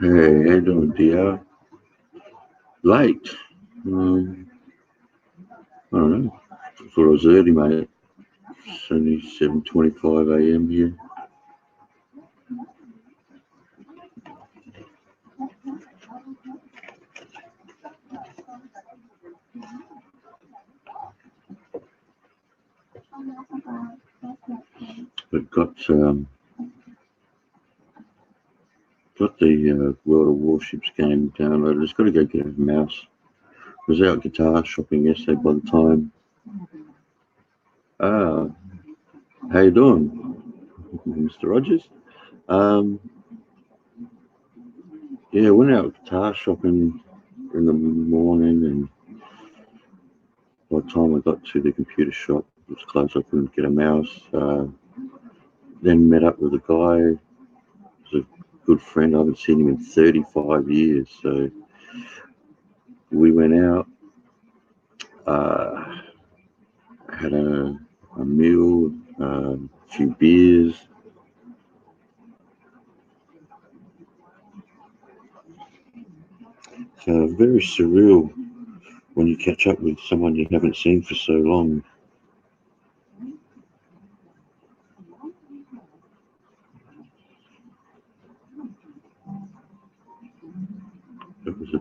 Hey, how you doing, dear? Late. Um, I don't know. I thought it was early, mate. It's only 7:25 a.m. here. But got the World of Warships game downloaded. Just got to go get a mouse. I was out guitar shopping yesterday. By the time, ah, how you doing, Mr. Rogers? Um, yeah, went out guitar shopping in the morning, and by the time I got to the computer shop, it was closed. I couldn't get a mouse. Then met up with a guy. He's a good friend. I haven't seen him in 35 years. So we went out, uh, had a meal, a few beers. So very surreal when you catch up with someone you haven't seen for so long. It was a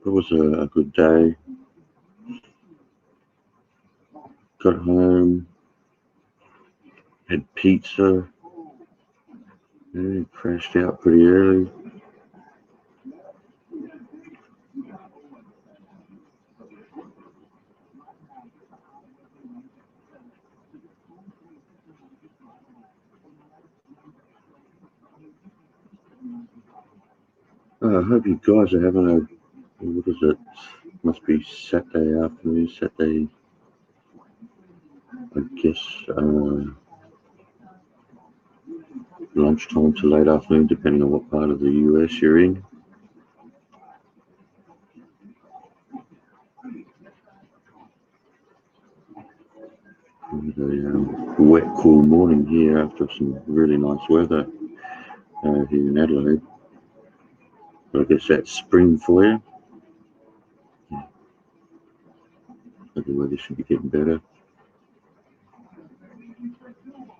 it was a good day. Got home, had pizza, crashed out pretty early. I hope you guys are having what is it? Must be Saturday afternoon, Saturday, I guess, lunchtime to late afternoon, depending on what part of the US you're in. It was a wet, cool morning here after some really nice weather here in Adelaide. But I guess that's spring for you. So the weather should be getting better.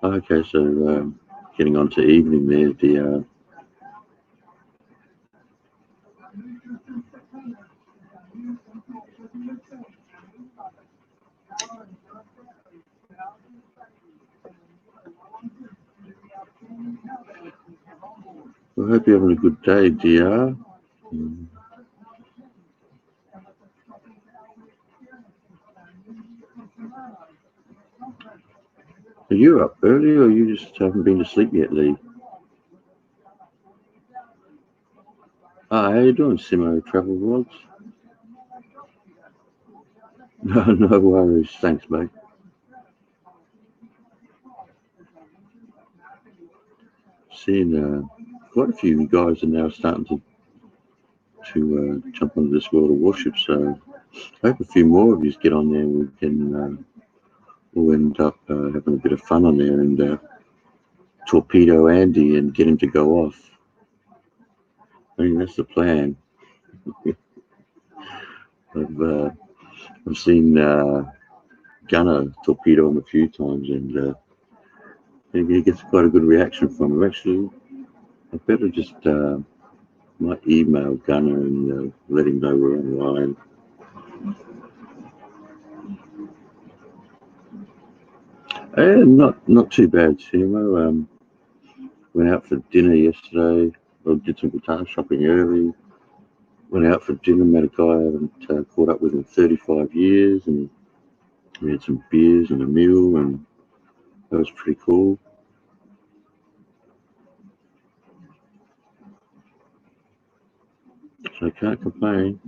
Okay, so getting on to evening there, I hope you're having a good day, dear. Mm. Are you up early or you just haven't been to sleep yet, Lee? How you doing, Simo Travel Vlogs? No, no worries. Thanks, mate. Seeing quite a few guys are now starting to jump onto this World of Warships. So I hope a few more of you get on there. We can all end up having a bit of fun on there and torpedo Andy and get him to go off. I think that's the plan. I've seen Gunner torpedo him a few times, and he gets quite a good reaction from him. Actually, I better just might email Gunner and let him know we're online. Not too bad, Timo. Went out for dinner yesterday. Well, did some guitar shopping early. Went out for dinner, met a guy I haven't caught up with in 35 years, and we had some beers and a meal, and that was pretty cool. So I can't complain.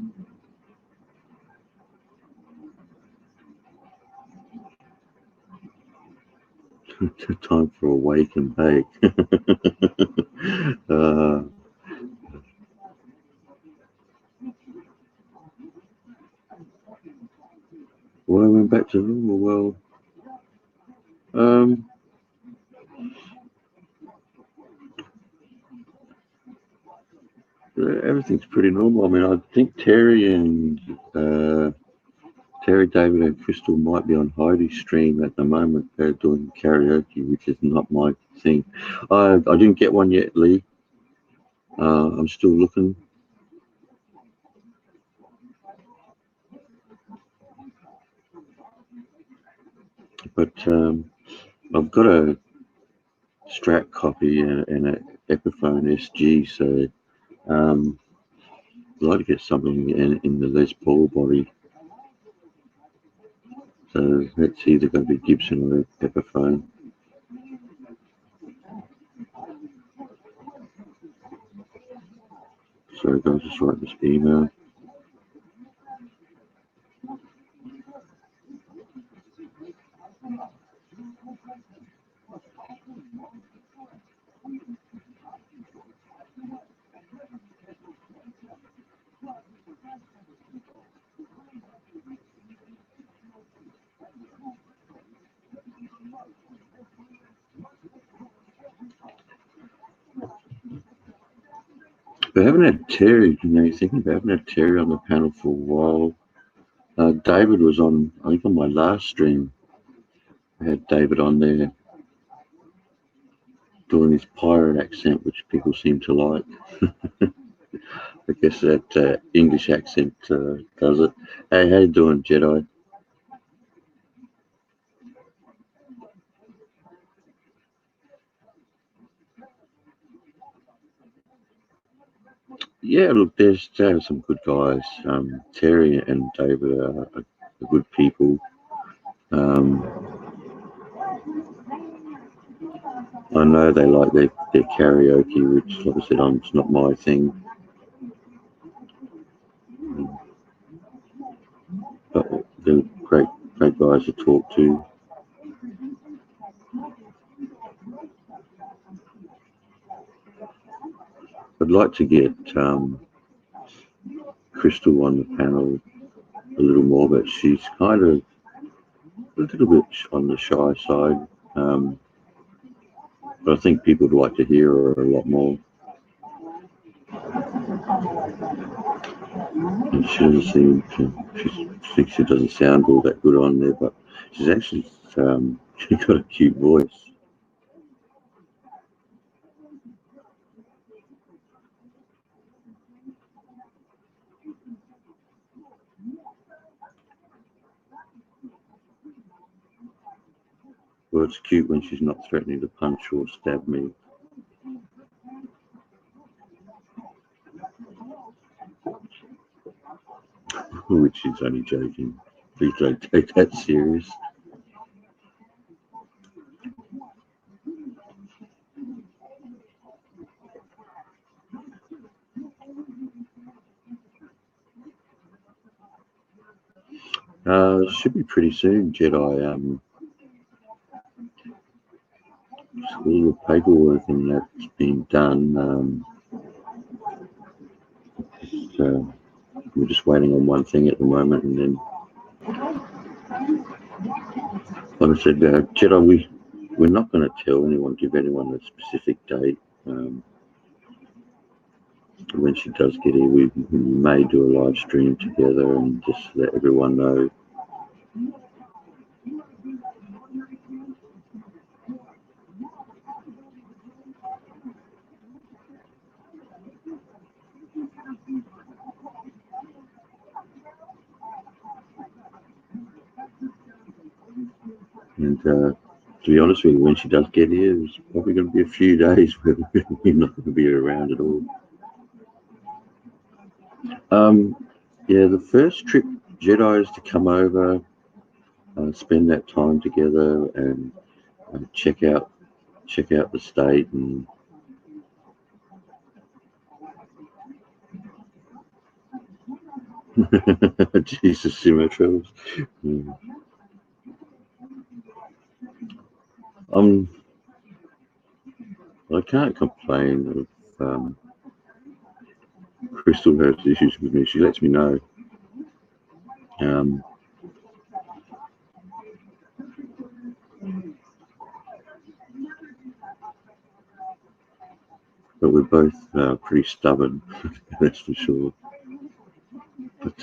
Time for a wake and bake. uh, well, I went back to normal. Well, um, everything's pretty normal. I mean, I think Terry, David, and Crystal might be on Heidi's stream at the moment. They're doing karaoke, which is not my thing. I didn't get one yet, Lee. I'm still looking. But I've got a Strat copy and an Epiphone SG, so I'd like to get something in the Les Paul body. So it's either going to be Gibson or Epiphone. Sorry guys, just write this email. We haven't had Terry, you thinking about haven't had Terry on the panel for a while. David was on, I think on my last stream, I had David on there doing his pirate accent, which people seem to like. I guess that English accent does it. Hey, how you doing, Jedi? Yeah, look, there's some good guys. Terry and David are good people. I know they like their karaoke, which, like I said, it's not my thing. But they're great guys to talk to. I'd like to get Crystal on the panel a little more, but she's kind of a little bit on the shy side. But I think people would like to hear her a lot more. And she doesn't seem to, she thinks she doesn't sound all that good on there, but she's actually she's got a cute voice. Well, it's cute when she's not threatening to punch or stab me. Which she's only joking. Please don't take that serious. Should be pretty soon, Jedi. All the paperwork and that's been done. We're just waiting on one thing at the moment, and then, like I said, Jedi, we're not going to give anyone a specific date. When she does get here, we may do a live stream together and just let everyone know. And to be honest with you, when she does get here, it's probably going to be a few days where we're not going to be around at all. Yeah, the first trip, Jedi, is to come over, spend that time together, and check out the state and. Jesus, Symmetrals. Yeah. I can't complain of Crystal has issues with me. She lets me know. But we're both pretty stubborn, that's for sure. But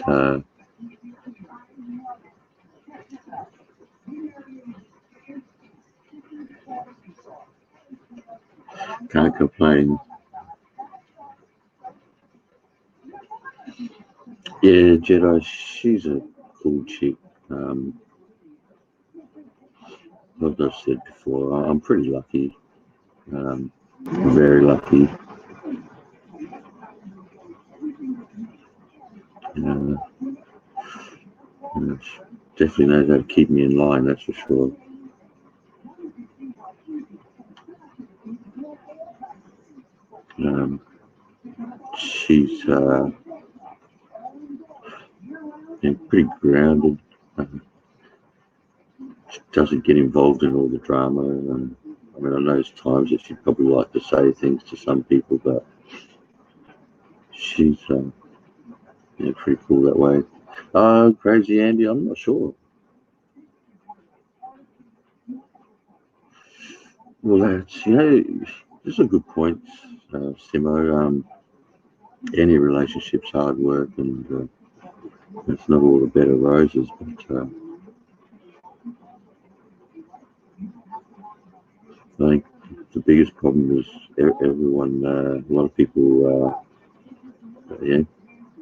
can't complain. Yeah, Jedi, she's a cool chick. Like I've said before, I'm pretty lucky. Very lucky. Definitely knows how to keep me in line, that's for sure. She's pretty grounded. She doesn't get involved in all the drama. I mean, I know there's times that she'd probably like to say things to some people, but she's pretty cool that way. Crazy Andy, I'm not sure. Well, that's, this is a good point, Simo. Any relationship's hard work, and it's not all the bed of roses, but I think the biggest problem is everyone, a lot of people,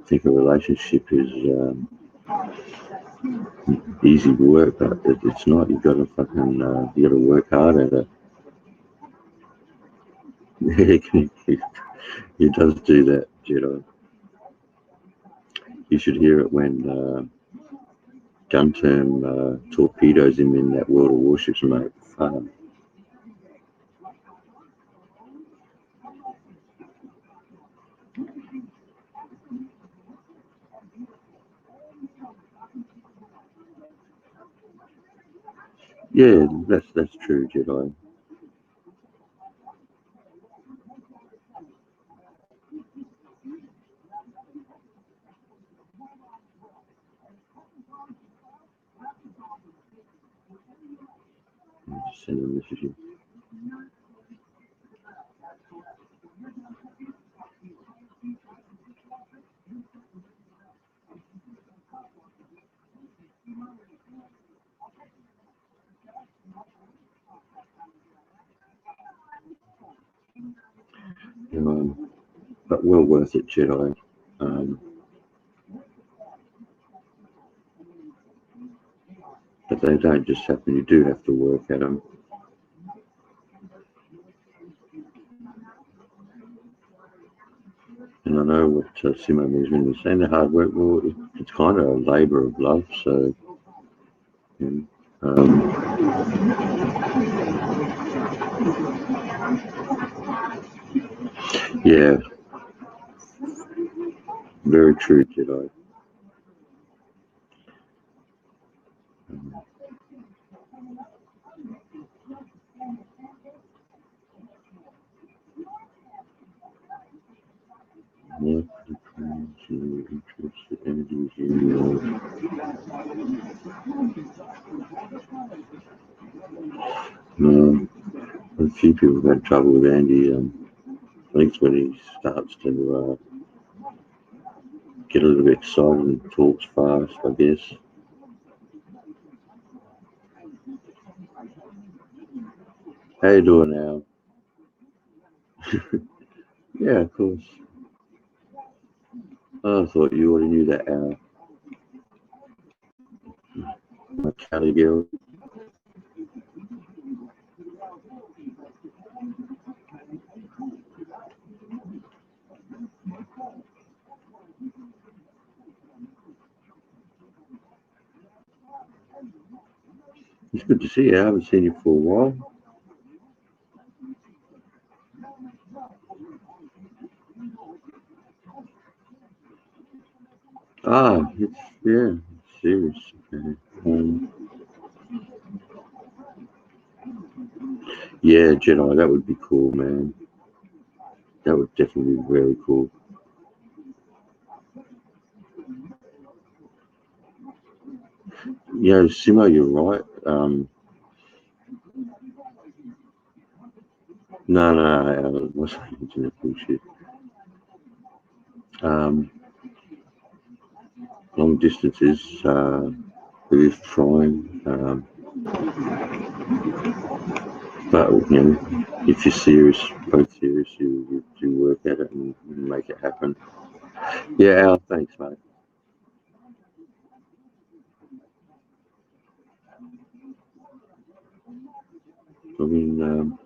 think a relationship is easy work, but it's not. You've got to you got to work hard at it. He does do that, Jedi. You should hear it when Gunterm torpedoes him in that World of Warships, mate. Yeah, that's true, Jedi. Just send a message in. But well worth it, Jedi. But they don't just happen. You do have to work at them. And I know what Simo Mesmin was saying, the hard work, well, it's kind of a labour of love, so yeah, very true, Jedi. A few people have had trouble with Andy. I think it's when he starts to get a little bit excited and talks fast, I guess. How you doing now? Yeah, of course. I thought you already knew that, my Cali girl. It's good to see you. I haven't seen you for a while. It's serious. Yeah, Jedi, that would be cool, man. That would definitely be very cool. Simo, you're right. No, it wasn't internet bullshit. Long distances, it is trying, but if you're serious, both serious, you work at it and make it happen. Yeah, Al, thanks, mate. I mean,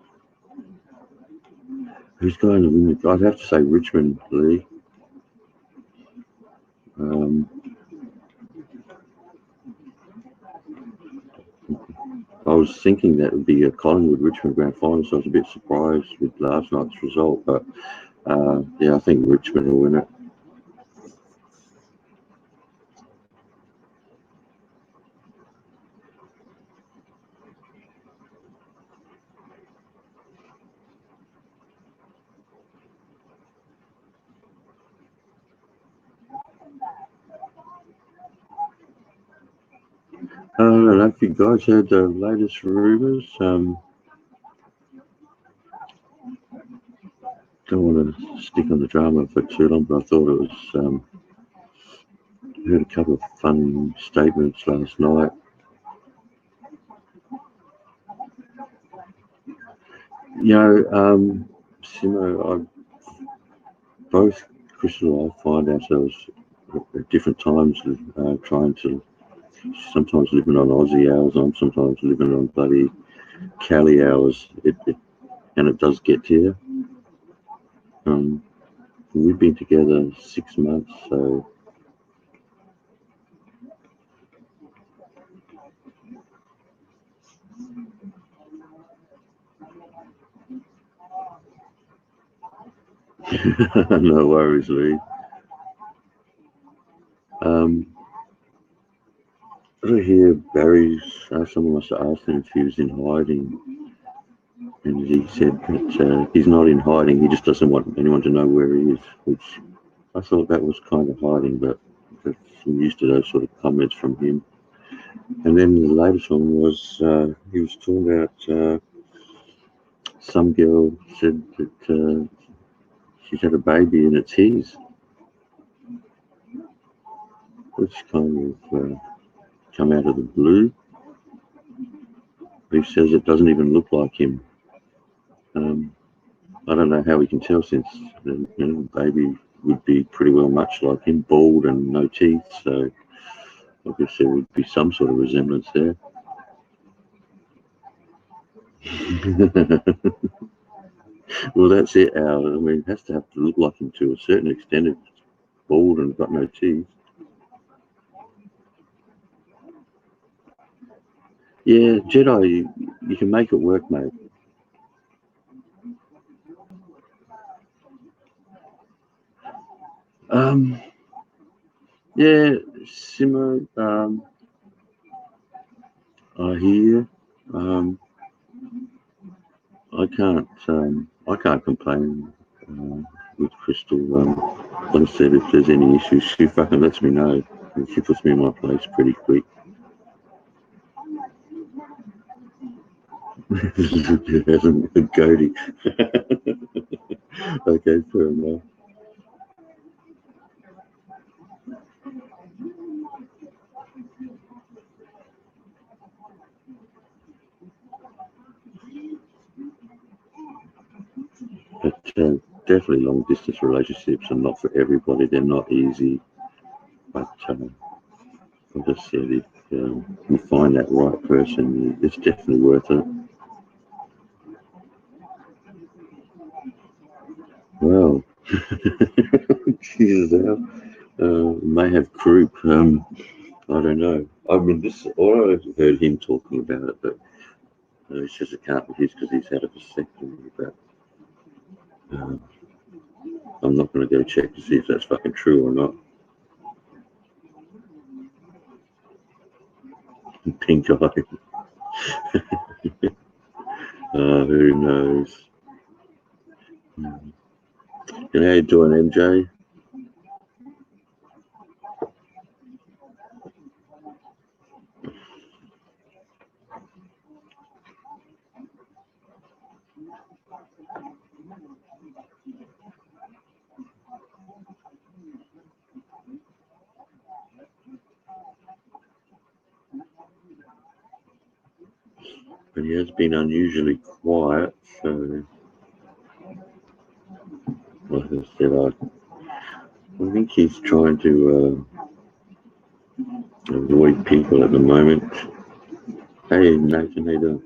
who's going to win? I'd have to say Richmond, Lee. I was thinking that would be a Collingwood Richmond grand final, so I was a bit surprised with last night's result. But yeah, I think Richmond will win it. I don't know if you guys heard the latest rumours. Don't want to stick on the drama for too long, but I thought it was. Heard a couple of fun statements last night. Simo, both Chris and I find ourselves at different times trying to sometimes living on Aussie hours. I'm sometimes living on bloody Cali hours. And it does get to you. We've been together 6 months, so no worries, Lee. I hear Barry's. Someone must have asked him if he was in hiding, and he said that he's not in hiding. He just doesn't want anyone to know where he is, which I thought that was kind of hiding, but I'm used to those sort of comments from him. And then the latest one was he was talking about some girl said that she's had a baby and it's his, which kind of come out of the blue. He says it doesn't even look like him. I don't know how we can tell since the baby would be pretty well much like him, bald and no teeth. So I guess there would be some sort of resemblance there. Well, that's it, Al. I mean, it has to have to look like him to a certain extent. It's bald and got no teeth. Yeah, Jedi, you can make it work, mate. Yeah, Simo, I hear. I can't complain with Crystal. Like I said, if there's any issues, she fucking lets me know. And she puts me in my place pretty quick. It hasn't a goatee. Okay, fair enough. But definitely long distance relationships are not for everybody. They're not easy. But like I said, if you find that right person, it's definitely worth it. Well, Jesus, may have croup. I don't know. I mean, all I heard him talking about it, but he says it can't be his because he's had a vasectomy. But I'm not going to go check to see if that's fucking true or not. Pink eye. Who knows? And how you doing, MJ? but he has been unusually quiet. So, like I said, I think he's trying to avoid people at the moment. Hey, Nathan, how you doing?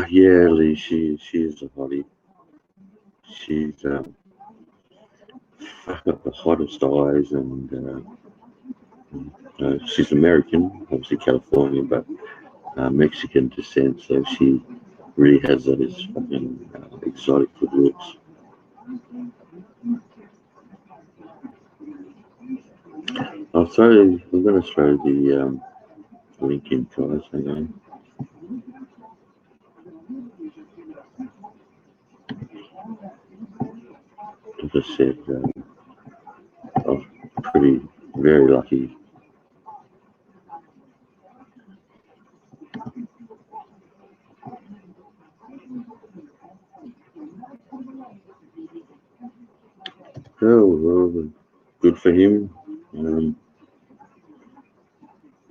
Yeah, Lee, she is a hottie. She's got the hottest eyes, and she's American, obviously Californian, but Mexican descent, so she really has those fucking exotic good looks. I'm going to throw the link in, guys. Hang on. As I said, I'm very lucky. Oh, well, good for him.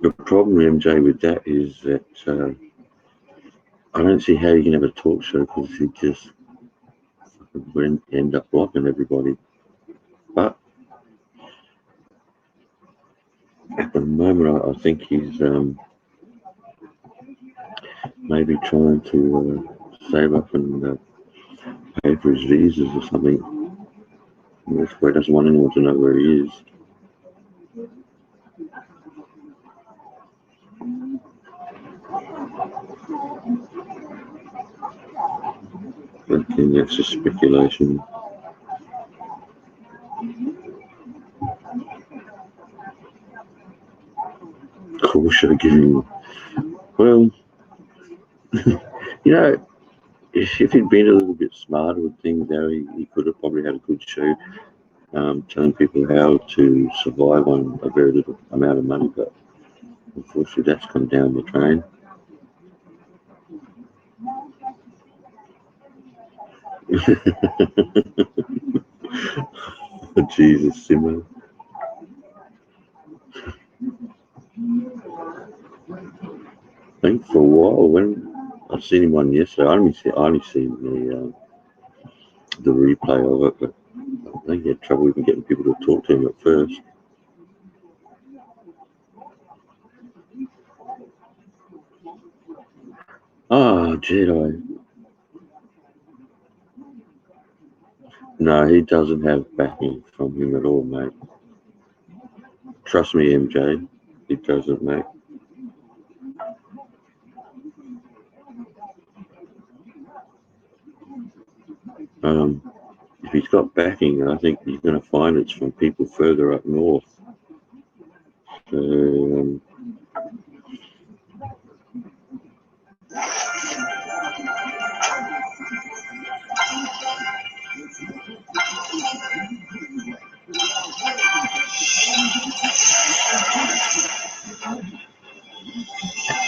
The problem, MJ, with that is that I don't see how you can have a talk show because he just end up blocking everybody. But at the moment, I think he's maybe trying to save up and pay for his visas or something. That's where he doesn't want anyone to know where he is. But then that's just speculation. Cool show giving. Well, you know, if he'd been a little bit smarter with things, he could have probably had a good show, telling people how to survive on a very little amount of money. But unfortunately, that's come down the drain. Jesus, Simon. I think for a while, when I've seen him on yesterday, I only seen the replay of it, but I think he had trouble even getting people to talk to him at first. Oh, Jedi. No, he doesn't have backing from him at all, mate. Trust me, MJ, he doesn't, mate. If he's got backing, I think you're going to find it's from people further up north. So,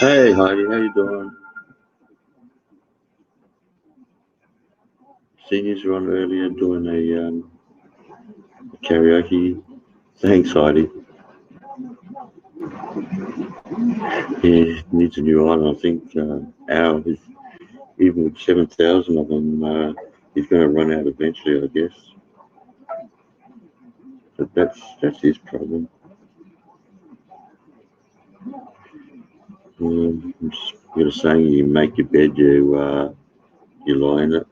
hey, Heidi, how you doing? Seniors were on earlier doing a karaoke. Thanks, Heidi. Yeah, needs a new island. I think Al is, even with 7,000 of them, he's going to run out eventually, I guess. But that's his problem. You're saying you make your bed, you lie in it.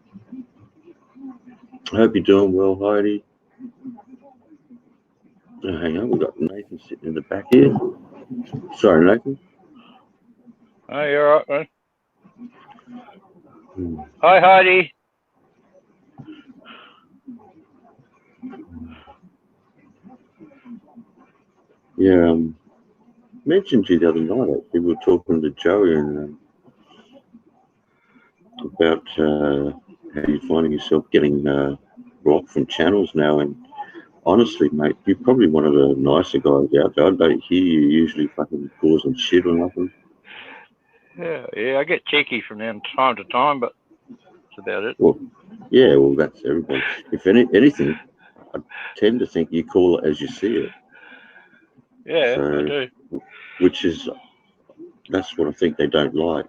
I hope you're doing well, Heidi. Oh, hang on, we've got Nathan sitting in the back here. Sorry, Nathan. Oh, you're all right, man. Hi, Heidi. Yeah, mentioned to you the other night, actually, we were talking to Joey and about how you're finding yourself getting blocked from channels now. And honestly, mate, you're probably one of the nicer guys out there. I don't hear you usually fucking causing shit or nothing. Yeah, I get cheeky from them time to time, but that's about it. Well, yeah, well, that's everybody. If anything, tend to think you call it as you see it. Yeah, So, I do. which is, that's what I think they don't like.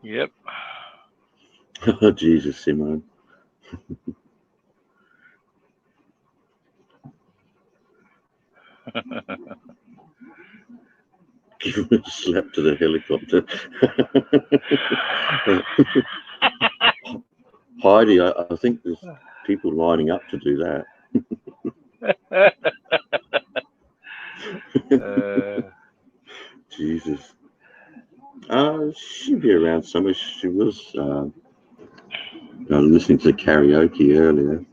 Yep. Jesus, Simone. Give him a slap to the helicopter. Heidi, I think there's people lining up to do that. Jesus. She'll be around somewhere. She was listening to karaoke earlier.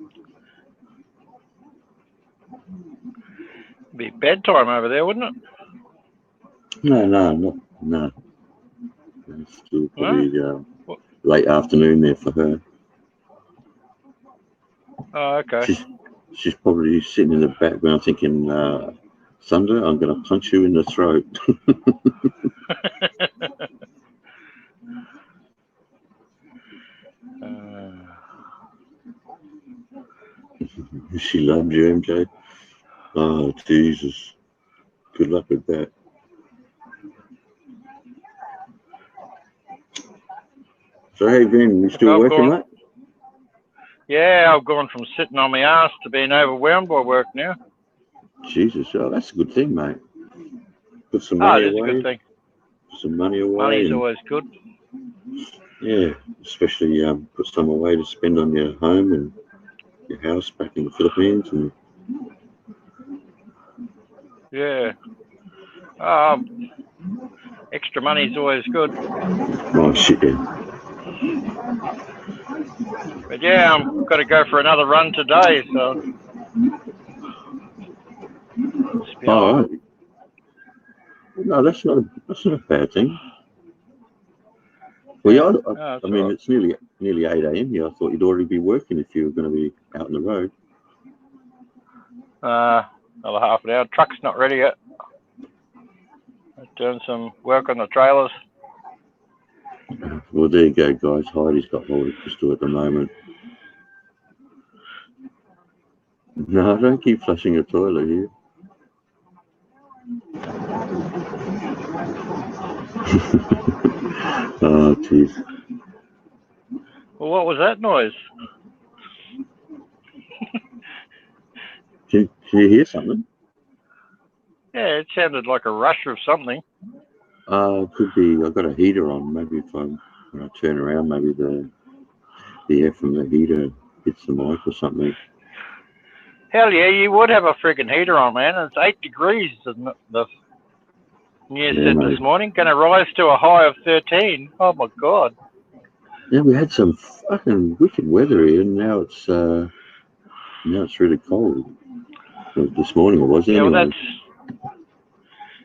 Be bedtime over there, wouldn't it? No. It's still probably late afternoon there for her. Oh, okay. She's probably sitting in the background thinking, Thunder, I'm going to punch you in the throat. She loved you, MJ. Oh, Jesus. Good luck with that. So, hey, Ben, you still working, mate? Yeah, I've gone from sitting on my ass to being overwhelmed by work now. Jesus, oh, that's a good thing, mate. Put some money away. It is a good thing. Put some money away. Money's always good. Yeah, especially put some away to spend on your home and your house back in the Philippines. And yeah. Extra money's always good. Oh, shit, yeah. But yeah, I'm got to go for another run today, so. All right. No, that's not a bad thing. Well, yeah, I mean, right. It's nearly 8 a.m. here. I thought you'd already be working if you were going to be out on the road. Another half an hour. Truck's not ready yet. I'm doing some work on the trailers. Well, there you go, guys. Heidi's got hold of Crystal at the moment. No, don't keep flushing your toilet here. Oh, jeez. Well, what was that noise? Can you hear something? Yeah, it sounded like a rush of something. Could be. I've got a heater on. Maybe when I turn around, maybe the air from the heater hits the mic or something. Hell yeah, you would have a friggin' heater on, man. It's 8 degrees. The news said mate. This morning, going to rise to a high of 13. Oh my god. Yeah, we had some fucking wicked weather here, and now it's really cold. Well, this morning it was anyway. Well,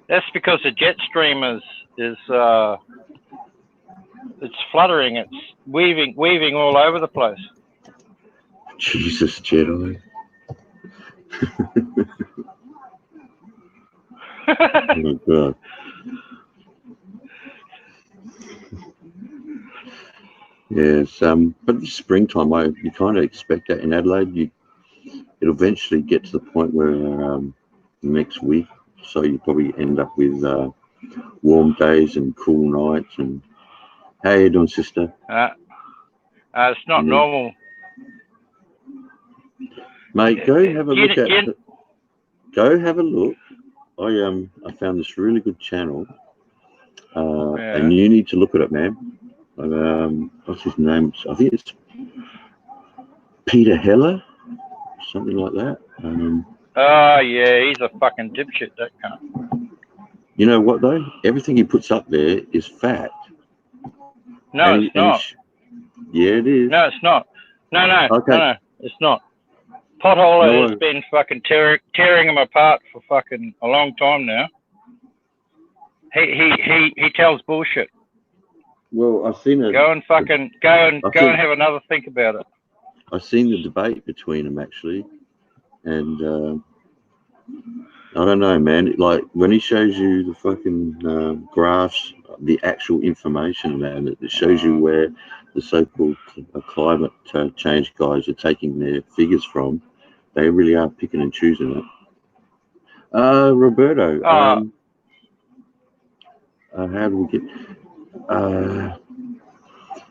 that's because the jet stream is it's fluttering. It's weaving all over the place. Jesus, Jedi. Oh my god. Yes, but the springtime, you kind of expect that in Adelaide. It'll eventually get to the point where next week, so you probably end up with warm days and cool nights. And how you doing, sister? It's not normal, mate. Go have a look at. Go have a look. I found this really good channel, and you need to look at it, man. What's his name? I think it's Peter Heller, something like that. Yeah, he's a fucking dipshit, that cunt. You know what though? Everything he puts up there is fact. No, it's not. Yeah, it is. No, it's not. No. Okay. No, it's not. Potholer has been fucking tearing him apart for fucking a long time now. He tells bullshit. Well, I've seen it. Go and have another think about it. I've seen the debate between them actually, and I don't know, man. Like when he shows you the fucking graphs the actual information, man, that shows you where the so-called climate change guys are taking their figures from. They really are picking and choosing it. Roberto, how do we get?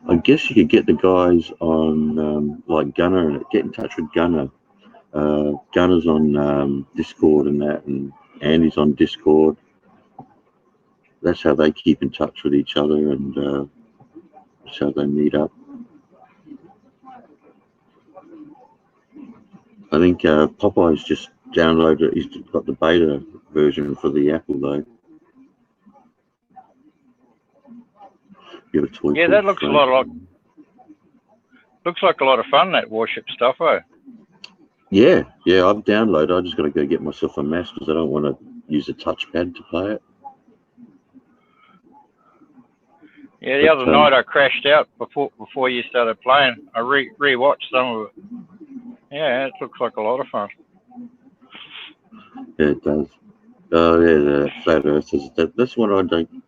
I guess you could get the guys on like Gunner and get in touch with Gunner. Gunner's on Discord and that, and Andy's on Discord. That's how they keep in touch with each other, and that's how they meet up. I think Popeye's just downloaded. He's got the beta version for the Apple though. Yeah, that looks like a lot of fun. That Warship stuff, eh? Yeah, I've downloaded. I just got to go get myself a mouse because I don't want to use a touchpad to play it. Yeah, the other night I crashed out before you started playing. I re-watched some of it. Yeah, it looks like a lot of fun. Yeah, it does. Oh yeah, the Flat Earthers. That's what I don't.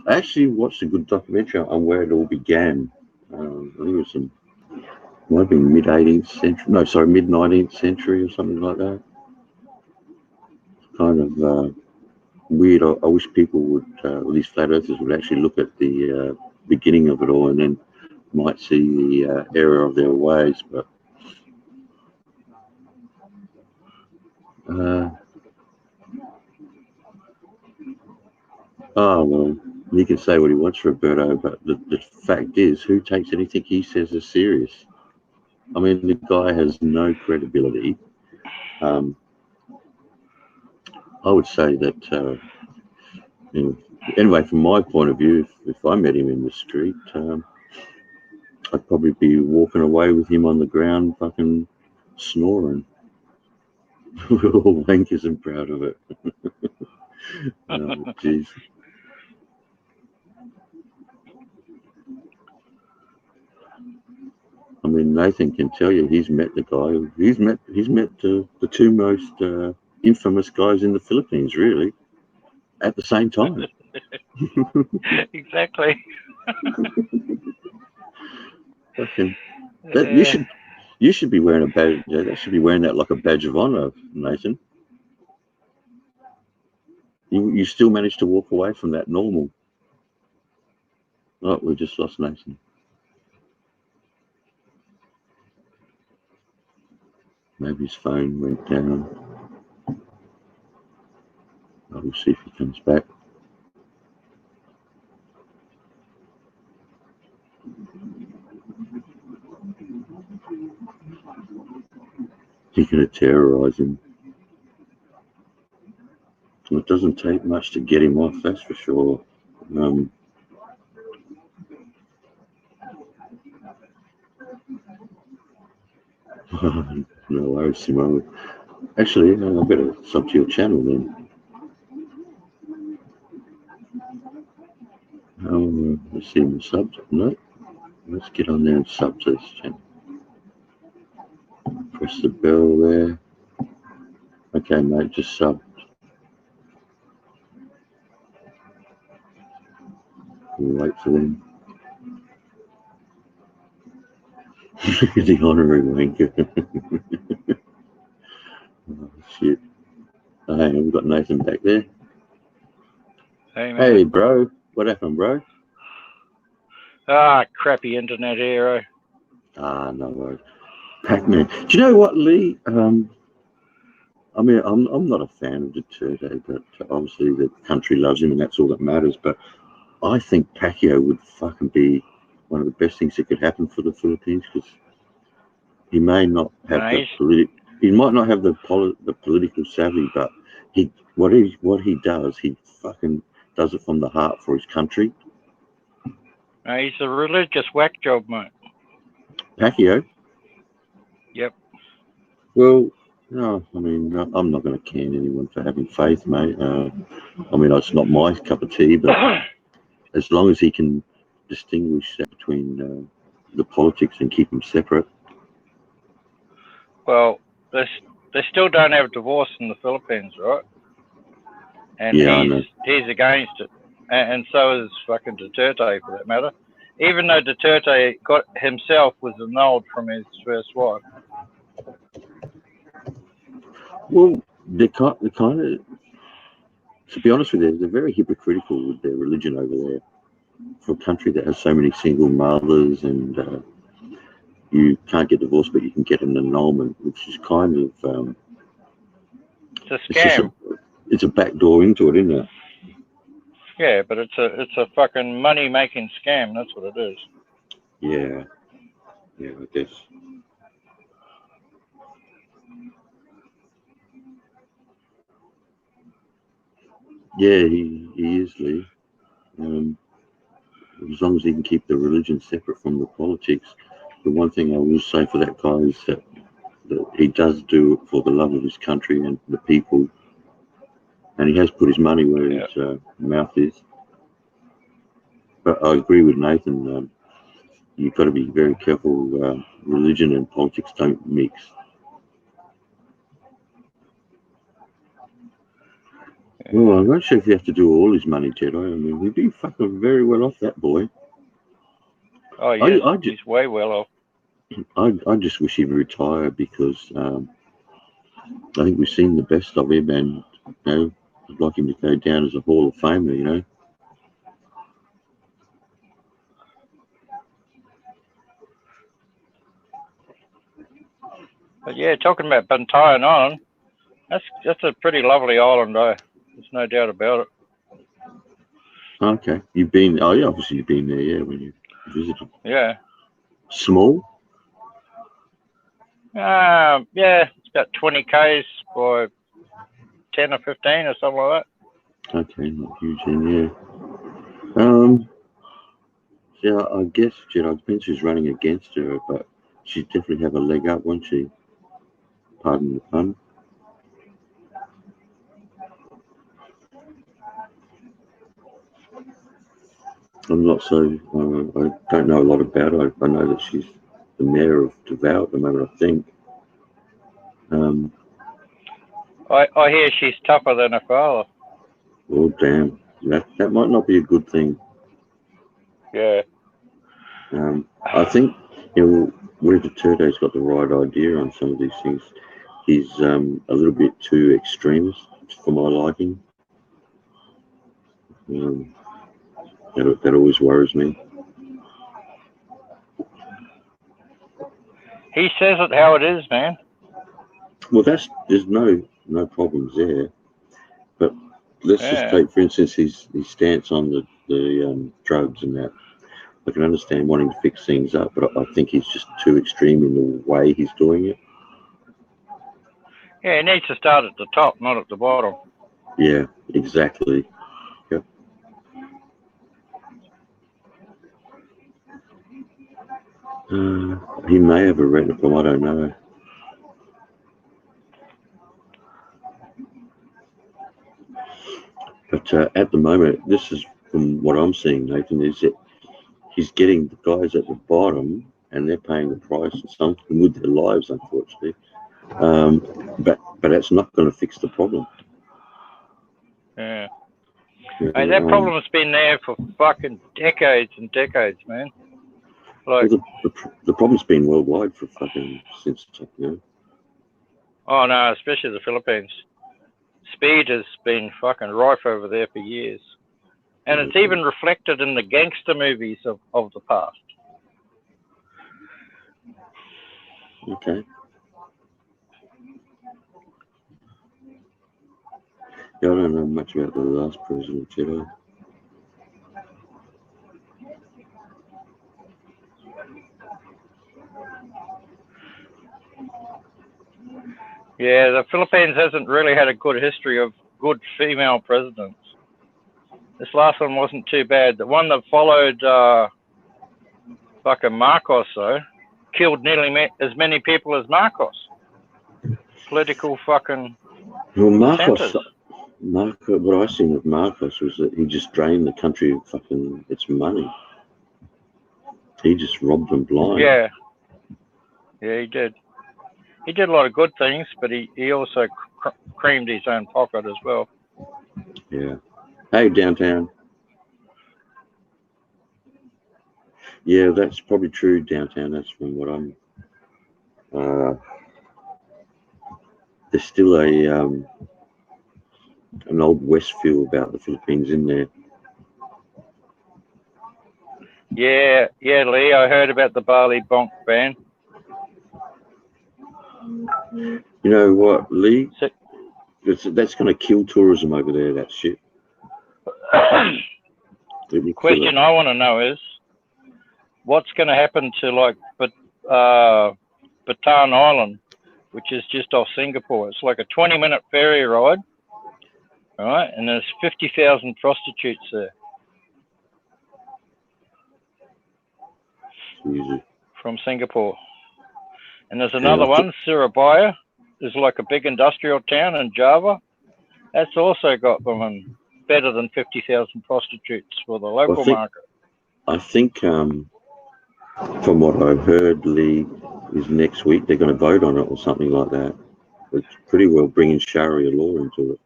I actually watched a good documentary on where it all began. I think it was might have been mid-18th century. No, sorry, mid-19th century or something like that. Kind of weird. I wish people would, these Flat Earthers would actually look at the beginning of it all, and then might see the error of their ways. But oh well, he can say what he wants, Roberto, but the fact is, who takes anything he says as serious? I mean, the guy has no credibility. I would say that, you know, anyway, from my point of view, if I met him in the street, I'd probably be walking away with him on the ground, fucking snoring. We're all wankers and proud of it. Oh, jeez. I mean, Nathan can tell you he's met the guy. He's met the two most infamous guys in the Philippines, really, at the same time. Exactly. Fucking, you should be wearing a badge. They should be wearing that like a badge of honor, Nathan. You still managed to walk away from that normal. Oh, we just lost Nathan. Maybe his phone went down. We'll see if he comes back. He's going to terrorise him. It doesn't take much to get him off, that's for sure. No worries, Simone. Actually, I better sub to your channel then. Let's see my subs. No, let's get on there and sub to this channel. Press the bell there. Okay, mate, just subbed. We'll wait for them. The honorary wanker. Oh, shit. Hey, we've got Nathan back there. Hey, man. Hey, bro. What happened, bro? Crappy internet here. No worries. Pac-Man. Do you know what, Lee? I mean, I'm not a fan of Duterte, but obviously the country loves him and that's all that matters. But I think Pacquiao would fucking be one of the best things that could happen for the Philippines, because he may not have he might not have the political savvy, but what he does, he fucking does it from the heart for his country. He's a religious whack job, mate. Pacquiao? Yep. Well, no, I mean, I'm not going to can anyone for having faith, mate. I mean, it's not my cup of tea, but as long as he can distinguish that between the politics and keep them separate. Well, they still don't have divorce in the Philippines, right? And yeah, he's against it. and so is fucking Duterte for that matter. Even though Duterte himself was annulled from his first wife. Well, they're kind of, to be honest with you, they're very hypocritical with their religion over there. For a country that has so many single mothers and you can't get divorced, but you can get an annulment, which is kind of... it's a scam. It's a backdoor into it, isn't it? Yeah, but it's a fucking money-making scam. That's what it is. Yeah. Yeah, I guess. Yeah, he is, Lee. As long as he can keep the religion separate from the politics. The one thing I will say for that guy is that he does do it for the love of his country and the people. And he has put his money where his mouth is. But I agree with Nathan. You've got to be very careful. Religion and politics don't mix. Well, I'm not sure if you have to do all his money, Ted. I mean, he'd be fucking very well off, that boy. Oh, yeah, he's way well off. I just wish he'd retire because I think we've seen the best of him, and I'd like him to go down as a Hall of Famer, But yeah, talking about Bantayan Island, that's a pretty lovely island, though. There's no doubt about it. Okay, you've been? Oh, yeah, obviously you've been there, yeah, when you visited. Yeah. Small? Yeah, it's about 20 k's by 10 or 15 or something like that. Okay, not huge then, yeah. Yeah, I guess Jedi depends who's running against her, but she'd definitely have a leg up, won't she? Pardon the pun. I'm not so, I don't know a lot about her. I know that she's the mayor of Davao at the moment, I think. I hear she's tougher than her father. Oh, damn. That might not be a good thing. Yeah. I think, where Duterte's got the right idea on some of these things. He's a little bit too extremist for my liking. That always worries me. He says it how it is, man. Well, there's no problems there. But let's just take, for instance, his stance on the drugs and that. I can understand wanting to fix things up, but I think he's just too extreme in the way he's doing it. Yeah, he needs to start at the top, not at the bottom. Yeah, exactly. Yep. He may have a retinopathy, I don't know. But at the moment, this is from what I'm seeing, Nathan, is that he's getting the guys at the bottom and they're paying the price and something with their lives, unfortunately. But that's not going to fix the problem. Yeah. Hey, that problem's been there for fucking decades and decades, man. Like, well, the problem's been worldwide for fucking since, Oh, no, especially the Philippines. Speed has been fucking rife over there for years. And it's even reflected in the gangster movies of the past. Okay. Yeah, I don't know much about the last president, Jedi. Yeah, the Philippines hasn't really had a good history of good female presidents. This last one wasn't too bad. The one that followed fucking Marcos, though, killed nearly as many people as Marcos. Political fucking... Well, Marcos, what I seen of Marcos was that he just drained the country of fucking its money. He just robbed them blind. Yeah. Yeah, he did. He did a lot of good things, but he also creamed his own pocket as well. Yeah. Hey, downtown. Yeah, that's probably true downtown. That's from what I'm. There's still an old West feel about the Philippines in there. Yeah, Lee, I heard about the Bali Bonk ban. You know what, Lee? So, That's going to kill tourism over there, that shit. question I want to know is, what's going to happen to like Bataan Island, which is just off Singapore? It's like a 20-minute ferry ride, right? And there's 50,000 prostitutes there. Jesus. From Singapore. And there's another one, Surabaya, is like a big industrial town in Java. That's also got them better than 50,000 prostitutes for the local market. I think from what I've heard, Lee, is next week they're going to vote on it or something like that. It's pretty well bringing Sharia law into it.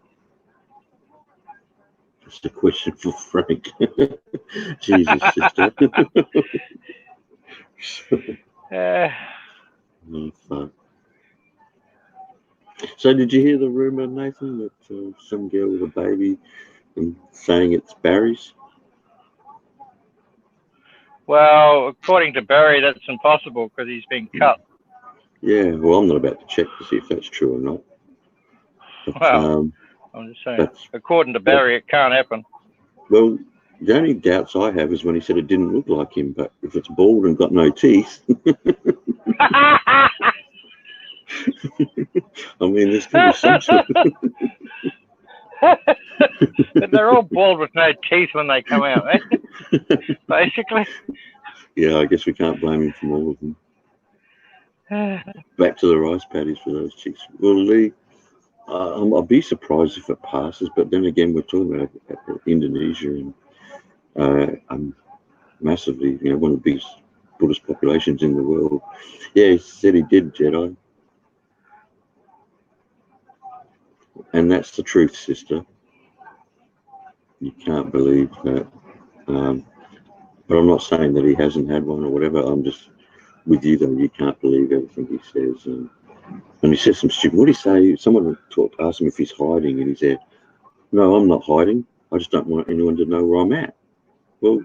Just a question for Frank. Jesus, sister. Oh, fuck. So did you hear the rumour, Nathan, that some girl with a baby and saying it's Barry's? Well, according to Barry, that's impossible because he's been cut. Yeah, well, I'm not about to check to see if that's true or not. But, well, I'm just saying, according to Barry, it can't happen. Well, the only doubts I have is when he said it didn't look like him, but if it's bald and got no teeth... I mean, there's going to be some sort of... But they're all bald with no teeth when they come out, eh? Basically. Yeah, I guess we can't blame him for all of them. Back to the rice paddies for those chicks. Well, Lee, I'll be surprised if it passes, but then again, we're talking about Indonesia and massively, one of the biggest Buddhist populations in the world. Yeah, he said he did, Jedi. And that's the truth, sister. You can't believe that. But I'm not saying that he hasn't had one or whatever. I'm just with you, though. You can't believe everything he says. And he says some stupid... What did he say? Someone asked him if he's hiding, and he said, no, I'm not hiding. I just don't want anyone to know where I'm at. Well,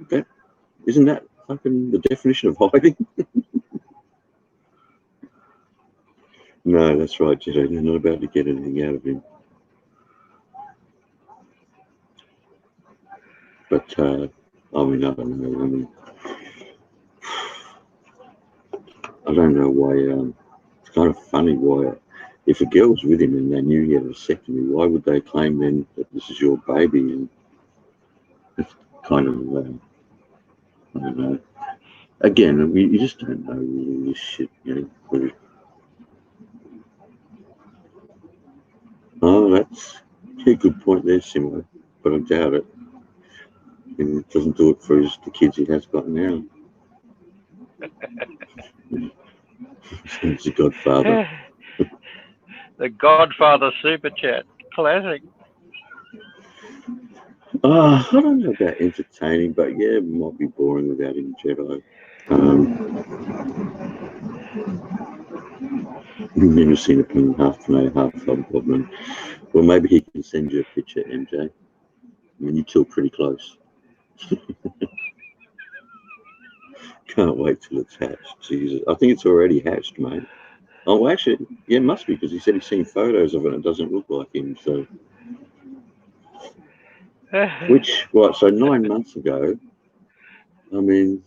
isn't that fucking the definition of hiding? No, that's right, Jedi. They're not about to get anything out of him. But, I mean, I don't know. I don't know why. It's kind of funny why, if a girl's with him and they knew he had a vasectomy, why would they claim then that this is your baby? And it's kind of, I don't know. Again, you just don't know really this shit, Oh, that's a good point there, Simo, but I doubt it. And it doesn't do it for the kids he has got now. He's the Godfather. The Godfather Super Chat. Classic. I don't know about entertaining, but yeah, it might be boring without him, Jedi. You've never seen a penny, half tomato, half hobgoblin. Well, maybe he can send you a picture, MJ. I mean, you're still pretty close. Can't wait till it's hatched. Jesus, I think it's already hatched, mate. Oh, actually, yeah, it must be, because he said he's seen photos of it and it doesn't look like him, so... Which, what, so 9 months ago, I mean,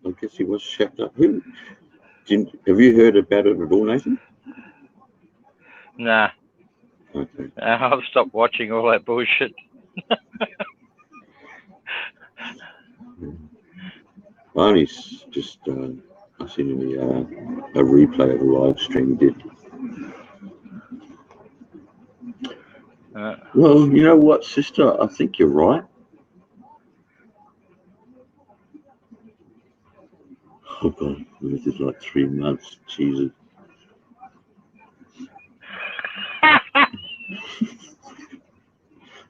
I guess he was shacked up. Have you heard about it at all, Nathan? Nah. Okay. I've stopped watching all that bullshit. I only just I seen a replay of a live stream he did. Well, you know what, sister? I think you're right. Oh God, this is like 3 months. Jesus.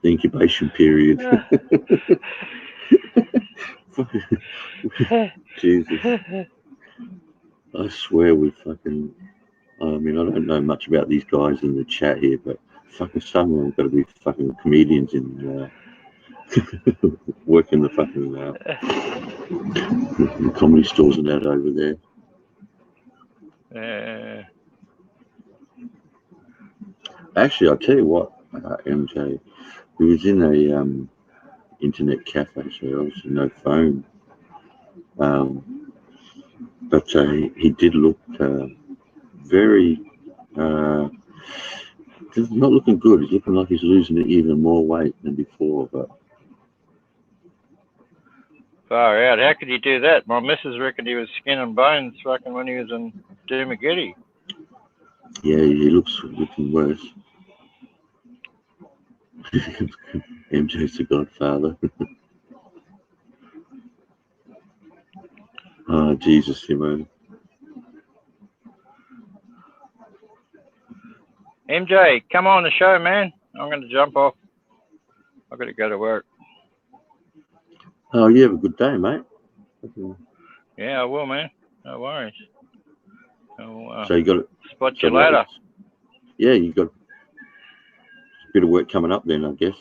The incubation period. Jesus. I swear we fucking... I mean, I don't know much about these guys in the chat here, but fucking some of them got to be fucking comedians in working the fucking the comedy stores and that over there. Actually, I'll tell you what, MJ, we was in a internet cafe, so obviously no phone. But he did look very... He's not looking good. He's looking like he's losing even more weight than before. But far out. How could he do that? My missus reckoned he was skin and bones fucking when he was in Doomageddon. Yeah, he looks looking worse. MJ's the Godfather. Oh, Jesus, Simone. MJ, come on the show, man. I'm going to jump off. I've got to go to work. Oh, you have a good day, mate. Yeah, I will, man. No worries. So you got it. Spot you later. Yeah, you got a bit of work coming up then, I guess.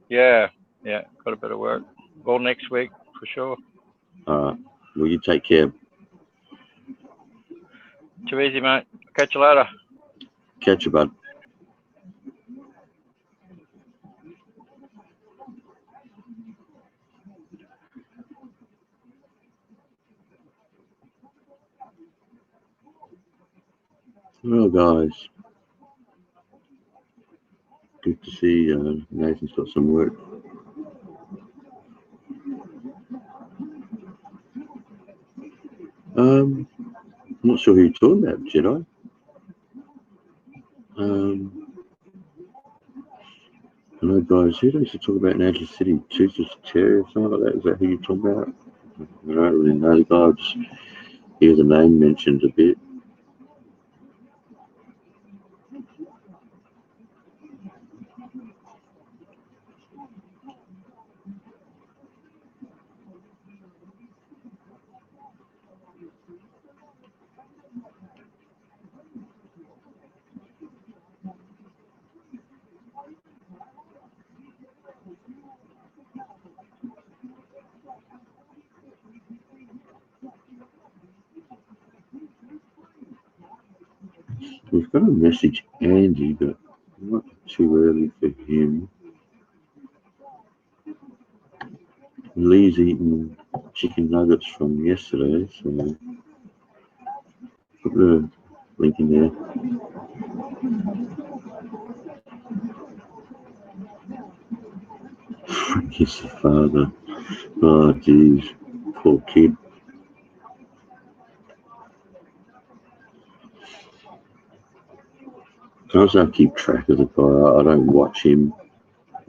Yeah, got a bit of work. All next week, for sure. All right. Well, you take care. Too easy, mate. Catch you later. Catch you, bud. Well, guys, good to see Nathan's got some work. I'm not sure who you're talking about, Jedi. I know, guys, who used to talk about in Angela City? Toothless Terry or something like that? Is that who you're talking about? I don't really know the guy. I just hear the name mentioned a bit. We've got to message Andy, but not too early for him. Lee's eating chicken nuggets from yesterday, so put the link in there. Frankie's the father. Oh, geez, poor kid. I also keep track of the guy. I don't watch him.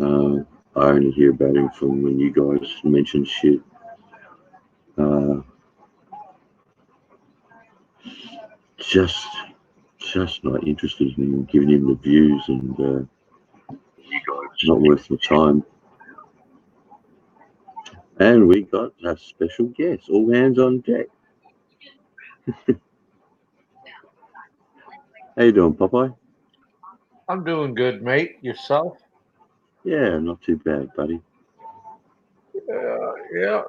I only hear about him from when you guys mention shit. Just not interested in giving him the views, and not worth my time. And we got a special guest. All hands on deck. How you doing, Popeye? I'm doing good, mate. Yourself? Yeah, not too bad, buddy. Yeah.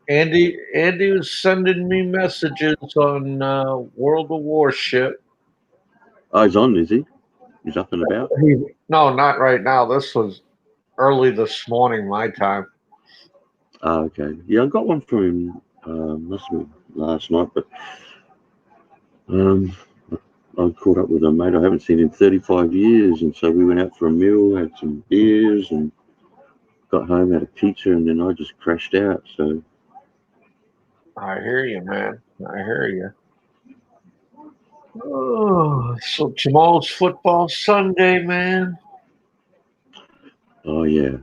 Andy was sending me messages on World of Warship. Oh, he's on, is he? He's up and about? No, not right now. This was early this morning, my time. Oh, okay. Yeah, I got one from him. Must have been last night, but I caught up with him, mate. I haven't seen him in 35 years, and so we went out for a meal, had some beers, and got home, had a pizza, and then I just crashed out. So I hear you, man. I hear you. Oh, so tomorrow's football Sunday, man. Oh yeah.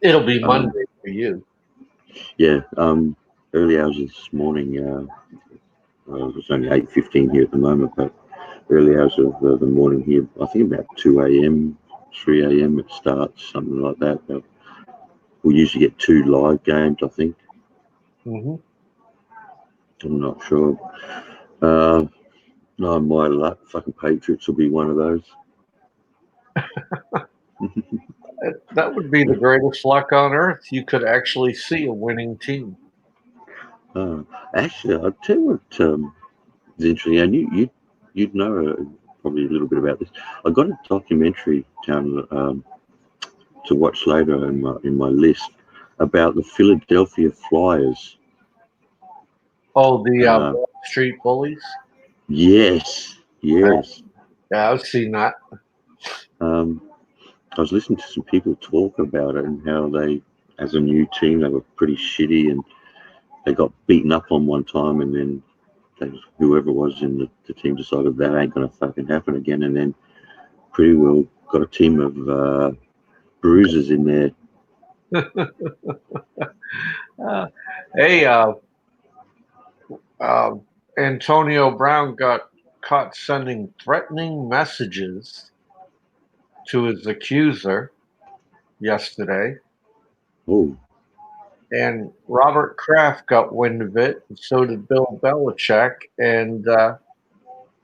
It'll be Monday for you. Yeah. Early hours this morning. It's only 8:15 here at the moment, but early hours of the morning here. I think about 2 a.m., 3 a.m. it starts, something like that. But we usually get 2 live games, I think. Mm-hmm. I'm not sure. No, my luck, fucking Patriots will be one of those. That would be the greatest luck on earth. You could actually see a winning team. Actually, I'll tell you what is interesting, and you'd know probably a little bit about this. I got a documentary down to watch later in my list about the Philadelphia Flyers. Oh, the Wall Street Bullies? Yes. Yeah, I've seen that. I was listening to some people talk about it and how they, as a new team, they were pretty shitty and they got beaten up on one time, and then whoever was in the team decided that ain't going to fucking happen again, and then pretty well got a team of bruisers in there. Hey, Antonio Brown got caught sending threatening messages to his accuser yesterday. Oh, And Robert Kraft got wind of it, and so did Bill Belichick, and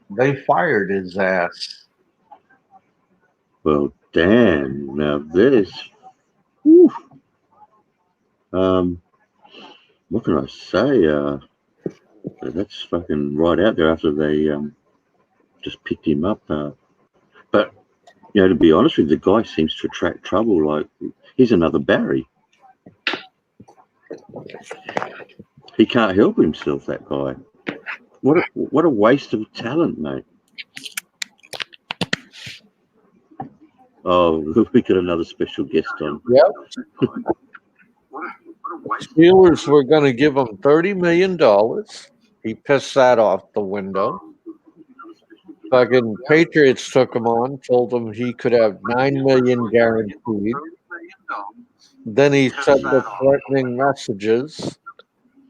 they fired his ass. well, damn. Now this, whew. What can I say? That's fucking right out there after they just picked him up. But, to be honest with you, the guy seems to attract trouble. Like, he's another Barry. He can't help himself, that guy. What a waste of talent, mate. Oh, we got another special guest on. Yep. Steelers were going to give him $30 million. He pissed that off the window. Fucking Patriots took him on, told him he could have $9 million guaranteed. Then he sent the threatening messages.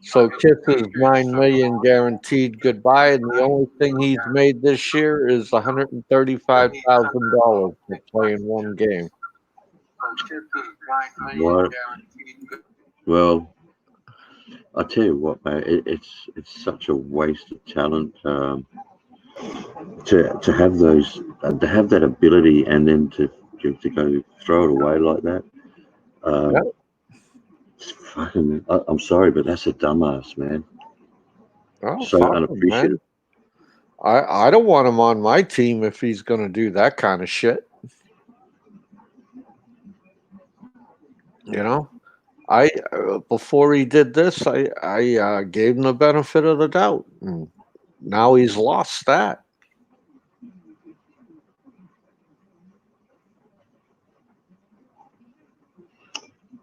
So Kiss's $9 million guaranteed goodbye, and the only thing he's made this year is $135,000 for playing one game. What? Well, I tell you what, mate, it's such a waste of talent to have those to have that ability and then to go throw it away like that. Yep. It's fucking. I'm sorry, but that's a dumbass, man. Oh, So fuck him, unappreciative. man. I don't want him on my team if he's going to do that kind of shit. I before he did this, I gave him the benefit of the doubt, and now he's lost that.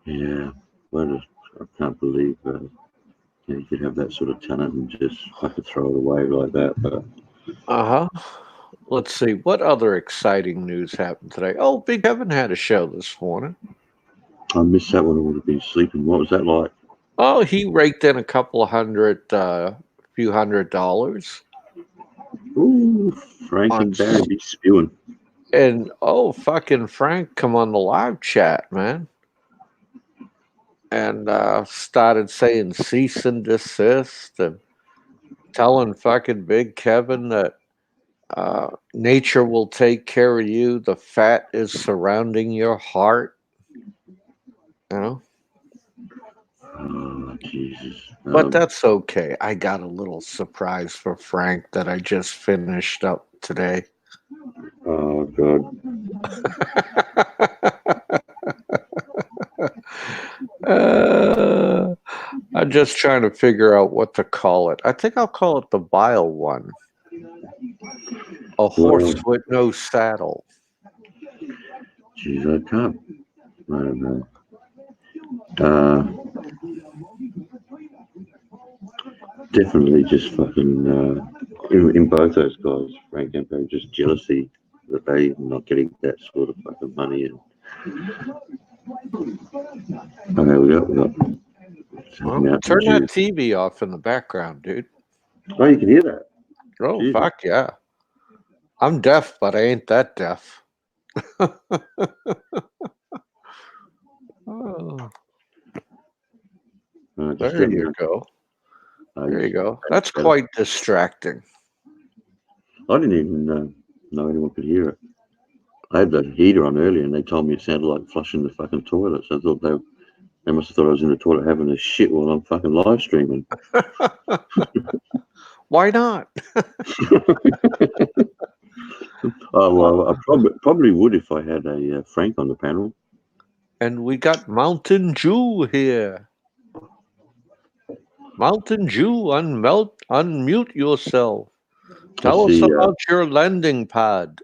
Yeah, well, I can't believe you could have that sort of talent and just fucking throw it away like that. But Let's see what other exciting news happened today. Oh, Big Kevin had a show this morning. I missed that one. I would have been sleeping. What was that like? Oh, he raked in a couple of few $100. Ooh, Frank and Barry be spewing. And fucking Frank come on the live chat, man. And started saying cease and desist and telling fucking Big Kevin that nature will take care of you. The fat is surrounding your heart. Oh, Jesus. But that's okay. I got a little surprise for Frank that I just finished up today. Oh, God. I'm just trying to figure out what to call it. I think I'll call it the bile one. A horse with no saddle. Jeez, I can't. I don't know. Definitely just fucking in both those guys, Frank and Barry, just jealousy that they not getting that sort of fucking money. And okay, we got Well, turn that TV off in the background, dude. Oh, you can hear that. Oh, Jesus. Fuck yeah. I'm deaf, but I ain't that deaf. Oh. Just There let me you know. go. There He's you go. That's better. quite distracting. I didn't even know anyone could hear it. I had the heater on earlier, and they told me it sounded like flushing the fucking toilet. So I thought they must have thought I was in the toilet having a shit while I'm fucking live streaming. Why not? Oh well, I probably would if I had a Frank on the panel. And we got Mountain Dew here. Mountain Dew, unmute yourself. Tell us about your landing pad.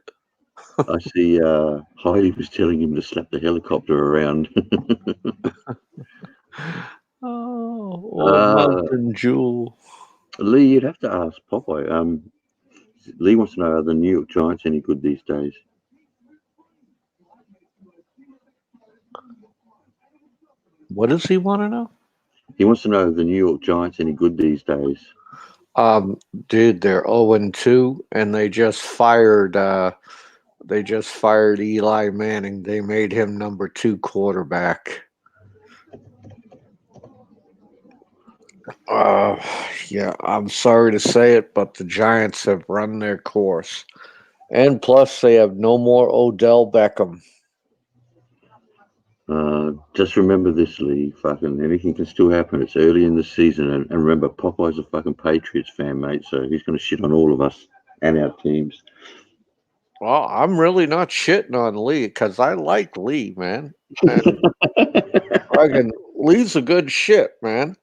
I see Heidi was telling him to slap the helicopter around. Mountain Dew. Lee, you'd have to ask Popeye. Lee wants to know, are the New York Giants any good these days? What does he want to know? He wants to know, are the New York Giants any good these days? Dude, they're 0-2, and they just fired Eli Manning. They made him number 2 quarterback. Yeah, I'm sorry to say it, but the Giants have run their course. And plus, they have no more Odell Beckham. Just remember this, Lee. Fucking anything can still happen. It's early in the season, and remember, Popeye's a fucking Patriots fan, mate. So he's going to shit on all of us and our teams. Well, I'm really not shitting on Lee because I like Lee, man. And fucking Lee's a good shit, man.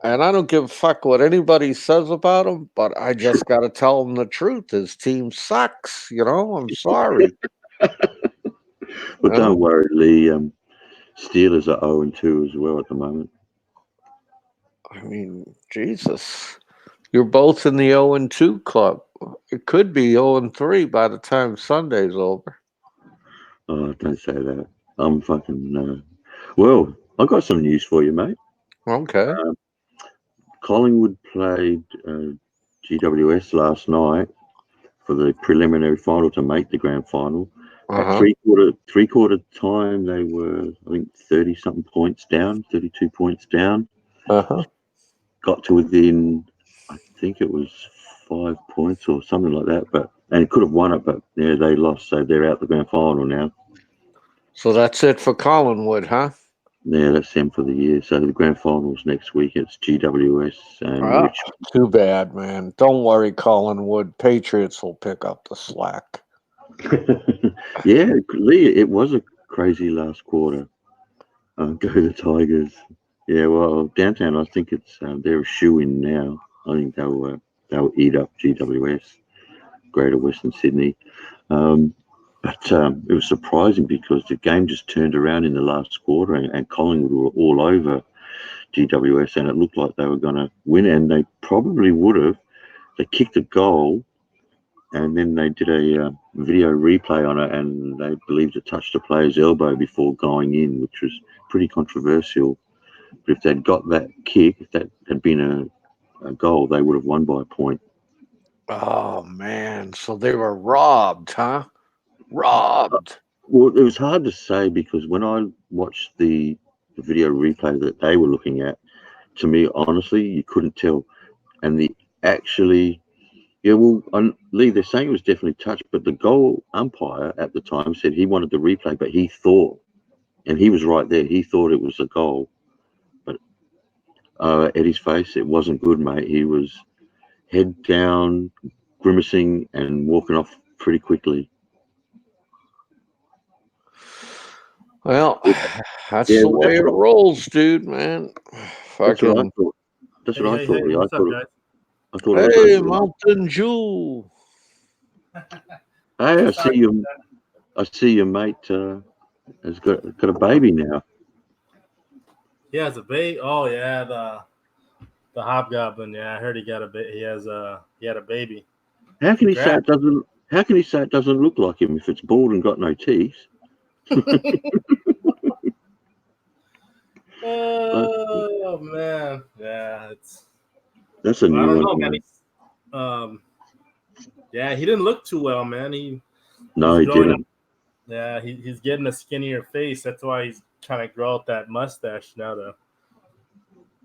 And I don't give a fuck what anybody says about him, but I just got to tell him the truth. His team sucks, I'm sorry. But don't worry, Lee. Steelers are 0-2 as well at the moment. I mean, Jesus. You're both in the 0-2 club. It could be 0-3 by the time Sunday's over. Oh, don't say that. I'm fucking. Well, I got some news for you, mate. Okay. Collingwood played GWS last night for the preliminary final to make the grand final. At three-quarter time, they were, I think, 30-something points down, 32 points down. Got to within, I think it was 5 points or something like that. And could have won it, but yeah, they lost, so they're out the grand final now. So that's it for Collingwood, huh? Yeah, that's them for the year. So the grand finals next week. It's GWS and Richmond. Too bad, man. Don't worry, Collingwood. Patriots will pick up the slack. Yeah, Lee, it was a crazy last quarter. Go the Tigers. Yeah, well, downtown, I think it's they're a shoe-in now. I think they'll eat up GWS, Greater Western Sydney. But it was surprising because the game just turned around in the last quarter and Collingwood were all over GWS, and it looked like they were going to win, and they probably would have. They kicked a goal, and then they did a video replay on it, and they believed it touched the player's elbow before going in, which was pretty controversial. But if they'd got that kick, if that had been a goal, they would have won by a point. Oh, man. So they were robbed, huh? Robbed. Well, it was hard to say because when I watched the video replay that they were looking at, to me, honestly, you couldn't tell. And Lee, they're saying it was definitely touched, but the goal umpire at the time said he wanted the replay, but he thought, and he was right there, he thought it was a goal. But at his face, it wasn't good, mate. He was head down, grimacing, and walking off pretty quickly. Well, that's the way it rolls, dude, man. That's what I thought. That's what I thought. Hey, what's up, guys? I thought hey, Mountain Dew. Hey, I see your mate has got a baby now. He has a baby. Oh yeah, the hobgoblin. Yeah, I heard he got he had a baby. How can he say it doesn't? How can he say it doesn't look like him if it's bald and got no teeth? Oh man, yeah, that's a new one. I don't know, man. Yeah, he didn't look too well, man. He didn't. Yeah, he's getting a skinnier face. That's why he's kind of grow out that mustache now, though.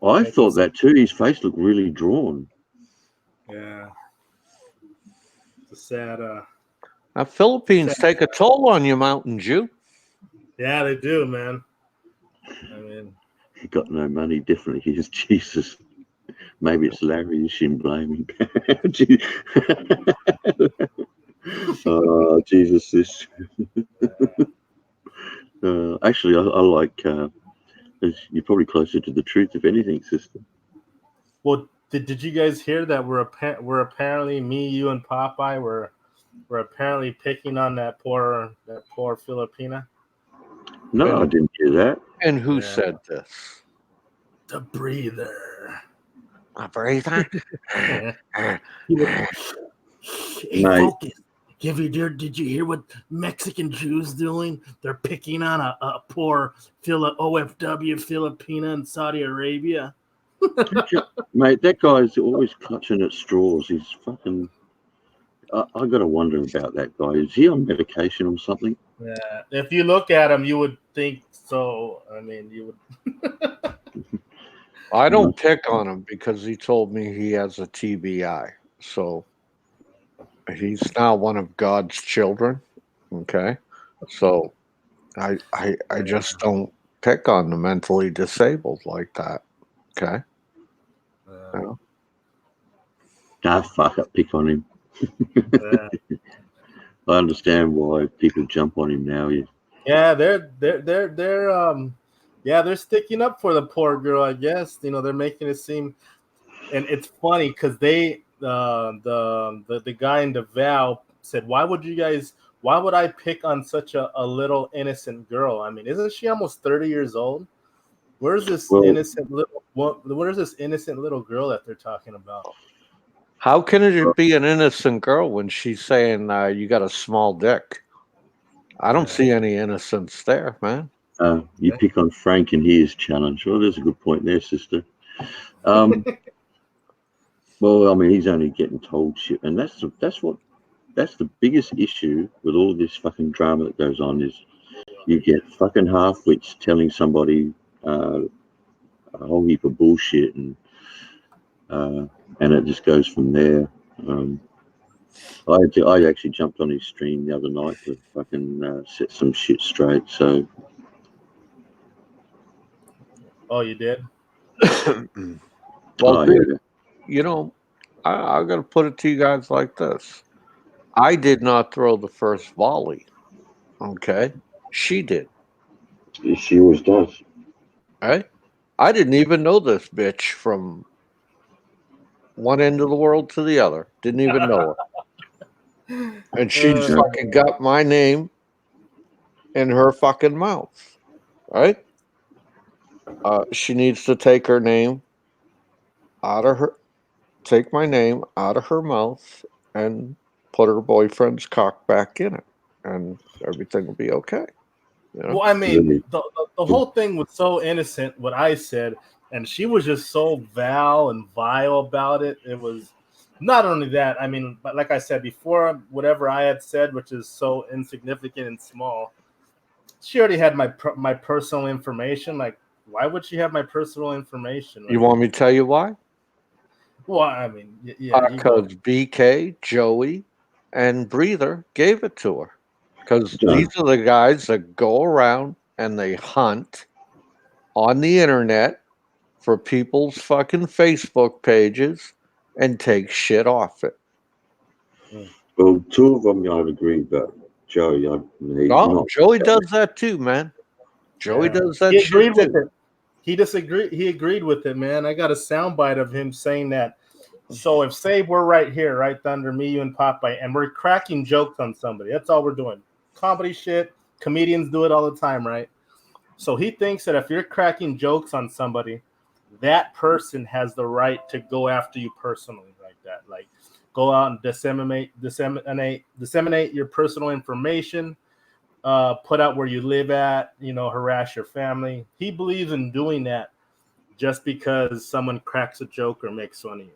I thought that too. His face looked really drawn. Yeah. It's a sad. Now, Philippines take a toll on you, Mountain Jew. Yeah, they do, man. I mean, He got no money. Definitely, he's Jesus. Maybe it's Larry. You shouldn't blame him. Oh, Jesus. This. Actually, I like. You're probably closer to the truth, if anything, sister. well, did you guys hear that we're apparently me, you, and Popeye were apparently picking on that poor Filipina? No, I didn't hear that. And who Yeah. said this? The breather. A breather? Hey, Mate. focus. Did you hear what Mexican Jews doing? They're picking on a poor OFW Filipina in Saudi Arabia. Mate, that guy's always clutching at straws. He's fucking. I got to wonder about that guy. Is he on medication or something? Yeah, if you look at him, you would think so. I mean, you would. I don't pick on him because he told me he has a TBI. So he's now one of God's children. Okay. So I just don't pick on the mentally disabled like that. Okay. Nah, fuck it, pick on him. Yeah. I understand why people jump on him now. Yeah, they're sticking up for the poor girl, I guess. You know, they're making it seem, and it's funny because the guy in DeVal said, why would I pick on such a little innocent girl? I mean, isn't she almost 30 years old? Where's this innocent little girl that they're talking about? How can it be an innocent girl when she's saying you got a small dick? I don't see any innocence there, man. You pick on Frank and he is challenged. Well, there's a good point there, sister. Well, I mean, he's only getting told shit, and that's the biggest issue with all this fucking drama that goes on is you get fucking half-wits telling somebody a whole heap of bullshit, and it just goes from there. I actually jumped on his stream the other night to fucking set some shit straight. So. Oh, you did? Well, dude, you know, I'm going to put it to you guys like this. I did not throw the first volley. Okay? She did. She always does. Right? I didn't even know this bitch from one end of the world to the other. Didn't even know her. And she's fucking got my name in her fucking mouth. Right? She needs to take her name take my name out of her mouth and put her boyfriend's cock back in it, and everything will be okay. You know? Well, I mean, the whole thing was so innocent, what I said, and she was just so vile and vile about it. It was not only that, I mean, but like I said before, whatever I had said, which is so insignificant and small, she already had my personal information. Like, why would she have my personal information? You want me to tell you why? Well, I mean, yeah. Because BK, Joey, and Breather gave it to her. Because these are the guys that go around and they hunt on the internet for people's fucking Facebook pages and take shit off it. Well, two of them I'd agree, but Joey, Joey does that too, man. Joey does that. He agreed with it. He agreed with it, man. I got a soundbite of him saying that. So if say we're right here, right under me, you, and Popeye, and we're cracking jokes on somebody, that's all we're doing. Comedy shit. Comedians do it all the time, right? So he thinks that if you're cracking jokes on somebody, that person has the right to go after you personally, like that. Like, go out and disseminate your personal information, put out where you live at, harass your family. He believes in doing that just because someone cracks a joke or makes fun of you.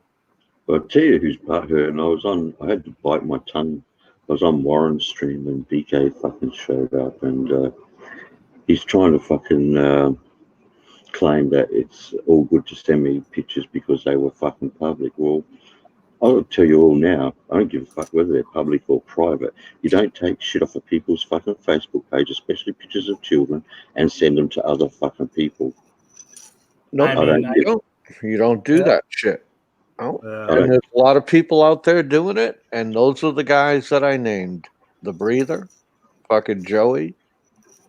I'll tell you who's butthurt, and I had to bite my tongue. I was on Warren's stream and BK fucking showed up, and he's trying to fucking claim that it's all good to send me pictures because they were fucking public. Well, I'll tell you all now, I don't give a fuck whether they're public or private. You don't take shit off of people's fucking Facebook page, especially pictures of children, and send them to other fucking people. No, I mean, you don't do Yeah. that shit. Oh, Yeah. and there's a lot of people out there doing it, and those are the guys that I named: the Breather, fucking Joey,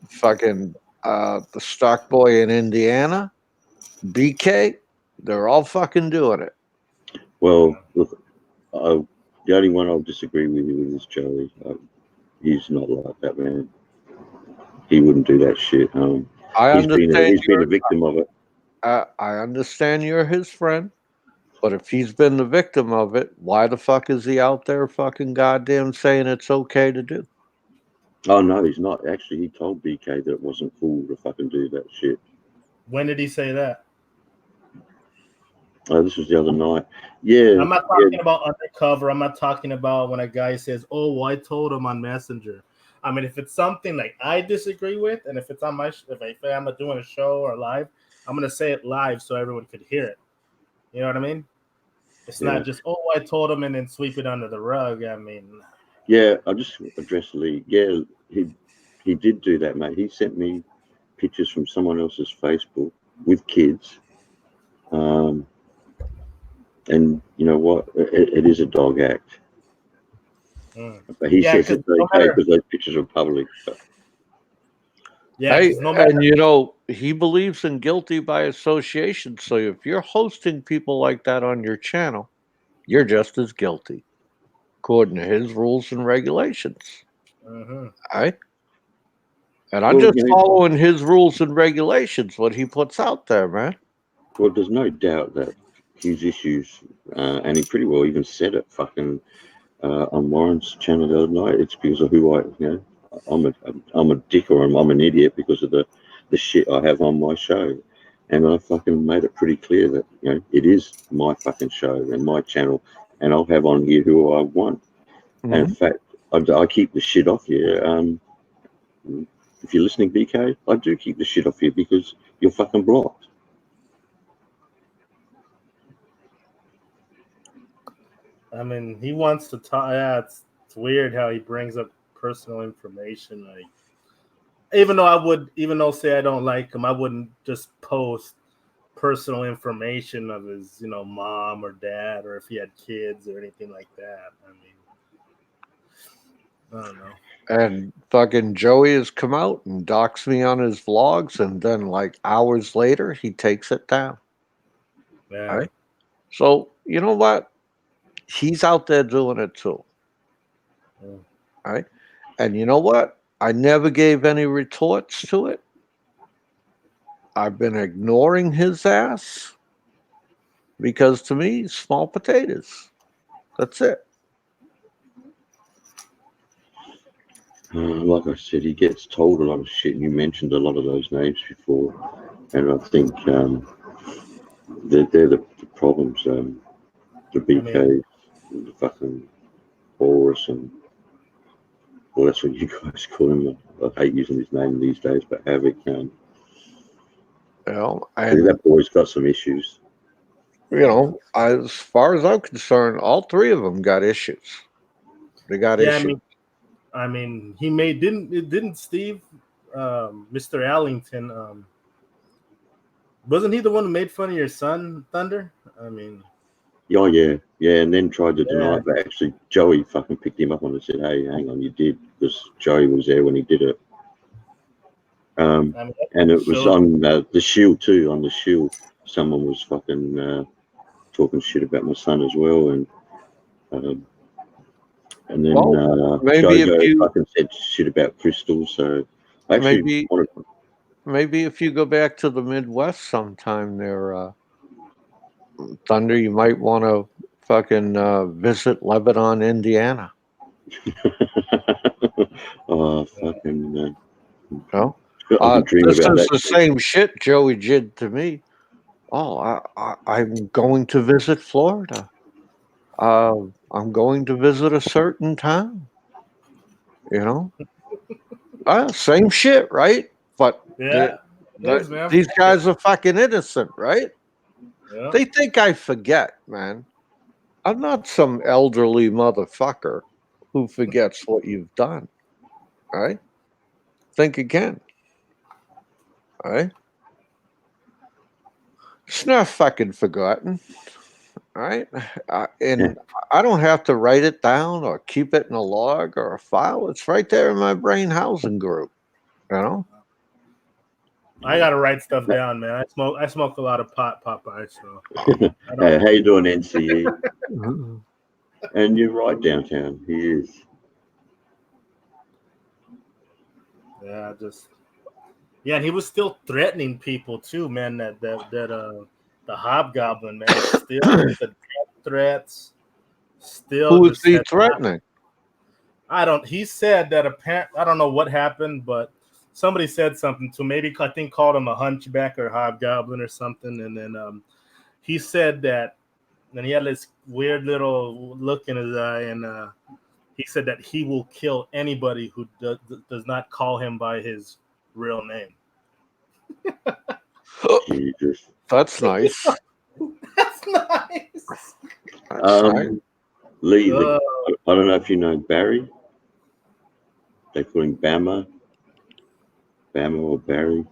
fucking the stock boy in Indiana, BK. They're all fucking doing it. Well, look, the only one I'll disagree with you with is Joey. He's not like that, man. He wouldn't do that shit. I He's been understand. a victim of it. I understand you're his friend, but if he's been the victim of it, why the fuck is he out there fucking goddamn saying it's okay to do? Oh no, he's not. Actually, he told BK that it wasn't cool to fucking do that shit. When did he say that? This was the other night. Yeah. I'm not talking about undercover. I'm not talking about when a guy says, "Oh, well, I told him on Messenger." I mean, if it's something like I disagree with, and if it's on my, if I'm doing a show or live, I'm gonna say it live so everyone could hear it. You know what I mean? It's not just, "Oh, I told him," and then sweep it under the rug. I mean, Yeah, I just addressed Lee. Yeah, he did do that, mate. He sent me pictures from someone else's Facebook with kids. And you know what? It is a dog act. But he says it's okay because those pictures are public. So. Yeah, Hey, and you know, he believes in guilty by association. So if you're hosting people like that on your channel, you're just as guilty, according to his rules and regulations. Right? And I'm just following his rules and regulations, what he puts out there, man. Well, there's no doubt that his issues, and he pretty well even said it fucking on Warren's channel the other night. It's because of who I'm a dick or I'm an idiot because of the shit I have on my show. And I fucking made it pretty clear that, it is my fucking show and my channel, and I'll have on here who I want. And in fact, I keep the shit off here. If you're listening, BK, I do keep the shit off here because you're fucking blocked. I mean, he wants to talk. Yeah, it's weird how he brings up personal information. Like, even though say I don't like him, I wouldn't just post personal information of his, mom or dad, or if he had kids or anything like that. I mean, I don't know. And fucking Joey has come out and docks me on his vlogs, and then like hours later, he takes it down. Yeah. Right? So you know what? He's out there doing it too. Right? And you know what? I never gave any retorts to it. I've been ignoring his ass because to me, small potatoes. That's it. Like I said, he gets told a lot of shit, and you mentioned a lot of those names before, and I think they're the problems. The BK, the fucking Boris, and well, that's what you guys call him. I hate using his name these days, but Havoc. And that boy's got some issues. As far as I'm concerned, all three of them got issues. They got issues. I mean, he didn't Steve, Mr. Allington, wasn't he the one who made fun of your son, Thunder? I mean, oh yeah, and then tried to deny it, but actually Joey fucking picked him up on and said, "Hey, hang on, you did," because Joey was there when he did it. And it was on the Shield too. On the Shield, someone was fucking talking shit about my son as well, and then Jojo fucking said shit about Crystal. So actually, maybe if you go back to the Midwest sometime, there, Thunder, you might want to fucking visit Lebanon, Indiana. Oh fucking! This is the same shit Joey did to me. Oh, I'm going to visit Florida. I'm going to visit a certain town. Same shit, right? But Yes, man. These guys are fucking innocent, right? Yeah. They think I forget, man. I'm not some elderly motherfucker who forgets what you've done. Right? Think again. Right? It's not fucking forgotten. Right? And I don't have to write it down or keep it in a log or a file. It's right there in my brain housing group. You know? I gotta write stuff down, man. I smoke a lot of pot, Popeye. So Hey, how you doing, NCE? And you're right, downtown. He is. yeah, and he was still threatening people too, man. The Hobgoblin, man, still with the death threats. Still, Who is just he said, threatening? He said that I don't know what happened, but somebody said something to him. Maybe I think called him a hunchback or hobgoblin or something, and then he said that, and he had this weird little look in his eye, and he said that he will kill anybody who does not call him by his real name. Jesus. That's nice. That's nice. That's nice. Lee, I don't know if you know Barry. They call him Bama or Barry.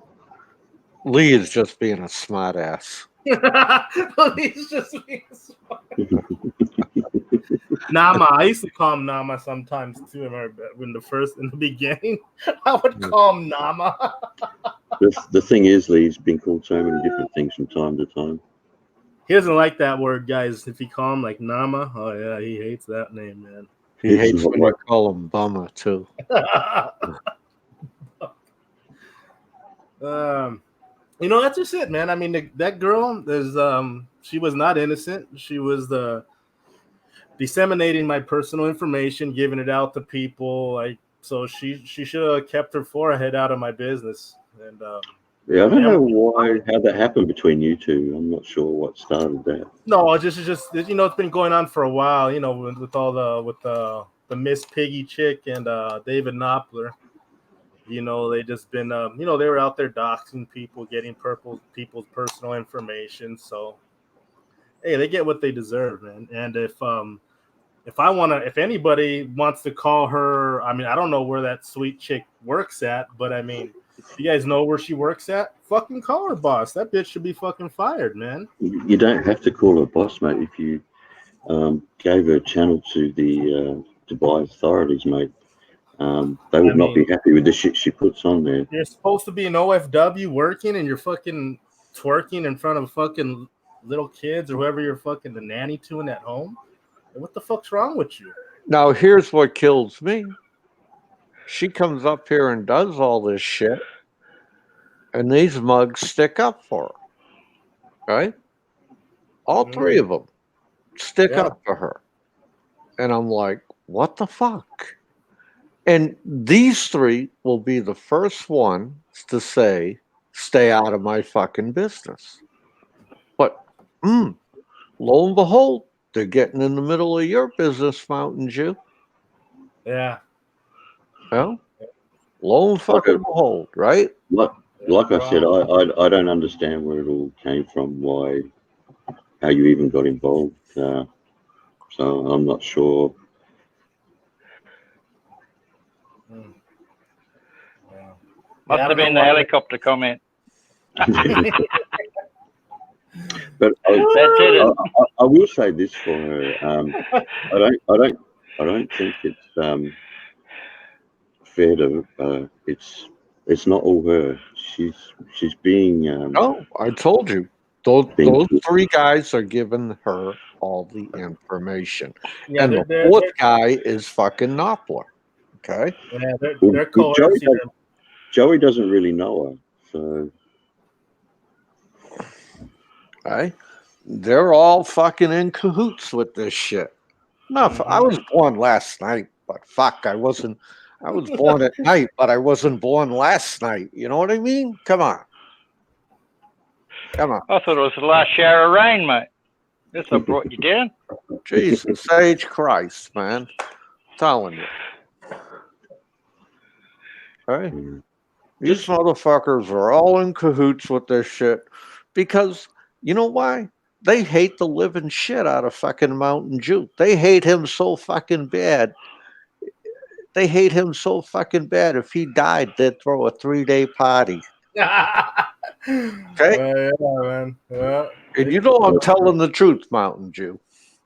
Lee is just being a smart ass. He's just being smart. Nama. I used to call him Nama sometimes too. I remember in the beginning, I would call him Nama. The thing is, Lee's been called so many different things from time to time. He doesn't like that word, guys. If you call him like Nama, oh yeah, he hates that name, man. He hates when you call him Bummer too. That's just it, man. I mean, that girl is she was not innocent. She was disseminating my personal information, giving it out to people. So she should have kept her forehead out of my business. And yeah, I don't know how that happened between you two. I'm not sure what started that. No, it's just it's been going on for a while. With all the Miss Piggy chick and David Knopfler. They just been they were out there doxing people, getting people's personal information. So hey, they get what they deserve, man. And if anybody wants to call her, I mean, I don't know where that sweet chick works at, but I mean, if you guys know where she works at, fucking call her boss. That bitch should be fucking fired, man. You don't have to call her boss, mate. If you gave her a channel to the Dubai authorities, mate, they would not be happy with the shit she puts on there. You're supposed to be an OFW working, and you're fucking twerking in front of fucking little kids or whoever you're fucking the nanny to in that home. What the fuck's wrong with you? Now, here's what kills me. She comes up here and does all this shit, and these mugs stick up for her, right? All three of them stick up for her. And I'm like, what the fuck? And these three will be the first ones to say, stay out of my fucking business. But lo and behold, they're getting in the middle of your business, Mountain Dew. Yeah. Well, lo and fucking behold, right? Like I said, I don't understand where it all came from, how you even got involved. So I'm not sure. Must have been the helicopter comment. But I will say this for her. I don't think it's fair to. It's not all her. She's being. I told you. Those three guys are giving her all the information. Yeah, and the fourth guy is fucking Knopfler. Okay? Yeah, they're coercing him. Joey doesn't really know her, so. Right? They're all fucking in cahoots with this shit. No, I was born last night, but fuck, I was born at night, but I wasn't born last night. You know what I mean? Come on. I thought it was the last shower of rain, mate. That's what brought you down. Jesus, sage Christ, man. I'm telling you. Right? These motherfuckers are all in cahoots with this shit because you know why? They hate the living shit out of fucking Mountain Dew. They hate him so fucking bad. They hate him so fucking bad. If he died, they'd throw a 3-day party. Okay? Yeah, man. Yeah. And you know I'm telling the truth, Mountain Dew.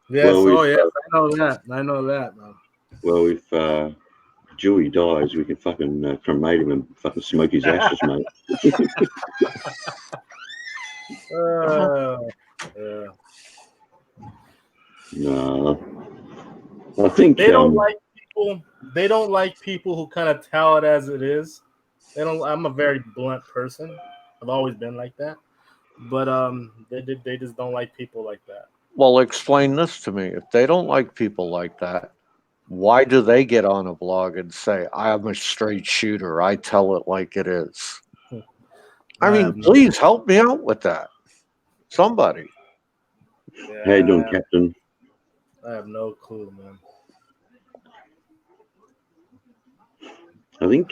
Yes. Well, Oh, we've, yes. I know that. I know that, man. well, if Dewey dies, we can fucking cremate him and fucking smoke his ashes, mate. Yeah. No, I think They don't like people. They don't like people who kind of tell it as it is. They don't. I'm a very blunt person. I've always been like that. But they just don't like people like that. Well, explain this to me. If they don't like people like that, why do they get on a blog and say, I'm a straight shooter? I tell it like it is. I mean, have no- please help me out with that. Somebody. How you doing, Yeah, Captain? I have no clue, man. I think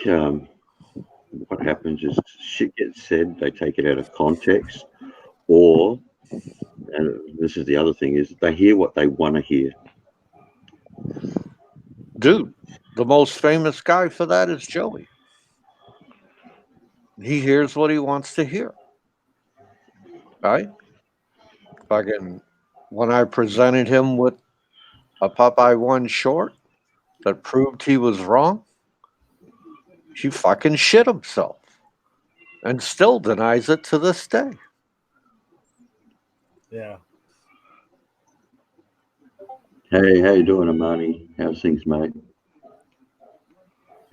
what happens is shit gets said, they take it out of context, or, and this is the other thing, is they hear what they want to hear. Dude, the most famous guy for that is Joey. He hears what he wants to hear. Right? Fucking when I presented him with a Popeye 1 short that proved he was wrong, he fucking shit himself and still denies it to this day. Yeah. Hey, how you doing, Amani? How's things, mate?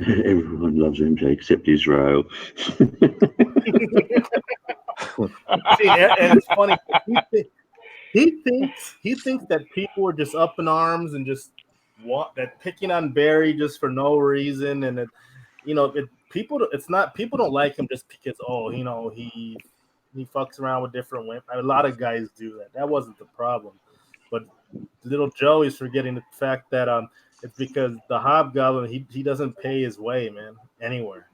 Everyone loves MJ except Israel. See, and it's funny. He thinks that people are just up in arms and just want that picking on Barry just for no reason, and it's not people don't like him just because he fucks around with different women. A lot of guys do that. That wasn't the problem, but little Joey's forgetting the fact that it's because the Hobgoblin he doesn't pay his way, man, anywhere.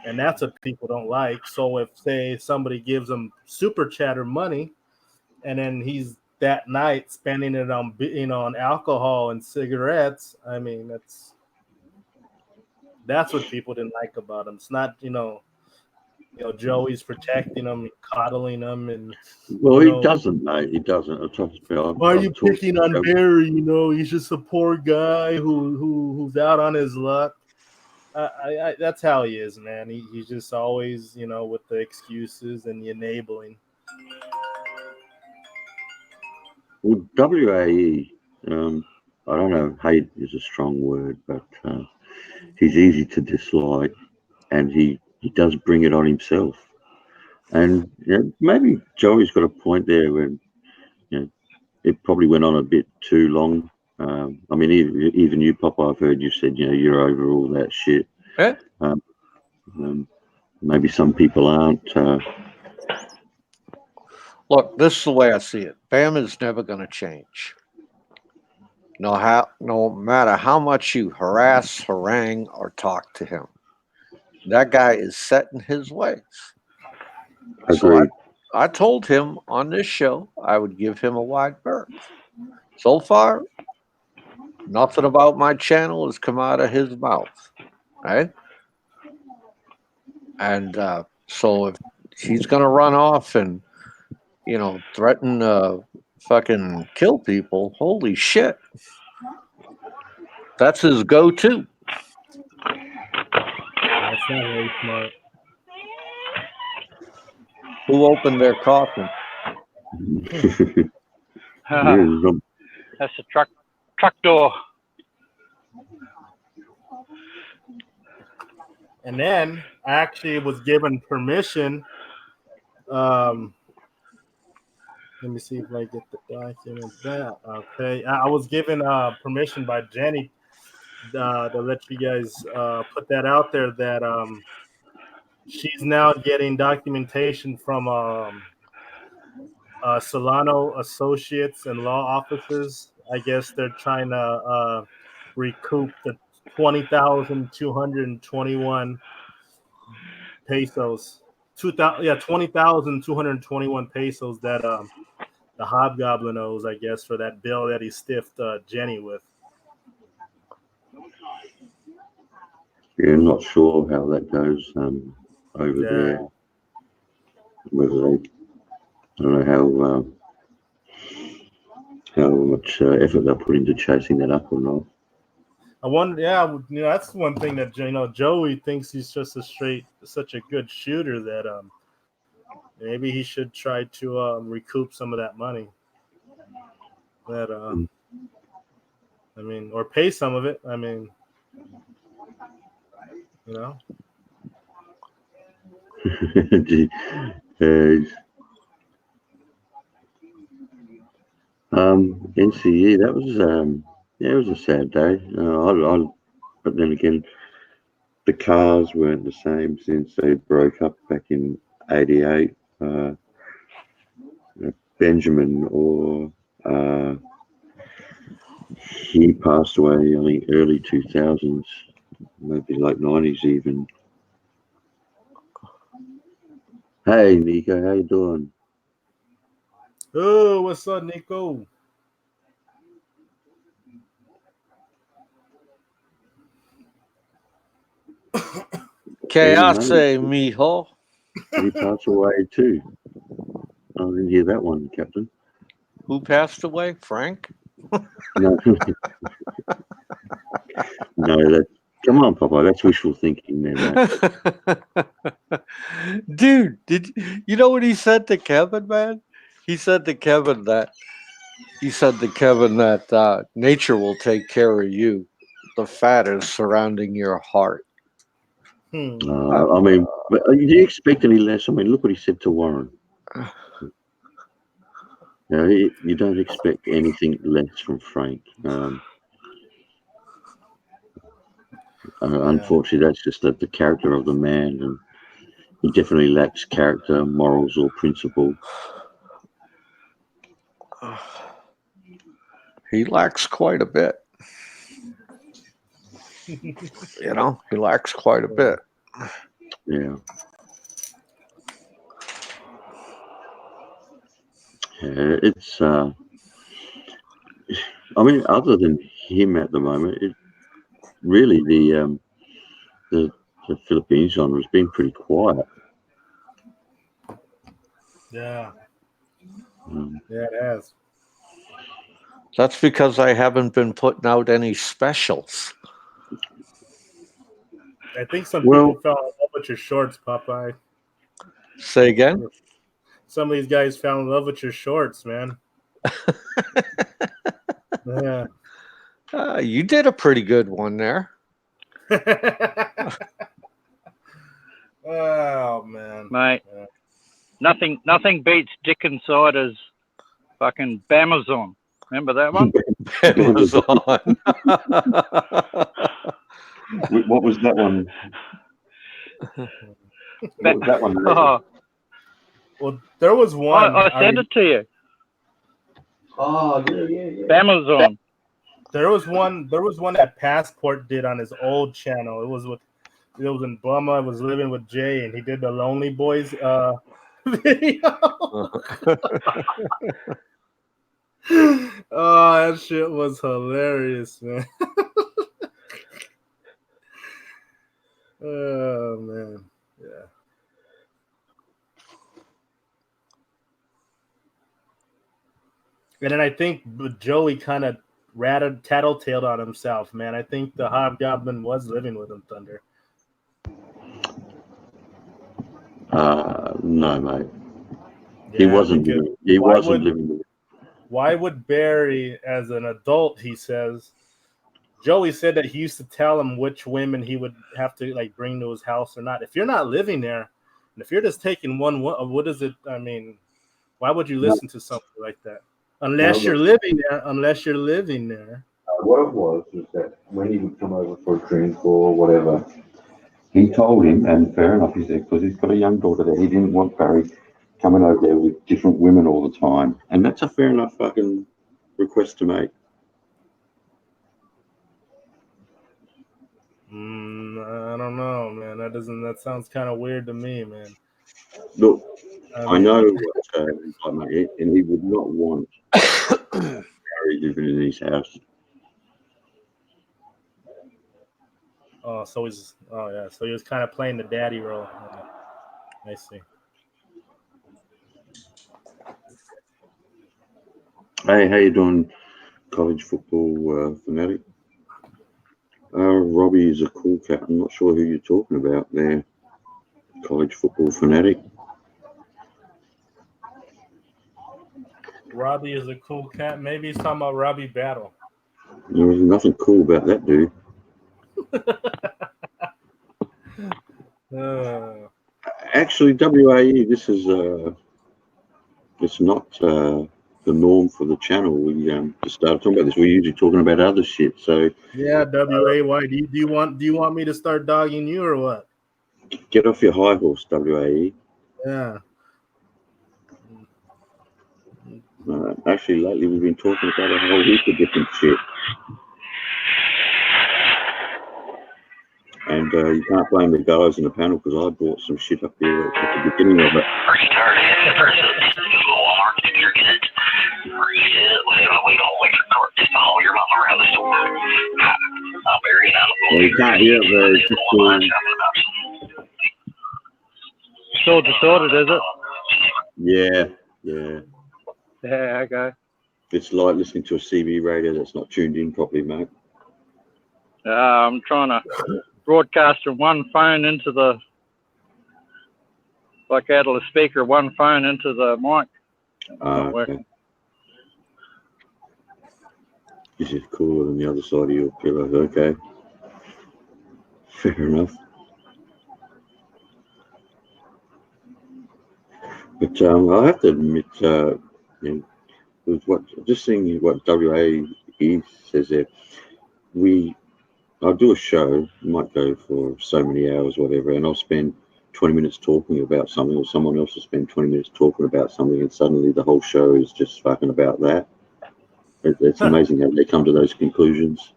And that's what people don't like. So if say somebody gives him super chatter money, and then he's that night spending it on on alcohol and cigarettes, I mean that's what people didn't like about him. It's not Joey's protecting him, coddling him, and Well, he doesn't, mate. He doesn't. why are you picking on Barry? He's just a poor guy who's out on his luck. That's how he is, man. He's just always, with the excuses and the enabling. Well, WAE, I don't know, hate is a strong word, but he's easy to dislike, and he does bring it on himself. And maybe Joey's got a point there when it probably went on a bit too long. I mean, even you, Papa, I've heard you said you're over all that shit. Yeah. Maybe some people aren't. Look, this is the way I see it. Bam is never going to change. No matter how much you harass, harangue, or talk to him, that guy is set in his ways. Agreed. So I told him on this show I would give him a wide berth. So far, nothing about my channel has come out of his mouth, right? And so if he's going to run off and threaten fucking kill people, holy shit. That's his go-to. That's not very smart. Who opened their coffin? That's the truck door. And then I actually was given permission. Let me see if I get the document back. Okay, I was given permission by Jenny to let you guys put that out there that she's now getting documentation from Solano Associates and law offices. I guess they're trying to recoup the $20,221 pesos. 20,221 pesos that the Hobgoblin owes, I guess, for that bill that he stiffed Jenny with. Yeah, I'm not sure how that goes over there. Whether they, I don't know how much effort they put into chasing that up or not. I wonder, that's one thing that Joey thinks he's just such a good shooter that maybe he should try to recoup some of that money. That or pay some of it. NCE, that was it was a sad day. But then again, the cars weren't the same since they broke up back in '88. Benjamin, or he passed away, I think, early 2000s, maybe late 90s even. Hey, Nico, how you doing? Oh, what's up, Nico? ¿Qué hace, mijo? He passed away too. I didn't hear that one, Captain. Who passed away? Frank? No, no. Come on, Papa. That's wishful thinking, there, mate. Dude, you know what he said to Kevin, man? He said to Kevin that nature will take care of you. The fat is surrounding your heart. But do you expect any less? Look what he said to Warren. You don't expect anything less from Frank. Unfortunately, that's just the character of the man, and he definitely lacks character, morals, or principle. He lacks quite a bit. He lacks quite a bit. Yeah. It's other than him at the moment, really the Philippine genre has been pretty quiet. Yeah, it has. That's because I haven't been putting out any specials. I think some people fell in love with your shorts, Popeye. Say again? Some of these guys fell in love with your shorts, man. Yeah. You did a pretty good one there. Oh, man. Mate, nothing beats Dick and Sider's fucking Bamazon. Remember that one? Bamazon. What was that one? What was that one? Well, there was one. I sent it to you. Oh, yeah. Bamazon. There was one that Passport did on his old channel. It was in Burma. I was living with Jay, and he did the Lonely Boys video. Oh, that shit was hilarious, man. Oh, man. Yeah. And then I think Joey kind of tattletaled on himself, man. I think the Hobgoblin was living with him, Thunder. No, mate. Yeah, he wasn't living with him. Why would Barry, as an adult, he says, Joey said that he used to tell him which women he would have to bring to his house or not. If you're not living there, and if you're just taking one, what is it? Why would you listen to something like that? Unless you're living there. What it was that when he would come over for a drink or whatever, he told him, and fair enough, he said, because he's got a young daughter there, he didn't want Barry coming over there with different women all the time. And that's a fair enough fucking request to make. I don't know, man. That sounds kind of weird to me, man. Look, I I mean, know what he's like, mate, and he would not want Harry living in his house. so he was kind of playing the daddy role. I see. Hey, how you doing, college football fanatic? Robbie is a cool cat. I'm not sure who you're talking about there, college football fanatic. Robbie is a cool cat. Maybe he's talking about Robbie Battle. There's nothing cool about that dude. Actually, WAE, this is it's not the norm for the channel. We just started talking about this. We're usually talking about other shit. So yeah, WAY. Do you want me to start dogging you or what? get off your high horse, WAE. Yeah. Actually, lately we've been talking about a whole heap of different shit. And you can't blame the guys in the panel because I brought some shit up here at the beginning of it. Well, you can't hear it very Still distorted, is it? Yeah. Yeah, okay. It's like listening to a CB radio that's not tuned in properly, mate. I'm trying to broadcast from one phone into the, like out of the speaker, one phone into the mic. Not working. This is cooler than the other side of your pillow. Okay. Fair enough. But I have to admit, with just seeing what WAE says there, I'll do a show, might go for so many hours, whatever, and I'll spend 20 minutes talking about something, or someone else will spend 20 minutes talking about something, and suddenly the whole show is just fucking about that. It's amazing how they come to those conclusions.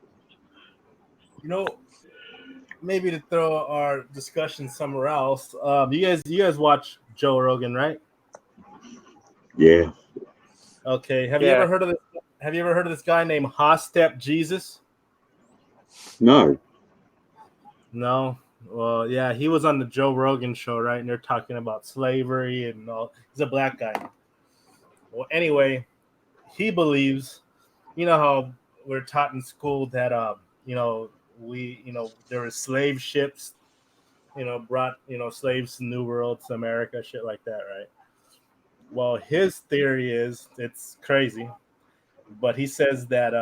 You know, maybe to throw our discussion somewhere else. You guys watch Joe Rogan, right? Yeah. Okay. Have you ever heard of this guy named Hostep Jesus? No. Well, yeah, he was on the Joe Rogan show, right? And they're talking about slavery and all. He's a black guy. Well, anyway, he believes, you know how we're taught in school that there were slave ships, brought slaves to New World, to America, shit like that, right? Well, his theory is, it's crazy, but he says that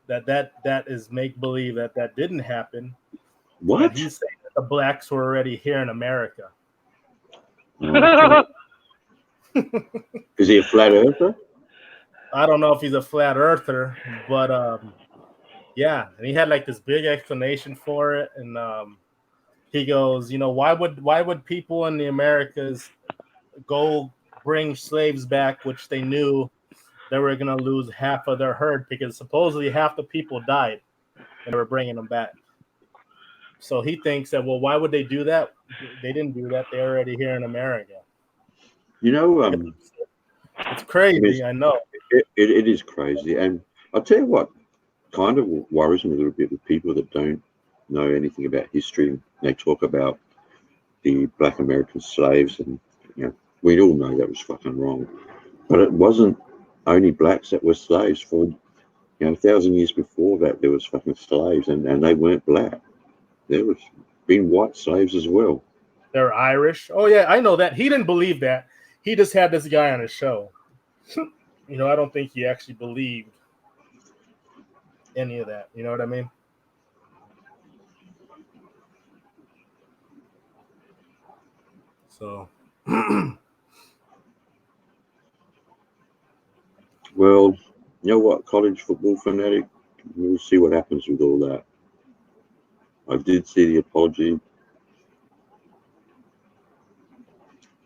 that is make believe that didn't happen. What? And he's saying that the blacks were already here in America. Is he a flat earther? I don't know if he's a flat earther, but yeah, and he had like this big explanation for it, and he goes, why would people in the Americas go bring slaves back, which they knew they were going to lose half of their herd, because supposedly half the people died and they were bringing them back. So he thinks that, well, why would they do that? They didn't do that. They're already here in America. It's crazy. I know. It is crazy. And I'll tell you what kind of worries me a little bit with people that don't know anything about history. They talk about the black American slaves, and we all know that was fucking wrong. But it wasn't only blacks that were slaves. For 1,000 years before that, there was fucking slaves, and they weren't black. There was been white slaves as well. They're Irish. Oh yeah, I know that. He didn't believe that. He just had this guy on his show. I don't think he actually believed any of that. You know what I mean? So, well, you know what, college football fanatic, we'll see what happens with all that. I did see the apology,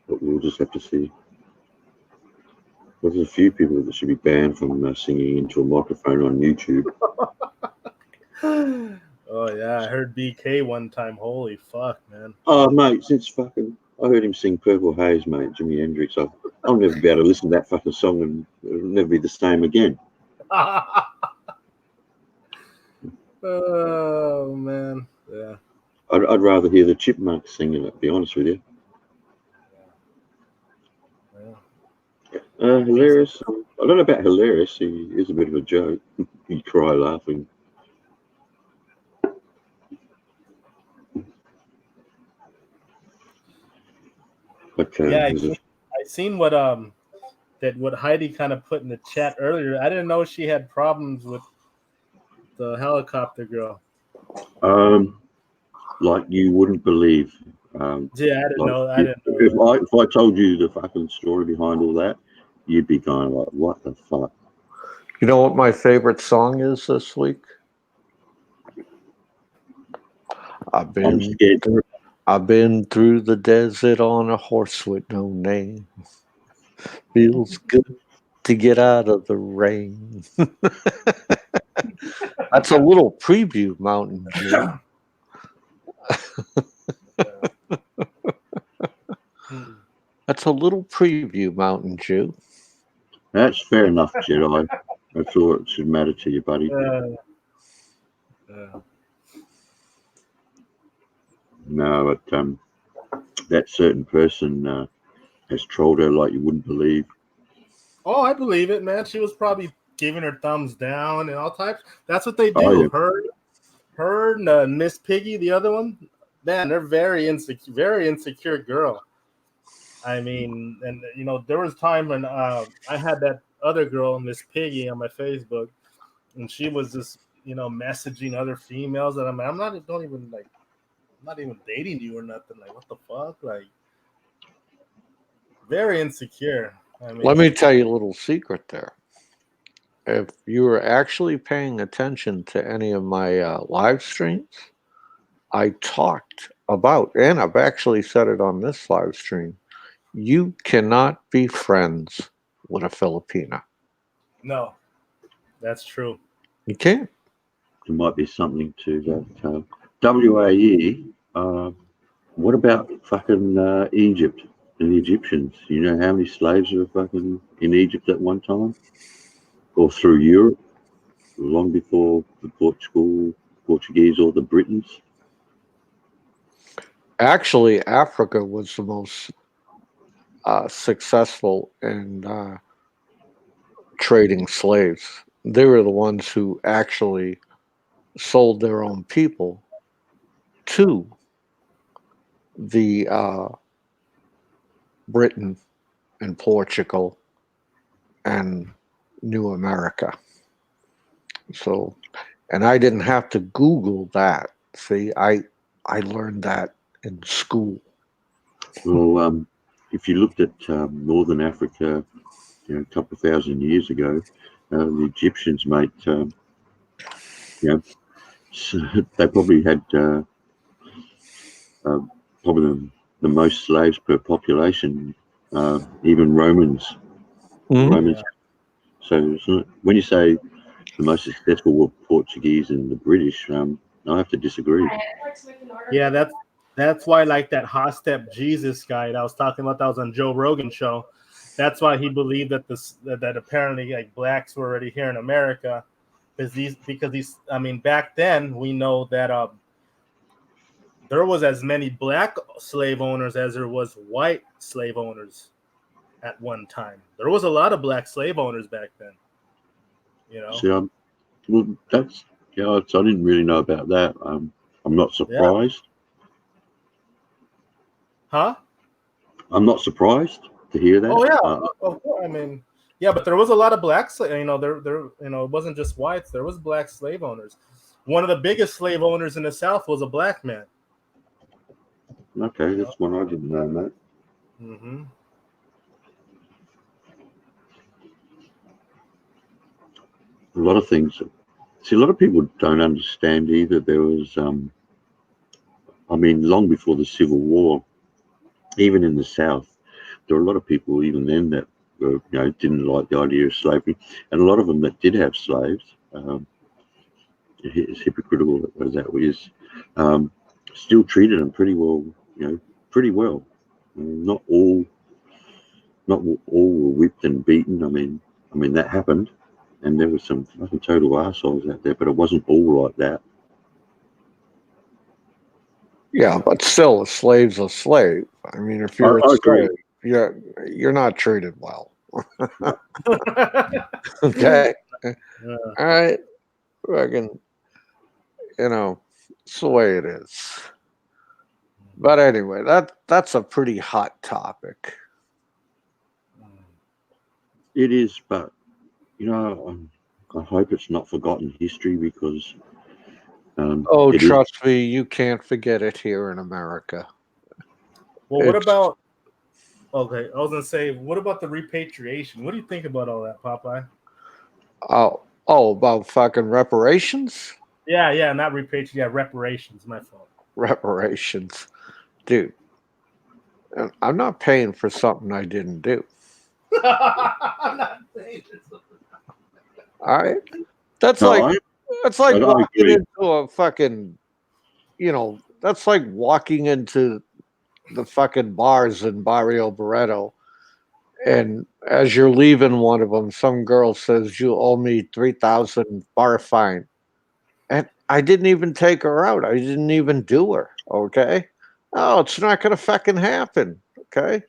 but we'll just have to see. There's a few people that should be banned from singing into a microphone on YouTube. oh yeah, I heard BK one time. Holy fuck, man. Oh, mate, since fucking I heard him sing Purple Haze, mate, Jimi Hendrix. I'll never be able to listen to that fucking song, and it'll never be the same again. Oh man, yeah. I'd rather hear the Chipmunks singing it, to be honest with you. Hilarious. I don't know about hilarious. He is a bit of a joke. You cry laughing. But, Yeah, I seen what what Heidi kind of put in the chat earlier. I didn't know she had problems with the helicopter girl. Like you wouldn't believe. Yeah, I didn't know. If I told you the fucking story behind all that, you'd be going like, "What the fuck?" You know what my favorite song is this week? I've been through the desert on a horse with no name. Feels good to get out of the rain. That's a little preview, Mountain Dew. That's a little preview, Mountain Dew. That's fair enough, Jedi. That's all it should matter to you, buddy. No, but that certain person has trolled her like you wouldn't believe. Oh, I believe it, man. She was probably giving her thumbs down and all types. That's what they do. Oh, yeah. Her and Miss Piggy, the other one, man, they're very insecure girl. I mean, and you know, there was time when I had that other girl, Miss Piggy, on my Facebook, and she was just, you know, messaging other females, and I'm not even dating you or nothing. Like, what the fuck? Like, very insecure. I mean, let me tell you a little secret there. If you were actually paying attention to any of my live streams, I talked about, and I've actually said it on this live stream, you cannot be friends with a Filipina. No, that's true. You can't. There might be something to that. WAE, what about fucking Egypt and the Egyptians? You know how many slaves were fucking in Egypt at one time? Or through Europe, long before the Portuguese or the Britons? Actually, Africa was the most successful in trading slaves. They were the ones who actually sold their own people to the Britain and Portugal and New America. So, and I didn't have to Google that. See, I learned that in school. Well, if you looked at Northern Africa, you know, a couple of thousand years ago, the Egyptians, mate, you know, so they probably had probably the most slaves per population, even Romans. Mm-hmm. Romans. So when you say the most successful were Portuguese and the British, I have to disagree. Yeah, that's why, like that hot step Jesus guy that I was talking about, that was on Joe Rogan show. That's why he believed that apparently like blacks were already here in America, because I mean, back then we know that there was as many black slave owners as there was white slave owners at one time. There was a lot of black slave owners back then. You know. See, well, that's I didn't really know about that. I'm not surprised. Huh? I'm not surprised to hear that. Oh yeah, of course. I mean, yeah, but there was a lot of black slave. You know, there, you know, it wasn't just whites. There was black slave owners. One of the biggest slave owners in the South was a black man. Okay, that's one I didn't know, mate. Mm-hmm. A lot of things. See, a lot of people don't understand either. There was, I mean, long before the Civil War, even in the South, there were a lot of people even then that were, you know, didn't like the idea of slavery, and a lot of them that did have slaves as hypocritical as that was, still treated them pretty well. Pretty well. Not all were whipped and beaten. I mean that happened, and there was some fucking total assholes out there, but it wasn't all like that. Yeah, but still, a slave's a slave. I mean, if you're I a agree. slave, you're not treated well. Okay. Yeah. All right. Fucking, it's the way it is. But anyway, that's a pretty hot topic. It is, but I hope it's not forgotten history because. Oh, trust me, you can't forget it here in America. Well, what about? Okay, I was gonna say, what about the repatriation? What do you think about all that, Popeye? Oh, about fucking reparations? Yeah, not repatriation. Yeah, reparations. My fault. Reparations, dude. I'm not paying for something I didn't do. I'm not saying this. All right, that's No, like I walking agree. into a fucking, that's like walking into the fucking bars in Barrio Barreto, and as you're leaving one of them, some girl says you owe me 3,000 bar fine, and I didn't even take her out. I didn't even do her. Okay, oh, it's not gonna fucking happen. Okay,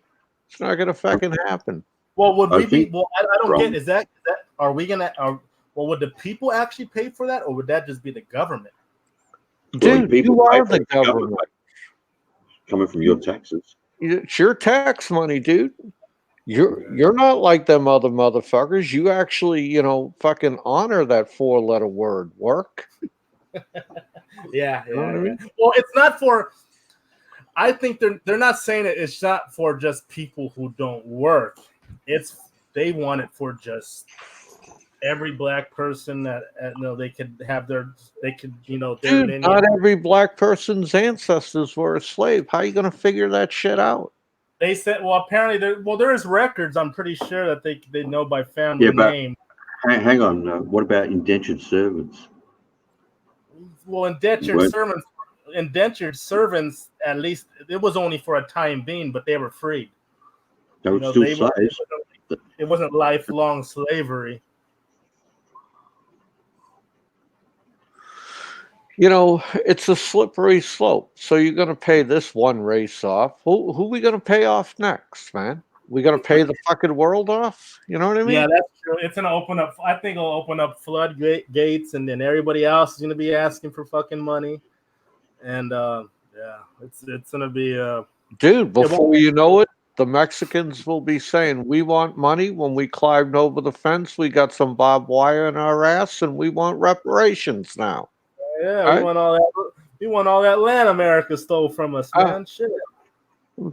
it's not gonna fucking happen. Well, would I we be? think Well, I don't from- get. Is that? Are we gonna? Well, would the people actually pay for that, or would that just be the government? Dude, people you pay are for the it, government. coming from your taxes. It's your tax money, dude. You're not like them other motherfuckers. You actually, fucking honor that 4-letter word, work. Yeah. You know what I mean? Well, it's not for. I think they're not saying it. It's not for just people who don't work. They want it for just every black person that they could have their their Dude, lineage. not every black person's ancestors were a slave. How are you gonna figure that shit out? They said, well, apparently there is records. I'm pretty sure that they know by family Yeah, but name. hang on. What about indentured servants? Well, indentured servants, at least it was only for a time being, but they were free. They were still slaves. It wasn't lifelong slavery. It's a slippery slope. So you're gonna pay this one race off. Who we gonna pay off next, man? We gonna pay the fucking world off? You know what I mean? Yeah, that's true. It's gonna open up. I think it'll open up floodgates, and then everybody else is gonna be asking for fucking money. And it's gonna be. Dude, before you know it, the Mexicans will be saying, "We want money." When we climbed over the fence, we got some barbed wire in our ass, and we want reparations now. Yeah, Right? we want all that. We want all that land America stole from us, man. Shit.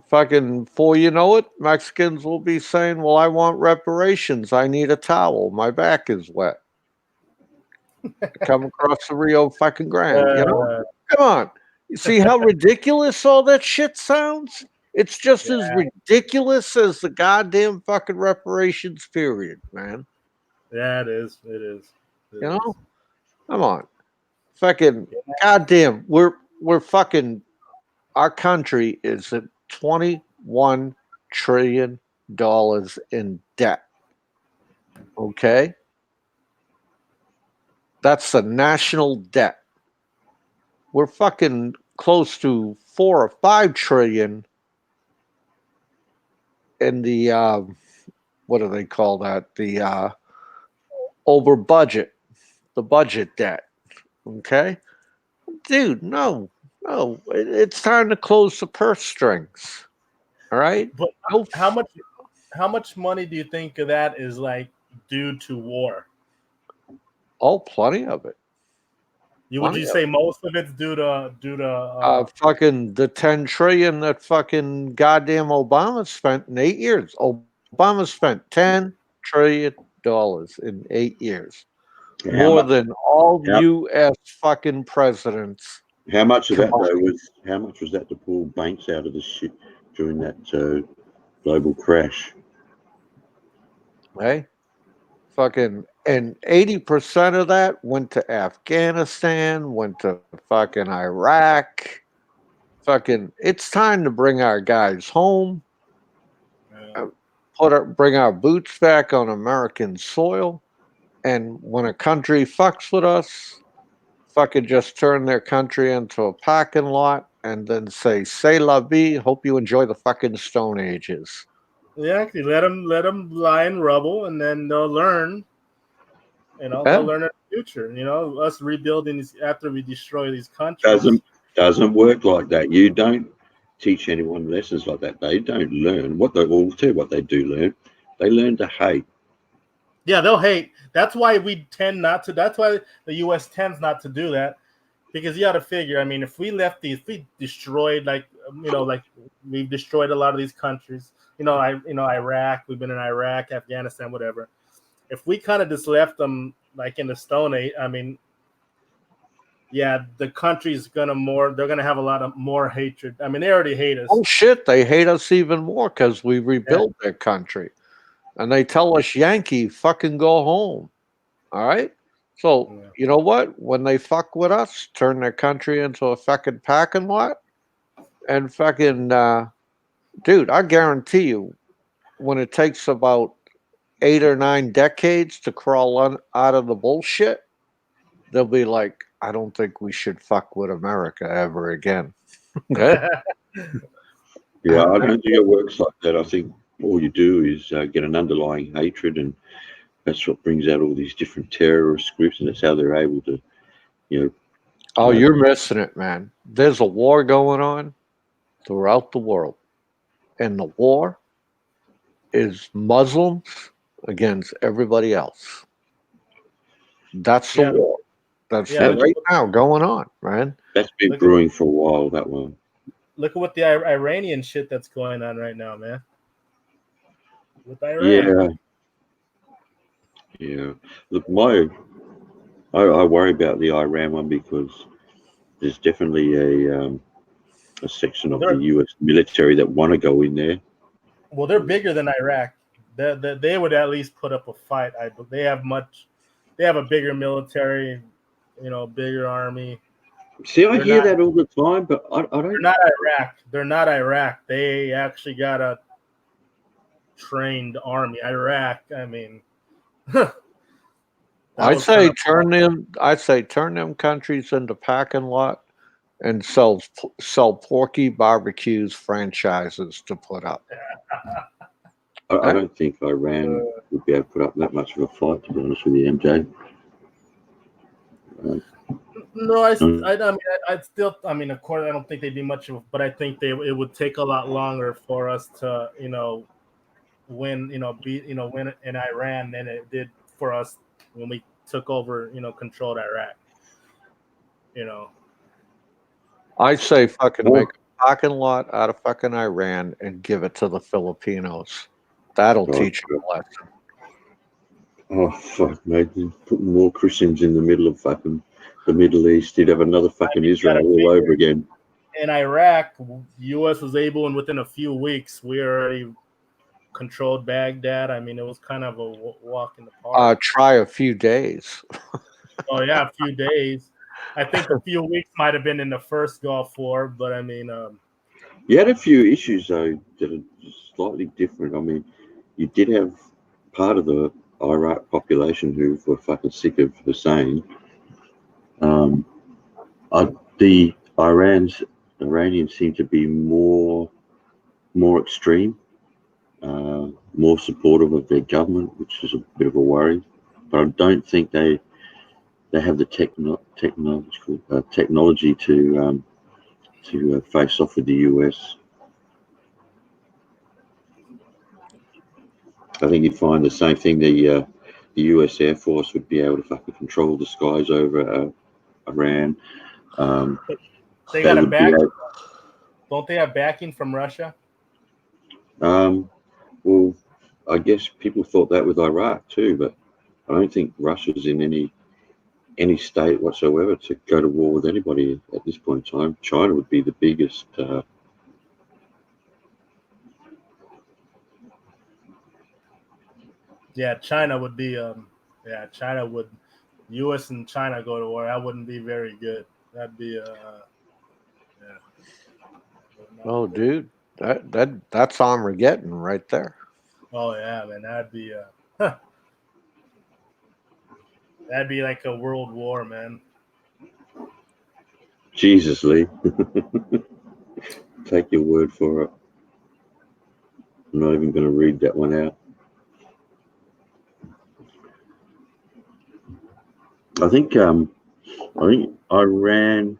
Fucking, before you know it, Mexicans will be saying, "Well, I want reparations. I need a towel. My back is wet." Come across the Rio fucking Grande, Come on. You see how ridiculous all that shit sounds? It's just as ridiculous as the goddamn fucking reparations period, man. Yeah, it is. It is. Come on. Fucking goddamn. We're fucking, our country is at $21 trillion in debt. Okay? That's the national debt. We're fucking close to 4 or 5 trillion in the what do they call that? The over budget, the budget debt. Okay, dude, no, it's time to close the purse strings. All right, but how much money do you think of that is like due to war? Oh, plenty of it. Would you say most of it's due to fucking the 10 trillion that fucking goddamn Obama spent in 8 years? Obama spent $10 trillion in 8 years, more than all U.S. fucking presidents. How much of that though how much was that to pull banks out of this shit during that global crash? Hey, fucking, and 80% of that went to Afghanistan, went to fucking Iraq. Fucking, it's time to bring our guys home, bring our boots back on American soil. And when a country fucks with us, fucking just turn their country into a parking lot and then say la vie, hope you enjoy the fucking Stone Ages. Exactly. Let them lie in rubble, and then they'll learn. They'll learn in the future. Us rebuilding these after we destroy these countries doesn't work like that. You don't teach anyone lessons like that. They don't learn what they will tell you what they do learn. They learn to hate. Yeah, they'll hate. That's why we tend not to. That's why the U.S. tends not to do that, because you got to figure. I mean, if we destroyed like we've destroyed a lot of these countries. Iraq. We've been in Iraq, Afghanistan, whatever. If we kind of just left them like in the Stone Age, I mean, yeah, the country's they're gonna have a lot of more hatred. I mean, they already hate us. Oh shit, they hate us even more because we rebuilt their country. And they tell us, Yankee, fucking go home. All right? So, you know what? When they fuck with us, turn their country into a fucking parking lot, and fucking, dude, I guarantee you, when it takes about 8 or 9 decades to crawl out of the bullshit, they'll be like, I don't think we should fuck with America ever again. Okay? Yeah, I don't think it works like that. I think all you do is get an underlying hatred, and that's what brings out all these different terrorist groups, and that's how they're able to, Oh, you're missing it, man. There's a war going on throughout the world, and the war is Muslims against everybody else. That's the war. That's right now going on, man. That's been brewing for a while, that one. Look at what the Iranian shit that's going on right now, man. With Iran. Yeah. Look, I worry about the Iran one because there's definitely a section of the U.S. military that want to go in there. Well, they're bigger than Iraq. They would at least put up a fight. They have a bigger military, bigger army. See, I hear that all the time, but I don't. They're not Iraq. They're not Iraq. They actually got a trained army. Iraq, I mean. I'd say turn them countries into parking lot and sell Porky Barbecues franchises to put up. I don't think Iran would be able to put up that much of a fight, to be honest with you, MJ. No, I mean, of course, I don't think they'd be much of, but I think it would take a lot longer for us to, win, win in Iran than it did for us when we took over, controlled Iraq. I'd say fucking make a parking lot out of fucking Iran and give it to the Filipinos. That'll teach you a lesson. Oh fuck, mate! Putting more Christians in the middle of fucking the Middle East, you'd have another fucking Israel all over again. In Iraq, the U.S. was able, and within a few weeks, we already controlled Baghdad. I mean, it was kind of a walk in the park. Try a few days. Oh yeah, a few days. I think a few weeks might have been in the first Gulf War, but I mean, you had a few issues though that are slightly different. I mean, you did have part of the Iraq population who were fucking sick of Hussein. The Iranians seem to be more extreme, more supportive of their government, which is a bit of a worry. But I don't think they have the technology to face off with the US. I think you'd find the same thing. The US Air Force would be able to fucking control the skies over Iran. They got a back. Don't they have backing from Russia? Well, I guess people thought that with Iraq too, but I don't think Russia's in any state whatsoever to go to war with anybody at this point in time. China would be the biggest. Yeah, China would be. China would. U.S. and China go to war. That wouldn't be very good. That'd be. Yeah. Oh, dude, that's Armageddon right there. Oh yeah, man. That'd be. That'd be like a world war, man. Jesus, Lee. Take your word for it. I'm not even going to read that one out. I think Iran.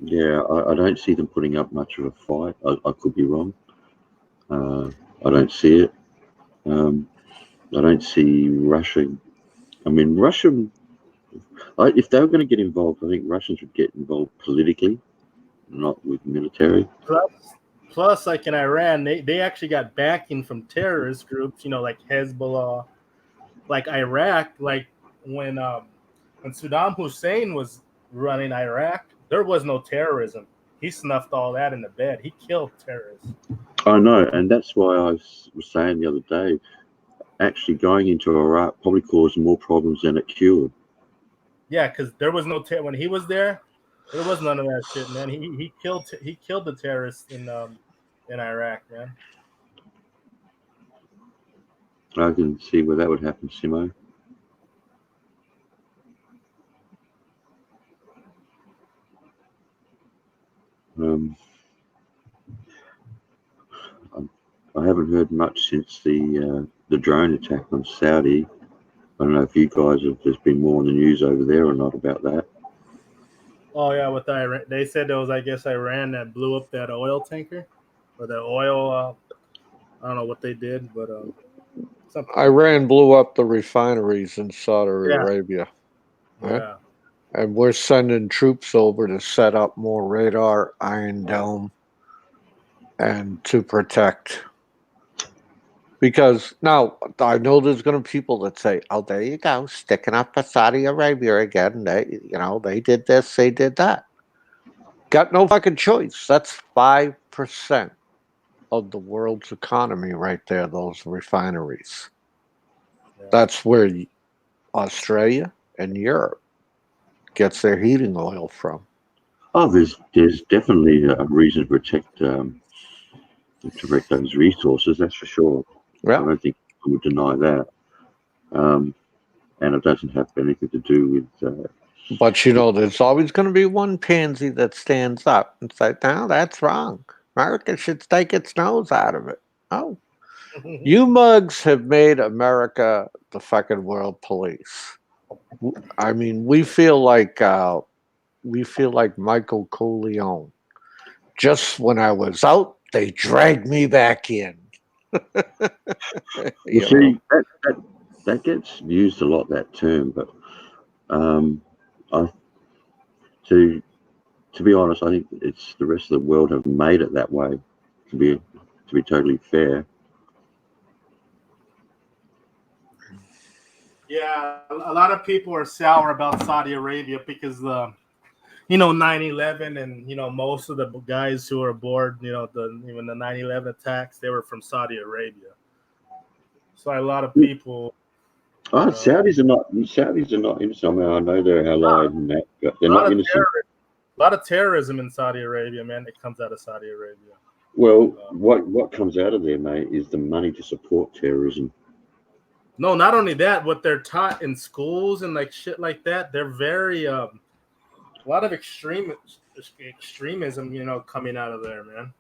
Yeah, I don't see them putting up much of a fight. I could be wrong. I don't see it. I don't see Russia. I mean, Russia. If they were going to get involved, I think Russians would get involved politically, not with military. Plus, like in Iran, they actually got backing from terrorist groups, like Hezbollah, like Iraq, like when Saddam Hussein was running Iraq, there was no terrorism. He snuffed all that in the bed. He killed terrorists. I know, and that's why I was saying the other day, actually going into Iraq probably caused more problems than it cured. Yeah, because there was no when he was there was none of that shit, man. He killed the terrorists in Iraq, man. I can see where that would happen, Simo. I haven't heard much since the drone attack on Saudi. I don't know if you guys have. There's been more on the news over there or not about that. Oh yeah, with Iran, they said it was, I guess, Iran that blew up that oil tanker or the oil. I don't know what they did, but something. Iran blew up the refineries in Saudi Arabia. Right? Yeah. And we're sending troops over to set up more radar, Iron Dome, and to protect. Because now I know there's going to be people that say, "Oh, there you go, sticking up for Saudi Arabia again. They did this, they did that." Got no fucking choice. That's 5% of the world's economy right there. Those refineries. Yeah. That's where Australia and Europe gets their heating oil from. Oh, there's definitely a reason to protect those resources. That's for sure. Yeah. I don't think I would deny that. And it doesn't have anything to do with. But there's always going to be one pansy that stands up and says, "No, that's wrong. America should take its nose out of it." Oh, you mugs have made America the fucking world police. I mean, we feel like Michael Corleone. Just when I was out, they dragged me back in. You see, that gets used a lot, that term, but to be honest, I think it's the rest of the world have made it that way. To be totally fair. Yeah, a lot of people are sour about Saudi Arabia because 9/11, and most of the guys who were aboard, even the 9/11 attacks, they were from Saudi Arabia. So a lot of people. Saudis are not innocent. I mean, I know they're allied and that, but they're not innocent. A lot of terrorism in Saudi Arabia, man. It comes out of Saudi Arabia. Well, what comes out of there, mate, is the money to support terrorism. No, not only that, what they're taught in schools and like shit like that, they're very a lot of extremism, coming out of there, man.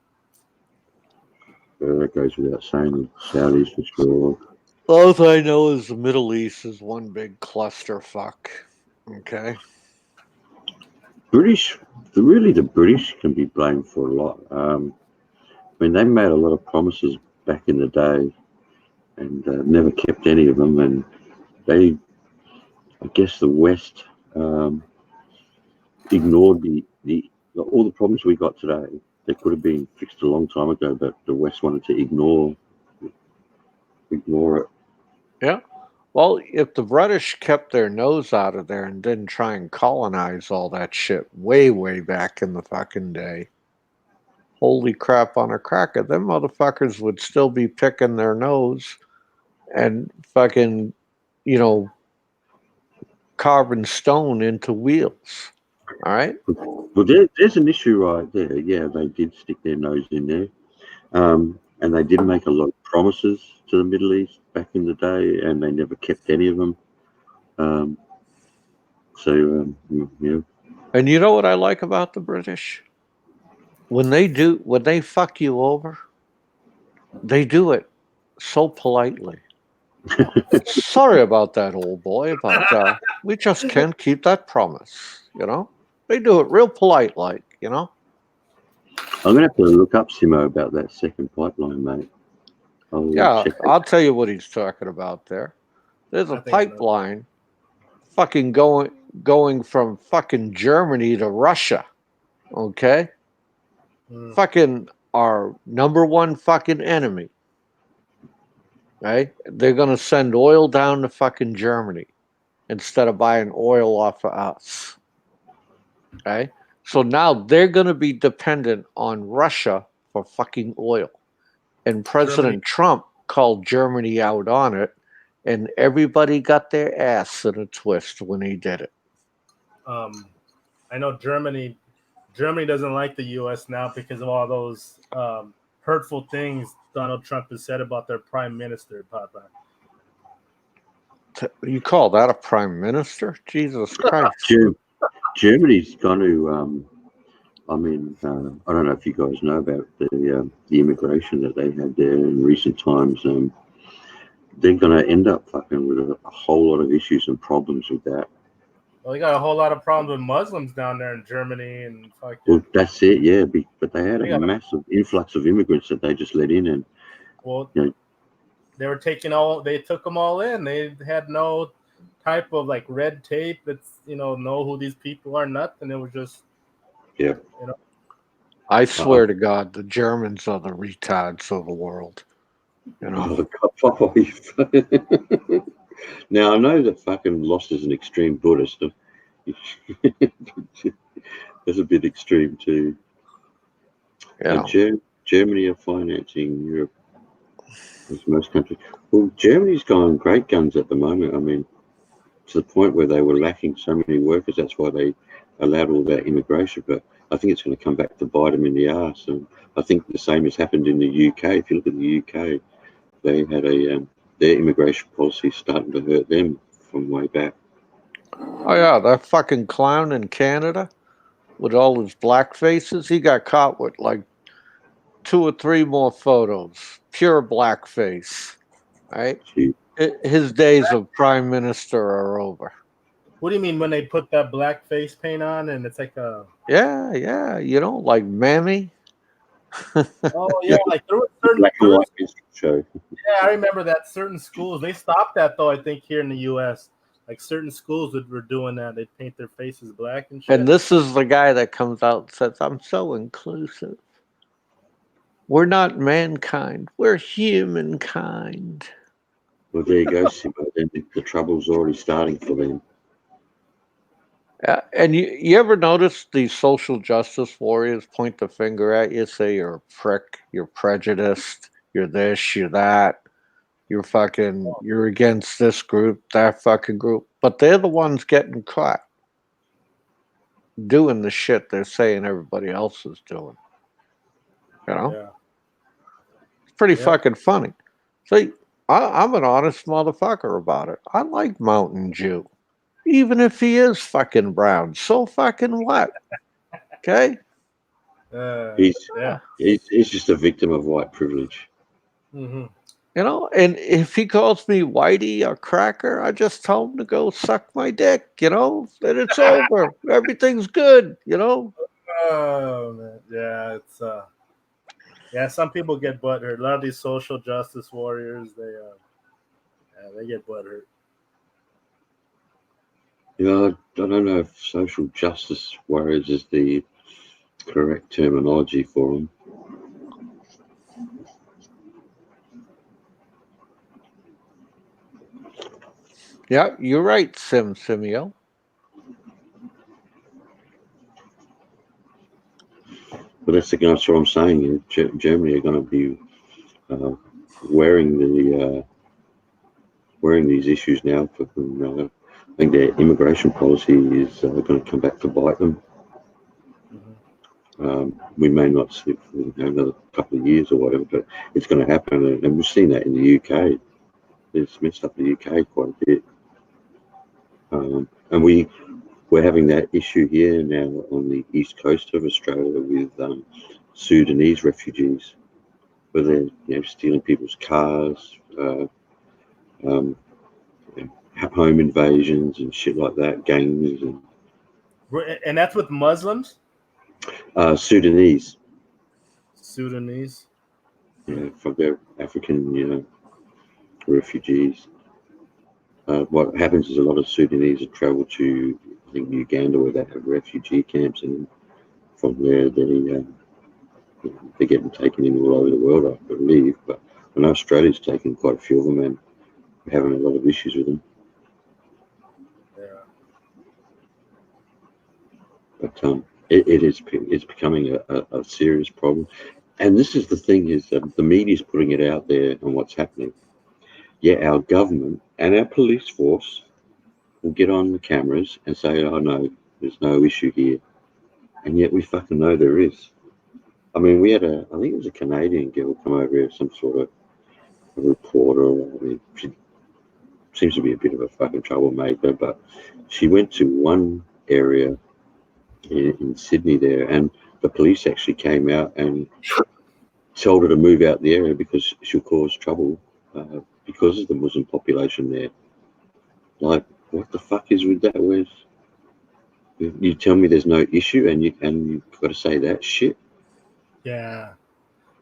That goes without saying. The Saudis for sure. All I know is the Middle East is one big clusterfuck. Okay. The British can be blamed for a lot. I mean, they made a lot of promises back in the day, and never kept any of them. And I guess the West ignored all the problems we got today. They could have been fixed a long time ago, but the West wanted to ignore it. Yeah. Well, if the British kept their nose out of there and didn't try and colonize all that shit way, way back in the fucking day, holy crap on a cracker, them motherfuckers would still be picking their nose and fucking, you know, carving stone into wheels. All right. Well, there's an issue right there. Yeah, they did stick their nose in there, and they did make a lot of promises to the Middle East back in the day, and they never kept any of them. Yeah. And you know what I like about the British? When they fuck you over, they do it so politely. Sorry about that, old boy, but we just can't keep that promise. You know, they do it real polite, like, you know. I'm gonna have to look up Simo about that second pipeline, mate. Yeah, Check it. I'll tell you what he's talking about there. There's a I think I know. pipeline fucking going from fucking Germany to Russia. Okay? Mm. Fucking our number one fucking enemy. Right? They're gonna send oil down to fucking Germany instead of buying oil off of us. Okay? So now they're gonna be dependent on Russia for fucking oil. And President Trump called Germany out on it, and everybody got their ass in a twist when he did it. I know Germany doesn't like the U.S. now because of all those hurtful things Donald Trump has said about their prime minister, Papa. You call that a prime minister? Jesus Christ. Germany's going to, I don't know if you guys know about the immigration that they've had there in recent times. They're going to end up fucking with a whole lot of issues and problems with that. Well, they got a whole lot of problems with Muslims down there in Germany and fucking. Well, that's it, yeah. But they had a massive influx of immigrants that they just let in, and they were they took them all in. They had no type of like red tape that's know who these people are, nothing. It was just I swear to God, the Germans are the retards of the world. Now I know that fucking Lost is an extreme Buddhist. That's a bit extreme too. Germany are financing Europe, as most countries. Well, Germany's going great guns at the moment. I mean, to the point where they were lacking so many workers. That's why they allowed all that immigration. But I think it's going to come back to bite them in the arse. And I think the same has happened in the UK. If you look at the UK, they had their immigration policy starting to hurt them from way back. Oh yeah, that fucking clown in Canada with all his black faces, he got caught with like 2 or 3 more photos, pure blackface. Right? Gee. His days of prime minister are over. What do you mean when they put that black face paint on and it's like a yeah, like Mammy? Oh yeah, like there were certain black and white show. Yeah, I remember that certain schools. They stopped that though, I think, here in the US. Like certain schools that were doing that, they'd paint their faces black and shit. And this is the guy that comes out and says, I'm so inclusive. We're not mankind, we're humankind. Well, there you go, Simo. Then the trouble's already starting for them. And you ever notice these social justice warriors point the finger at you, say you're a prick, you're prejudiced, you're this, you're that, you're against this group, that fucking group. But they're the ones getting caught doing the shit they're saying everybody else is doing. Yeah. It's pretty fucking funny. See, I'm an honest motherfucker about it. I like Mountain Dew. Even if he is fucking brown. So fucking what? Okay? He's just a victim of white privilege. Mm-hmm. And if he calls me whitey or cracker, I just tell him to go suck my dick, and it's over. Everything's good, Oh man. Yeah, it's some people get butthurt. A lot of these social justice warriors, they get butthurt. I don't know if social justice warriors is the correct terminology for them. Yeah, you're right, Simio. But that's what I'm saying. Germany are going to be wearing we're in these issues now. I think their immigration policy is going to come back to bite them. We may not see it for another couple of years or whatever, but it's going to happen. And we've seen that in the UK. It's messed up the UK quite a bit. And we're having that issue here now on the east coast of Australia with Sudanese refugees, where they're stealing people's cars, home invasions and shit like that, gangs And that's with Muslims? Sudanese. Sudanese. Yeah, from their African, refugees. What happens is a lot of Sudanese travel to, I think, Uganda, where they have refugee camps, and from there they're getting taken in all over the world, I believe. But I know Australia's taken quite a few of them, and we're having a lot of issues with them. Yeah. But it's becoming a serious problem. And this is the thing, is the media's putting it out there on what's happening. Yeah, our government and our police force will get on the cameras and say, oh no, there's no issue here. And yet we fucking know there is. I mean, we had I think it was a Canadian girl come over here, some sort of a reporter. I mean, she seems to be a bit of a fucking troublemaker, but she went to one area in Sydney there, and the police actually came out and told her to move out the area because she'll cause trouble because of the Muslim population there. Like, what the fuck is with that? Where's you tell me there's no issue, and you've got to say that shit? Yeah,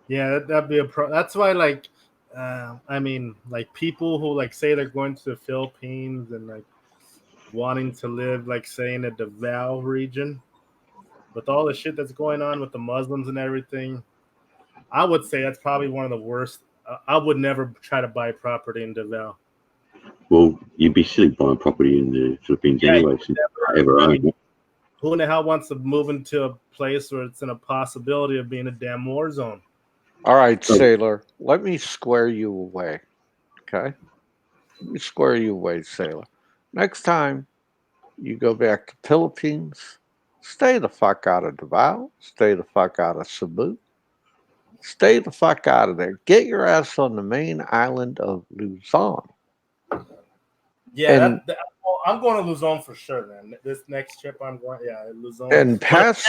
that'd be a That's why, like, I mean, like, people who like say they're going to the Philippines and like wanting to live, like, say, in the Davao region, with all the shit that's going on with the Muslims and everything, I would say that's probably one of the worst. I would never try to buy property in Davao. Well, you'd be silly buying property in the Philippines anyway, since you ever own it. Who in the hell wants to move into a place where it's in a possibility of being a damn war zone? All right, Sailor, let me square you away. Okay? Let me square you away, Sailor. Next time you go back to Philippines, stay the fuck out of Davao. Stay the fuck out of Cebu. Stay the fuck out of there. Get your ass on the main island of Luzon. Yeah, I'm going to Luzon for sure, man. This next trip I'm going, Luzon. And pass.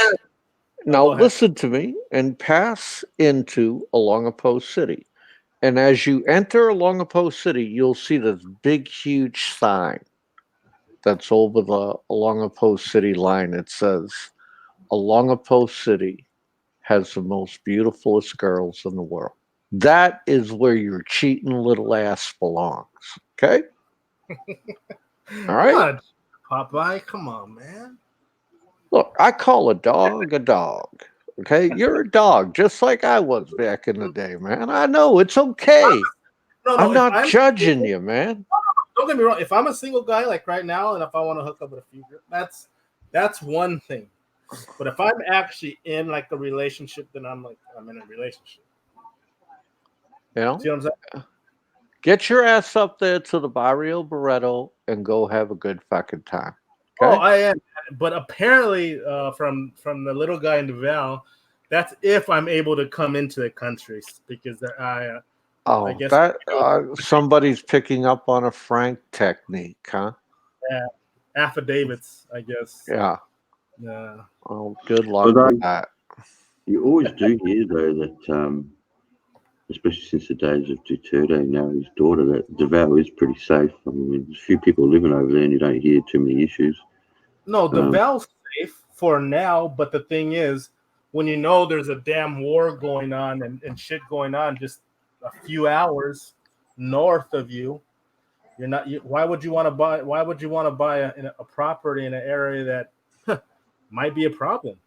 Now listen to me, and pass into Olongapo City. And as you enter Olongapo City, you'll see this big, huge sign that's over the Olongapo City line. It says, Olongapo City has the most beautifulest girls in the world. That is where your cheating little ass belongs. Okay? All right? Popeye, come on, man. Look, I call a dog a dog. Okay? You're a dog, just like I was back in the day, man. I know, it's okay. I'm not judging you, man. Don't get me wrong. If I'm a single guy, like right now, and if I want to hook up with a few girls, that's one thing. But if I'm actually in like a relationship, then I'm in a relationship. You know? See what I'm saying? Get your ass up there to the Barrio Barreto and go have a good fucking time. Okay? Oh, I am. But apparently, from the little guy in Davao, that's if I'm able to come into the country, because I guess that somebody's picking up on a Frank technique, huh? Yeah, affidavits, I guess. Yeah. Yeah. Oh, good luck with that. You always do hear, though, that especially since the days of Duterte, now his daughter, that Davao is pretty safe. I mean, there's a few people living over there, and you don't hear too many issues. No, Davao's safe for now, but the thing is, when you know there's a damn war going on and shit going on just a few hours north of you, you're not. Why would you want to buy? Why would you want to buy a property in an area that might be a problem?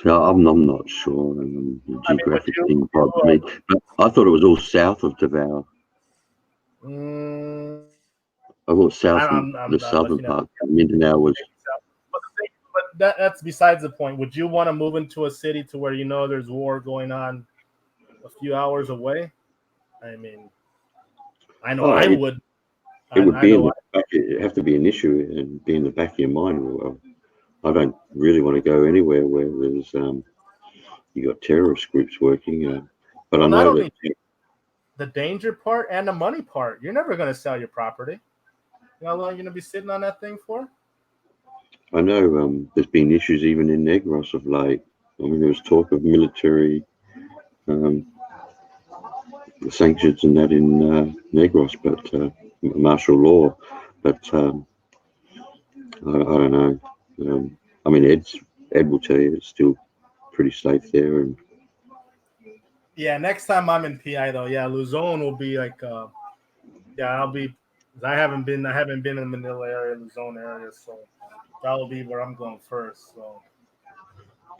So I'm not sure. The geographic thing bothers me. But I thought it was all south of Davao. I thought south from the southern part. Mindanao was. But that's besides the point. Would you want to move into a city to where you know there's war going on a few hours away? I mean, I know I would. It would I be in know. the back. It have to be an issue and be in the back of your mind. Well, I don't really want to go anywhere where there's you got terrorist groups working. But Well, I not know only that the danger part and the money part. You're never going to sell your property. You know how long you're going to be sitting on that thing for? there's been issues even in Negros of late. I mean, there was talk of military sanctions and that in Negros, but martial law. But I don't know. I mean, Ed will tell you it's still pretty safe there, and Yeah, next time I'm in PI though, yeah, Luzon will be like, I'll be. I haven't been in the Manila area, Luzon area, so that will be where I'm going first. So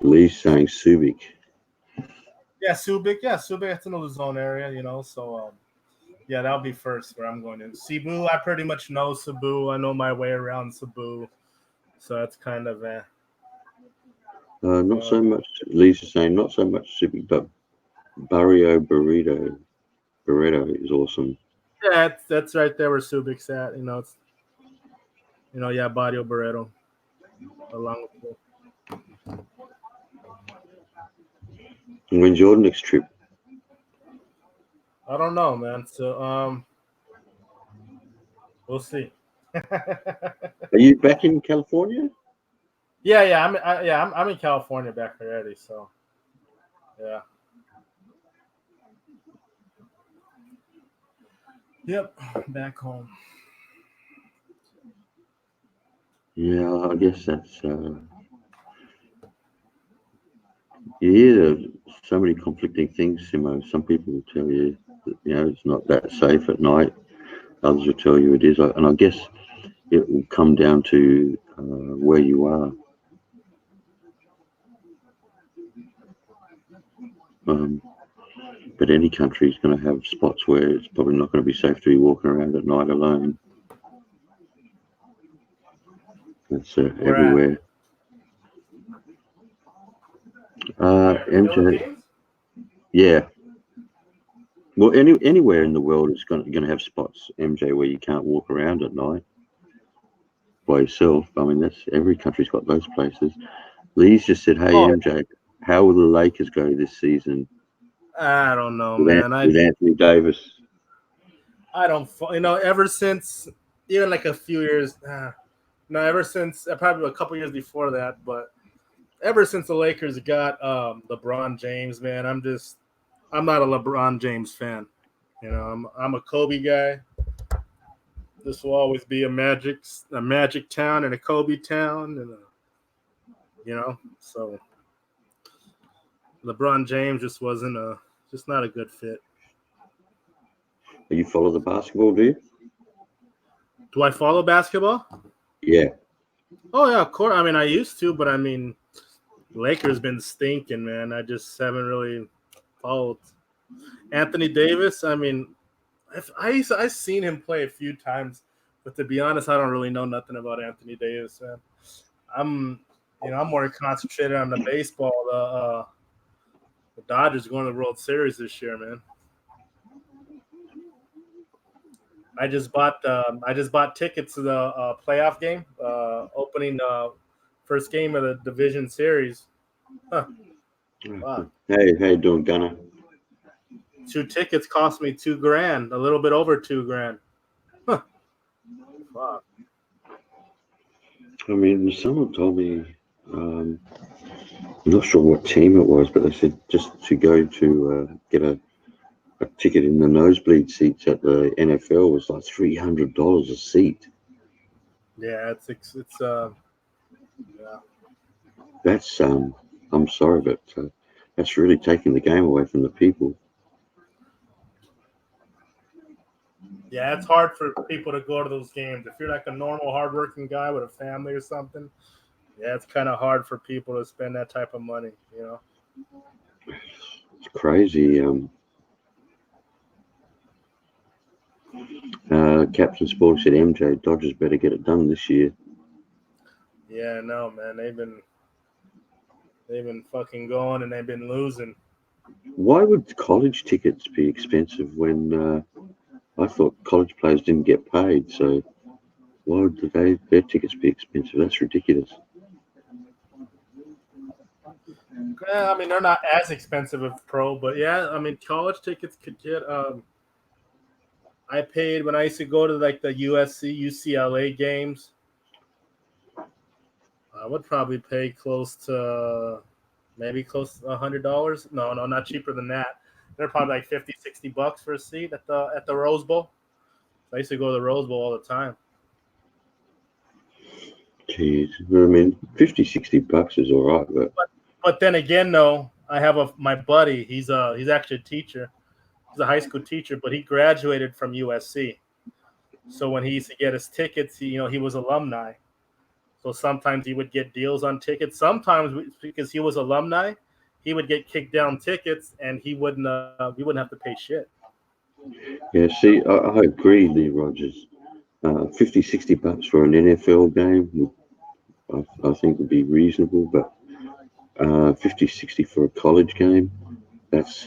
Lee's saying Subic. yeah, Subic, it's in the Luzon area, you know. So yeah, that'll be first where I'm going to. Cebu, I pretty much know Cebu. I know my way around Cebu, so that's kind of Not so much. Lee's saying not so much Subic, but Barrio Burrito is awesome. yeah, that's right there where Subic's at. You know, it's yeah, Barrio Barreto, along with. When's your next trip? I don't know, man. So we'll see. Are you back in California? I'm in California back already. So yeah. Yep, back home. Yeah, I guess that's. You hear so many conflicting things, Simo. Some people will tell you that, it's not that safe at night. Others will tell you it is, and I guess it will come down to where you are. But any country is going to have spots where it's probably not going to be safe to be walking around at night alone. That's everywhere. MJ, Philippines? yeah. Well, anywhere in the world is going to have spots, MJ, where you can't walk around at night by yourself. I mean, that's every country's got those places. Lee's just said, "Hey, Oh, MJ, how will the Lakers go this season I don't know, with, man. with Anthony Davis?" I don't, ever since even like a few years, no, ever since probably a couple years before that, but ever since the Lakers got LeBron James, man, I'm not a LeBron James fan. You know, I'm a Kobe guy. This will always be a Magic town and a Kobe town, and so LeBron James just wasn't just not a good fit. You follow the basketball, do you? Do I follow basketball? Yeah. Oh yeah, of course. I mean, I used to, but I mean, Lakers been stinking, man. I just haven't really followed. Anthony Davis. I mean, I've seen him play a few times, but to be honest, I don't really know nothing about Anthony Davis, man. I'm more concentrated on the baseball. The Dodgers going to the World Series this year, man. I just bought tickets to the playoff game, opening first game of the division series. Huh. Wow. Hey, how you doing, Gunner? 2 tickets cost me $2,000, a little bit over $2,000. Huh. Wow. I mean, someone told me, I'm not sure what team it was, but they said just to go to get a ticket in the nosebleed seats at the NFL was like $300 a seat. Yeah, it's yeah. That's I'm sorry, but that's really taking the game away from the people. Yeah, it's hard for people to go to those games. If you're like a normal, hardworking guy with a family or something, yeah, it's kind of hard for people to spend that type of money, you know. It's crazy. Captain Sport said, MJ, Dodgers better get it done this year. Yeah, no, man, they've been fucking going and they've been losing. Why would college tickets be expensive when I thought college players didn't get paid, so why would their tickets be expensive? That's ridiculous. I mean, they're not as expensive as pro, but yeah, I mean, college tickets could get. I paid when I used to go to like the USC, UCLA games. I would probably pay close to maybe close to $100. No, not cheaper than that. They're probably like $50-$60 for a seat at the Rose Bowl. I used to go to the Rose Bowl all the time. Jeez, I mean, $50-$60 is all right, but then again, though, I have my buddy. He's actually a teacher. He's a high school teacher, but he graduated from USC. So when he used to get his tickets, he was alumni. So sometimes he would get deals on tickets. Sometimes because he was alumni, he would get kicked down tickets, and we wouldn't have to pay shit. Yeah, see, I agree, Lee Rogers. $50-$60 for an NFL game, I think would be reasonable, but $50-$60 for a college game, that's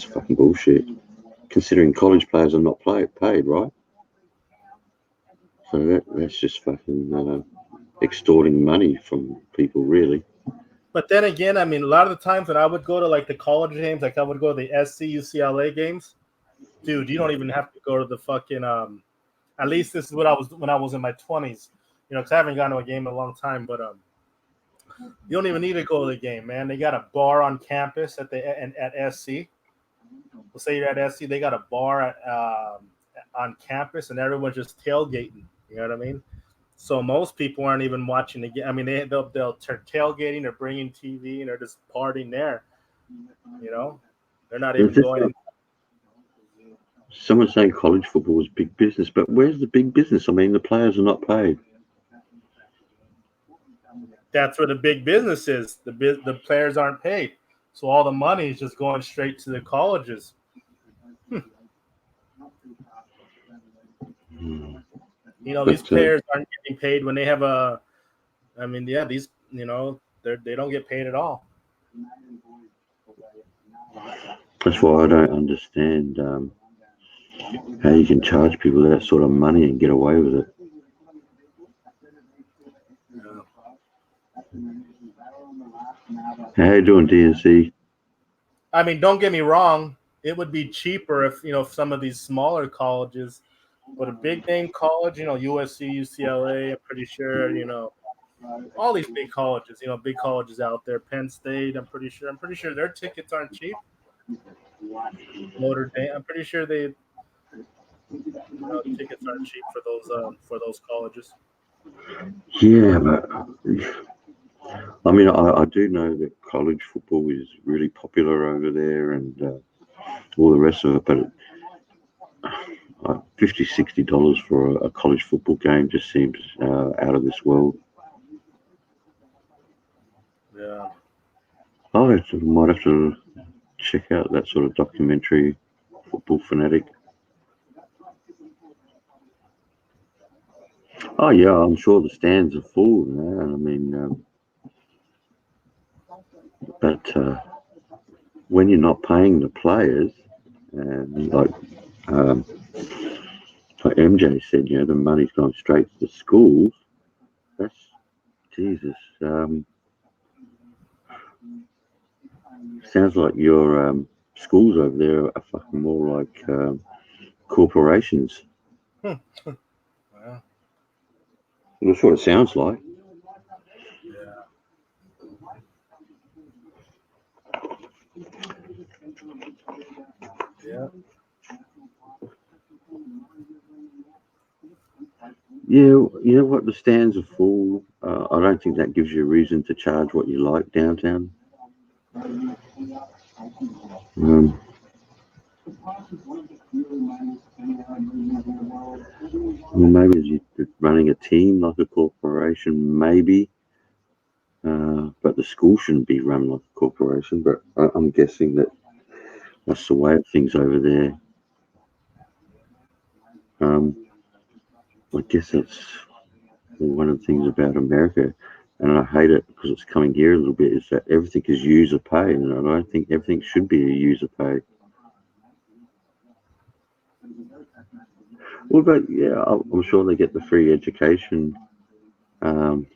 fucking bullshit. Considering college players are not paid, right? So that's just fucking extorting money from people, really. But then again, I mean, a lot of the times when I would go to like the college games, like I would go to the SC UCLA games, dude, you don't even have to go to the fucking. At least this is what I was when I was in my 20s, because I haven't gone to a game in a long time. But you don't even need to go to the game, man. They got a bar on campus at SC. We'll say you're at SC, they got a bar on campus, and everyone's just tailgating. You know what I mean? So most people aren't even watching the game. I mean, they'll turn tailgating, they're bringing TV, and they're just partying there. They're not even going. Someone's saying college football is big business, but where's the big business? I mean, the players are not paid. That's where the big business is. The players aren't paid, so all the money is just going straight to the colleges. These players aren't getting paid when they have a. I mean, yeah, these they don't get paid at all. That's why I don't understand how you can charge people that sort of money and get away with it. How you doing, DNC? I mean, don't get me wrong. It would be cheaper if some of these smaller colleges, but a big name college, USC, UCLA, I'm pretty sure, all these big colleges, big colleges out there, Penn State, I'm pretty sure their tickets aren't cheap. Notre Dame, I'm pretty sure tickets aren't cheap for those colleges. Yeah, but I mean, I do know that college football is really popular over there and all the rest of it, but $50-$60 for a college football game just seems out of this world. Yeah. Might have to check out that sort of documentary, Football Fanatic. Oh yeah, I'm sure the stands are full, man. I mean, but when you're not paying the players, and like MJ said, the money's going straight to the schools. That's Jesus. Sounds like your schools over there are fucking more like corporations. Yeah. That's what it sounds like. Yeah. Yeah, you know what? The stands are full. I don't think that gives you a reason to charge what you like downtown. Well, maybe you're running a team like a corporation, maybe. But the school shouldn't be run like a corporation. But I'm guessing that's the way of things over there. I guess that's one of the things about America, and I hate it because it's coming here a little bit, is that everything is user pay, and I don't think everything should be a user pay. Well, but yeah, I'm sure they get the free education, um,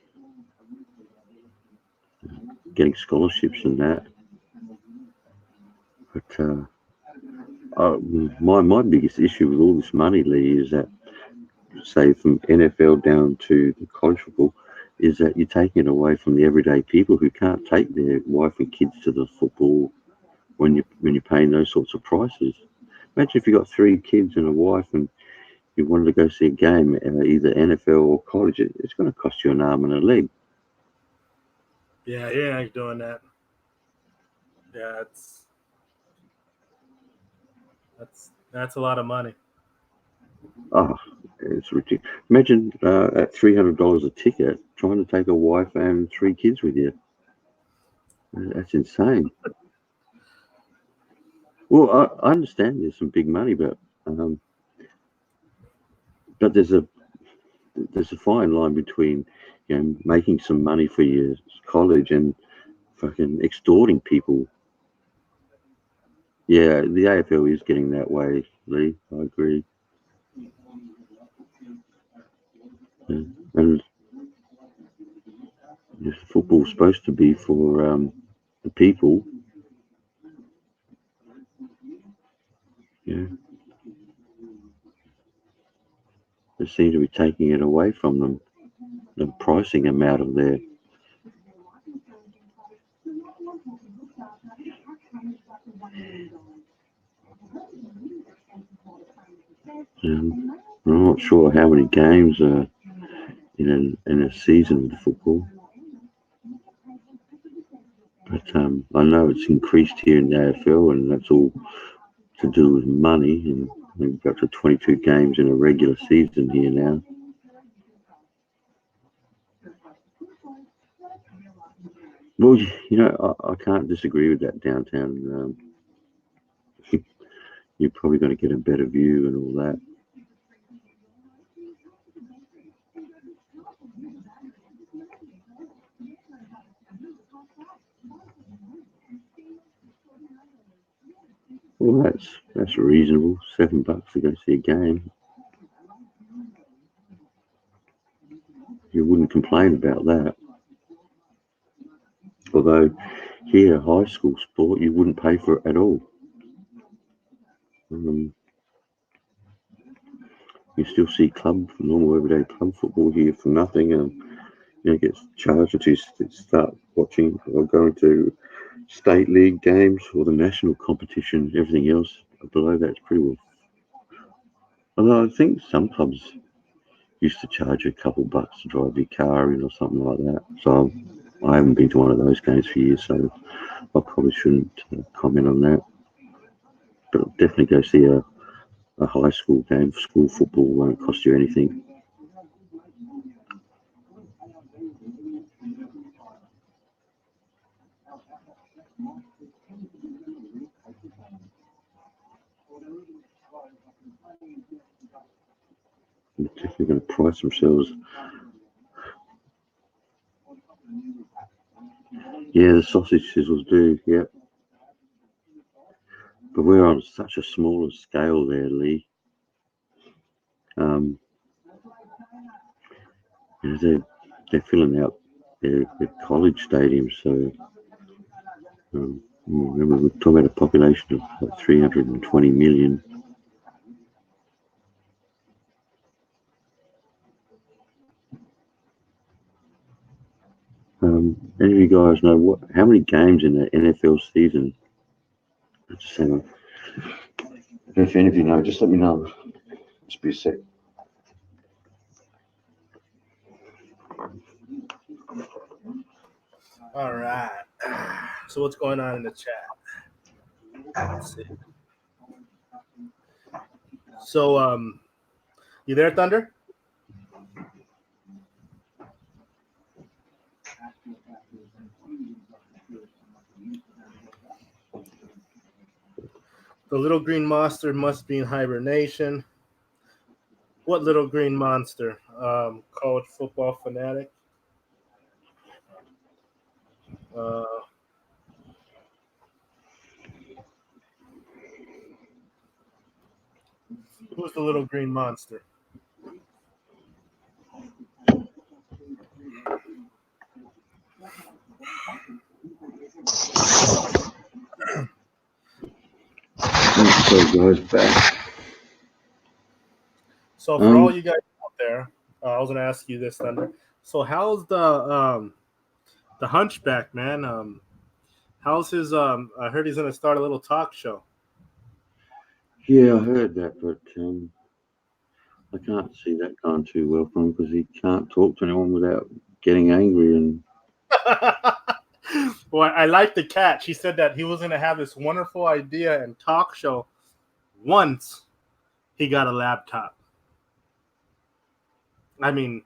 getting scholarships and that. But my biggest issue with all this money, Lee, is that, say, from NFL down to the college football, is that you're taking it away from the everyday people who can't take their wife and kids to the football when you're paying those sorts of prices. Imagine if you got 3 kids and a wife and you wanted to go see a game, either NFL or college, it's going to cost you an arm and a leg. Yeah, he ain't doing that. Yeah, that's a lot of money. Oh, it's ridiculous. Imagine at $300 a ticket trying to take a wife and 3 kids with you. That's insane. Well, I understand there's some big money, but there's a fine line between making some money for your college and fucking extorting people. Yeah, the AFL is getting that way, Lee. I agree. Yeah. And if football's supposed to be for the people, yeah, they seem to be taking it away from them and pricing them out of there. I'm not sure how many games are in a season of football, but I know it's increased here in the AFL, and that's all to do with money. And we've got to 22 games in a regular season here now. Well, I can't disagree with that downtown. You're probably going to get a better view and all that. Well, that's reasonable. $7 to go see a game. You wouldn't complain about that. Although here, high school sport, you wouldn't pay for it at all. You still see normal everyday club football here for nothing, and gets charged until you start watching or going to state league games or the national competition. Everything else below that's pretty well. Although I think some clubs used to charge you a couple bucks to drive your car in or something like that. So I haven't been to one of those games for years, so I probably shouldn't comment on that. But I'll definitely go see a high school game. School football won't cost you anything. They're definitely going to price themselves. Yeah, the sausage sizzles do, yeah. But we're on such a smaller scale there, Lee. They're filling out their college stadiums. So remember, we're talking about a population of like 320 million. Any of you guys know how many games in the NFL season? Just hang on. If any of you know, just let me know. Just be a sec. All right. So what's going on in the chat? Let's see. So you there, Thunder? The little green monster must be in hibernation. What little green monster? College football fanatic. Who's the little green monster? So goes back. So for all you guys out there, I was gonna ask you this, Thunder. So how's the Hunchback, man? How's his? I heard he's gonna start a little talk show. Yeah, I heard that, but I can't see that going too well for him because he can't talk to anyone without getting angry. And Well, I like the catch. He said that he was gonna have this wonderful idea and talk show once he got a laptop. I mean,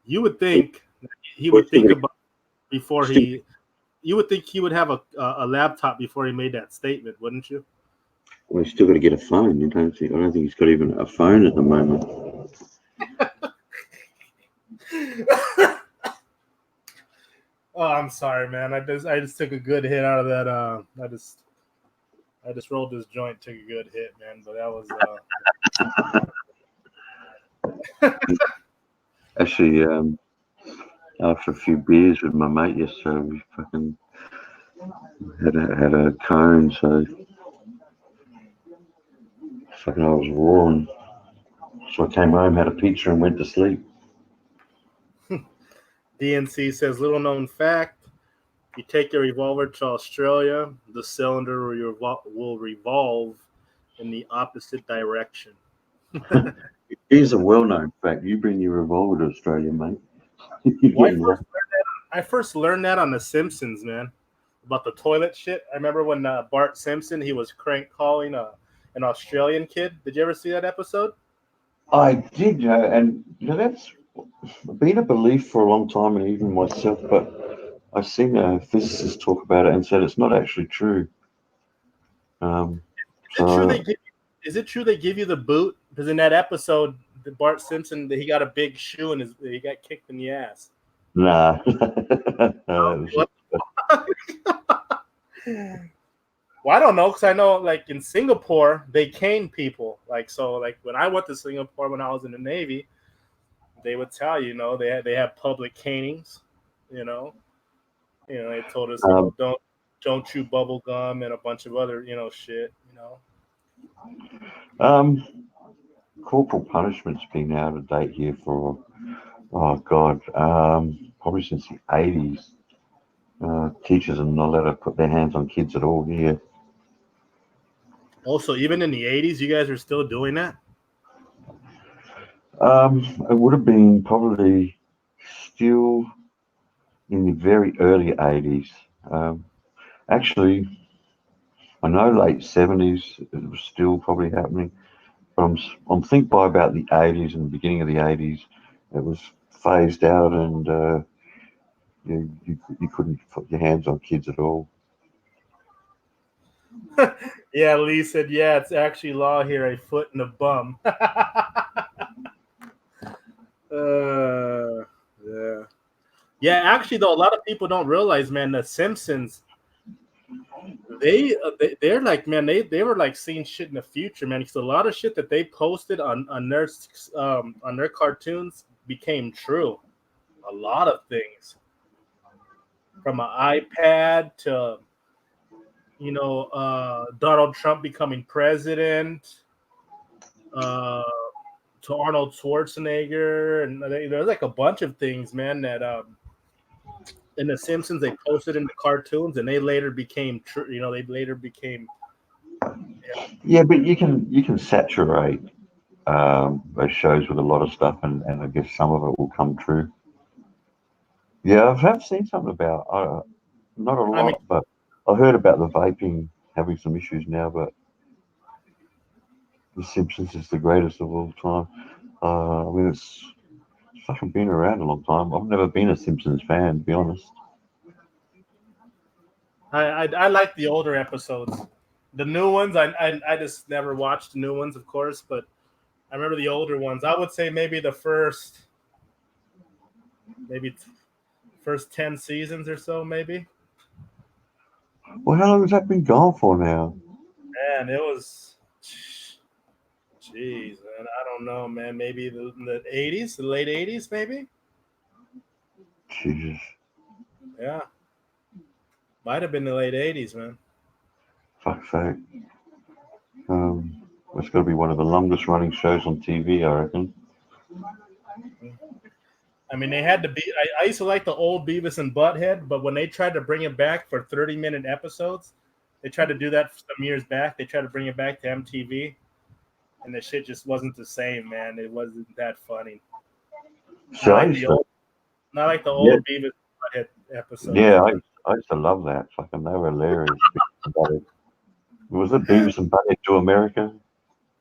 you would think he would think about before he. You would think he would have a laptop before he made that statement, wouldn't you? well, he's still got to get a phone. I don't think he's got even a phone at the moment. Oh, I'm sorry, man. I just took a good hit out of that. I just rolled this joint, took a good hit, man. But that was Actually, after a few beers with my mate yesterday, we fucking had a cone, so fucking I was roaring. So I came home, had a pizza, and went to sleep. DNC says, little known fact: you take your revolver to Australia, the cylinder will revolve in the opposite direction. Here's a well-known fact: you bring your revolver to Australia, mate. Well, I first learned that on The Simpsons, man, about the toilet shit. I remember when Bart Simpson, he was crank calling an Australian kid. Did you ever see that episode? I did, and that's been a belief for a long time, and even myself. But I've seen a physicist talk about it and said it's not actually true. Is it true they give you the boot? Because in that episode, Bart Simpson, he got a big shoe and he got kicked in the ass. Nah. Well, I don't know, because I know, like, in Singapore, they cane people. Like, when I went to Singapore when I was in the Navy, they would tell you, they have public canings, they told us, don't chew bubble gum and a bunch of other, shit, Corporal punishment's been out of date here for, probably since the 80s. Teachers are not allowed to put their hands on kids at all here. Also, even in the 80s, you guys are still doing that? It would have been probably still in the very early 80s. Actually, I know late 70s it was still probably happening, but I'm think by about the 80s and the beginning of the 80s it was phased out, and you couldn't put your hands on kids at all. Yeah, Lee said, yeah, it's actually law here, a foot in the bum. Yeah. Yeah, actually, though, a lot of people don't realize, man, the Simpsons, they're like, man, they were like seeing shit in the future, man. Because a lot of shit that they posted on their cartoons became true. A lot of things, from an iPad to Donald Trump becoming president, to Arnold Schwarzenegger, and there's like a bunch of things, man, that in the Simpsons they posted in the cartoons, and they later became true. They later became. Yeah, but you can saturate those shows with a lot of stuff, and I guess some of it will come true. Yeah, I have seen something about not a lot, but I heard about the vaping having some issues now. But The Simpsons is the greatest of all time. I mean, it's fucking been around a long time. I've never been a Simpsons fan, to be honest. I like the older episodes. The new ones, I just never watched the new ones, of course, but I remember the older ones. I would say maybe the first 10 seasons or so, maybe. Well, how long has that been gone for now? Man, it was Jeez, man, I don't know, man. Maybe the 80s, the late 80s, maybe. Jesus. Yeah, might have been the late 80s, man. Fuck's sake. It's got to be one of the longest running shows on TV, I reckon. I mean, they had to be. I used to like the old Beavis and Butthead, but when they tried to bring it back for 30-minute episodes, they tried to do that some years back. They tried to bring it back to MTV, and the shit just wasn't the same, man. It wasn't that funny. So I used to, Not like the yeah, old Beavis and Butthead episodes. yeah, I used to love that. Fucking, they were hilarious. Was it Beavis and Butthead to America?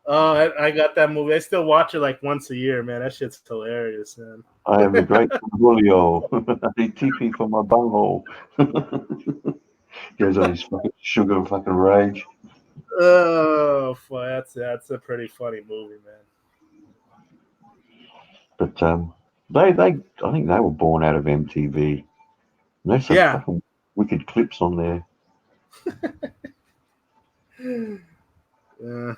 Oh, I got that movie. I still watch it like once a year, man. That shit's hilarious, man. I am the great Julio. They TP for my bunghole. Goes on his fucking sugar fucking rage. Oh, that's a pretty funny movie, man. But I think they were born out of MTV. And there's some fucking wicked clips on there. Yeah.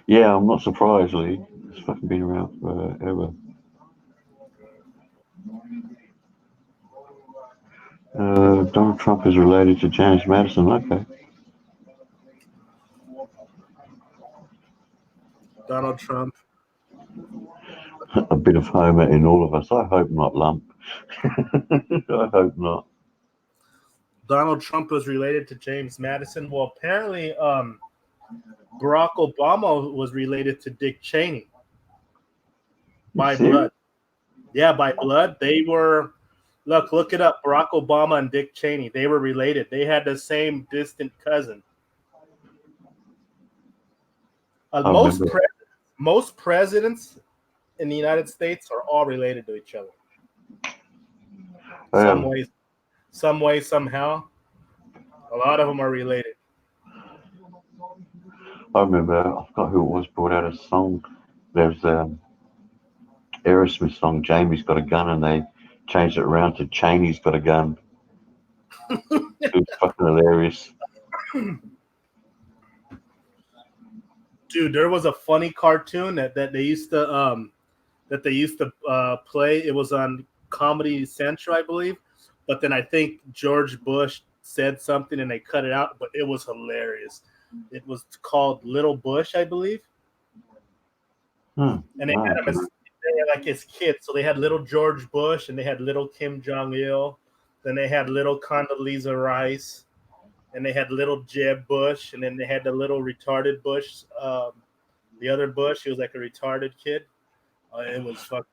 Yeah, I'm not surprised, Lee. It's fucking been around forever. Donald Trump is related to James Madison. Okay. Donald Trump. A bit of Homer in all of us. I hope not, Lump. I hope not. Donald Trump was related to James Madison. Well, apparently, Barack Obama was related to Dick Cheney by blood. Yeah, by blood. They were. Look it up. Barack Obama and Dick Cheney. They were related. They had the same distant cousin. Most presidents in the United States are all related to each other. Some way, somehow. A lot of them are related. I remember, I forgot who it was, brought out a song. There's Aerosmith song, Jamie's Got a Gun, and they changed it around to Cheney's Got a Gun. It was fucking hilarious. Dude, there was a funny cartoon that they used to play. It was on Comedy Central, I believe. But then I think George Bush said something and they cut it out, but it was hilarious. It was called Little Bush, I believe. And they had him as like his kids. So they had little George Bush and they had little Kim Jong-il. Then they had little Condoleezza Rice. And they had little Jeb Bush. And then they had the little retarded Bush. The other Bush, he was like a retarded kid. It was fucking.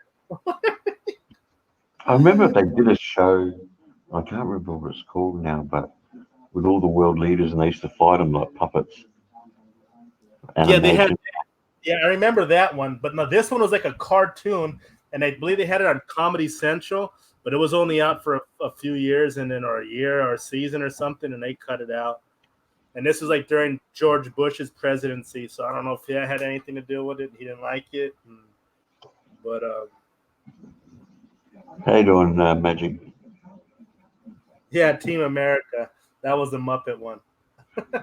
I remember they did a show. I can't remember what it's called now, but with all the world leaders, and they used to fight them like puppets. Yeah, they had. Yeah, I remember that one. But no, this one was like a cartoon, and I believe they had it on Comedy Central, but it was only out for a few years, and then or a year or a season or something, and they cut it out. And this was like during George Bush's presidency, so I don't know if that had anything to do with it. He didn't like it, but. How you doing, Magic? Yeah, Team America. That was the Muppet one.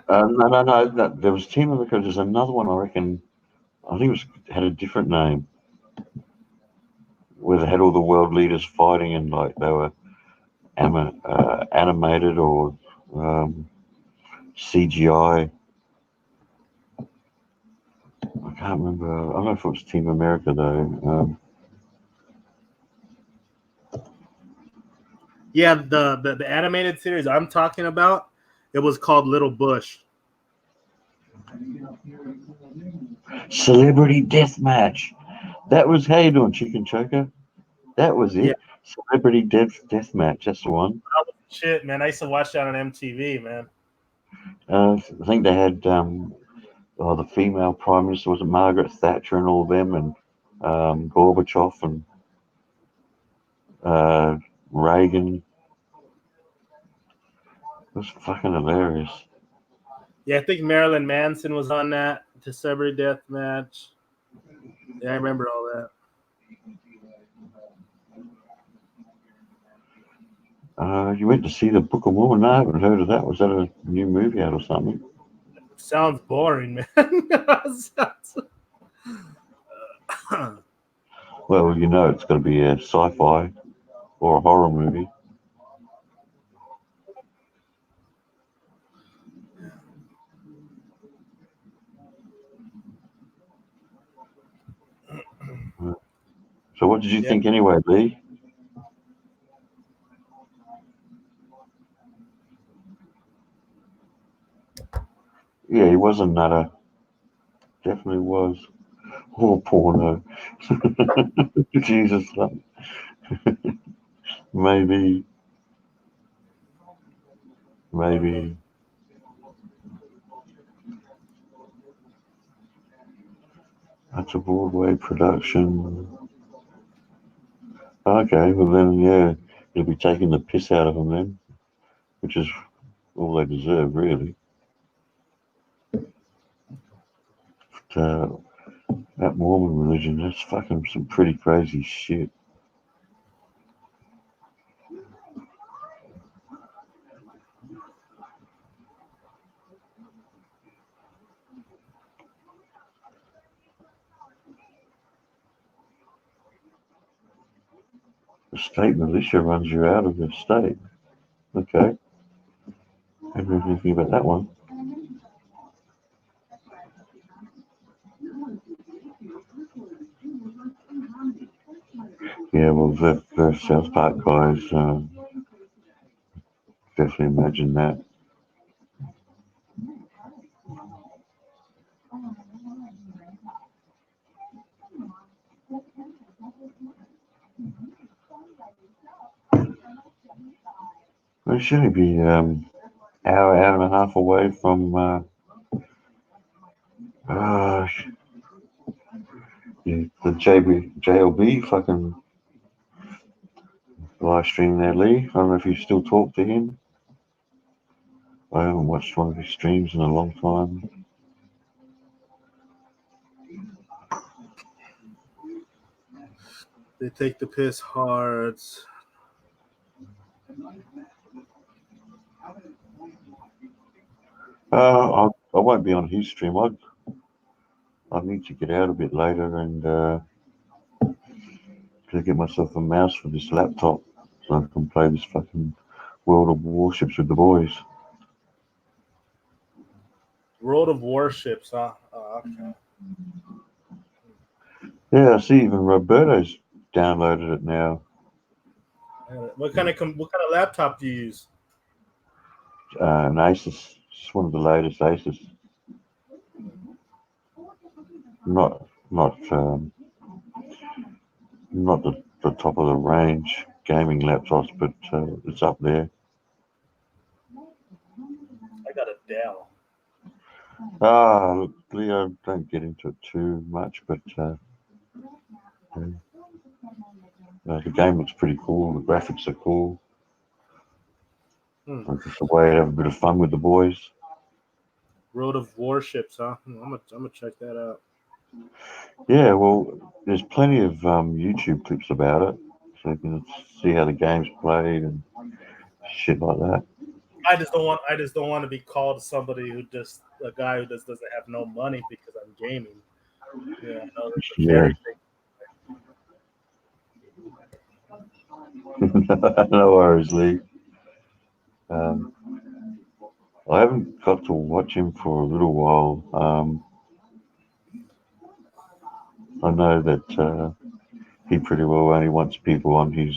No. There was Team America. There's another one, I reckon. I think it had a different name. Where they had all the world leaders fighting and like they were animated or CGI. I can't remember. I don't know if it was Team America though. Yeah, the animated series I'm talking about, it was called Little Bush. Celebrity Deathmatch. That was, how you doing, Chicken Choker? That was it. Yeah. Celebrity Deathmatch. That's the one. Oh, shit, man. I used to watch that on MTV, man. I think they had the female prime minister, was it Margaret Thatcher and all of them, and Gorbachev and Reagan. It was fucking hilarious. Yeah, I think Marilyn Manson was on that. Celebrity Deathmatch. Yeah, I remember all that. You went to see The Book of Mormon? No, I haven't heard of that. Was that a new movie out or something? Sounds boring, man. Well, you know it's got to be a sci-fi or a horror movie. So what did you Yeah. think anyway, Lee? Yeah, he was a nutter. Definitely was. Oh, porno. Jesus. Maybe. That's a Broadway production. Okay, well then, yeah, you'll be taking the piss out of them then, which is all they deserve, really. But, that Mormon religion, that's fucking some pretty crazy shit. The state militia runs you out of the state. Okay. Haven't heard anything about that one. Yeah, well, the South Park guys definitely imagine that. It should only be hour and a half away from the JLB fucking live stream there, Lee. I don't know if you still talk to him. I haven't watched one of his streams in a long time. They take the piss hard. I won't be on his stream. I need to get out a bit later and to get myself a mouse for this laptop so I can play this fucking World of Warships with the boys. World of Warships, huh? Oh, okay. Yeah, I see even Roberto's downloaded it now. What kind of laptop do you use? An Asus. It's one of the latest Asus. Not the top of the range gaming laptops, but it's up there. I got a Dell. Look, Leo, don't get into it too much, but the game looks pretty cool. The graphics are cool. It's just a way to have a bit of fun with the boys. World of Warships, huh? I'm gonna check that out. Yeah, well, there's plenty of YouTube clips about it, so you can see how the game's played and shit like that. I just don't want to be called somebody who just a guy who just doesn't have no money because I'm gaming. Yeah, no, Yeah. No worries, Lee. I haven't got to watch him for a little while. I know that he pretty well only wants people on his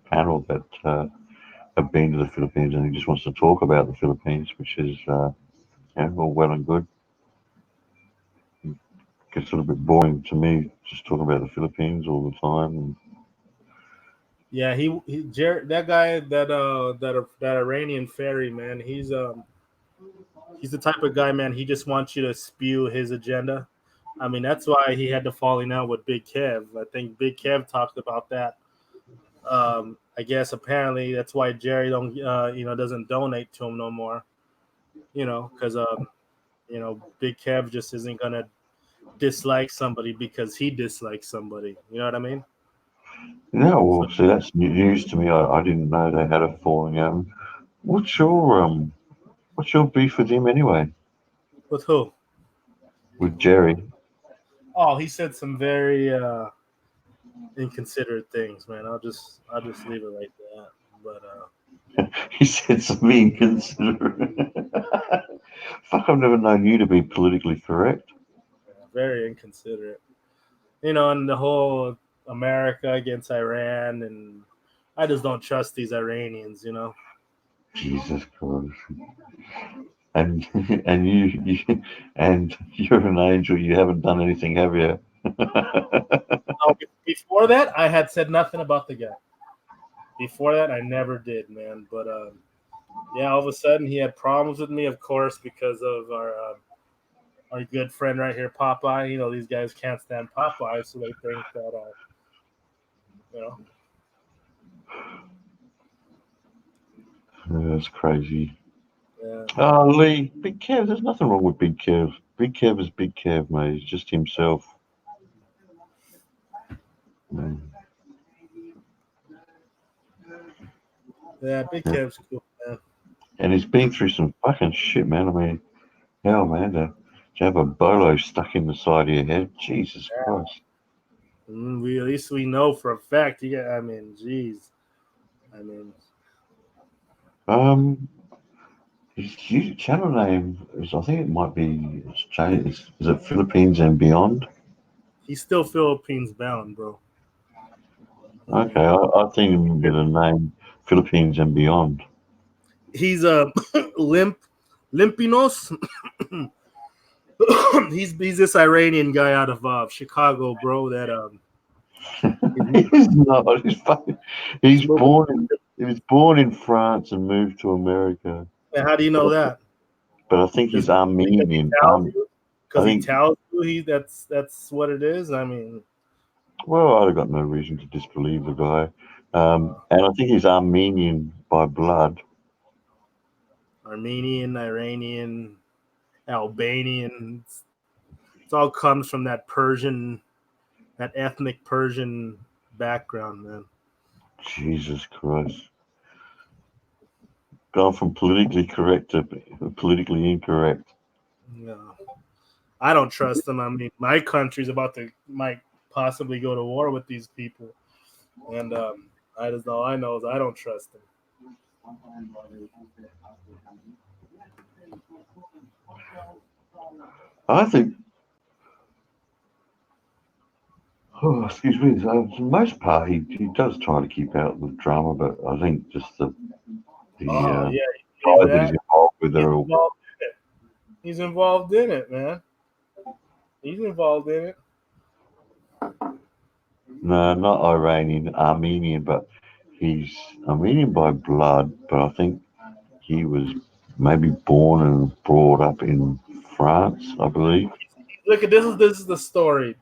panel that have been to the Philippines, and he just wants to talk about the Philippines, which is all well and good. It gets a little bit boring to me just talking about the Philippines all the time. Yeah, Jared, that guy, that Iranian fairy man, he's the type of guy, man. He just wants you to spew his agenda. I mean, that's why he had the falling out with Big Kev. I think Big Kev talked about that. I guess apparently that's why Jerry doesn't donate to him no more. Because Big Kev just isn't gonna dislike somebody because he dislikes somebody. You know what I mean? Yeah, well, see, that's news to me. I didn't know they had a falling out. What's your beef with him anyway? With who? With Jerry? Oh, he said some very inconsiderate things, man. I'll just leave it like that. But He said something inconsiderate. Fuck, I've never known you to be politically correct. very inconsiderate. You know, and the whole America against Iran, and I just don't trust these Iranians. You know. Jesus Christ. And and you're an angel. You haven't done anything, have you? Oh, before that, I had said nothing about the guy. Before that, I never did, man. But yeah, all of a sudden he had problems with me, of course, because of our good friend right here, Popeye. You know, these guys can't stand Popeye, so they think that you know. That's crazy. Yeah. Oh, Lee, Big Kev. There's nothing wrong with Big Kev. Big Kev is Big Kev, mate. He's just himself. Mm. Yeah, Big Kev's cool, man. And he's been through some fucking shit, man. I mean, hell, man, to have a bolo stuck in the side of your head, Jesus Christ. We at least we know for a fact. Yeah, I mean, geez, I mean, His YouTube channel name is, I think it might be, it's changed. Is it Philippines and Beyond? he's still Philippines bound, bro. Okay, I think it would be the name Philippines and Beyond. He's a Limpinos. he's this Iranian guy out of Chicago, bro. That He's not. He was born in France and moved to America. how do you know that? But I think he's Armenian. Because he tells you that's what it is. I mean, well, I've got no reason to disbelieve the guy. And I think he's Armenian by blood. Armenian, Iranian, Albanian. It all comes from that Persian, that ethnic Persian background, man. Jesus Christ. Gone from politically correct to politically incorrect. Yeah. I don't trust them. I mean, my country's might possibly go to war with these people. And I just all I know is I don't trust them. I think, excuse me, for the most part, he does try to keep out the drama, but I think just the Yeah, guys that he's involved with are all. He's involved in it, man. He's involved in it. No, not Iranian, Armenian, but he's Armenian by blood, but I think he was maybe born and brought up in France, I believe. Look at this is the story,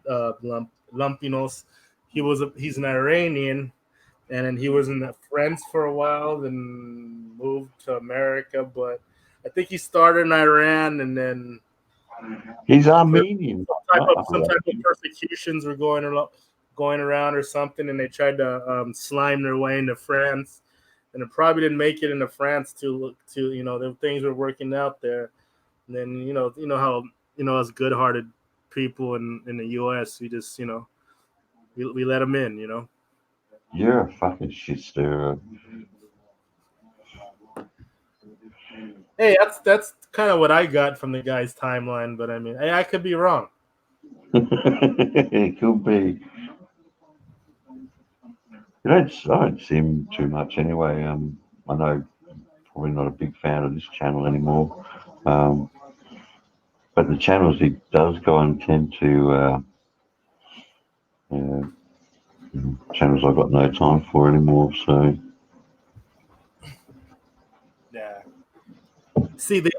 Lumpinos. He's an Iranian, and then he was in France for a while, then moved to America, but I think he started in Iran, and then he's Armenian. Some type of persecutions were going around or something, and they tried to slime their way into France, and it probably didn't make it into France to the things were working out there. And then you know how us good-hearted people in the U.S. we just we let them in, You're a fucking shit stirrer. Hey, that's kind of what I got from the guy's timeline, but I mean, I could be wrong. It could be. I don't see him too much anyway. I know probably not a big fan of this channel anymore. But the channels he does go and tend to channels I've got no time for anymore. So Yeah. See, they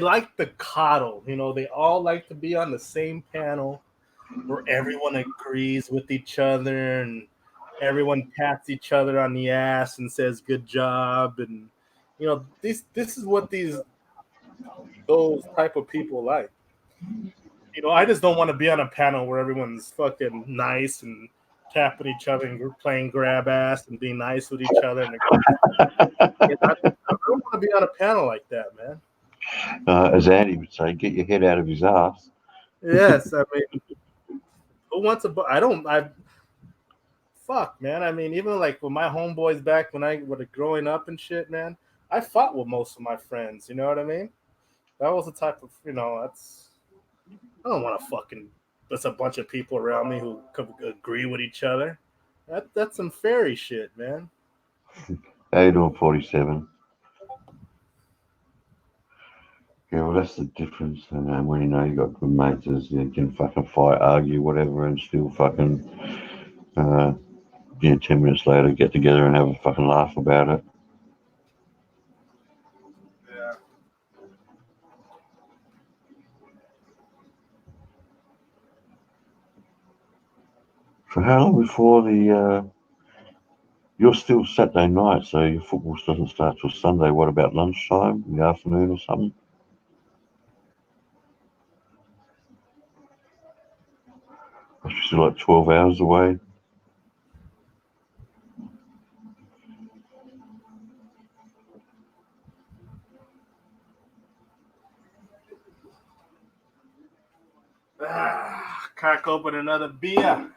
like the coddle, they all like to be on the same panel where everyone agrees with each other and everyone pats each other on the ass and says good job, and this is what those type of people like. I just don't want to be on a panel where everyone's fucking nice and tapping each other and playing grab ass and being nice with each other. I don't want to be on a panel like that, man. as Andy would say, get your head out of his ass. Yes, I mean, who wants a? I don't. I fuck, man. I mean, even like with my homeboys back when I was growing up and shit, man. I fought with most of my friends. You know what I mean? That was the type of That's I don't want to fucking. There's a bunch of people around me who could agree with each other. That's some fairy shit, man. How you doing, 47? Yeah, well, that's the difference. And when you know you got good mates, is you can fucking fight, argue, whatever, and still fucking, 10 minutes later get together and have a fucking laugh about it. Yeah. So how long before you're still Saturday night, so your football doesn't start till Sunday. What about lunchtime, in the afternoon or something? Are you still like 12 hours away? Crack open another beer.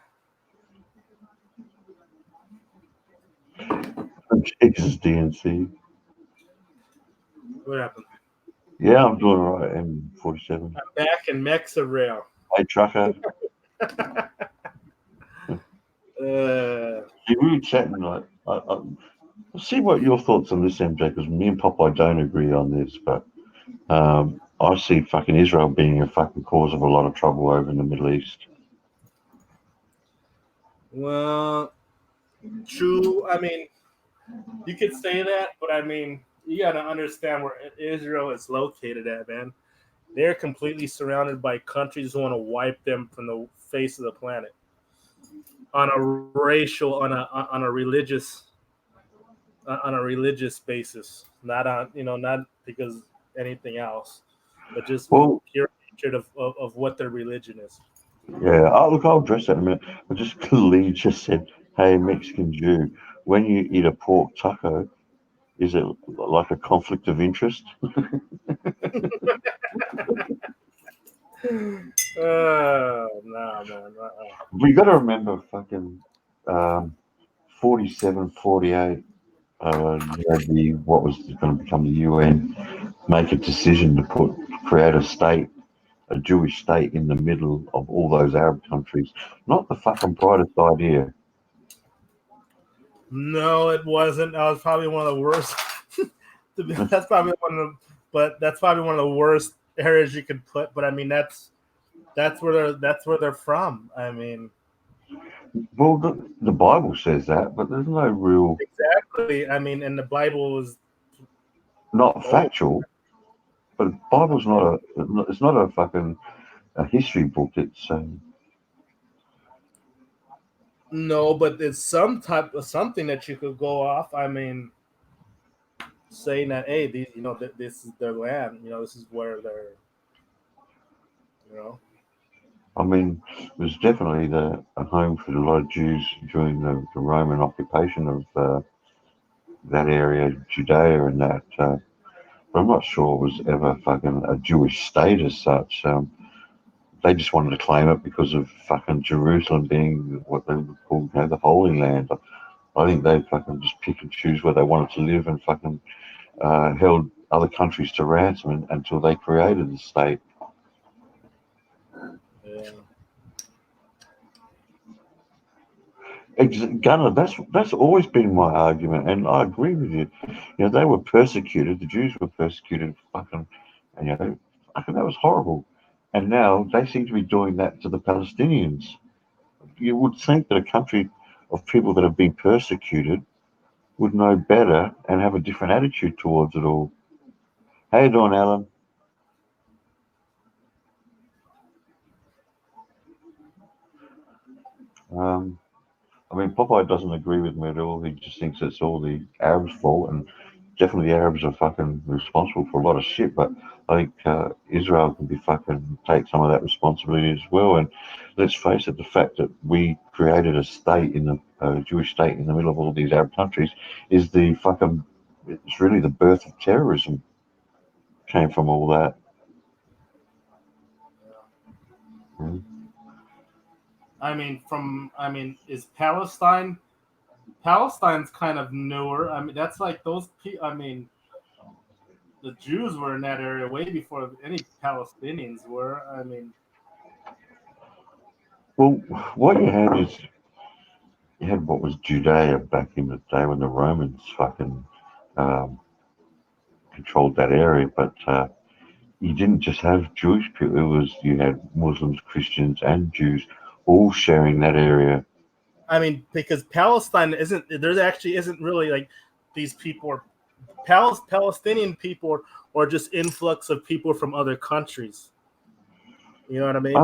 Jesus, DNC. What happened? Yeah, I'm doing all right. M47. I'm back in Mexarail. Hey, trucker. You're really chatting like. I'll see what your thoughts on this, MJ, because me and Popeye don't agree on this, but I see fucking Israel being a fucking cause of a lot of trouble over in the Middle East. Well, true. I mean, you could say that, but I mean, you got to understand where Israel is located at, man. They're completely surrounded by countries who want to wipe them from the face of the planet on a racial, on a religious basis, not not because anything else, but just Well, pure hatred of what their religion is. yeah. Oh, look, I'll address that in a minute. I just Lee just said, "Hey, Mexican Jew, when you eat a pork taco, is it like a conflict of interest?" Nah, man. We got to remember, fucking 47, 48. You had what was going to become the UN make a decision to create a state, a Jewish state in the middle of all those Arab countries. Not the fucking brightest idea. No, it wasn't. That was probably one of the worst. That's probably that's probably one of the worst areas you could put. But I mean, that's where they're from. I mean, Well, the Bible says that, but there's no real, exactly. I mean, and the Bible is not old. factual. But the Bible's it's not a fucking a history book. It's No, but it's some type of something that you could go off. I mean, saying that hey, this is their land. This is where they're. You know. I mean, it was definitely a home for a lot of Jews during the Roman occupation of that area, Judea, and that. But I'm not sure it was ever fucking a Jewish state as such. They just wanted to claim it because of fucking Jerusalem being what they would call, the Holy Land. I think they fucking just pick and choose where they wanted to live and fucking held other countries to ransom until they created the state. Yeah. Gunnar, that's always been my argument, and I agree with you. They were persecuted. The Jews were persecuted, fucking, and fucking, that was horrible. And now they seem to be doing that to the Palestinians. You would think that a country of people that have been persecuted would know better and have a different attitude towards it all. How you doing, Alan? I mean, Popeye doesn't agree with me at all. He just thinks it's all the Arabs' fault, and definitely the Arabs are fucking responsible for a lot of shit. But I think Israel can be fucking take some of that responsibility as well. And let's face it, the fact that we created a state in the Jewish state in the middle of all these Arab countries is the fucking. It's really the birth of terrorism. Came from all that. I mean, is Palestine? Palestine's kind of newer. I mean, that's like those. I mean, the Jews were in that area way before any Palestinians were. I mean, Well, what you had is you had what was Judea back in the day when the Romans fucking controlled that area, but you didn't just have Jewish people. You had Muslims, Christians, and Jews all sharing that area. I mean, because Palestine isn't there actually isn't really like these people are Palestinian people or just influx of people from other countries. You know what I mean?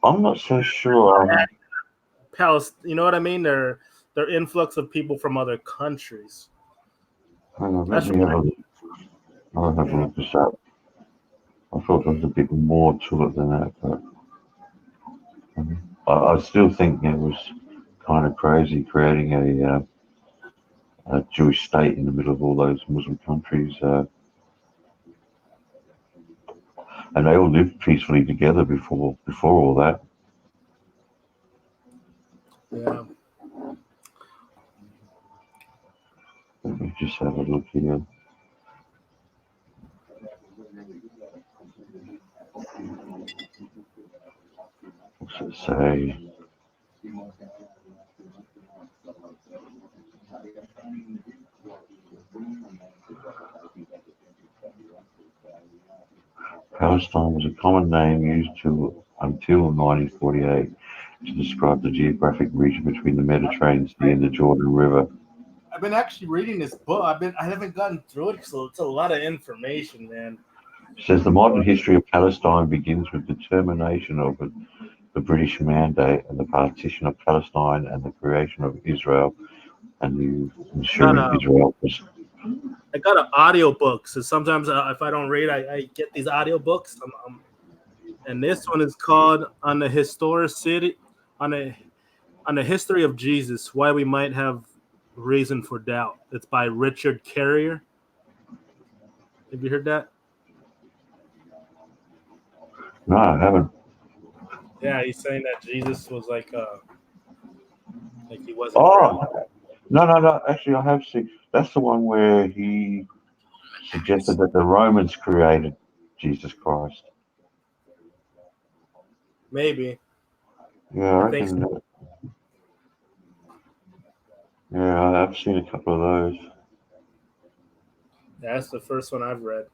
I'm not so sure. You know what I mean? They're influx of people from other countries. Hang on, I'll have a look this up. I thought there was a bit more to it than that, but I still think it was kind of crazy creating a Jewish state in the middle of all those Muslim countries. And they all lived peacefully together before all that. Yeah. Let me just have a look here. What's it say? Palestine was a common name used until 1948 to describe the geographic region between the Mediterranean Sea and the Jordan River. I've been actually reading this book. I haven't gotten through it, so it's a lot of information, man. It says the modern history of Palestine begins with the termination of the British Mandate and the partition of Palestine and the creation of Israel and the ensuring Israel was. I got an audio book, so sometimes if I don't read, I get these audio books. And this one is called "On the Historicity, on the History of Jesus: Why We Might Have Reason for Doubt." It's by Richard Carrier. Have you heard that? No, I haven't. Yeah, he's saying that Jesus was like he wasn't. Oh, no. Actually, I have seen. That's the one where he suggested that the Romans created Jesus Christ. Maybe. Yeah, I reckon. So. Yeah, I've seen a couple of those. That's the first one I've read.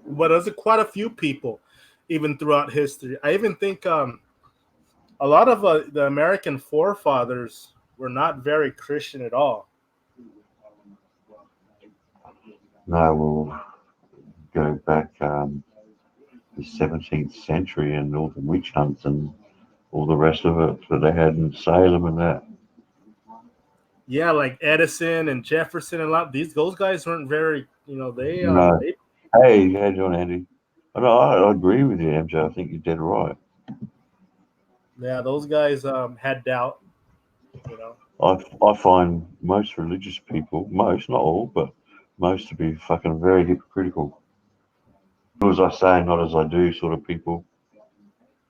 But there's quite a few people, even throughout history. I even think a lot of the American forefathers were not very Christian at all. No, we'll go back the 17th century and all the witch hunts and all the rest of it that they had in Salem and that. Yeah, like Edison and Jefferson and a lot. Those guys weren't very, they. No. Hey, how you doing, Andy? I agree with you, MJ. I think you're dead right. Yeah, those guys had doubt. I find most religious people, not all, but most to be fucking very hypocritical. Do as I say, not as I do, sort of people.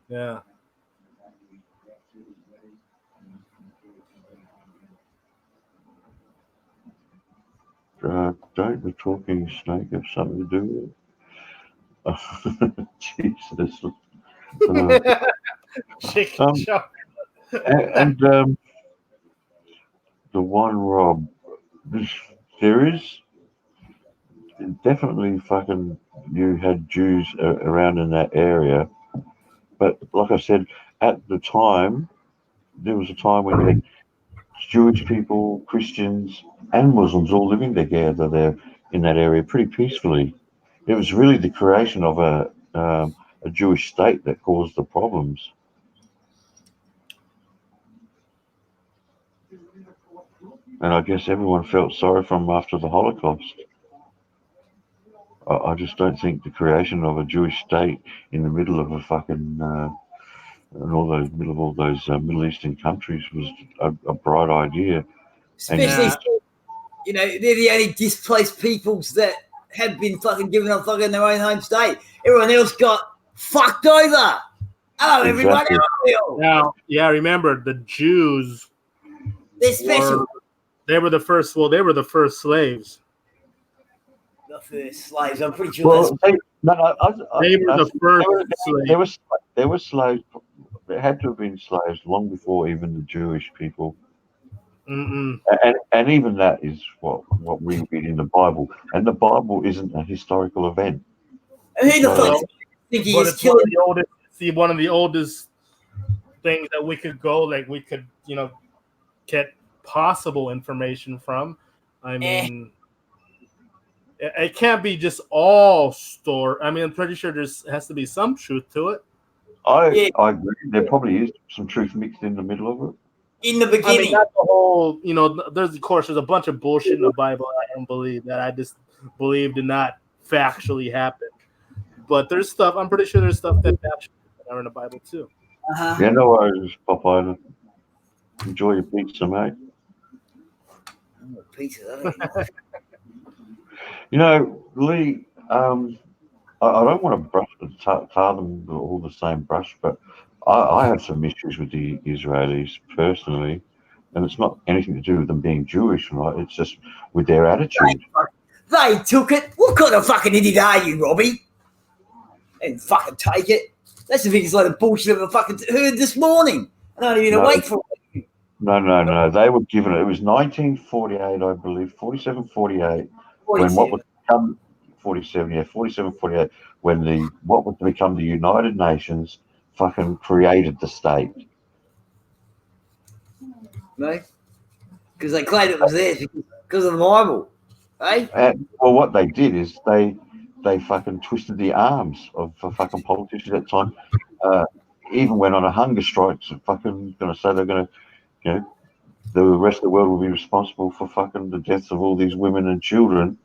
Yeah. Don't the talking snake have something to do with it? Jesus. And the one, Rob, there is definitely fucking, you had Jews around in that area, but like I said, at the time, there was a time when you had Jewish people, Christians, and Muslims all living together there in that area pretty peacefully. It was really the creation of a Jewish state that caused the problems. And I guess everyone felt sorry for them after the Holocaust. I just don't think the creation of a Jewish state in the middle of a fucking middle of all those Middle Eastern countries was a bright idea. Especially, they're the only displaced peoples that have been fucking given up fucking their own home state. Everyone else got fucked over. Hello, everybody. Exactly. How are you all? Now, yeah, remember the Jews They're special. they were the first. Well, they were the first slaves. The first slaves. I'm pretty sure Well, that's. They were the first there slaves. were slaves. There had to have been slaves long before even the Jewish people, Mm-mm. and even that is what we read in the Bible. And the Bible isn't a historical event. Who the No. fuck think he But is it's one of killing? the oldest. See, one of the oldest things that we could go, like we could, get possible information from. I mean, it can't be just all store. I mean, I'm pretty sure there's has to be some truth to it. Yeah. I agree. There probably is some truth mixed in the middle of it. In the I mean, beginning. not the whole. There's a bunch of bullshit in the Bible I don't believe that I just believe did not factually happen. But there's stuff. I'm pretty sure there's stuff that factually are in the Bible too. Uh-huh. Yeah, no worries, Popeye. Enjoy your pizza, mate. Oh, pizza. You know, Lee, I don't want to tar them all the same brush, but I have some issues with the Israelis personally, and it's not anything to do with them being Jewish, right? It's just with their attitude. They took it. What kind of fucking idiot are you, Robbie? And fucking take it. That's the biggest load of bullshit I've ever fucking heard this morning. I don't even No. awake for it. No. They were given it. It was 1948, I believe, 47, 48, when what would become 47, 48, when what would become the United Nations fucking created the state. No? Because they claimed it was theirs because of the Bible. Eh? And, well, what they did is they fucking twisted the arms of fucking politicians at the time. Even went on a hunger strike, so fucking going to say they're going to, the rest of the world will be responsible for fucking the deaths of all these women and children.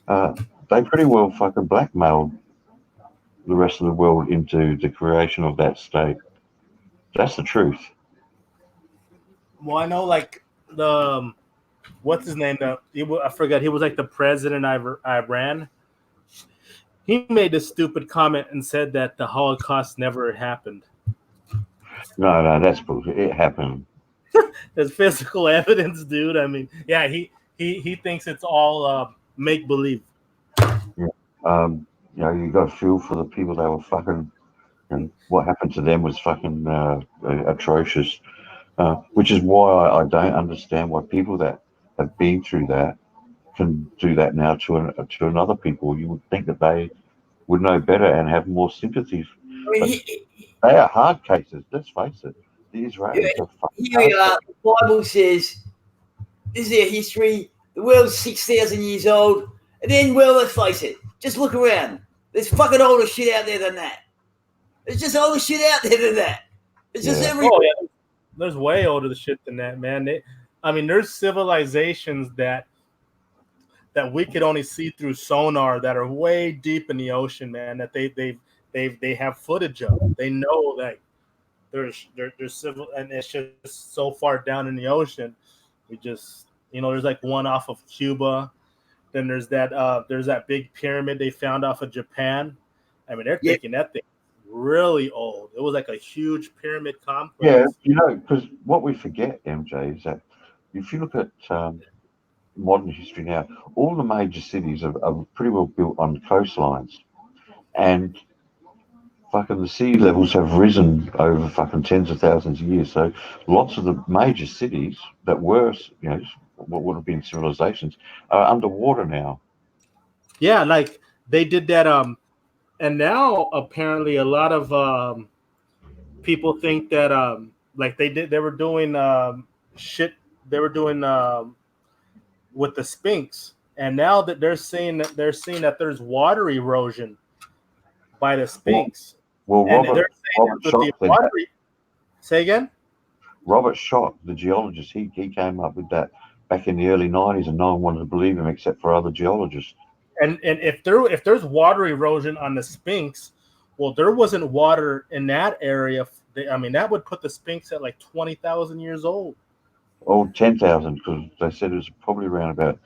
They pretty well fucking blackmailed the rest of the world into the creation of that state. That's the truth. Well, I know, like the what's his name? I forgot. He was like the president of Iran. He made this stupid comment and said that the Holocaust never happened. No, that's bullshit. It happened. There's physical evidence, dude. I mean, yeah, he thinks it's all make believe. You got to feel for the people that were fucking, and what happened to them was fucking atrocious. Which is why I don't understand why people that have been through that can do that now to another people. You would think that they would know better and have more sympathy. I mean, They are hard cases. Let's face it. The Israelis are fucking here we are. The Bible says this is their history. The world's 6,000 years old. And then, well, let's face it. Just look around. There's fucking older shit out there than that. There's just older shit out there than that. It's just every. Oh yeah, there's way older shit than that, man. There's civilizations that we could only see through sonar that are way deep in the ocean, man. That they have footage of. They know that there's civil, and it's just so far down in the ocean. We just there's like one off of Cuba. Then there's that big pyramid they found off of Japan. I mean, they're thinking that thing really old. It was like a huge pyramid complex. Yeah, because what we forget, MJ, is that if you look at modern history now, all the major cities are pretty well built on coastlines, and fucking the sea levels have risen over fucking tens of thousands of years. So lots of the major cities that were, what would have been civilizations, are underwater now. Yeah, like they did that. And now apparently a lot of people think that like they were doing shit. They were doing with the Sphinx, and now that they're seeing that there's water erosion by the Sphinx. Well, Robert Schoch, say again. Robert Schoch, the geologist, he came up with that back in the early 90s, and no one wanted to believe him except for other geologists. And if there's water erosion on the Sphinx, well, there wasn't water in that area. I mean, that would put the Sphinx at like 20,000 years old. Oh, 10,000, because they said it was probably around about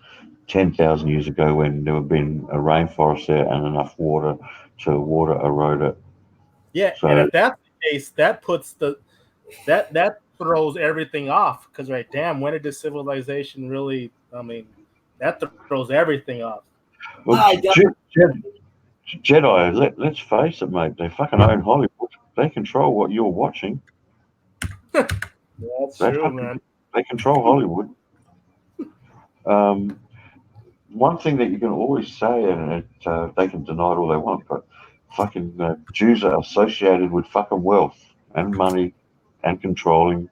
10,000 years ago when there had been a rainforest there and enough water to water erode it. Yeah, So- and if that's the case, that puts that throws everything off. Because damn, when did civilization really? I mean, that throws everything off. Well, I got- Jedi, let's face it, mate. They fucking own Hollywood. They control what you're watching. Yeah, that's They true, fucking- man. They control Hollywood. One thing that you can always say, and they can deny it all they want, but fucking Jews are associated with fucking wealth and money and controlling.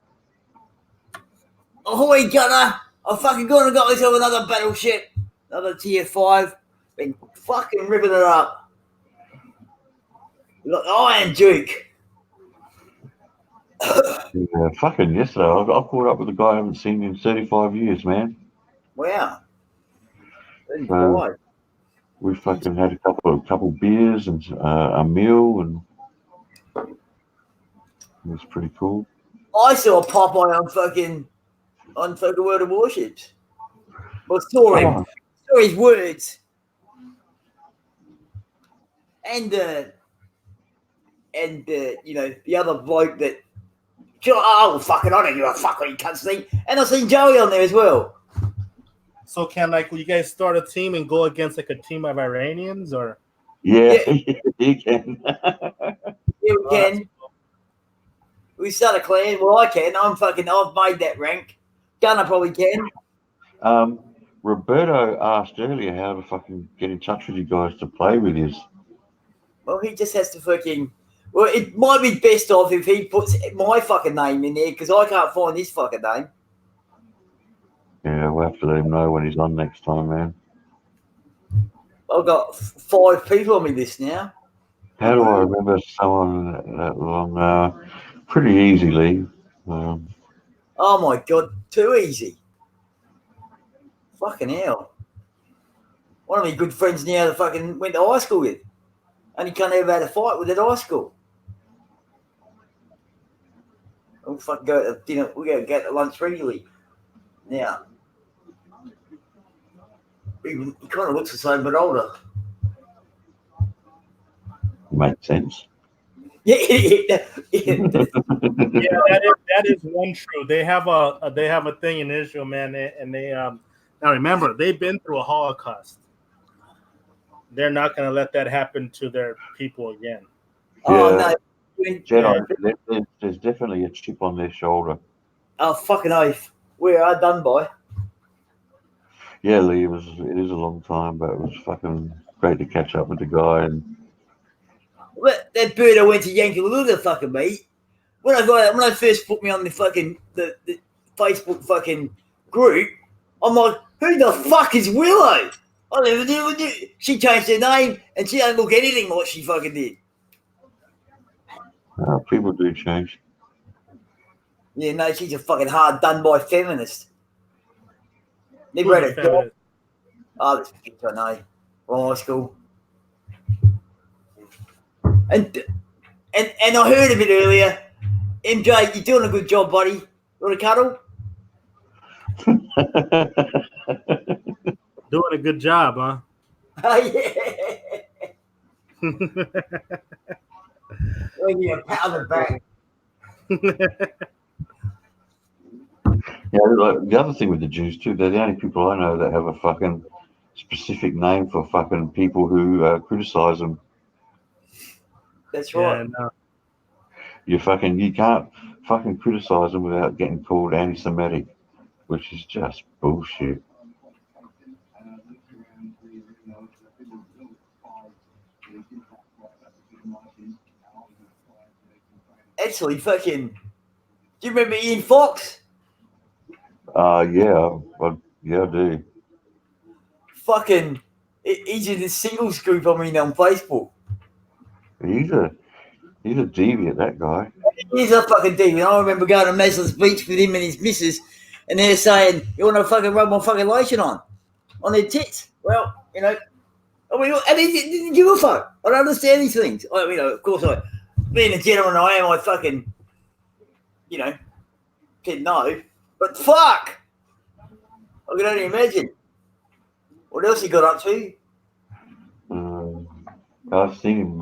Ahoy, Gunner! I'm fucking going to got myself another battleship, another tier 5. Been fucking ripping it up. Look, Iron Duke. Yeah, fucking yesterday, I caught up with a guy I haven't seen in 35 years, man. Wow. So we fucking had a couple beers and a meal, and it was pretty cool. I saw Popeye on fucking World of Warships. Well, saw him. Oh, Saw his words. And you know, the other bloke that oh fucking I don't give a fuck what you can't see. And I seen Joey on there as well. So can will you guys start a team and go against a team of Iranians or? yeah, you can. Yeah, we can. We start a clan. Well, I can. I've made that rank. Gunner probably can. Roberto asked earlier how to fucking get in touch with you guys to play with you. Well, he just has to fucking. Well, it might be best off if he puts my fucking name in there because I can't find his fucking name. Yeah, we'll have to let him know when he's on next time, man. I've got 5 people on my list now. How do I remember someone that long? Pretty easily. Oh my god, too easy. Fucking hell. One of my good friends now that fucking went to high school with. And he can't ever had a fight with at high school. We'll fucking go to dinner. We go get to lunch regularly. Now. He kind of looks the same but older. makes sense. Yeah. Yeah, that is one true. They have a thing in Israel, man, and they now remember they've been through a Holocaust. They're not going to let that happen to their people again. Oh Yeah. no. Jedi, there's definitely a chip on their shoulder. Oh fucking oath. We are done by. Yeah, Lee, it is a long time, but it was fucking great to catch up with the guy. And That bird I went to Yankalula fucking mate. When I first put me on the fucking the Facebook fucking group, I'm like, who the fuck is Willow? I never knew. She changed her name and she don't look anything like she fucking did. people do change. Yeah, no, she's a fucking hard done by feminist. Never had a job. Feminist. Oh, this bitch I know. From high school. And I heard a bit earlier, MJ, you're doing a good job, buddy. You want to cuddle? Doing a good job, huh? Oh, yeah. Give me a pat on the back. Yeah, like, the other thing with the Jews too, they're the only people I know that have a fucking specific name for fucking people who criticize them. That's right. Yeah, no. You can't fucking criticize them without getting called anti-Semitic, which is just bullshit. Actually, fucking. Do you remember Ian Fox? Yeah, I do. Fucking. He's in the singles group on Facebook. He's a deviant, that guy. He's a fucking demon. I remember going to Mason's Beach with him and his missus, and they're saying, you want to fucking rub my fucking lotion on their tits. Well, you know, I mean, and he didn't give a fuck. I don't understand these things. You know, of course, being a gentleman I am, I fucking, you know, said no. But fuck! I can only imagine. What else he got up to? I've seen him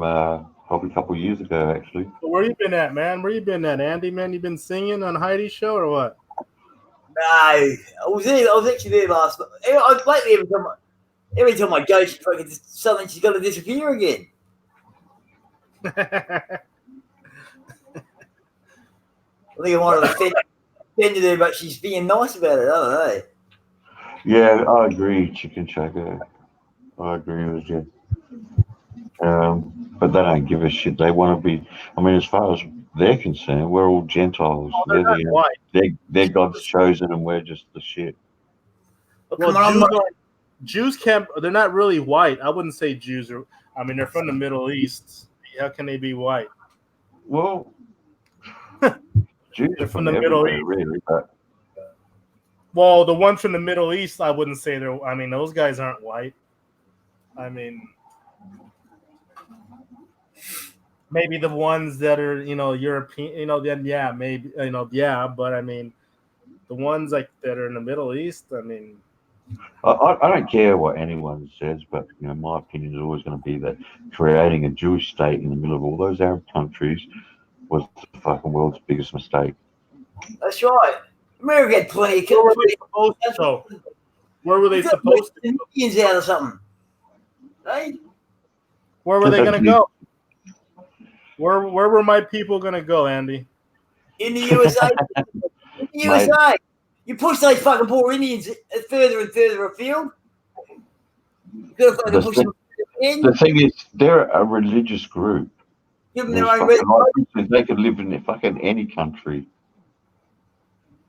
probably a couple of years ago, actually. So where you been at, man? Where you been at, Andy? Man, you been singing on Heidi's show or what? No, I was actually there last night. Lately, every time I go, suddenly she's got to disappear again. I think I wanted to offend her, but she's being nice about it. I don't know. Yeah, I agree, Chicken Shaker. I agree with you. But they don't give a shit. They want to be. I mean, as far as they're concerned, we're all Gentiles. Oh, they're not white. They're God's chosen, and we're just the shit. Well, Jews can't. They're not really white. I wouldn't say Jews are. I mean, they're from the Middle East. How can they be white? Well, Jews are from the Middle East, really. But well, the ones from the Middle East, I wouldn't say they're. I mean, those guys aren't white. I mean, maybe the ones that are, European, then yeah, maybe, yeah. But I mean, the ones like that are in the Middle East, I mean. I don't care what anyone says, but my opinion is always going to be that creating a Jewish state in the middle of all those Arab countries was the fucking world's biggest mistake. That's right. America had plenty. Where were they supposed to? Indians out or something. Right? Where were they going to go? Where were my people going to go, Andy? In the USA. In the USA. You push those fucking poor Indians further and further afield. The thing is, they're a religious group. Give them their own reservation. They could live in fucking any country.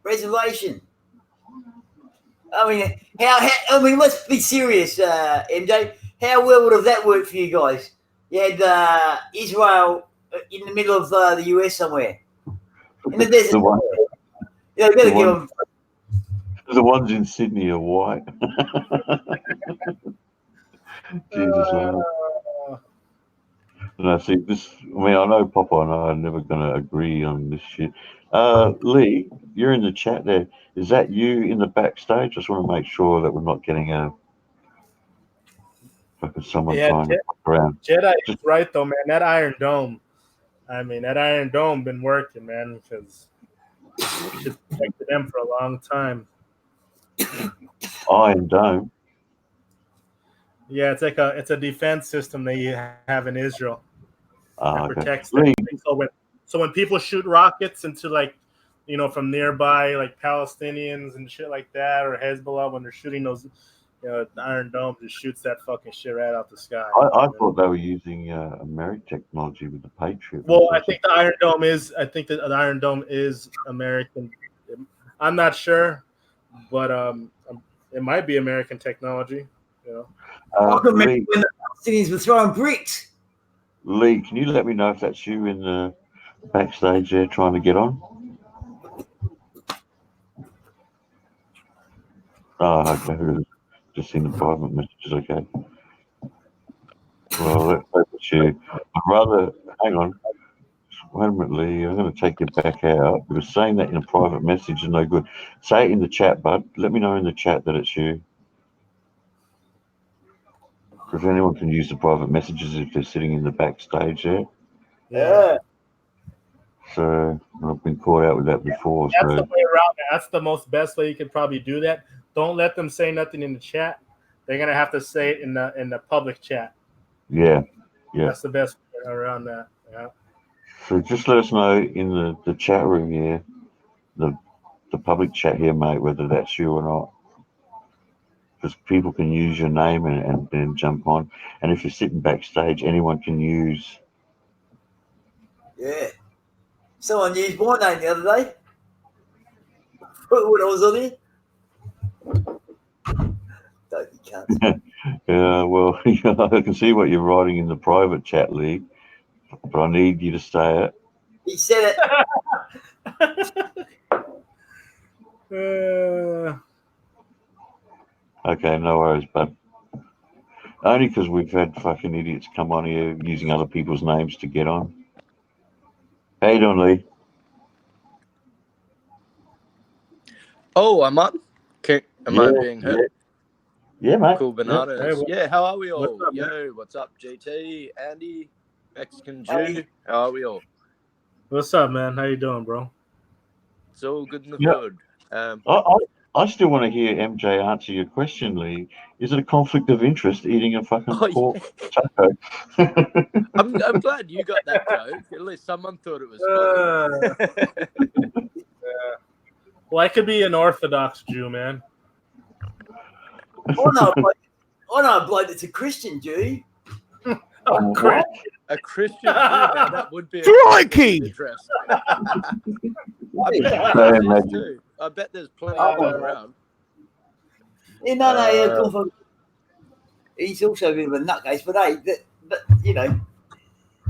Reservation. I mean, let's be serious, MJ. How well would have that worked for you guys? You had Israel in the middle of the US somewhere. In the desert. You gotta give them. The ones in Sydney are white. Jesus, man. And I see this. I mean, I know Papa and I are never going to agree on this shit. Lee, you're in the chat there. Is that you in the backstage? Just want to make sure that we're not getting someone trying to fuck around. Jedi is right though, man. That Iron Dome. I mean, that Iron Dome been working, man, because we should protect them for a long time. Iron Dome. Yeah, it's like a defense system that you have in Israel that protects them. So when people shoot rockets into from nearby like Palestinians and shit like that, or Hezbollah, when they're shooting those, the Iron Dome just shoots that fucking shit right out the sky. I thought they were using American technology with the Patriot. Well, I think the Iron Dome is American. I'm not sure, but it might be American technology. When the Palestinians were throwing bricks. Lee, can you let me know if that's you in the backstage there trying to get on? Oh, okay. Just seen the private messages, okay. Well, let's hope it's you. I'd rather, hang on. Wait a minute, Lee. I'm going to take you back out because saying that in a private message is no good. Say it in the chat, bud. Let me know in the chat that it's you. Because anyone can use the private messages if they're sitting in the backstage there. Yeah. So I've been caught out with that before. That's the way around. That's the best way you could probably do that. Don't let them say nothing in the chat. They're gonna have to say it in the public chat. Yeah. That's the best way around that. Yeah. So just let us know in the chat room here, the public chat here, mate, whether that's you or not. Because people can use your name and then jump on. And if you're sitting backstage, anyone can use. Yeah. Someone used my name the other day when I was on here. Don't you can't. Yeah, well, I can see what you're writing in the private chat, Lee, but I need you to say it. He said it. Okay, no worries, bud. Only because we've had fucking idiots come on here using other people's names to get on. How you doing, Lee? Oh, I'm on. Am I being heard? Yeah, mate. Cool bananas. Yeah. Yeah, how are we all? What's up, GT, Andy, Mexican Jew. How are we all? What's up, man? How you doing, bro? It's all good in the Yeah. hood. I still want to hear MJ answer your question, Lee. Is it a conflict of interest eating a fucking Oh, pork taco? I'm glad you got that joke. At least someone thought it was funny. Well, I could be an Orthodox Jew, man. I know a bloke that's a Christian Jew. Oh, What? A Christian Jew, now that would be a Crikey! address. Imagine. I bet there's plenty going around. Yeah, no, come from. He's also a bit of a nutcase, but hey, but you know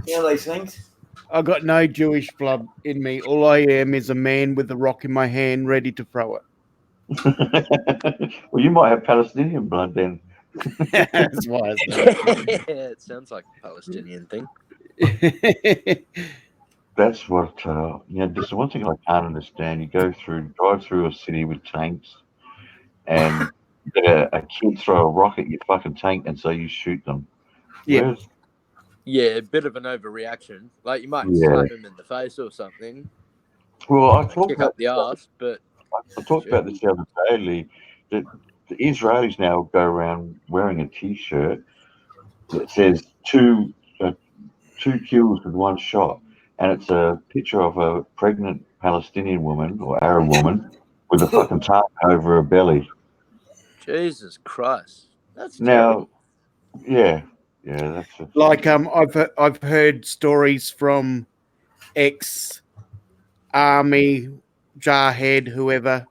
those things. I got no Jewish blood in me. All I am is a man with a rock in my hand, ready to throw Well, you might have Palestinian blood then. it. That's why. Yeah, it sounds like a Palestinian thing. That's what, there's one thing I can't understand. You drive through a city with tanks, and a kid throw a rock at your fucking tank, and so you shoot them. Yeah. Yeah, a bit of an overreaction. Like you might Yeah. slap him in the face or something, Well, I talked kick about up the arse, but I talked about this the other day, Lee, that the Israelis now go around wearing a T-shirt that says two kills with one shot, and it's a picture of a pregnant Palestinian woman or Arab woman with a fucking target over her belly. Jesus Christ, that's Now, terrible. that's it. Like I've heard stories from ex-army jarhead, whoever.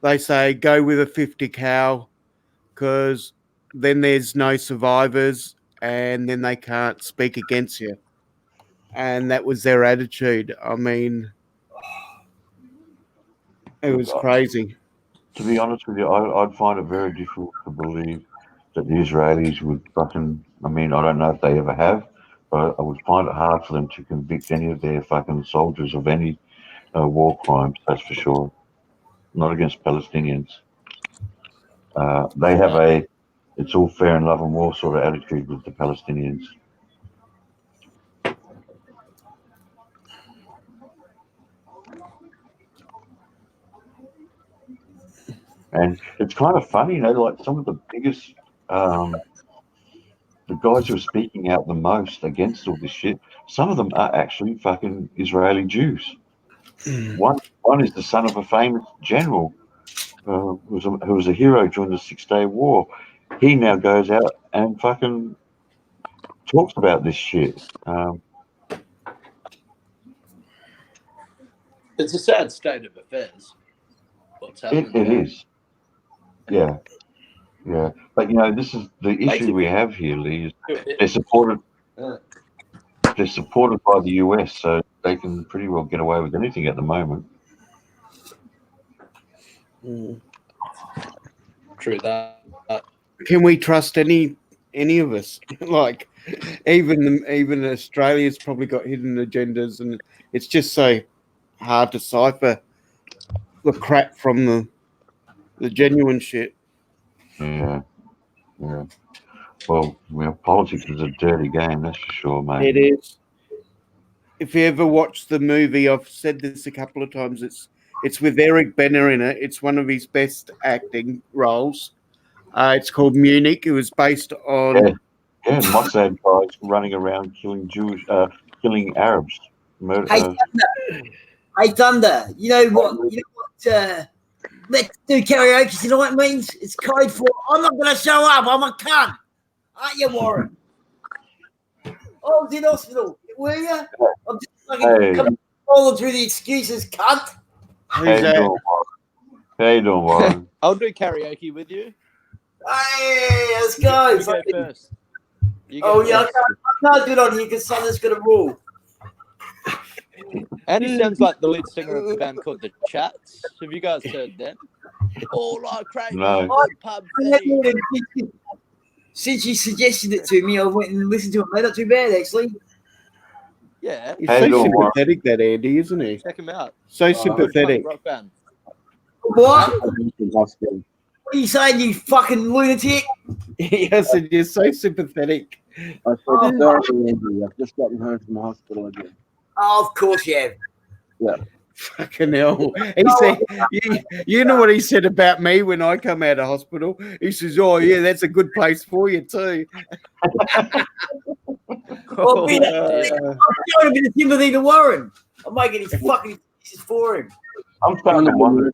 They say go with a 50 cal because then there's no survivors and then they can't speak against you. And that was their attitude. I mean, it was crazy. To be honest with you, I'd find it very difficult to believe that the Israelis would fucking. I mean, I don't know if they ever have, but I would find it hard for them to convict any of their fucking soldiers of any war crimes. That's for sure. Not against Palestinians. They have a "it's all fair in love and war" sort of attitude with the Palestinians. And it's kind of funny, like some of the biggest, the guys who are speaking out the most against all this shit, some of them are actually fucking Israeli Jews. One is the son of a famous general who was a hero during the 6-Day War. He now goes out and fucking talks about this shit. It's a sad state of affairs. What's happening? It is. Yeah. But this is the issue we have here, Lee. Is they're supported by the US, so they can pretty well get away with anything at the moment. True that. Can we trust any of us? Like, even Australia's probably got hidden agendas, and it's just so hard to decipher the crap from the genuine shit. Yeah. Well, politics is a dirty game, that's for sure, mate. It is. If you ever watch the movie, I've said this a couple of times. It's with Eric Bana in it. It's one of his best acting roles. It's called Munich. It was based on. Yeah, Mossad guys running around killing Arabs. Hey, Thunder. You know what? Let's do karaoke tonight means? It's code for I'm not going to show up. I'm a cunt. Aren't you, Warren? I was in hospital. Were you? I'm just fucking falling through the excuses, cunt. Hey, don't worry. I'll do karaoke with you. Hey, let's go. You go first. I can't do it on here because Thunder's going to rule. And he sounds like the lead singer of the band called The Chats. Have you guys heard them? All I crave pub. Since you suggested it to me, I went and listened to it. Mate, not too bad, actually. Yeah. He's so sympathetic, that Andy, isn't he? Check him out. So sympathetic. Rock band. What? What are you saying, you fucking lunatic? I said, you're so sympathetic. I said, sorry, Andy, I've just gotten home from the hospital again. Oh, of course you have. Fucking hell. He said, you know what he said about me when I come out of hospital? He says, oh, yeah, that's a good place for you, too. Well, Oh, I'm showing a bit of sympathy to Warren. I'm making his fucking excuses for him. I'm starting to wonder.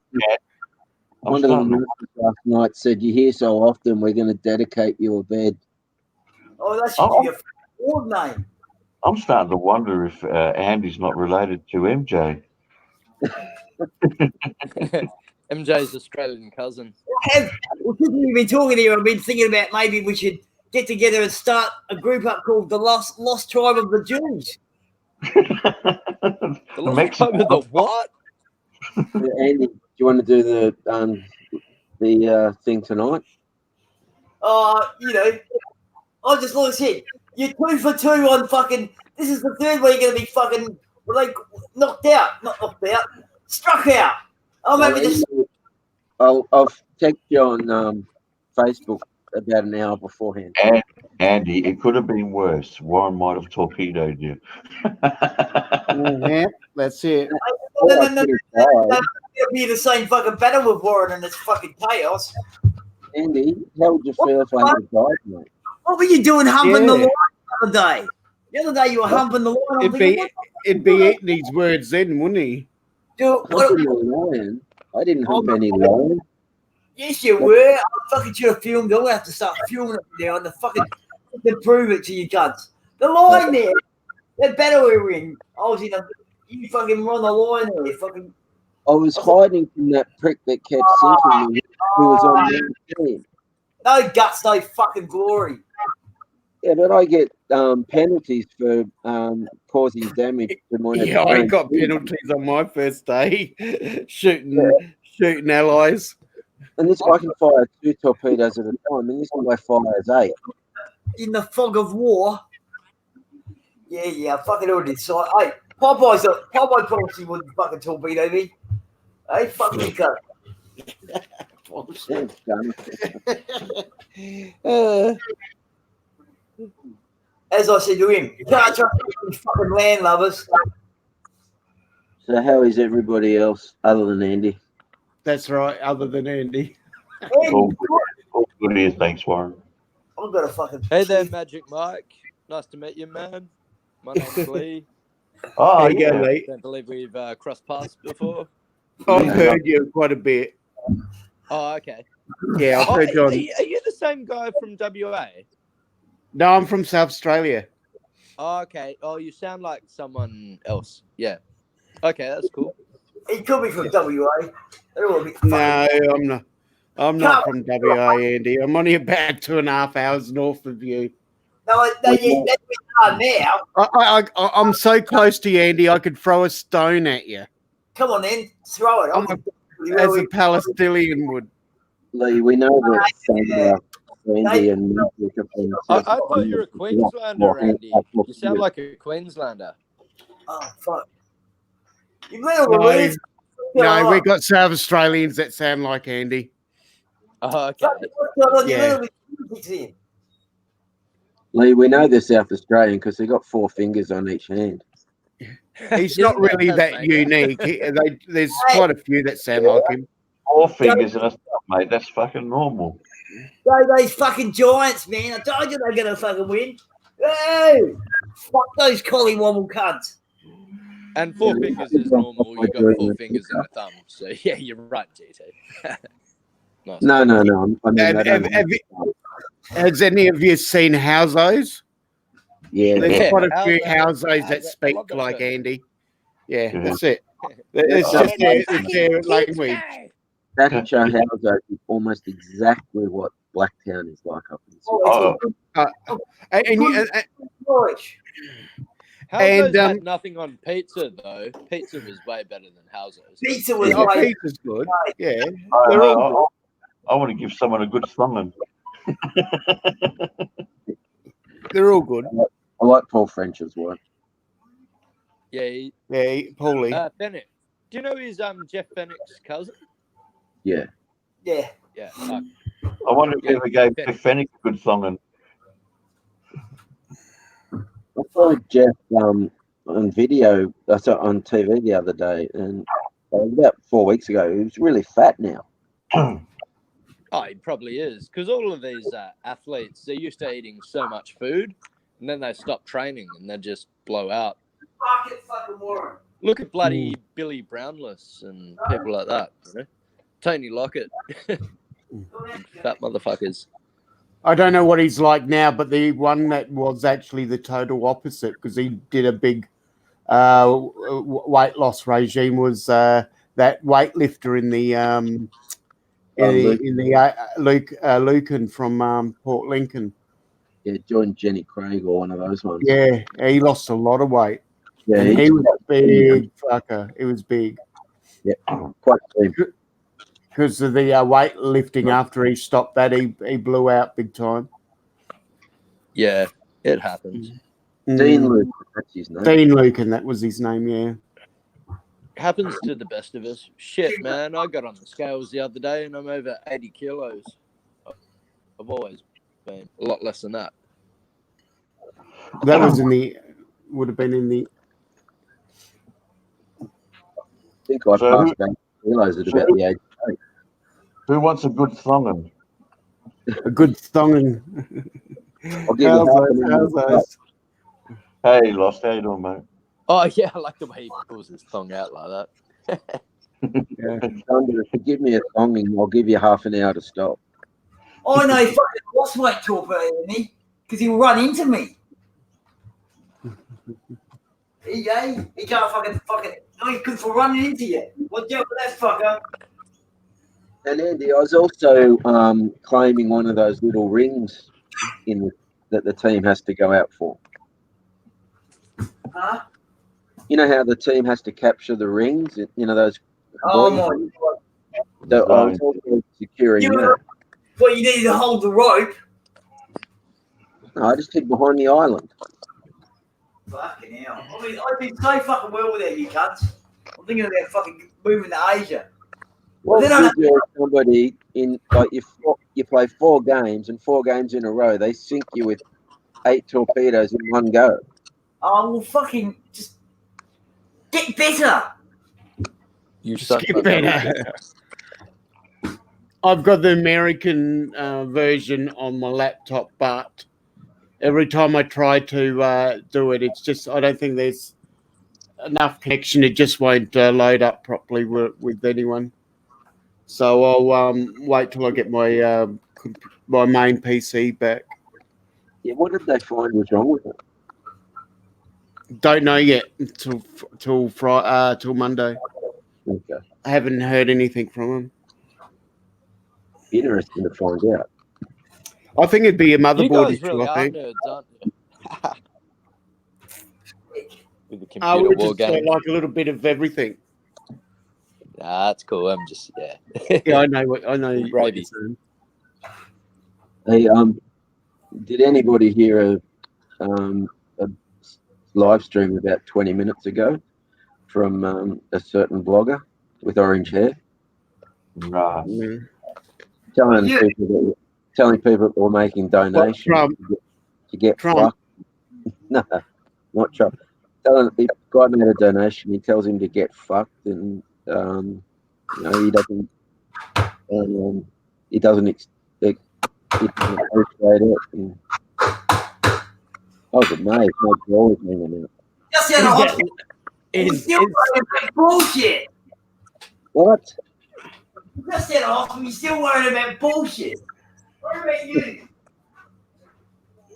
One of the nurses last night said, "You're here so often, we're going to dedicate you a bed." Oh, that should be your ward name. I'm starting to wonder if Andy's not related to MJ. MJ's Australian cousin. Since we've been talking here, I've been thinking about maybe we should get together and start a group up called the Lost Tribe of the Jews. The Lost Tribe of the what? Andy, do you want to do the thing tonight? You know, I just like I said, you're 2 for 2 on fucking. This is the third where you're going to be fucking like knocked out, not knocked out, struck out. Oh, maybe just. I'll text you on Facebook about an hour beforehand. And Andy, it could have been worse. Warren might have torpedoed you. Yeah, that's it. No. It'll be the same fucking battle with Warren and it's fucking chaos. Andy, how would you feel if I had died, mate? What were you doing humping the line the other day? The other day you were humping the line. It'd be eating his words then, wouldn't he? I didn't hump any line. Yes, you were. I fucking should have filmed it. I'm going to have to start filming it now and to prove it to you cunts. The line there, that battle we were in, I was in you fucking run the line there. Fucking. I was hiding from that prick that kept sinking me, who was on the team. No guts, no fucking glory. Yeah, but I get penalties for causing damage to my. Yeah, I got penalties on my first day, shooting allies. And this I can fire 2 torpedoes at a time, and this guy fires 8. In the fog of war. Yeah, I fucking already saw it. Hey, Popeye promised he wouldn't fucking torpedo me. Hey, fucking cut. As I said to him, you can't trust these fucking landlubbers. So how is everybody else other than Andy? That's right, other than Andy. All good here, thanks, Warren. I've got a fucking. Hey there, Magic Mike. Nice to meet you, man. My name's Lee. Oh, There you go, yeah. Lee. Don't believe we've crossed paths before. I've heard you quite a bit. Oh, okay. Yeah, I've Oh, heard you are on. you the same guy from WA? No, I'm from South Australia. Oh, okay. Oh, you sound like someone else. Yeah. Okay, that's cool. He could be from WA. They're all a bit fucking. No, I'm not. I'm not from WA, Andy. I'm only about 2.5 hours north of you. No, that's where you are now. I'm so close to you, Andy. I could throw a stone at you, Come on then, throw it. as a Palestinian would. Lee, we know that Andy and Magic have been. I thought you were a Queenslander, Andy. You sound like a Queenslander. Oh, fuck. You better release. No, we got South Australians that sound like Andy. Oh, okay. Yeah. Lee, we know they're South Australian because they got 4 fingers on each hand. He's not really that unique. There's quite a few that sound like him. 4 fingers and a stuff, mate. That's fucking normal. Those fucking Giants, man. I told you they're going to fucking win. Hey! Fuck those collywobble cunts. And 4 fingers is normal. You got 4 fingers and a thumb. So, yeah, you're right, GT. Nice. No. I mean, Has any of you seen Housos? yeah, There's quite a few Housos. Housos that speak like Andy. Yeah, Yeah. that's it. It's just their language. that show Houso is almost exactly what Blacktown is like up in Sydney. Housos had nothing on pizza, though. Pizza was way better than Housos. Pizza was Pizza's good. Yeah, they're all I want to give someone a good thumbing. good. They're all good. I like Paul French's work. Yeah, Paulie. Bennett. Do you know he's Jeff Bennett's cousin? Yeah. Yeah. Yeah, fuck. I wonder if Yeah, he ever gave Fennick. Jeff Fennick a good song. And I saw Jeff on video, on TV the other day, and about 4 weeks ago. He was really fat now. Oh, he probably is, because all of these athletes, they're used to eating so much food, and then they stop training and they just blow out. Fucking Warren. Look at bloody Billy Brownless and people like that. You know? Tony Lockett, big fat motherfuckers. I don't know what he's like now, but the one that was actually the total opposite, because he did a big weight loss regime, was that weightlifter in the Lucan from Port Lincoln. Yeah, joined Jenny Craig or one of those ones. Yeah, he lost a lot of weight. Yeah, And he was a big fucker. It was big. Yeah, quite big. Because of the weightlifting, after he stopped that, he blew out big time. Yeah, it happens. Dean Lucan, that's his name. Dean Lucan, that was his name, yeah. Happens to the best of us. Shit, man, I got on the scales the other day and I'm over 80 kilos. I've always been a lot less than that. That was would have been in the... I think I passed about kilos at about the age of 8. who wants a good song? A good thonging. I'll give you How's those? Hey, Lost, how you doing, mate? Oh, yeah, I like the way he pulls his tongue out like that. If give me a song, and I'll give you half an hour to stop. I know he fucking lost weight torpedo than me because he'll run into me. He can't fucking. No, he's good for running into you. Watch out for that fucker. And Andy, I was also claiming one of those little rings that the team has to go out for. Huh? You know how the team has to capture the rings? You know those. Oh buoys? my god. So I was also securing that. Well, you need to hold the rope. No, I just hid behind the island. Fucking hell. I mean, I've been so fucking well without you cunts. I'm thinking about fucking moving to Asia. Well, They don't if you're somebody in like you play 4 games and 4 games in a row, they sink you with 8 torpedoes in one go. Oh, well, fucking just get better. You suck. Get better. I've got the American version on my laptop, but every time I try to do it, it's just, I don't think there's enough connection. It just won't load up properly with anyone. So I'll wait till I get my my main PC back. Yeah, what did they find was wrong with it? Don't know yet till Monday. Okay. I haven't heard anything from them. Interesting to find out. I think it'd be a You motherboard guys issue, really I are think. nerds, aren't you? With the I computer would war just game. like a little bit of everything. Nah, that's cool. I'm just, yeah. Yeah, I know what you're Gravy. saying. Hey, did anybody hear a live stream about 20 minutes ago from a certain blogger with orange hair? Right. Yeah. Telling Yeah. people that were making donations Trump. to get Trump. fucked. No, not Trump. Telling if God made a donation, he tells him to get fucked, and he doesn't. He doesn't appreciate it. And I was amazed. My jaw was hanging out. Just out of hospital. We're still worrying about bullshit. What? Just out of hospital. You're still worrying about bullshit. What about you?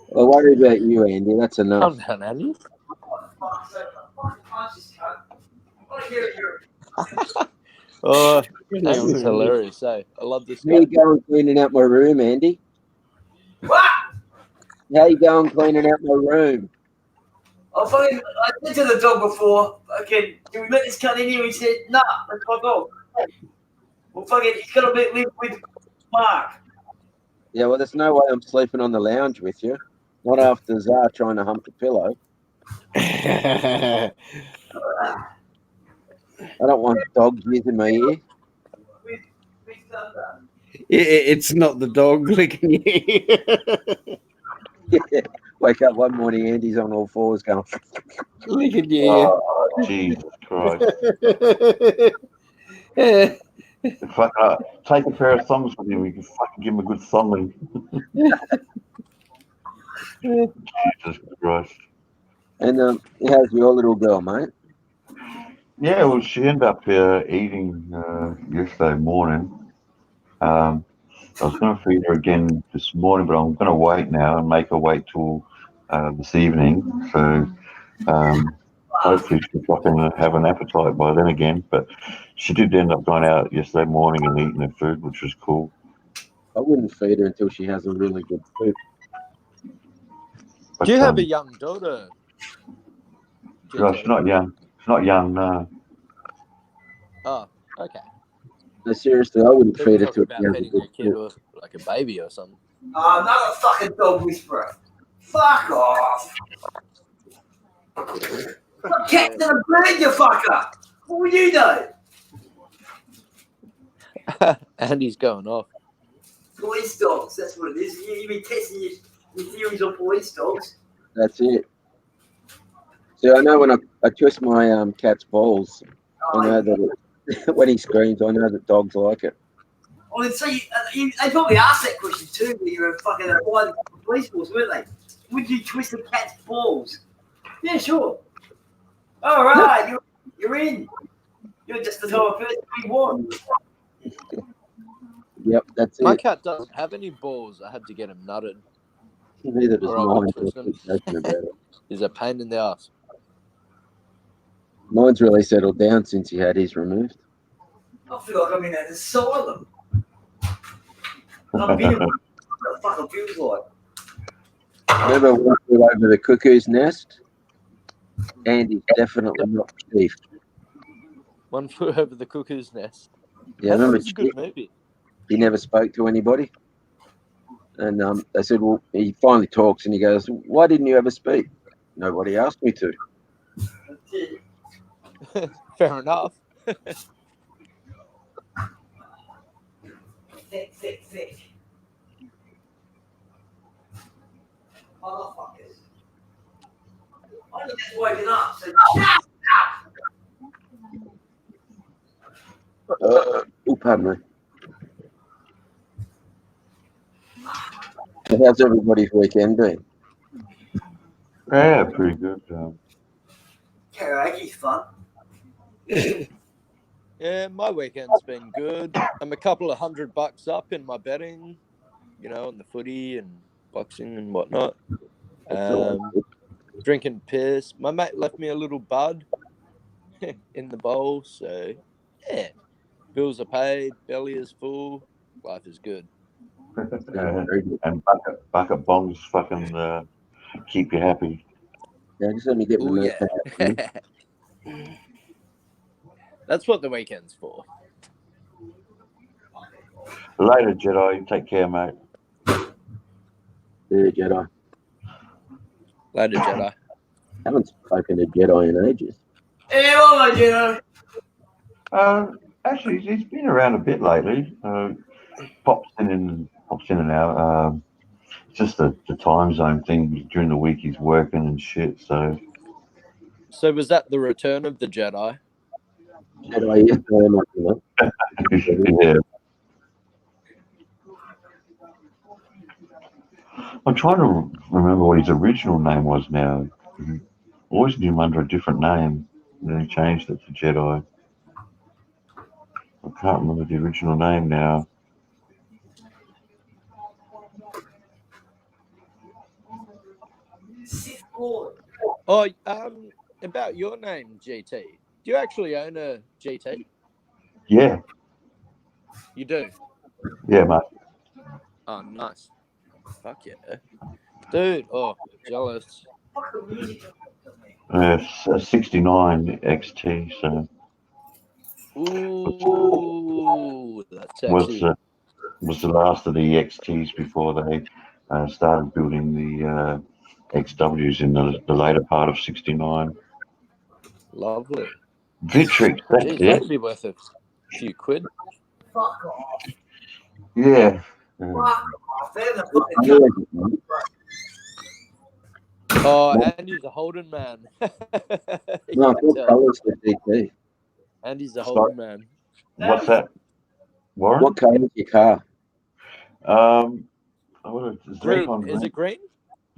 Well, worry about you, Andy. That's enough. Calm down, Andy. Oh, Andy's hilarious, eh? I love this How you guy. going cleaning out my room, Andy? What? How you going cleaning out my room? I said to the dog before, okay, can we let this cunt in here? He said, nah, let's fuck off. Well, fucking, he's got to live with Mark. Yeah, well, there's no way I'm sleeping on the lounge with you. Not after Zar trying to hump the pillow. I don't want dogs using my ear. It's not the dog licking you. Yeah. Wake up one morning, Andy's on all fours going, Licking you. Oh, Jesus Christ. Fuck, take a pair of thongs with him. You can fucking give him a good thonging. Jesus Christ. And how's your little girl, mate? Yeah, well, she ended up eating yesterday morning. I was going to feed her again this morning, but I'm going to wait now and make her wait till this evening. So hopefully she'll fucking have an appetite by then again. But she did end up going out yesterday morning and eating her food, which was cool. I wouldn't feed her until she has a really good food. But, Do you have a young daughter? no, she's not young. She's not young, no. Oh, okay. No, seriously, I wouldn't So we're feed her talking till about she has a feeding good a kid food. or like a baby or something. Oh, another fucking dog whisperer. Fuck off. I'm Captain of Bird, you fucker. What will you do? And he's going off. Police dogs, that's what it is. You've been testing your theories on police dogs. That's it. So I know when I twist my cat's balls, I know that when he screams, I know that dogs like it. Well, so they probably asked that question too when you were fucking applying the police force, weren't they? Would you twist a cat's balls? Yeah, sure. All right, you're in. You're just the type of person we want. Yep, that's My it. cat doesn't have any balls. I had to get him nutted. Neither does Or I would mine. twist them. About it. He's a pain in the ass. Mine's really settled down since he had his removed. I feel like I'm in an asylum. I'm being what the fuck it feels like. Remember when we flew over the cuckoo's nest? Andy's definitely not Chief. One flew over the cuckoo's nest. Yeah, I thought it remember was a good Chief? movie. He never spoke to anybody. And they said, well, he finally talks and he goes, why didn't you ever speak? Nobody asked me to. That's it. Fair enough. Thick. Motherfuckers. I just woken up, so shut up! Oh, pardon me. So how's everybody's weekend been? Yeah, pretty good. Karaoke's fun. Yeah, my weekend's been good. I'm a couple of $100 up in my betting, you know, on the footy and boxing and whatnot. Drinking piss. My mate left me a little bud in the bowl, so yeah. Bills are paid, belly is full, life is good. And bucket bongs fucking keep you happy. Yeah, just let me get my Oh notes. yeah. That's what the weekend's for. Later, Jedi. Take care, mate. Yeah, Jedi. Later, Jedi. Haven't spoken to Jedi in ages. Hey, what you know? Actually, he's been around a bit lately. Pops in and out. It's just the time zone thing. During the week, he's working and shit. So Was that the return of the Jedi? Jedi, yes, I am, you know. yeah. I'm trying to remember what his original name was now. He always knew him under a different name, and then he changed it to Jedi. I can't remember the original name now. Oh, about your name, GT. Do you actually own a GT? Yeah, You do? yeah, mate. Oh, nice. Fuck yeah. Dude, oh, jealous. It's a 69 XT, so Ooh, that's actually... was the last of the XTs before they started building the XWs in the later part of 69. Lovely. Victrix, that's Jeez, it. that'd be worth a few quid. Fuck off. Yeah. Oh, Andy's a Holden man. You No, can what tell. colour's the GT? Andy's a Sorry? Holden man. What's that, Warren? What colour is your car? What is Green. Zircon Is green? it green?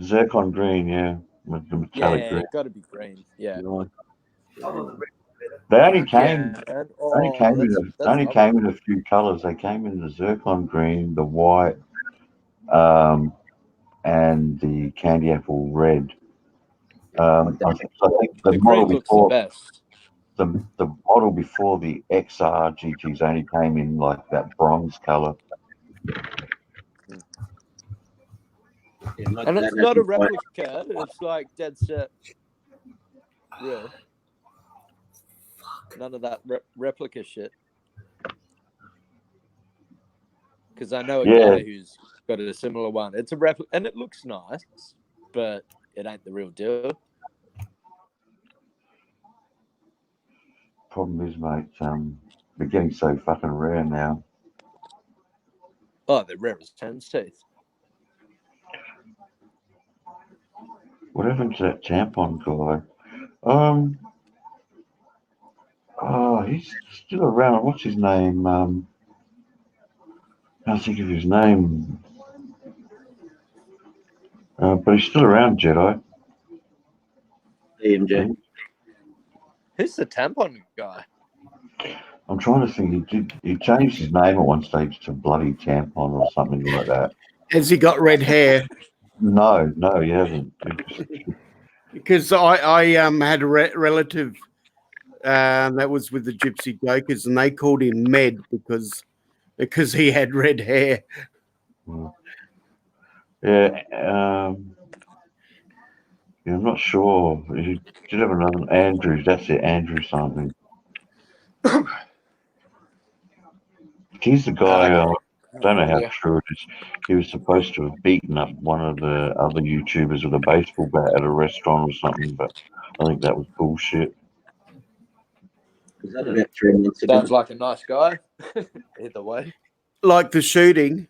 Zircon green, yeah. With the metallic Yeah, green. got to be green. Yeah. Nice. They only came Yeah. And, only came in that's only lovely. came in a few colours. They came in the zircon green, the white, and the candy apple red. I think the The model green looks the before best. the model before the XR GTs only came in like that bronze colour. Yeah, my And dad it's had not a the white. replica. It's like dead set real. None of that replica shit. Because I know a Yeah. guy who's got a similar one. It's a replica, and it looks nice, but it ain't the real deal. Problem is, mate, they're getting so fucking rare now. Oh, they're rare as hen's teeth. What happened to that tampon guy? He's still around. What's his name? I can't think of his name. But he's still around, Jedi. EMJ. Who's the tampon guy? I'm trying to think. He changed his name at one stage to Bloody Tampon or something like that. Has he got red hair? No, he hasn't. Because I had a relative that was with the Gypsy Jokers, and they called him Med because he had red hair. Yeah, I'm not sure. He did have another Andrews. That's it, Andrew something. He's the guy. I don't know how true it is. He was supposed to have beaten up one of the other YouTubers with a baseball bat at a restaurant or something, but I think that was bullshit. Was that about 3 months ago? Sounds like a nice guy. Either way. Like the shooting.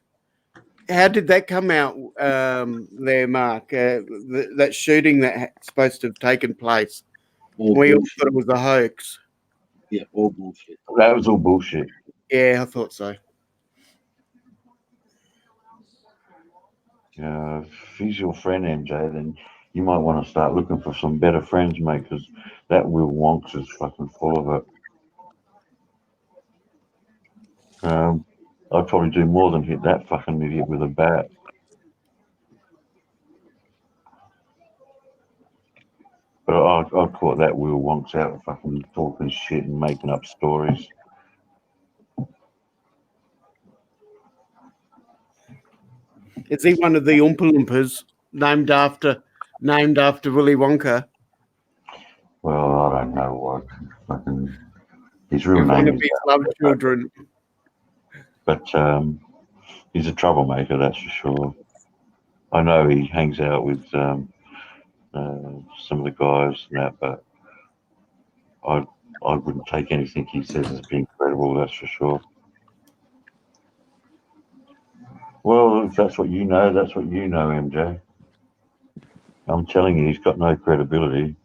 How did that come out there, Mark? That shooting that's supposed to have taken place. All We all bullshit. thought it was a hoax. Yeah, all bullshit. That was all bullshit. Yeah, I thought so. If he's your friend, MJ, then you might want to start looking for some better friends, mate, because that Will Wonks is fucking full of it. I'd probably do more than hit that fucking idiot with a bat. But I'd caught that Will Wonks out fucking talking shit and making up stories. Is he one of the Oompa Loompas named after Willy Wonka? Well, I don't know what fucking his real One name of is. his love children. But he's a troublemaker, that's for sure. I know he hangs out with some of the guys and that, but I wouldn't take anything he says as being credible, that's for sure. Well, if that's what you know, that's what you know, MJ. I'm telling you, he's got no credibility.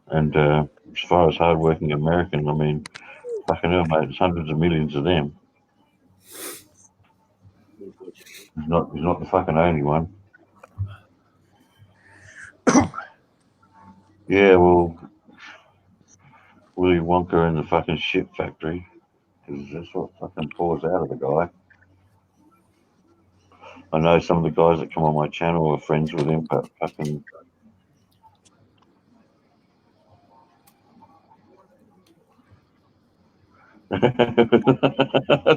And as far as hard-working American, I mean, fucking hell, mate, there's hundreds of millions of them. He's not the fucking only one. Yeah, well, Willy Wonka and the fucking shit factory, because that's what fucking pours out of the guy. I know some of the guys that come on my channel are friends with him, but fucking.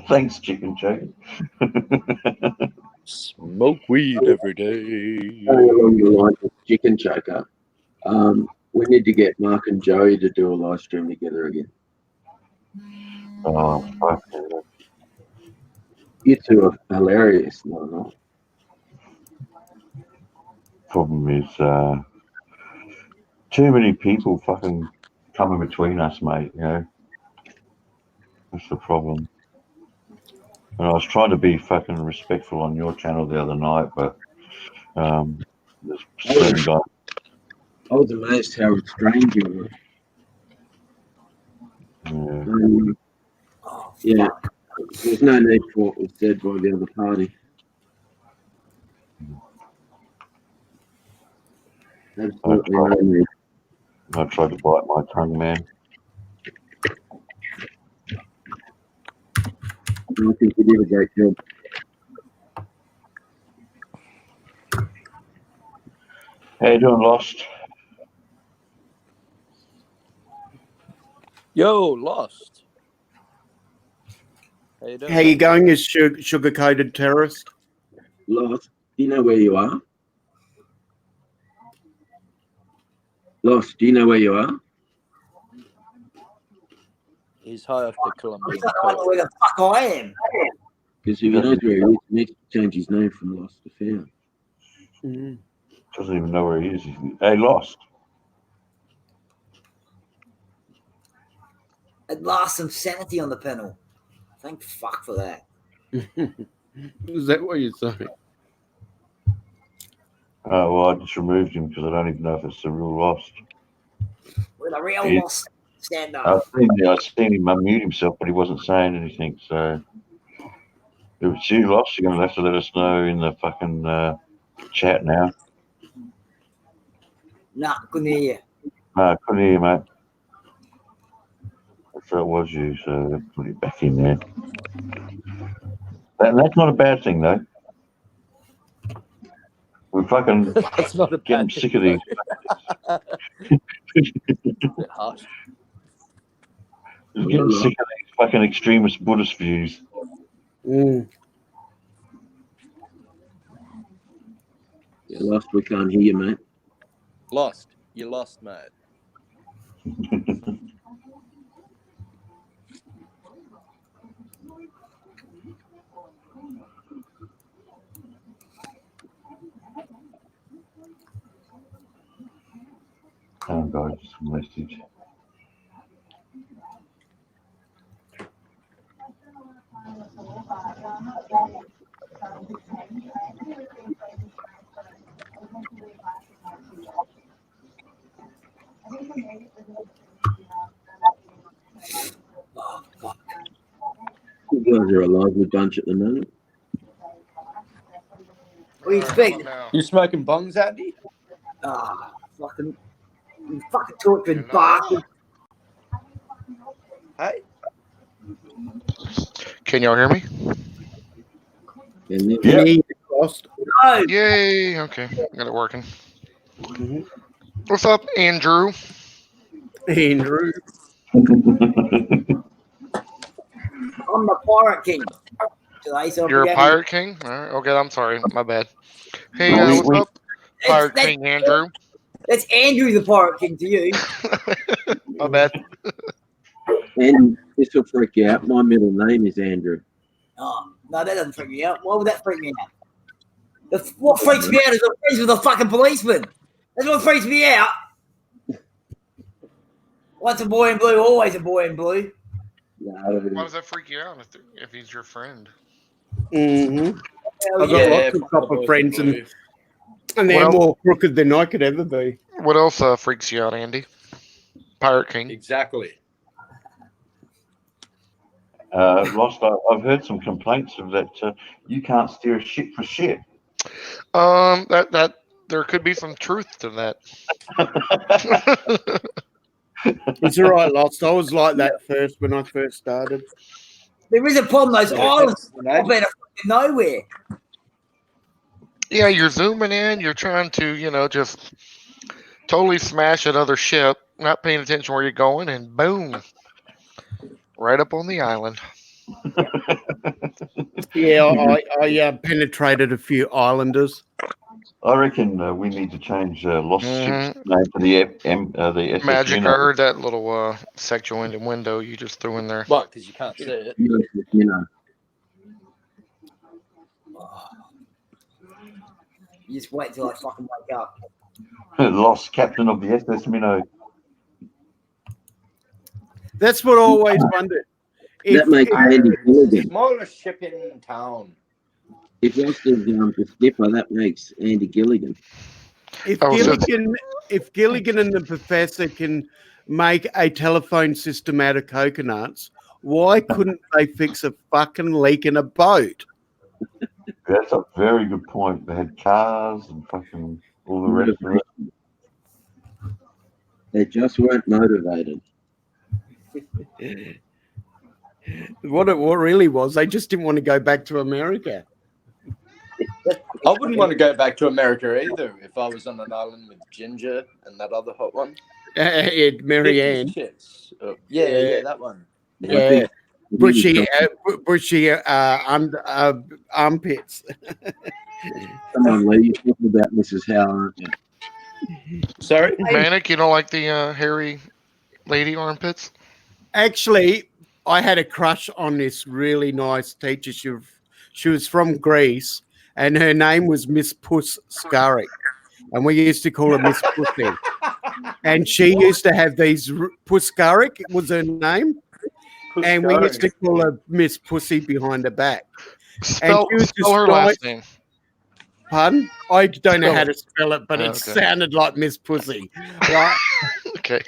Thanks, Chicken Chicken. Smoke weed every day. Going along the lines of Chicken Choker, we need to get Mark and Joey to do a live stream together again. Oh, fuck. You two are hilarious, no. Problem is, too many people fucking coming between us, mate, you know. That's the problem. And I was trying to be fucking respectful on your channel the other night, but there's certain guys. I was amazed how strange you were. Yeah. Yeah, there's no need for what was said by the other party. Absolutely no need. I tried to bite my tongue, man. I think you did a great job. How you doing, Lost? Yo, Lost. How you doing? How you going as sugar-coated terrorist? Lost, do you know where you are? Lost, do you know where you are? He's high off the Colombian I don't know coast. where the fuck I am. Because if he knows where he is, he needs to change his name from Lost to Found. Mm. Doesn't even know where he is. Hey, Lost. At last, some sanity on the panel. Thank fuck for that. Is that what you're saying? Well, I just removed him because I don't even know if it's the real Lost. We're the real Yeah. lost stand up. I've seen him unmute himself, but he wasn't saying anything. So, if it's you, Lost, you're going to have to let us know in the fucking chat now. Nah, couldn't hear you. Couldn't hear you, mate. So it was you, so put it back in there. That's not a bad thing, though. We're fucking That's not a getting bad sick thing, of these. bit harsh. We're getting sick of these fucking extremist Buddhist views. Mm. Yeah, Lost, we can't hear you, mate. Lost. You lost, mate. Oh, God, just a message. Oh, fuck. You guys are a lively bunch at the moment. What do you expect? You smoking bongs, Andy? Ah, fucking, you fucking torturing bastard. Hey? Can y'all hear me? And Yeah. Yeah, Lost. No, Yay! Okay, got it working. Mhm. What's up, Andrew? Andrew. I'm the Pirate King. Today, so You're a forget me. Pirate King? All right, okay, I'm sorry, my bad. Hey, No, what's up, Pirate King Andrew? That's Andrew the Pirate King to you. My bad. And this will freak you out. My middle name is Andrew. Oh, no, that doesn't freak me out. Why would that freak me out? What freaks me out is I'm friends with a fucking policeman. That's what freaks me out. Once a boy in blue, always a boy in blue. No, Why does that freak you out if he's your friend? Mm-hmm. Hell I've got yeah. lots of proper friends, and they're Well- more crooked than I could ever be. What else freaks you out, Andy? Pirate King. Exactly. Lost, I've heard some complaints of that. You can't steer shit for shit. That there could be some truth to that. It's all right, Lost. I was like that first when I first started. There is a problem. Those Yeah, islands that's- pop out of fucking nowhere. Yeah, you're zooming in. You're trying to, just totally smash another ship, not paying attention where you're going, and boom, right up on the island. Yeah, I penetrated a few islanders. I reckon we need to change Lost Mhm. Ship's name to the SS Magic. I Minnow. heard that little sexual innuendo you just threw in there. What? Because you can't see it. you know. You just wait till I fucking wake up. Lost captain of the SS Minnow. That's what I always wondered. That makes Andy Gilligan. Smallest ship in town. If that's the skipper, that makes Andy Gilligan. If Oh, so Gilligan and the professor can make a telephone system out of coconuts, why couldn't they fix a fucking leak in a boat? That's a very good point. They had cars and fucking all the rest of it. They just weren't motivated. What really was, they just didn't want to go back to America. I wouldn't want to go back to America either if I was on an island with Ginger and that other hot one. Marianne. Yeah, that one. Yeah. Bushy armpits. Come on, Lee, you're talking about Mrs. Howell, aren't you? Sorry? Manic, you don't like the hairy lady armpits? Actually, I had a crush on this really nice teacher. She was from Greece, and her name was Miss Puss Scurry, and we used to call her Miss Pussy. And she used to have these Puss Scurry was her name, and we used to call her Miss Pussy behind her back. Spell her last name. Pardon? I don't know how to spell it, but it sounded like Miss Pussy, right? Okay.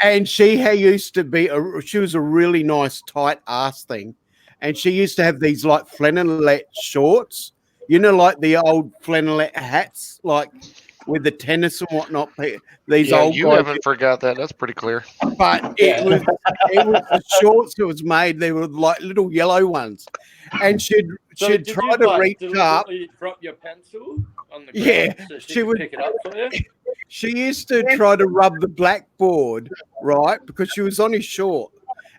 And she used to be she was a really nice tight ass thing, and she used to have these like flannelette shorts, you know, like the old flannelette hats, like with the tennis and whatnot. These old you guys, haven't forgot that. That's pretty clear. but it was the shorts that was made. They were like little yellow ones, and she'd try to reach up. Drop your pencil on the ground Yeah, so she would pick it up for you. She used to try to rub the blackboard, right, because she was on his short,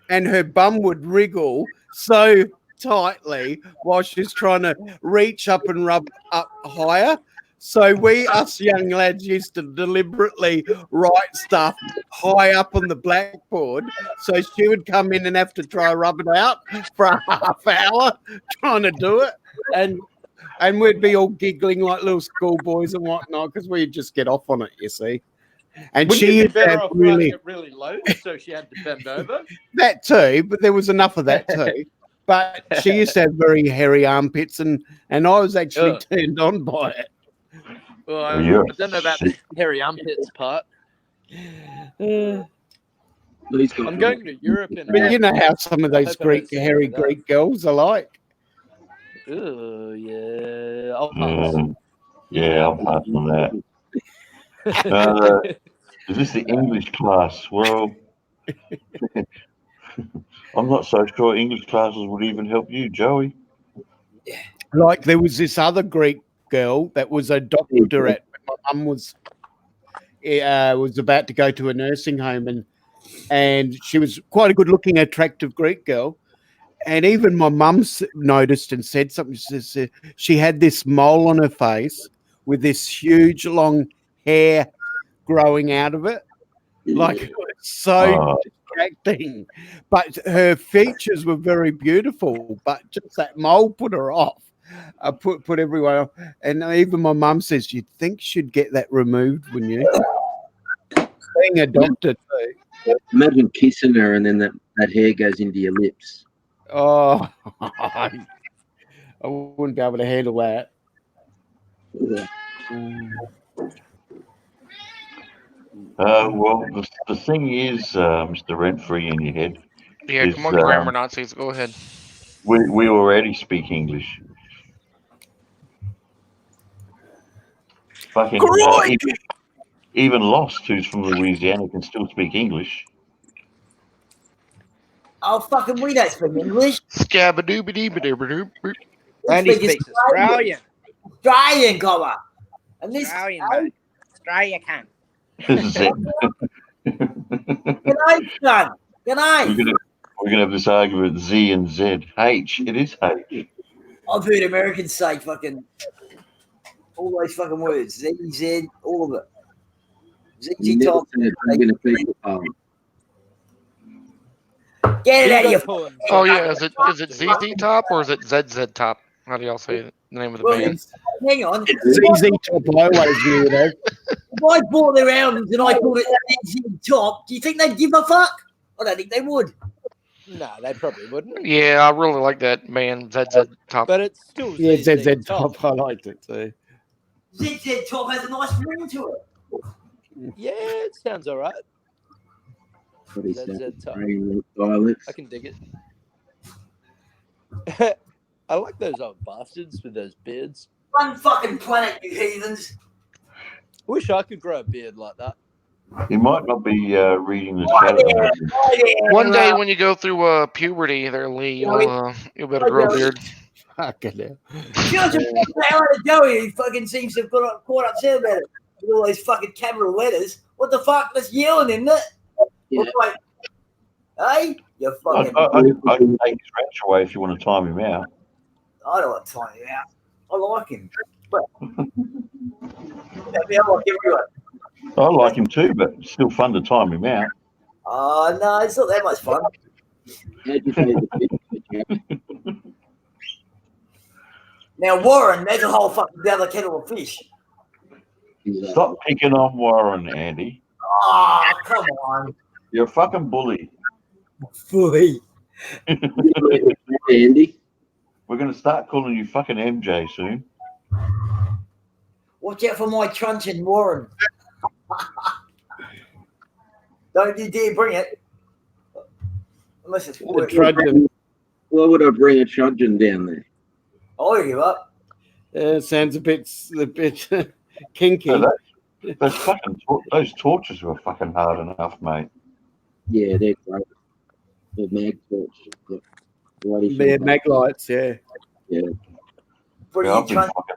and her bum would wriggle so tightly while she's trying to reach up and rub up higher. So us young lads used to deliberately write stuff high up on the blackboard, so she would come in and have to try rub it out for a half hour trying to do it, and we'd be all giggling like little schoolboys and whatnot because we'd just get off on it, you see. And Wouldn't she you used be to better have off running really it really low so she had to bend over? that too, but there was enough of that too. But she used to have very hairy armpits, and I was actually turned on by it. Well, I don't know about the hairy armpits part. I'm going to Europe in But you know how some of those hairy Greek girls are like. Oh, yeah. I'll pass. Yeah, I'll pass on that. Is this the English class? Well, I'm not so sure English classes would even help you, Joey. Like there was this other Greek girl that was a doctor at my mum was about to go to a nursing home, and she was quite a good-looking, attractive Greek girl. And even my mum noticed and said something. She had this mole on her face with this huge long hair growing out of it. Like it was so distracting. But her features were very beautiful, but just that mole put her off. Put everyone off. And even my mum says, you'd think she'd get that removed, wouldn't you? Being a doctor too. Imagine kissing her and then that hair goes into your lips. Oh, I wouldn't be able to handle that. Yeah. Well, the thing is, Mr. Redfree in your head. Yeah, is, come on, grammar Nazis. Go ahead. We already speak English. Fucking even Lost, who's from Louisiana, can still speak English. Oh, fucking we don't speak English. Scabba-dooba-dee-ba-dooba-doop. Randy speaks Australian. Australian, comma. And this Australian, mate. Australia can. G'day, son. G'day. We're gonna have this argument Z and Z. H, it is H. I've heard Americans say fucking all those fucking words. Z, Z, all of it. ZZ Top. Get it out of your phone. Oh yeah, is it ZZ Top or is it ZZ Top? How do y'all say the name of the band? Hang on. ZZ Top, I always knew it. If I bought their albums and I called it ZZ Top, do you think they'd give a fuck? I don't think they would. Nah, they probably wouldn't. Yeah, I really like that band ZZ Top. But it's still Yeah, ZZ ZZ Top. Top. I liked it too. ZZ Top has a nice ring to it. Yeah, it sounds all right. What is ZZ that? Top. Green violets. I can dig it. I like those old bastards with those beards. One fucking planet, you heathens. Wish I could grow a beard like that. You might not be reading the Hi chat. there, hi there. One day when you go through puberty, there, Lee, you'll be able to grow a beard. Fucking hell. George, how to Joey, he fucking seems to have got quite upset about it. With all those fucking capital letters. What the fuck? That's yelling, isn't it? Yeah. Like, hey, you I fucking. can take his ranch away if you want to time him out. I don't want to time him out. I like him. But, I like everyone. I like him too, but it's still fun to time him out. Oh, no, it's not that much fun. How'd you say the fish? Now, Warren, that's a whole fucking other kettle of fish. Stop picking on Warren, Andy. Oh, come on. You're a fucking bully. Fully. Andy. We're going to start calling you fucking MJ soon. Watch out for my truncheon, Warren. Don't you dare bring it. Unless it's The truncheon. Why would I bring a truncheon down there? I'll give up. Sounds a bit kinky. So those torches were fucking hard enough, mate. Yeah, they're great. The mag torch. They're mag lights, yeah. Yeah. Bring Yeah, your I've been truncheon. fucking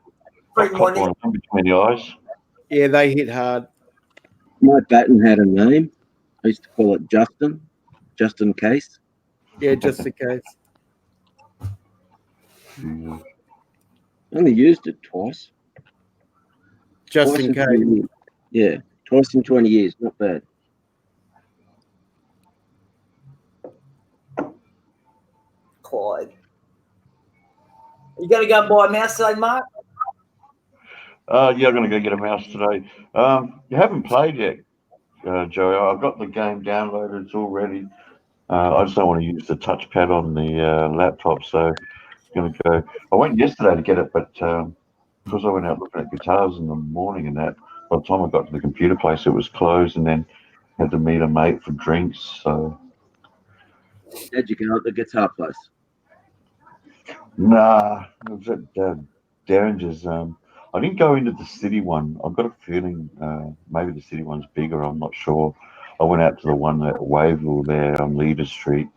Bring one in. one in between the eyes. Yeah, they hit hard. My baton had a name. I used to call it Justin. Justin Case. Yeah, just in case. Yeah. I only used it twice. Just Twice in case. 20 years. Yeah, twice in 20 years. Not bad. Clyde. You got to go and buy a mouse today, Mark? Yeah, I'm going to go get a mouse today. You haven't played yet, Joey. I've got the game downloaded. It's all ready. I just don't want to use the touchpad on the laptop, so I'm going to go. I went yesterday to get it, but because I went out looking at guitars in the morning and that, by the time I got to the computer place, it was closed, and then had to meet a mate for drinks. So, How'd you go at the guitar place? nah, it was at Derringer's. I didn't go into the city one. I've got a feeling maybe the city one's bigger. I'm not sure. I went out to the one at Wavell there on Leader Street.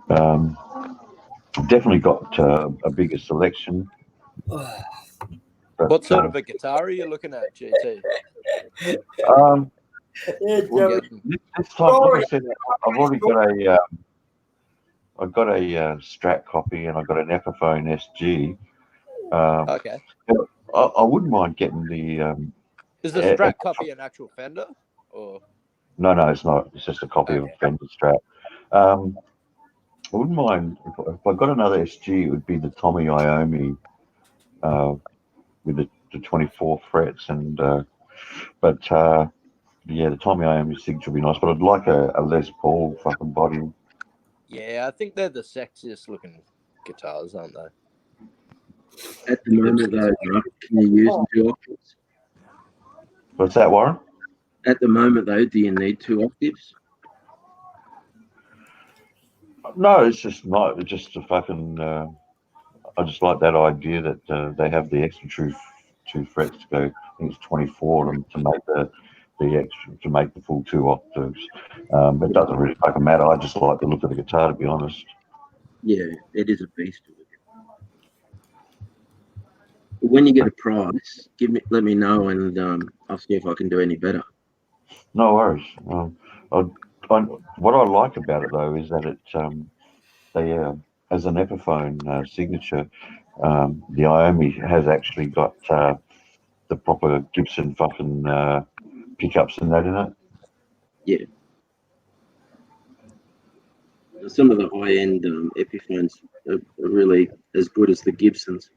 Definitely got a bigger selection. But, What sort of a guitar are you looking at, GT? Yeah, We'll Joey. get them. This time, like I said, I've already got I've got a Strat copy and I've got an Epiphone SG. Okay. I wouldn't mind getting the. Is the Strat copy an actual Fender? Or No, it's not. It's just a copy of a Fender Strat. I wouldn't mind if I got another SG. It would be the Tommy Iommi with the 24 frets and. Yeah, the Tommy Iommi signature would be nice, but I'd like a Les Paul fucking body. yeah, I think they're the sexiest looking guitars, aren't they? At the moment, though, Mark, can you use 2 octaves? What's that, Warren? At the moment, though, do you need 2 octaves? No, it's just not. It's just a fucking. I just like that idea that they have the extra two frets to go. I think it's 24 of them to make the extra to make the full 2 octaves. It doesn't really fucking matter. I just like the look of the guitar, to be honest. Yeah, it is a beast. But when you get a price, let me know, and I'll see if I can do any better. No worries. What I like about it though is that they as an Epiphone signature, the Iommi has actually got the proper Gibson fucking pickups and that in it. Yeah. Some of the high-end Epiphones are really as good as the Gibsons.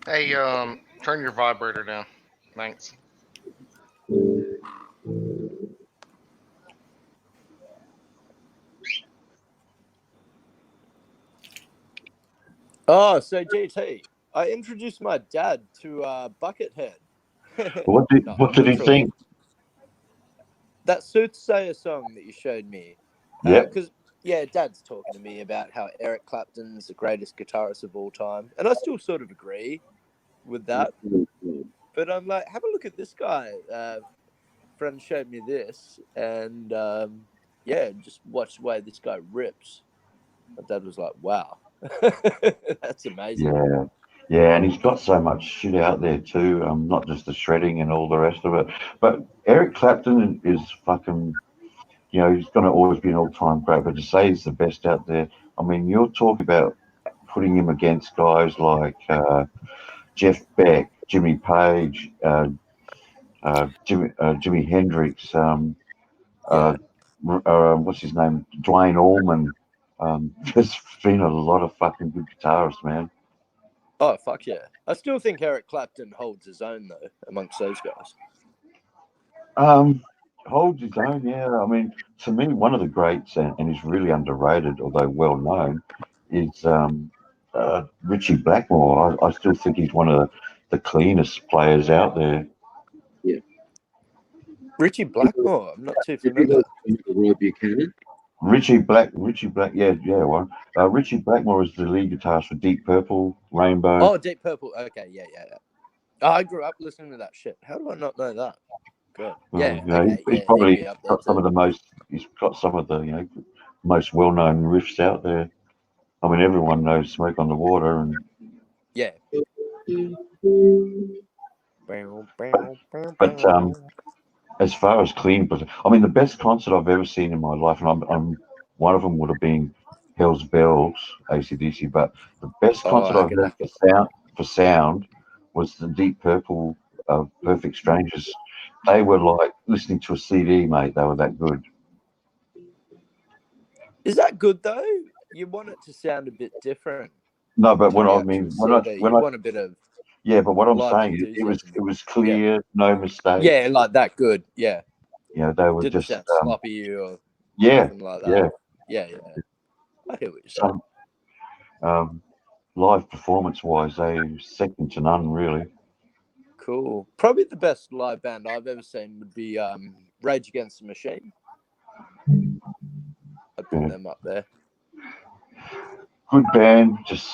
Hey, Turn your vibrator down. Thanks. Oh, so GT, I introduced my dad to Buckethead. What did No, what did he literally. think? That Soothsayer song that you showed me. Yep. Because, Dad's talking to me about how Eric Clapton's the greatest guitarist of all time. And I still sort of agree with that. But I'm like, have a look at this guy. Friend showed me this. And, just watch the way this guy rips. My dad was like, wow. That's amazing. Yeah. Yeah, and he's got so much shit out there too. Not just the shredding and all the rest of it. But Eric Clapton is fucking, he's going to always be an all-time great. But to say he's the best out there, I mean, you're talking about putting him against guys like Jeff Beck, Jimmy Page, Jimi Hendrix, what's his name, Dwayne Allman. There's been a lot of fucking good guitarists, man. Oh, fuck yeah. I still think Eric Clapton holds his own, though, amongst those guys. Holds his own, yeah. I mean, to me, one of the greats, and he's really underrated, although well known, is Richie Blackmore. I still think he's one of the cleanest players out there. Yeah. Richie Blackmore, I'm not too familiar. Roy Buchanan. Richie Black, yeah, one. Richie Blackmore is the lead guitarist for Deep Purple, Rainbow. Oh, Deep Purple. Okay, yeah. Oh, I grew up listening to that shit. How do I not know that? Good. Yeah, he's probably got some of the most. He's got some of the most well-known riffs out there. I mean, everyone knows "Smoke on the Water" and yeah. But as far as clean, but I mean, the best concert I've ever seen in my life, and I'm one of them would have been Hell's Bells, AC/DC. But the best concert I've ever for sound was the Deep Purple, Perfect Strangers. They were like listening to a CD, mate. They were that good. Is that good though? You want it to sound a bit different. No, but when I mean, when I want a bit of. Yeah, but what I'm saying is it was clear, no mistakes. Yeah, like that good. Yeah. They were Didn't just sound sloppy or nothing like that. Yeah. I hear what you're saying. Live performance-wise, they second to none, really. Cool. Probably the best live band I've ever seen would be Rage Against the Machine. I'd put them up there. Good band, just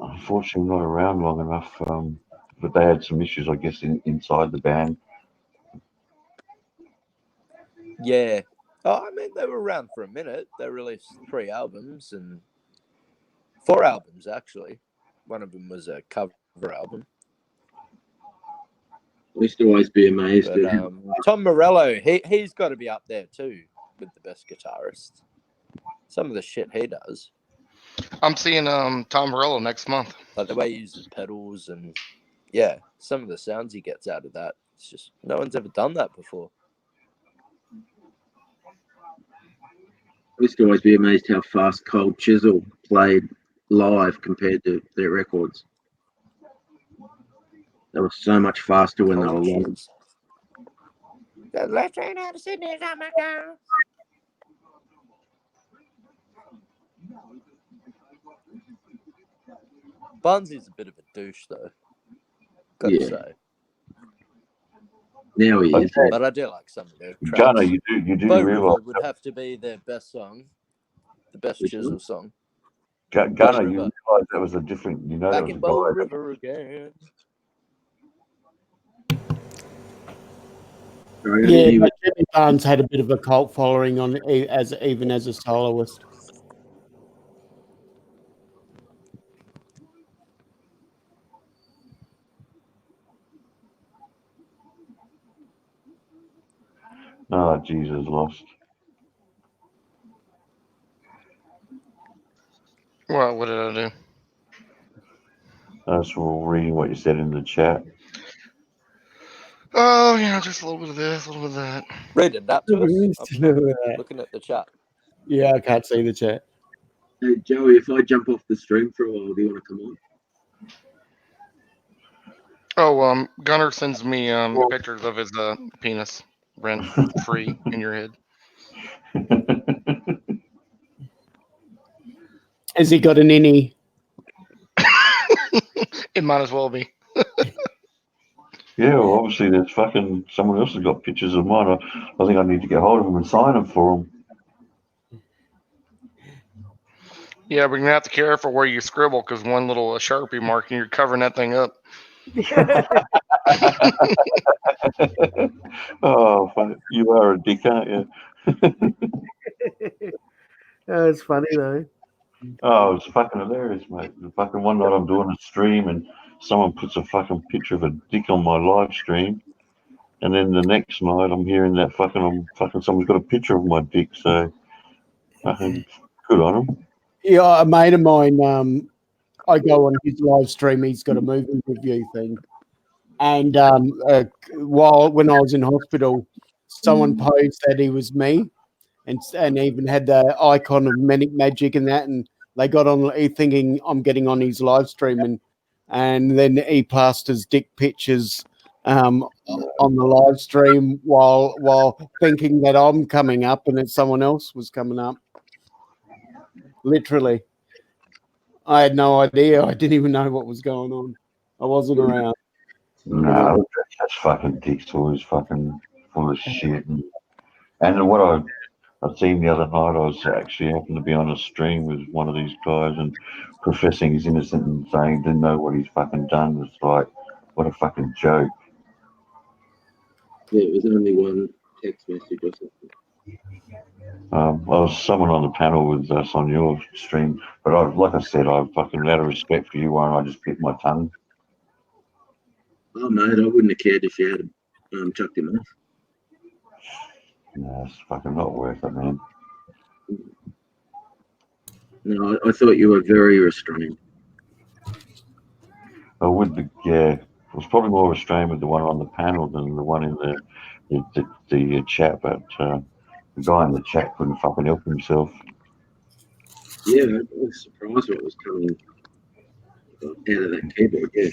unfortunately not around long enough. But they had some issues, I guess, inside the band. Yeah. Oh, I mean, they were around for a minute. They released 3 albums and 4 albums, actually. One of them was a cover album. I used to always be amazed But, at Tom Morello, he's got to be up there too with the best guitarists. Some of the shit he does. I'm seeing Tom Morello next month. Like the way he uses pedals and some of the sounds he gets out of that. It's just no one's ever done that before. I used to always be amazed how fast Cold Chisel played live compared to their records. They were so much faster when they were long. The left train out of Sydney is on my car. Bunsy's a bit of a douche, though. Gotta say. Now he is. But I do like some of their tracks. Gunner, you do Bo realise River would have to be their best song, the best Chisel song. Gunner, you realise that was a different. Back that was in a Bo guy. River again. Yeah, but Jimmy Barnes had a bit of a cult following even as a soloist. Oh, Jesus, lost. Well, what did I do? That's all reading what you said in the chat. Oh, just a little bit of this, a little bit of that. Read that to us. I'm looking at the chat. Yeah, I can't see the chat. Hey, Joey, if I jump off the stream for a while, do you want to come Oh, Gunner sends me pictures of his penis rent free in your head. Has he got an innie? It might as well be. Yeah, well, obviously there's fucking someone else has got pictures of mine. I think I need to get hold of them and sign them for them. Yeah, but you're gonna have to be careful where you scribble because one little Sharpie mark and you're covering that thing up. Oh, fuck, you are a dick, aren't you? It's funny though. Oh, it's fucking hilarious, mate. The fucking one night I'm doing a stream and someone puts a fucking picture of a dick on my live stream, and then the next night I'm hearing that someone's got a picture of my dick. So, fucking good on them. Yeah, a mate of mine. I go on his live stream. He's got a movie review thing, and when I was in hospital, someone posed that he was me, and even had the icon of Magic and that, and they got on thinking I'm getting on his live stream, and then he passed his dick pictures on the live stream while thinking that I'm coming up and that someone else was coming up. Literally. I had no idea. I didn't even know what was going on. I wasn't around. No, that's fucking dick toys, fucking full of shit. And what I seen the other night, I was actually happened to be on a stream with one of these guys and professing he's innocent and saying he didn't know what he's fucking done. It's like, what a fucking joke. Yeah, it was only one text message or something. I was someone on the panel with us on your stream, but like I said, I fucking out of respect for you, Warren, I just bit my tongue. Oh, mate, I wouldn't have cared if you had chucked him off. No, it's fucking not worth it, man. No, I thought you were very restrained. I would, yeah. It was probably more restrained with the one on the panel than the one in the chat, but the guy in the chat couldn't fucking help himself. Yeah, I was surprised what was coming out of that keyboard, yeah.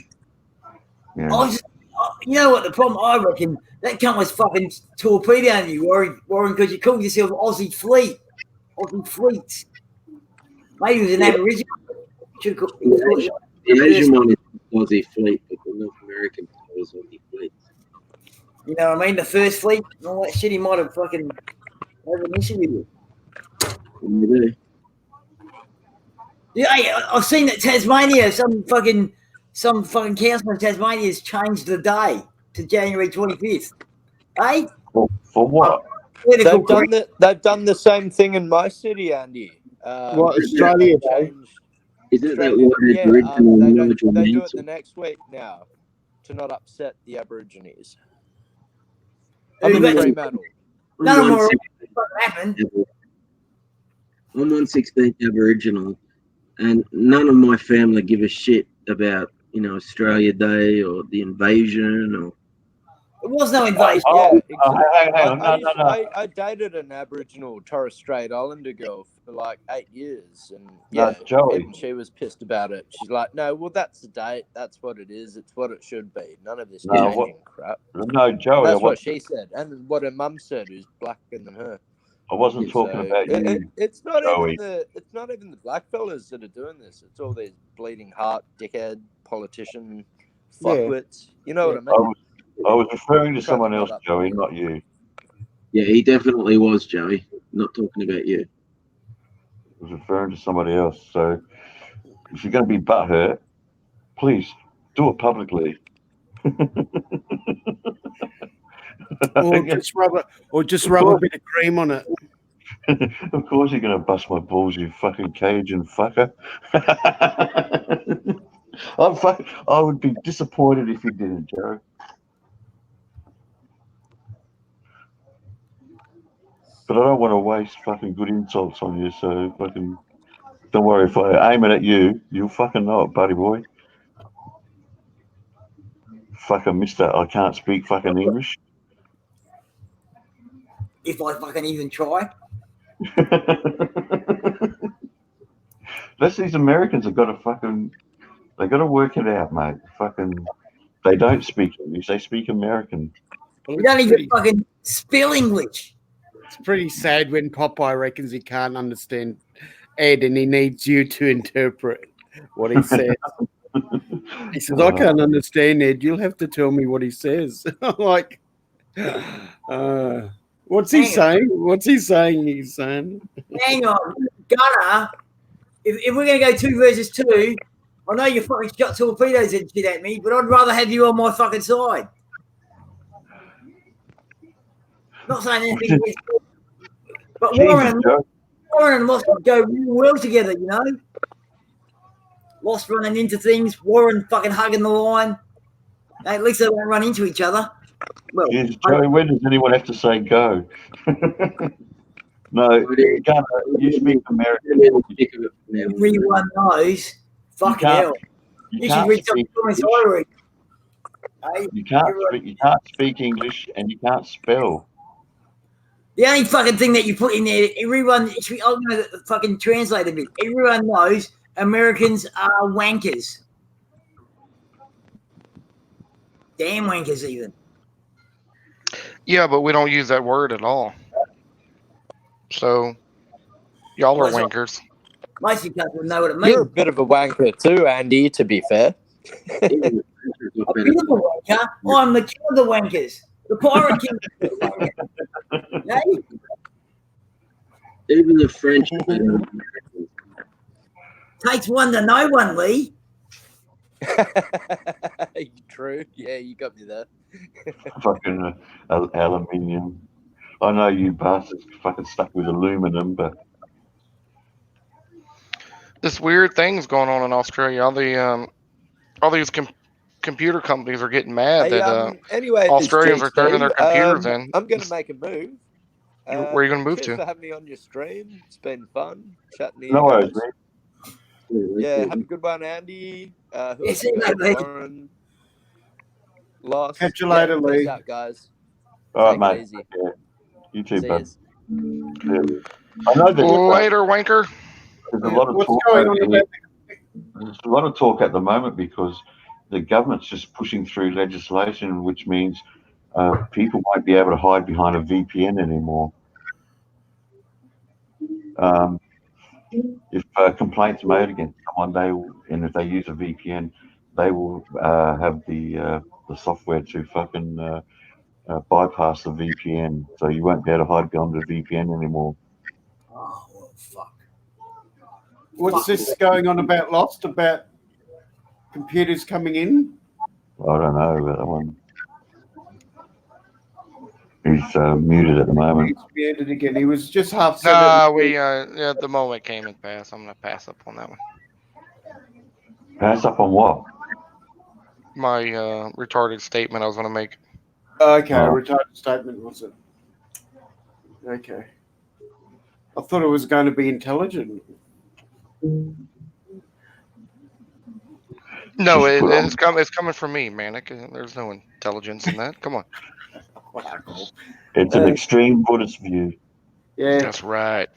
You know what the problem? I reckon that cunt was fucking torpedoing you, Warren, because you called yourself Aussie Fleet. Maybe it was an Aboriginal. The Asian one is Aussie Fleet, but the North American was Aussie Fleet. You know what I mean? The first fleet and all that shit, he might have fucking had an issue with you. Maybe. Yeah, hey, I've seen that Tasmania, some fucking council in Tasmania has changed the day to January 25th. Hey? For what? They've done the same thing in my city, Andy. Australia? Is it that they do it the next week now to not upset the Aborigines. I'm in Fremantle. None of them are happened. I'm 116th Aboriginal, and none of my family give a shit about Australia Day or the invasion or. It was no invasion. I dated an Aboriginal Torres Strait Islander girl for like 8 years, and even she was pissed about it. She's like, "No, well, that's the date. That's what it is. It's what it should be. None of this changing crap." No, Joey. That's what she said, and what her mum said, who's blacker than her. I wasn't talking about you. It's not Joey. even the black fellas that are doing this. It's all these bleeding heart, dickhead, politician, fuckwits. You know what I mean? I was referring to someone else, Joey, not you. Yeah, he definitely was, Joey. Not talking about you. I was referring to somebody else. So if you're going to be butthurt, please do it publicly. Or just rub a bit of cream on it. Of course you're going to bust my balls, you fucking Cajun fucker. I would be disappointed if you didn't, Joe. But I don't want to waste fucking good insults on you, so fucking don't worry. If I aim it at you, you'll fucking know it, buddy boy. Fucking mister, I can't speak fucking English. If I fucking even try. That's these Americans have got to work it out, mate. Fucking They don't speak English. They speak American. You don't even fucking spell English. It's pretty sad when Popeye reckons he can't understand Ed and he needs you to interpret what he says. He says, I can't understand Ed. You'll have to tell me what he says. I'm like, what's he saying? What's he saying? He's saying. Hang on, Gunner. If we're going to go 2 versus 2, I know you fucking shot torpedoes and shit at me, but I'd rather have you on my fucking side. Not saying anything against you, but Warren and Lost would go real well together, you know? Lost running into things, Warren fucking hugging the line. At least they won't run into each other. Well, Jeez, Joey, when does anyone have to say go? No, Gunner, you speak American. everyone knows. Fucking hell. You should read some comments I read. Hey, You can't speak English and you can't spell. the only fucking thing that you put in there, everyone, I'm going to fucking translate a bit. Everyone knows Americans are wankers. Damn wankers, even. Yeah, but we don't use that word at all. So, y'all are wankers. Most of you guys would know what it means. You're a bit of a wanker too, Andy, to be fair. A bit of a wanker. I'm the king of the wankers. The pirate king of the wankers. Hey? Even the French. Takes one to know one, Lee. True. Yeah, you got me there. Fucking aluminium. I know you bastards fucking stuck with aluminum, but This weird thing's going on in Australia. All these computer companies are getting mad Hey, that anyway, Australians are turning their computers in. I'm going to make a move. Where are you going to move cheers to? for having me on your stream. It's been fun chatting to you no worries, guys. mate. Yeah, have a good one, Andy. Yes, you know, mate. Warren, Lost. Catch you later, peace Lee. out, guys. All Take right, it mate. easy. Yeah. You too, See bud. yous. Yeah. I know that Later, wanker. there's a lot of What's talk. going on about There's a lot of talk at the moment because the government's just pushing through legislation, which means people won't be able to hide behind a VPN anymore. If complaints made against someone, and if they use a VPN, they will have the software to fucking bypass the VPN, so you won't be able to hide behind the VPN anymore. Oh, well, fuck. What's this going on about Lost? About computers coming in? I don't know about that one. He's muted at the moment. He's muted again. He was just half said Nah, it. the moment came and passed. I'm going to pass up on that one. Pass up on what? My retarded statement I was going to make. Okay, Oh. retarded statement, was it? Okay. I thought it was going to be intelligent. No, Just put on- it's coming from me, man. There's no intelligence in that. Come on. It's an extreme Buddhist view. Yeah. That's right.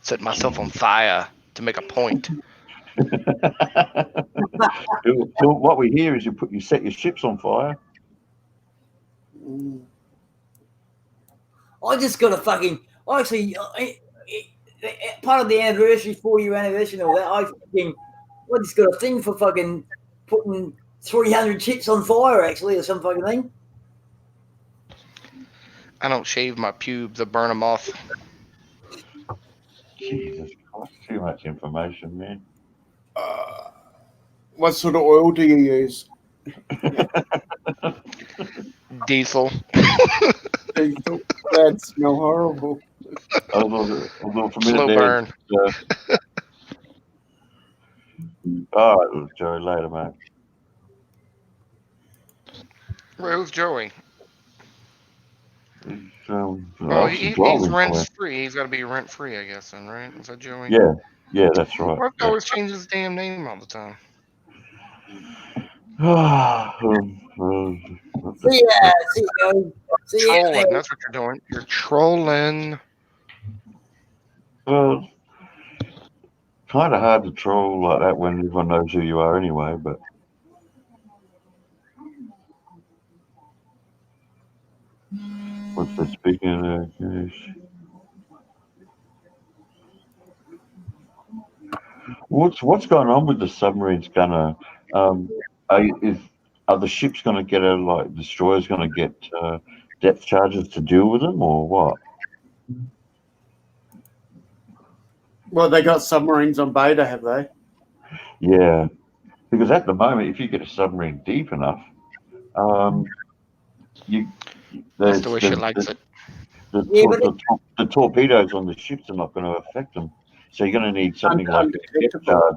Set myself on fire to make a point. What we hear is you set your ships on fire. I just got a fucking. Actually, part of the anniversary, 4-year anniversary, and all that. I just got a thing for fucking putting 300 chips on fire, actually, or some fucking thing. I don't shave my pubes. I burn them off. Jesus Christ, too much information, man. What sort of oil do you use? Diesel. That smell horrible. A little familiar Slow there. burn. All right, Joey, later, mate. Where's Joey? He's, Oh, obviously he's driving rent somewhere. free. He's got to be rent free, I guess. Then, right? Is that Joey? Yeah, that's right. Why he always changes his damn name all the time? See ya. See you. See ya. Trolling. That's what you're doing. You're trolling. Well, kind of hard to troll like that when everyone knows who you are anyway, but What's that? Speaking of that, what's going on with the submarines? Gonna are the ships gonna get like destroyers gonna get depth charges to deal with them or what? Well, they got submarines on beta, have they? Yeah, because at the moment, if you get a submarine deep enough, you That's the way she likes it. the torpedoes on the ships are not going to affect them. So you're going to need something like a depth charge.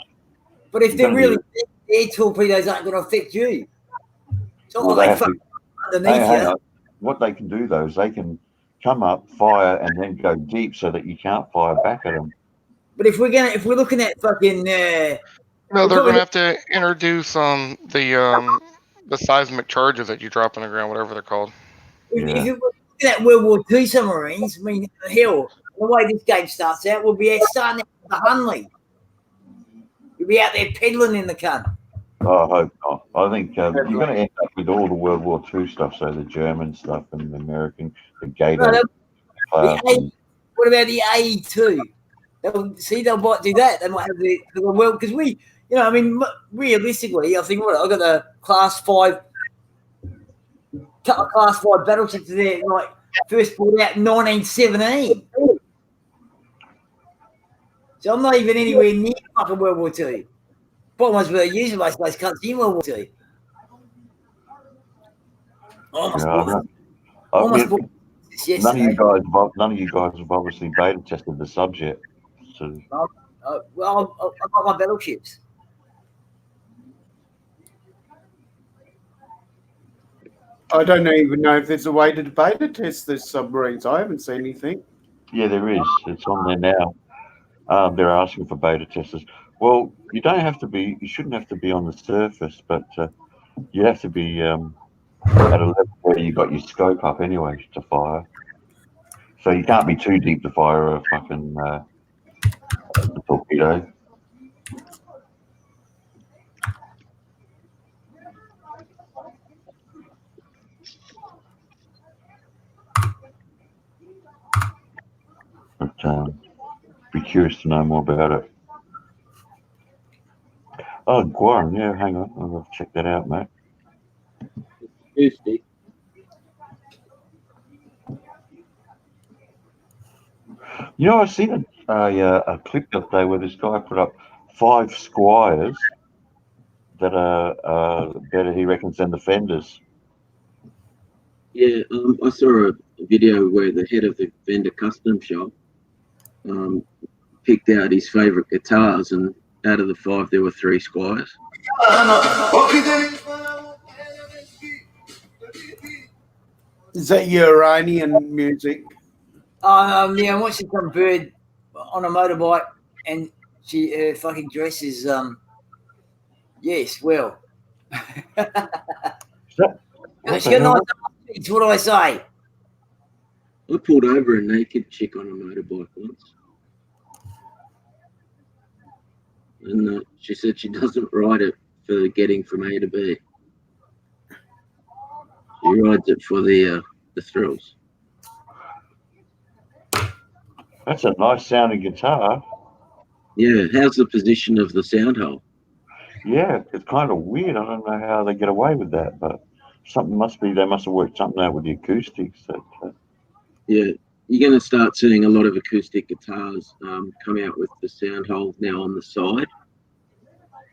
But if they're really big, their torpedoes aren't going to affect you. It's not like fucking underneath you. What they can do though is they can come up, fire, and then go deep so that you can't fire back at them. But if we're looking at fucking no, they're gonna have to introduce the seismic charges that you drop on the ground, whatever they're called. If you're looking at World War II submarines, I mean, hell, the way this game starts out, we'll be starting out with the Hunley. You'll be out there peddling in the cunt. Oh, I hope not. I think you're going to end up with all the World War II stuff, so the German stuff and the American, the Gator. What about the AE2? They'll might do that. They might have the world because I mean, realistically, I think I got the couple of class 5 battleships there, like first brought out in 1917. So I'm not even anywhere near fucking World War II. Bottom ones were using most of those countries in World War II. None of you guys have obviously beta tested the subject. So. Well, I've got my battleships. I don't even know if there's a way to beta test the submarines. I haven't seen anything. Yeah, there is. It's on there now. They're asking for beta testers. Well, you shouldn't have to be on the surface, but you have to be at a level where you got your scope up anyway to fire. So you can't be too deep to fire a fucking torpedo. But be curious to know more about it. Oh, Guaran, yeah, hang on. I'll have to check that out, mate. Tuesday. You know, I seen a clip the other day where this guy put up 5 Squires that are better, he reckons, than the Fenders. Yeah, I saw a video where the head of the Fender custom shop picked out his favourite guitars, and out of the 5, there were 3 Squires. Is that Uranian music? Yeah, I'm watching some bird on a motorbike, and her fucking dress is yes, well. She got nice feet, what do I say? I pulled over a naked chick on a motorbike once, and she said she doesn't ride it for getting from A to B. She rides it for the thrills. That's a nice sounding guitar. Yeah, how's the position of the sound hole? Yeah, it's kind of weird. I don't know how they get away with that, but they must have worked something out with the acoustics. Yeah, you're going to start seeing a lot of acoustic guitars come out with the sound hole now on the side.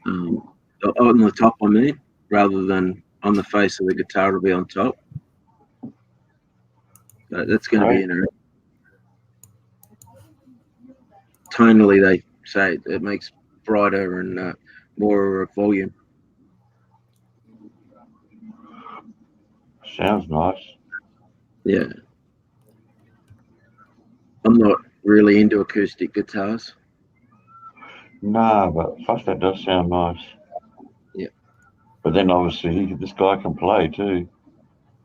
On the top, I mean, rather than on the face of the guitar will be on top. So that's going to be interesting. Tonally, they say it makes brighter and more volume. Sounds nice. Yeah. I'm not really into acoustic guitars. Nah, but first that does sound nice. Yeah. But then obviously this guy can play too.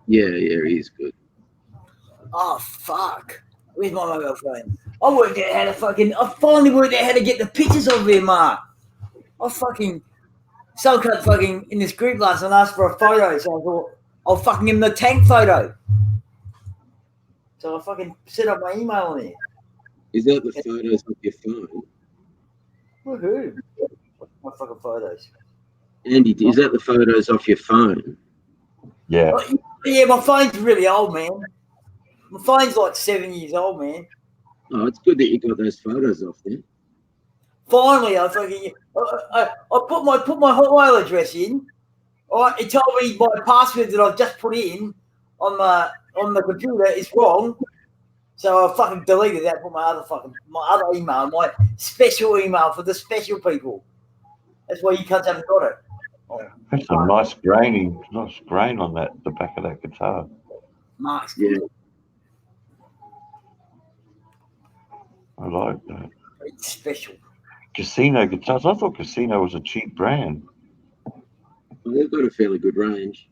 Yeah, he's good. Oh fuck! Where's my mobile phone? I finally worked out how to get the pictures of him, Mark. I fucking Soulcut fucking in this group last night asked for a photo, so I thought I'll fucking give him the tank photo. So I fucking set up my email on there. Is that the photos of your phone? Woohoo! What's my fucking photos? Andy, is that the photos off your phone? Yeah. Oh, yeah, my phone's really old, man. My phone's like 7 years old, man. Oh, it's good that you got those photos off there. Finally, I fucking I put my Hotmail address in. All right, it told me my password that I've just put in on the computer is wrong. So I fucking deleted that. Put my other email, my special email for the special people. That's why you cunts haven't got it. Oh, That's a nice grain on the back of that guitar. Mark's Yeah. I like that. It's special. Casino guitars. I thought Casino was a cheap brand. Well, they've got a fairly good range.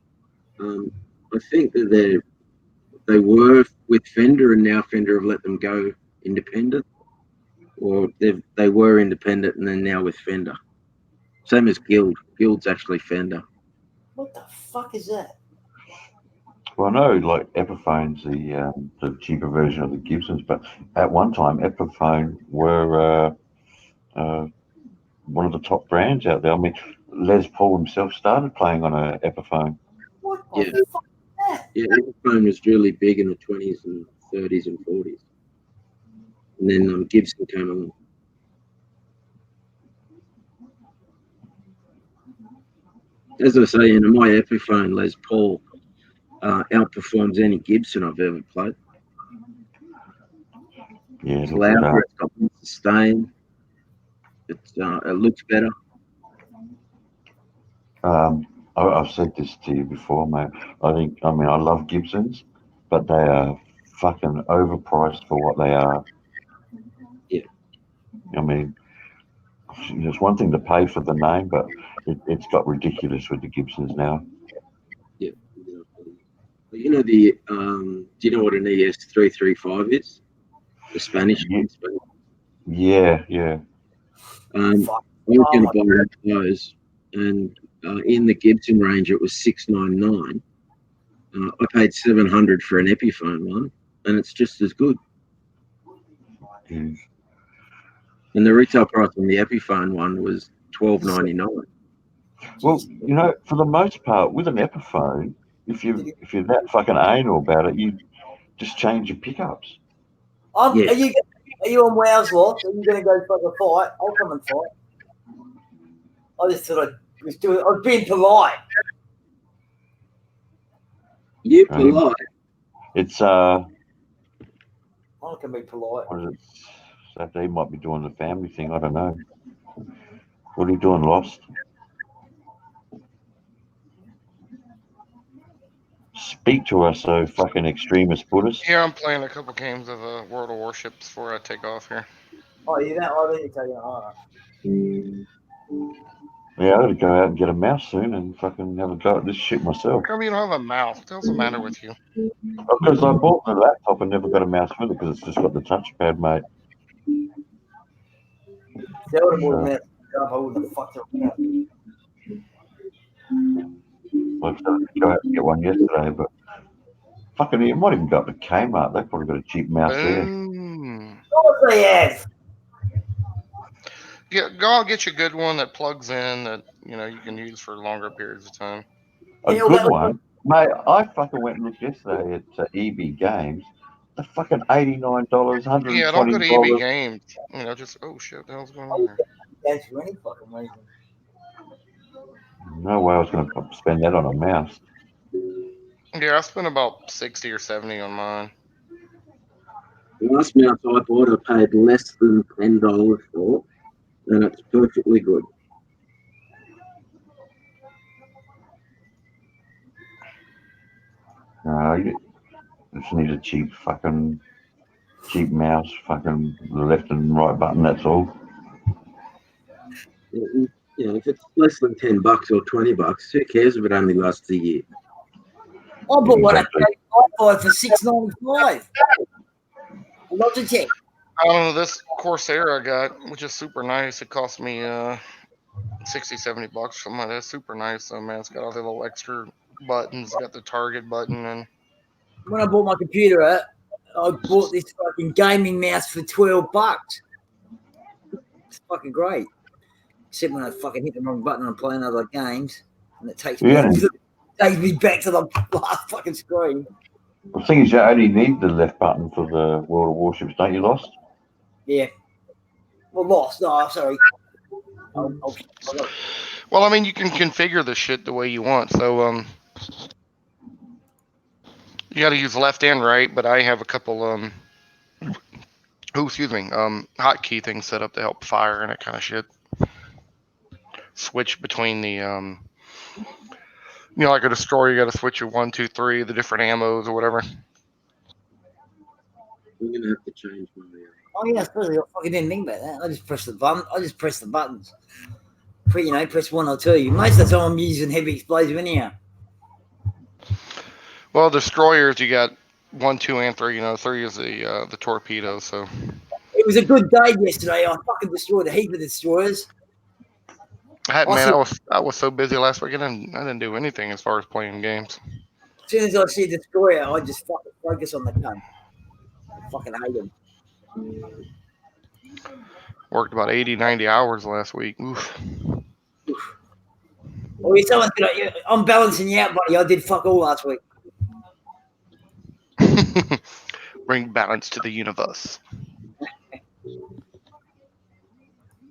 I think that they were with Fender, and now Fender have let them go independent, or they were independent and then now with Fender. Same as Guild. Guild's actually Fender. What the fuck is that? Well, I know, like Epiphone's the cheaper version of the Gibsons, but at one time Epiphone were one of the top brands out there. I mean, Les Paul himself started playing on a Epiphone. What the Yeah. fuck is that? Yeah, Epiphone was really big in the 20s and 30s and 40s. And then Gibson came along. As I say, my Epiphone Les Paul outperforms any Gibson I've ever played. Yeah, It's look at louder, it's got more sustain. It looks better. I've said this to you before, mate. I love Gibsons, but they are fucking overpriced for what they are. Yeah. I mean, it's one thing to pay for the name, but it's got ridiculous with the Gibsons now. Yeah. You know do you know what an ES335 is? The Spanish one. Yeah. I was going to buy one of those, and in the Gibson range, it was $699. I paid $700 for an Epiphone one, and it's just as good. Mm. And the retail price on the Epiphone one was $12.99. Well, for the most part, with an Epiphone, if you're that fucking anal about it, you just change your pickups. Yeah. Are you on Wow's Lot? Are you going to go fucking fight? I'll come and fight. I just thought I was being polite. You polite? It's I can be polite. what is it? Saturday might be doing the family thing. I don't know. What are you doing, Lost? Speak to us, so fucking extremist Buddhist. Yeah, I'm playing a couple games of World of Warships before I take off here. Oh, you don't? I didn't tell you. All right. Yeah, I gotta go out and get a mouse soon and fucking have a go at this shit myself. How come you don't have a mouse? What the hell's the matter with you? Because I bought the laptop and never got a mouse with it because it's just got the touchpad, mate. They would have bought a mouse. I wouldn't have fucked around. I was going to go out and get one yesterday, but fucking, it might even go up to Kmart. They've probably got a cheap mouse there. Boom. Of course they have. Yeah, go and get you a good one that plugs in that you can use for longer periods of time. A good one, mate. I fucking went and looked yesterday at EB Games. The fucking $89, $120. Yeah, don't go to EB Games. Just shit, what the hell's going on here? That's for any fucking reason. No way I was going to spend that on a mouse. Yeah, I spent about 60 or 70 on mine. The last mouse I bought, I paid less than $10 for, and it's perfectly good. No, you just need a cheap mouse, fucking left and right button, that's all. If it's less than $10 or $20, who cares if it only lasts a year? I bought one at iPhone for $6.95. Logitech. I don't know, this Corsair I got, which is super nice. It cost me $60, $70, something like that. Super nice though, man. It's got all the little extra buttons. Got the target button and When I bought my computer, I bought this fucking gaming mouse for $12. It's fucking great. Except when I fucking hit the wrong button and play other games, and it takes me Yeah. back to the last fucking screen. The thing is, you only need the left button for the World of Warships, don't you, Lost? Yeah. Well, lost. No, sorry. Well, I mean, you can configure the shit the way you want. So, you got to use left and right. But I have a couple hotkey things set up to help fire and that kind of shit. Switch between the like a destroyer, you got to switch your 1, 2, 3, the different ammos or whatever. I'm gonna have to change my. Oh yeah, I fucking didn't think about that. I just press the button. I just press the buttons. Press 1 or 2. Most of the time I'm using heavy explosive anyhow. Well, destroyers, you got 1, 2, and 3. 3 is the torpedo. So it was a good day yesterday. I fucking destroyed a heap of destroyers. I was so busy last weekend, and I didn't do anything as far as playing games. As soon as I see a destroyer, I just fucking focus on the gun. I fucking hate him. Worked about 80, 90 hours last week. Oof. Well, someone's gonna, I'm balancing you out, buddy. I did fuck all last week. Bring balance to the universe.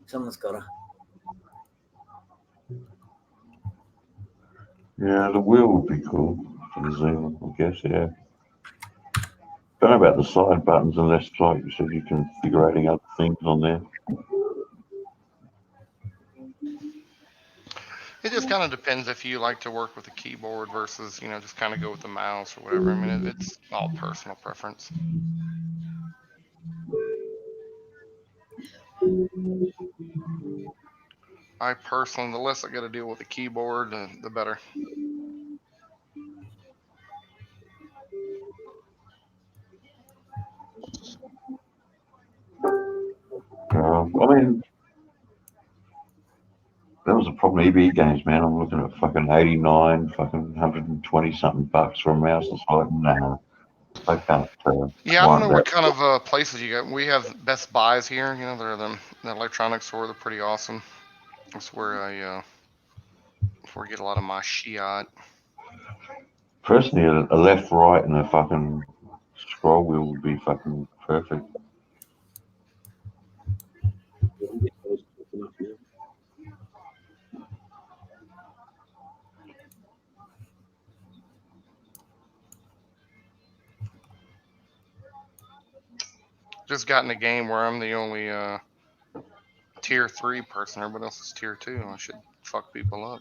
Someone's got to. Yeah, the wheel would be cool for the Zoom, I guess, yeah. Don't know about the side buttons unless, like you said, you can figure out other things on there. It just kind of depends if you like to work with a keyboard versus, just kind of go with the mouse or whatever. I mean, it's all personal preference. I personally, the less I got to deal with the keyboard, the better. I mean, that was the problem. EB games, man. I'm looking at fucking 89, fucking 120 something bucks for a mouse. It's like, nah, I can't. Yeah, I don't know what kind of places you got. We have Best Buys here. They're the electronics store. They're pretty awesome. That's where I get a lot of my shit. Personally, a left, right, and a fucking scroll wheel would be fucking perfect. Just got in a game where I'm the only tier 3 person. Everybody else is tier 2. I should fuck people up.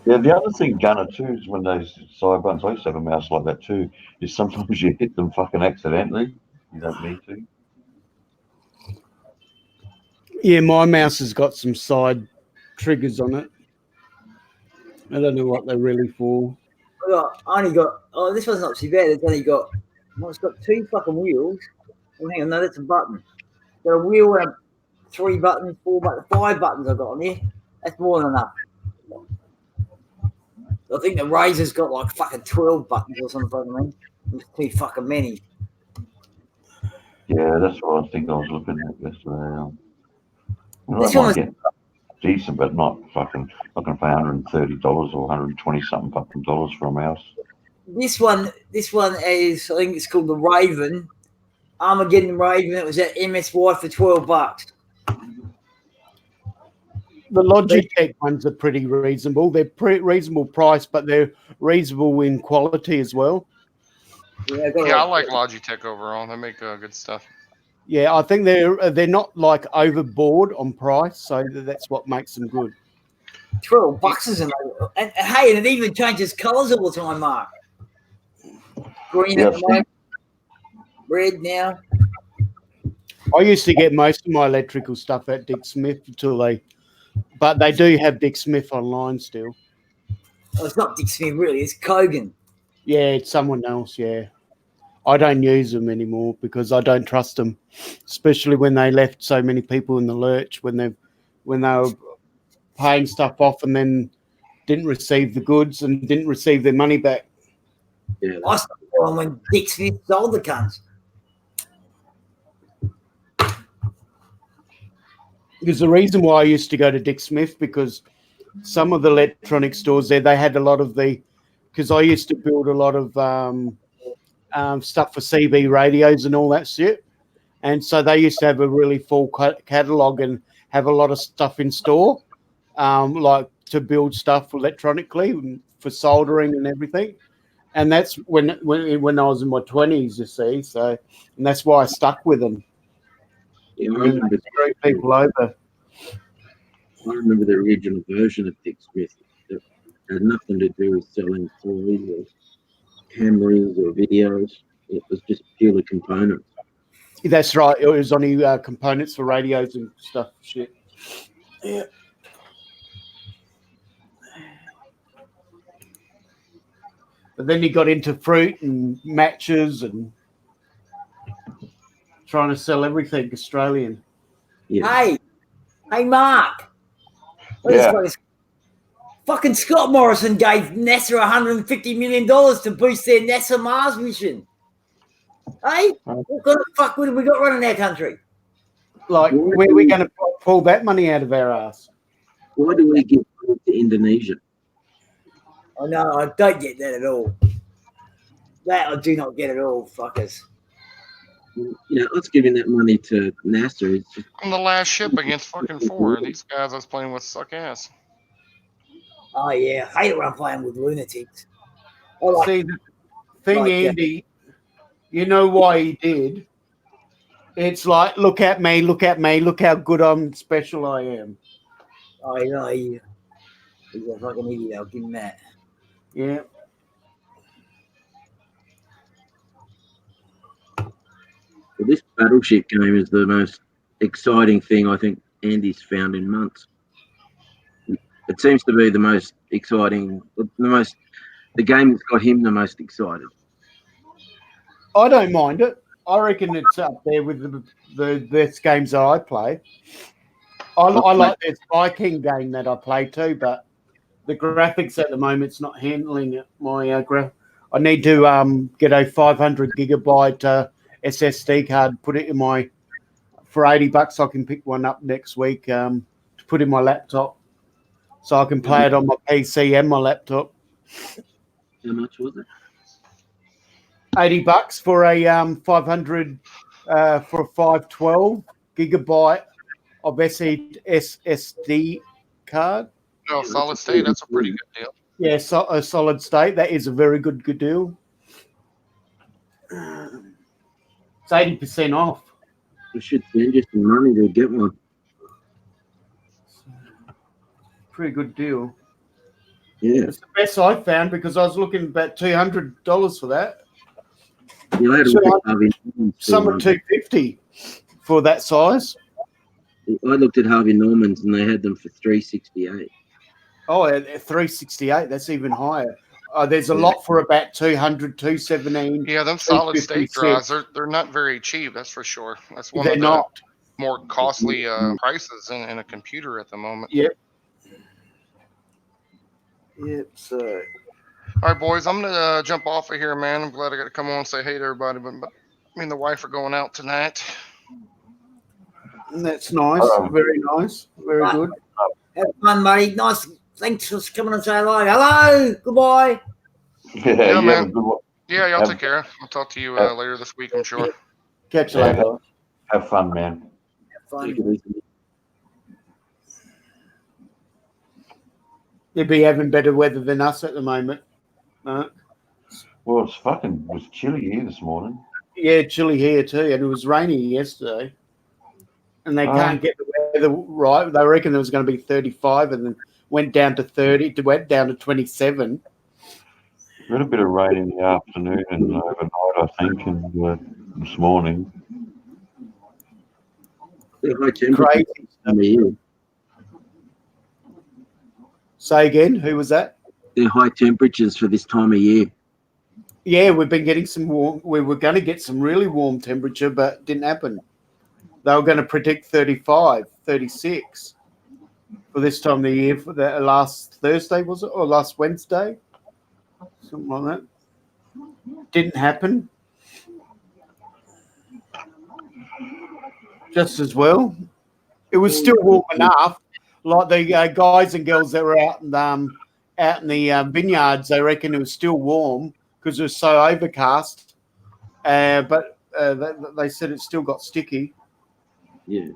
Yeah, the other thing, Gunner, too, is when those side buttons, I used to have a mouse like that too, is sometimes you hit them fucking accidentally. You don't need to. Yeah, my mouse has got some side triggers on it. I don't know what they're really for. I only got, this one's not too bad. It's only got, it's got 2 fucking wheels. Oh, hang on, no, that's a button. Got a wheel and 3 buttons, 4 buttons, 5 buttons I've got on here. That's more than enough. I think the Razor's got like fucking 12 buttons or something. I mean, it's too fucking many. Yeah, that's what I think I was looking at yesterday. This I one might get decent, but not fucking. I'm not going to pay $130 or 120 something fucking dollars for a mouse. This one is, I think it's called the Raven. Armageddon Raven. It was at MSY for $12. The Logitech ones are pretty reasonable. They're pretty reasonable price, but they're reasonable in quality as well. Yeah, I like Logitech overall. They make good stuff. Yeah, I think they're not like overboard on price, so that's what makes them good. $12 isn't it? And hey, and it even changes colours all the time, Mark. Green at the moment, red now. I used to get most of my electrical stuff at Dick Smith but they do have Dick Smith online still. Oh, it's not Dick Smith, really. It's Kogan. Yeah, it's someone else, yeah. I don't use them anymore because I don't trust them, especially when they left so many people in the lurch when they were paying stuff off and then didn't receive the goods and didn't receive their money back. Yeah, I stopped buying when Dick Smith sold the cunts. There's a reason why I used to go to Dick Smith, because some of the electronic stores there, they had a lot of because I used to build a lot of stuff for CB radios and all that shit. And so they used to have a really full catalog and have a lot of stuff in store, like to build stuff electronically for soldering and everything. And that's when I was in my 20s, you see. So, and that's why I stuck with them. yeah, I And remember, threw people over. I remember the original version of Dick Smith. It had nothing to do with selling toys or cameras or videos. It was just purely components. That's right. It was only components for radios and stuff. Shit. Yeah. But then he got into fruit and matches and trying to sell everything Australian. Yeah. Hey, Mark. Yeah. Fucking Scott Morrison gave NASA $150 million to boost their NASA Mars mission. Hey, what kind of fuck would we got running our country? Like, where are we going to pull that money out of our ass? Why do we give money to Indonesia? Oh, no, I don't get that at all. That I do not get at all, fuckers. You know, us giving that money to NASA is just, I'm the last ship against fucking 4. These guys I was playing with suck ass. Oh, yeah. I hate it when I'm playing with lunatics. I like, See, the thing, like that. Andy, you know why he did? It's like, look at me, look how good I'm special I am. Oh, you know, he's a fucking idiot. I'll give him that. Yeah. well, this battleship game is the most exciting thing I think Andy's found in months. It seems to be the most exciting, the game that's got him the most excited. I don't mind it. I reckon it's up there with the best games that I play. I like this Viking game that I play too, but the graphics at the moment, it's not handling it. I need to get a 500 gigabyte SSD card, put it in for $80. I can pick one up next week to put in my laptop, so I can play it on my PC and my laptop. How much was it? $80 for a 500 for a 512 gigabyte of SSD card. No, solid state. That's a pretty good deal. Yeah, a solid state. That is a very good deal. It's 80% off. I should send you some money to get one. Pretty good deal. Yeah. It's the best I found because I was looking about $200 for that. You had So look at Harvey Norman's Some are $250 for that size. I looked at Harvey Norman's and they had them for $368. Oh, at 368, that's even higher. There's a lot for about 200, 217. Yeah, them solid state 256. drives, they're not very cheap, that's for sure. That's one They're of the not. more costly prices in a computer at the moment. Yep. Yep. So, All right, boys, I'm gonna jump off of here, man. I'm glad I got to come on and say hey to everybody, but me and the wife are going out tonight. that's nice. Very nice. Very good. Have fun, buddy. Nice. Thanks for coming and saying hello. Hello. Goodbye. Yeah, you have man. a good one. Yeah, y'all Have- take care. I'll talk to you later this week, I'm sure. Catch you Yeah. later. Have fun, man. Have fun. Take it easy. You'd be having better weather than us at the moment. Well, it was chilly here this morning. Yeah, chilly here too, and it was rainy yesterday. And they can't get the weather right. They reckon there was going to be 35, and then went down to 30. It went down to 27. A little bit of rain in the afternoon and overnight, I think, and this morning. They're high temperature Crazy. time of year. Say again, who was that? They're high temperatures for this time of year. Yeah, we've been getting some warm. We were going to get some really warm temperature, but it didn't happen. They were going to predict 35, 36 for this time of the year. For the last Thursday, was it, or last Wednesday? Something like that. Didn't happen. Just as well. It was still warm enough. Like the guys and girls that were out in the vineyards, they reckon it was still warm because it was so overcast. But they said it still got sticky. Yeah.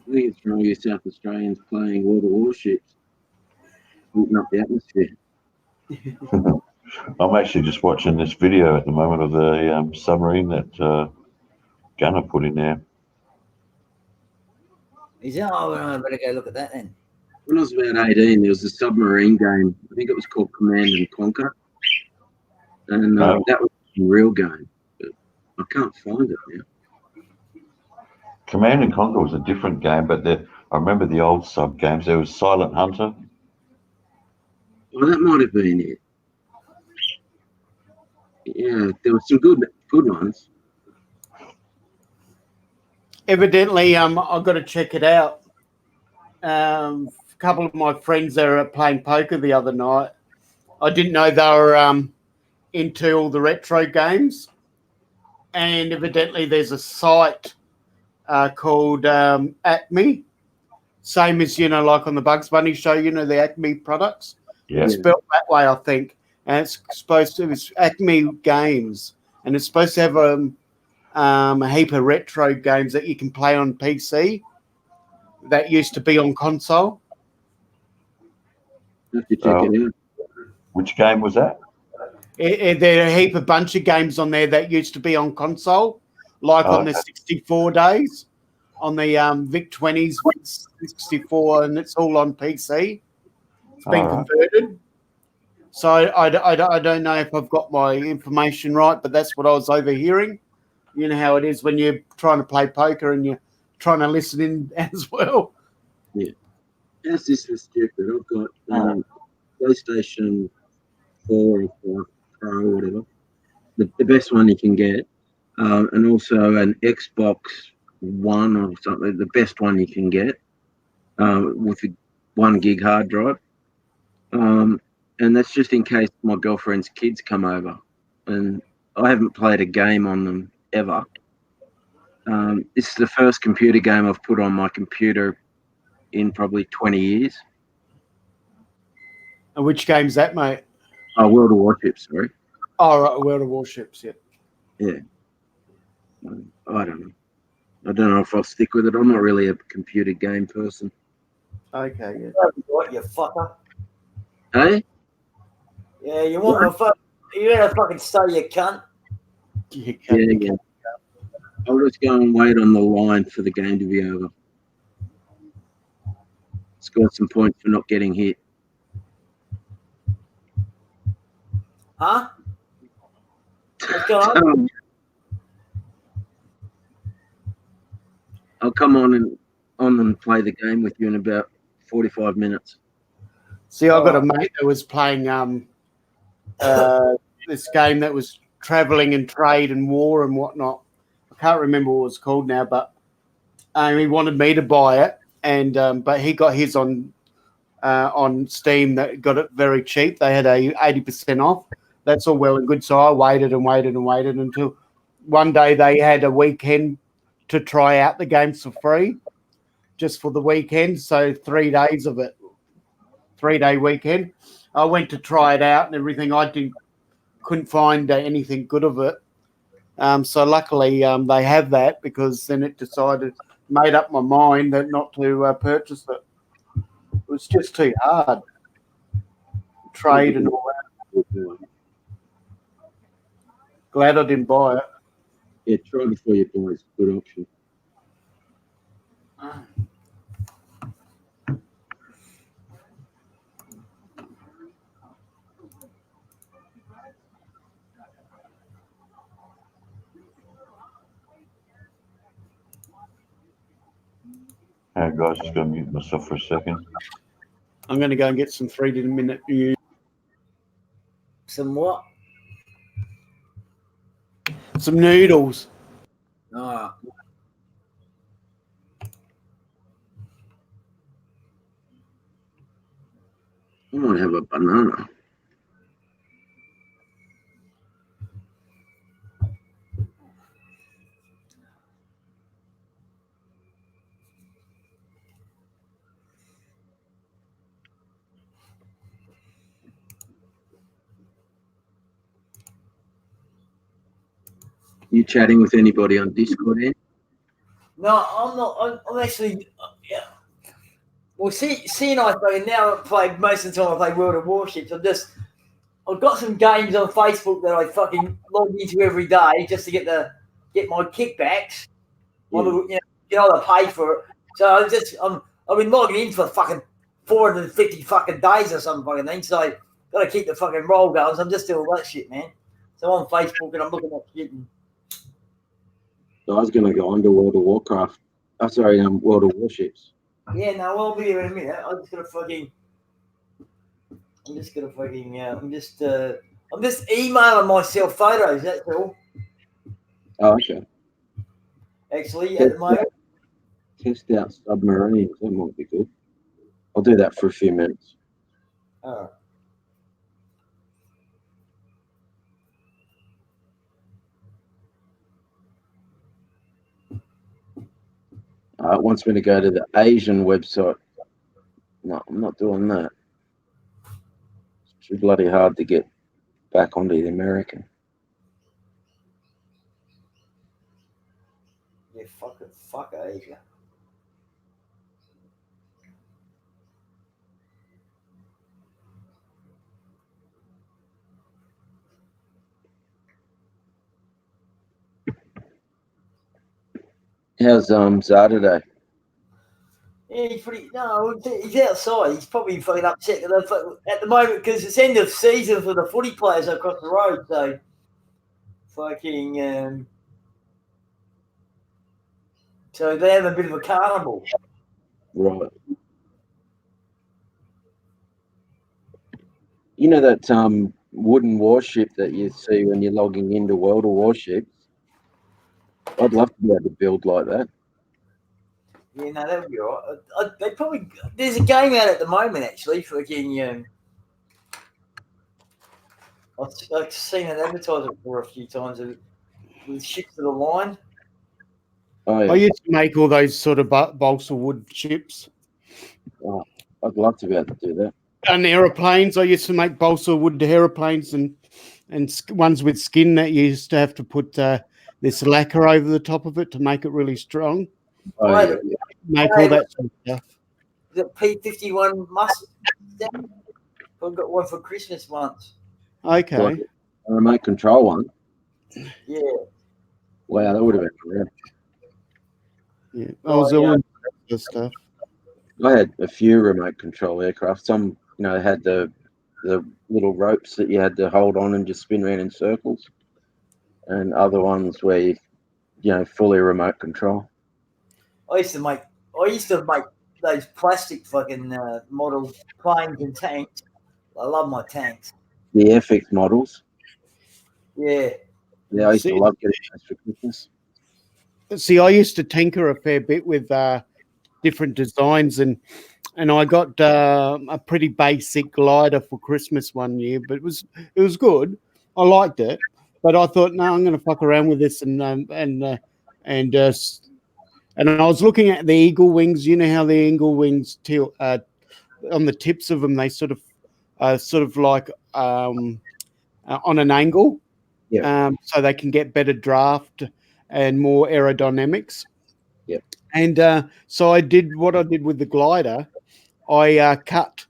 I think it's from all you South Australians playing World of Warships, heating up the atmosphere. I'm actually just watching this video at the moment of the submarine that Gunner put in there. Is that? Oh, I better go look at that then. When I was about 18, there was a submarine game. I think it was called Command and Conquer. And Oh. that was a real game. But I can't find it now. Command and Conquer was a different game, but I remember the old sub games. There was Silent Hunter. Well, that might have been it. Yeah, there were some good ones. Evidently, I've got to check it out. A couple of my friends that were playing poker the other night. I didn't know they were into all the retro games. And evidently there's a site called Acme. Same as, like on the Bugs Bunny show, the Acme products. Yeah. It's spelled that way, I think. And it's Acme Games. And it's supposed to have a heap of retro games that you can play on PC that used to be on console. Have to check it out. Which game was that? There are a heap of bunch of games on there that used to be on console, like on the 64 days, on the VIC-20s 64, and it's all on PC. It's been converted. So I don't know if I've got my information right, but that's what I was overhearing. You know how it is when you're trying to play poker and you're trying to listen in as well. Yeah. How's this is stupid? I've got PlayStation 4 or 5 Pro or whatever. The best one you can get. And also an Xbox One or something, the best one you can get with a 1 gig hard drive. And that's just in case my girlfriend's kids come over. And I haven't played a game on them ever. This is the first computer game I've put on my computer in probably 20 years. And which game's that, mate? World of Warships, sorry. Oh, right, World of Warships, yeah. Yeah. I don't know. I don't know if I'll stick with it. I'm not really a computer game person. Okay, yeah. What, you fucker? Hey? Yeah, you want to fuck? You better fucking stay, you cunt. Yeah. I'll just go and wait on the line for the game to be over. Scored some points for not getting hit. Huh? What's going on? I'll come on and play the game with you in about 45 minutes. See, I've got a mate that was playing this game that was traveling and trade and war and whatnot. I can't remember what it was called now, but he wanted me to buy it, and but he got his on Steam. That got it very cheap. They had 80% off. That's all well and good. So I waited and waited and waited until one day they had a weekend to try out the games for free, just for the weekend. So 3 days of it, 3-day weekend. I went to try it out and everything. Couldn't find anything good of it. So luckily they have that, because then it made up my mind that not to purchase it. It was just too hard. Trade and all that. Glad I didn't buy it. Yeah, try before you buy. It's a good option. Hey guys, just going to mute myself for a second. I'm going to go and get some 3-minute news. Some what? Some noodles. Oh. I want to have a banana. You chatting with anybody on Discord, Ed? No, I'm not. I'm actually. Yeah. Well, see, and I play now. I play most of the time. I play World of Warships. I've got some games on Facebook that I fucking log into every day just to get my kickbacks. Yeah. You know, I pay for it. So I've been logging in for fucking 450 fucking days or something fucking thing. So got to keep the fucking roll going. So I'm just doing that shit, man. So I'm on Facebook and I'm looking at shit. And, So I was going to go on to World of Warcraft. Oh, sorry, World of Warships. yeah, no, I'll be here in a minute. I'm just emailing myself photos. That's all. Oh, okay. Actually, at the moment. Test out submarines. That might be good. I'll do that for a few minutes. All right. It wants me to go to the Asian website. No, I'm not doing that. It's too bloody hard to get back onto the American. Yeah, fuck Asia. How's Zara today? Yeah, he's outside. He's probably fucking upset at the moment because it's end of season for the footy players across the road. So, fucking, so they have a bit of a carnival. Right. You know that wooden warship that you see when you're logging into World of Warships? I'd love to be able to build like that. Yeah, no, that would be all right. There's a game out at the moment actually. Fucking, I've seen an advertisement for a few times with ships to the line. Oh, yeah. I used to make all those sort of balsa wood ships. Oh, I'd love to be able to do that. And aeroplanes. I used to make balsa wood aeroplanes and ones with skin that you used to have to put this lacquer over the top of it to make it really strong. Oh, yeah. Make all that sort of stuff. The P-51 Mustang. I got one for Christmas once. Okay. Like a remote control one. Yeah. Wow, that would have been great. Yeah. I was all into that stuff. I had a few remote control aircraft. Some, had the little ropes that you had to hold on and just spin around in circles, and other ones where you fully remote control. I used to make those plastic fucking model planes and tanks. I love my tanks. The Airfix models. Yeah. Yeah, I used to love getting those for Christmas. See, I used to tinker a fair bit with different designs, and I got a pretty basic glider for Christmas one year, but it was good. I liked it, but I thought, no, I'm going to fuck around with this, and I was looking at the eagle wings. You know how the eagle wings tilt on the tips of them? They sort of like on an angle, so they can get better draft and more aerodynamics. Yep. And so I did what I did with the glider. I cut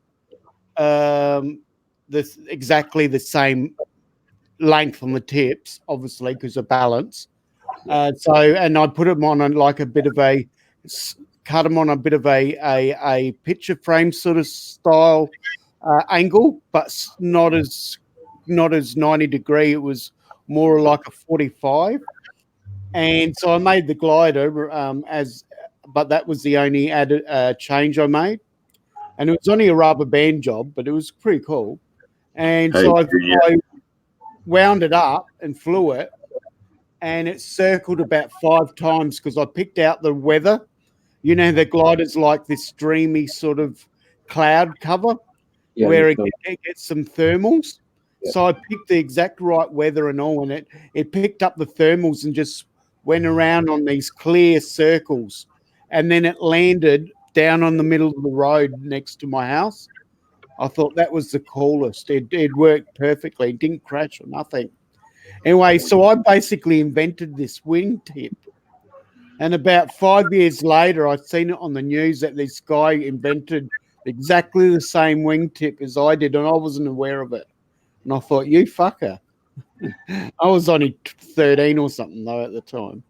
exactly the same length on the tips, obviously because of balance. And I put them on cut them on a bit of a picture frame sort of style angle, but not as 90 degree. It was more like a 45. And so I made the glider but that was the only added change I made. And it was only a rubber band job, but it was pretty cool. And so I wound it up and flew it, and it circled about 5 times because I picked out the weather. The glider's like this dreamy sort of cloud cover. Yeah, where so- it gets some thermals. Yeah. So I picked the exact right weather and all, and it picked up the thermals and just went around on these clear circles, and then it landed down on the middle of the road next to my house. I thought that was the coolest. It worked perfectly. It didn't crash or nothing. Anyway, so I basically invented this wingtip. And about 5 years later, I'd seen it on the news that this guy invented exactly the same wingtip as I did, and I wasn't aware of it. And I thought, you fucker. I was only 13 or something, though, at the time.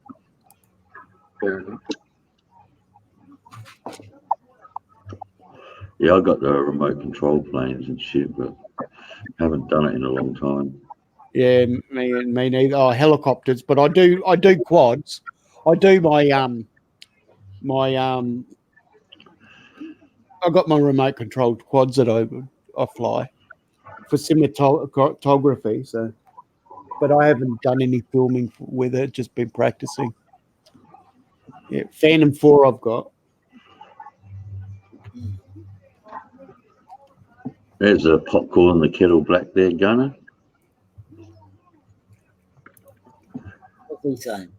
Fair enough. Yeah, I got the remote control planes and shit, but haven't done it in a long time. Yeah, me neither. Oh, helicopters, but I do quads. I do my I got my remote controlled quads that I fly for cinematography. So, but I haven't done any filming with it. Just been practicing. Yeah, Phantom 4 I've got. There's a popcorn in the kettle black there, Gunner. What's he saying?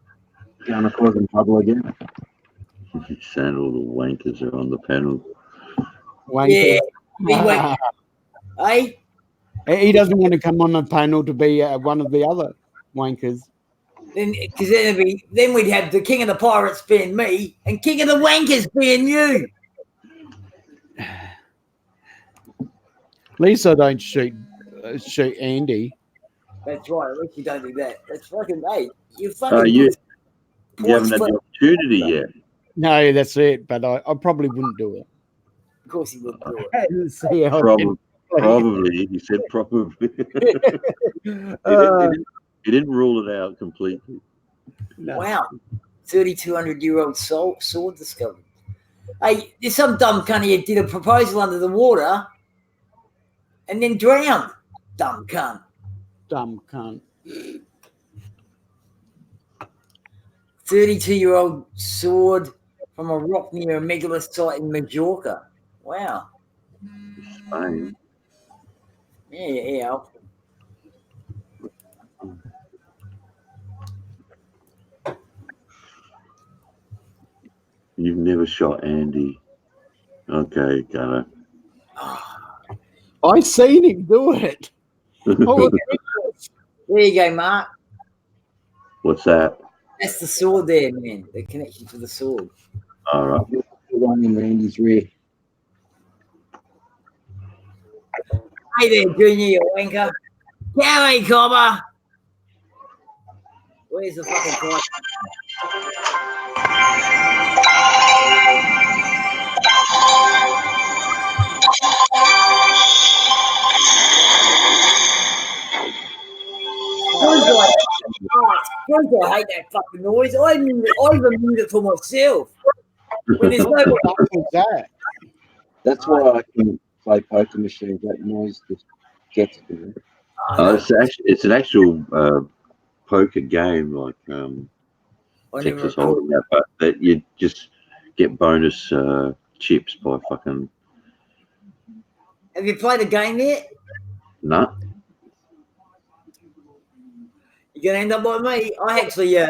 Gonna causing trouble again. He's saying all the wankers are on the panel. Yeah, we went. Hey, He doesn't want to come on the panel to be one of the other wankers. then because then we'd have the King of the Pirates being me and King of the Wankers being you. At least I don't shoot Andy. That's right. At least you don't do that. That's fucking hey. You fucking. You good haven't had points the opportunity yet. No, that's it. But I probably wouldn't do it. Of course he wouldn't do it. See how I Probably. He said probably. He didn't rule it out completely. No. Wow, 3,200-year-old sword discovered. Hey, there's some dumb cunt here did a proposal under the water and then drowned. Dumb cunt. Dumb cunt. 32-year-old sword from a rock near a megalith site in Majorca. Wow. Spain. Yeah. You've never shot Andy. Okay, Gunner. I seen him do it. Oh, There you go, Mark. What's that? That's the sword there, man. The connection to the sword. All right. The one in Randy's rear. Hey there, Junior, you wanker. Gary Cobber. Where's the fucking price? I hate that fucking noise. I even mute it for myself. When there's no that. That's why I can play poker machines. That noise just gets to me. It's an actual poker game, like Texas Hold'em, but that you just get bonus chips by fucking. Have you played a game yet? Nah. You're gonna end up like me. I actually, I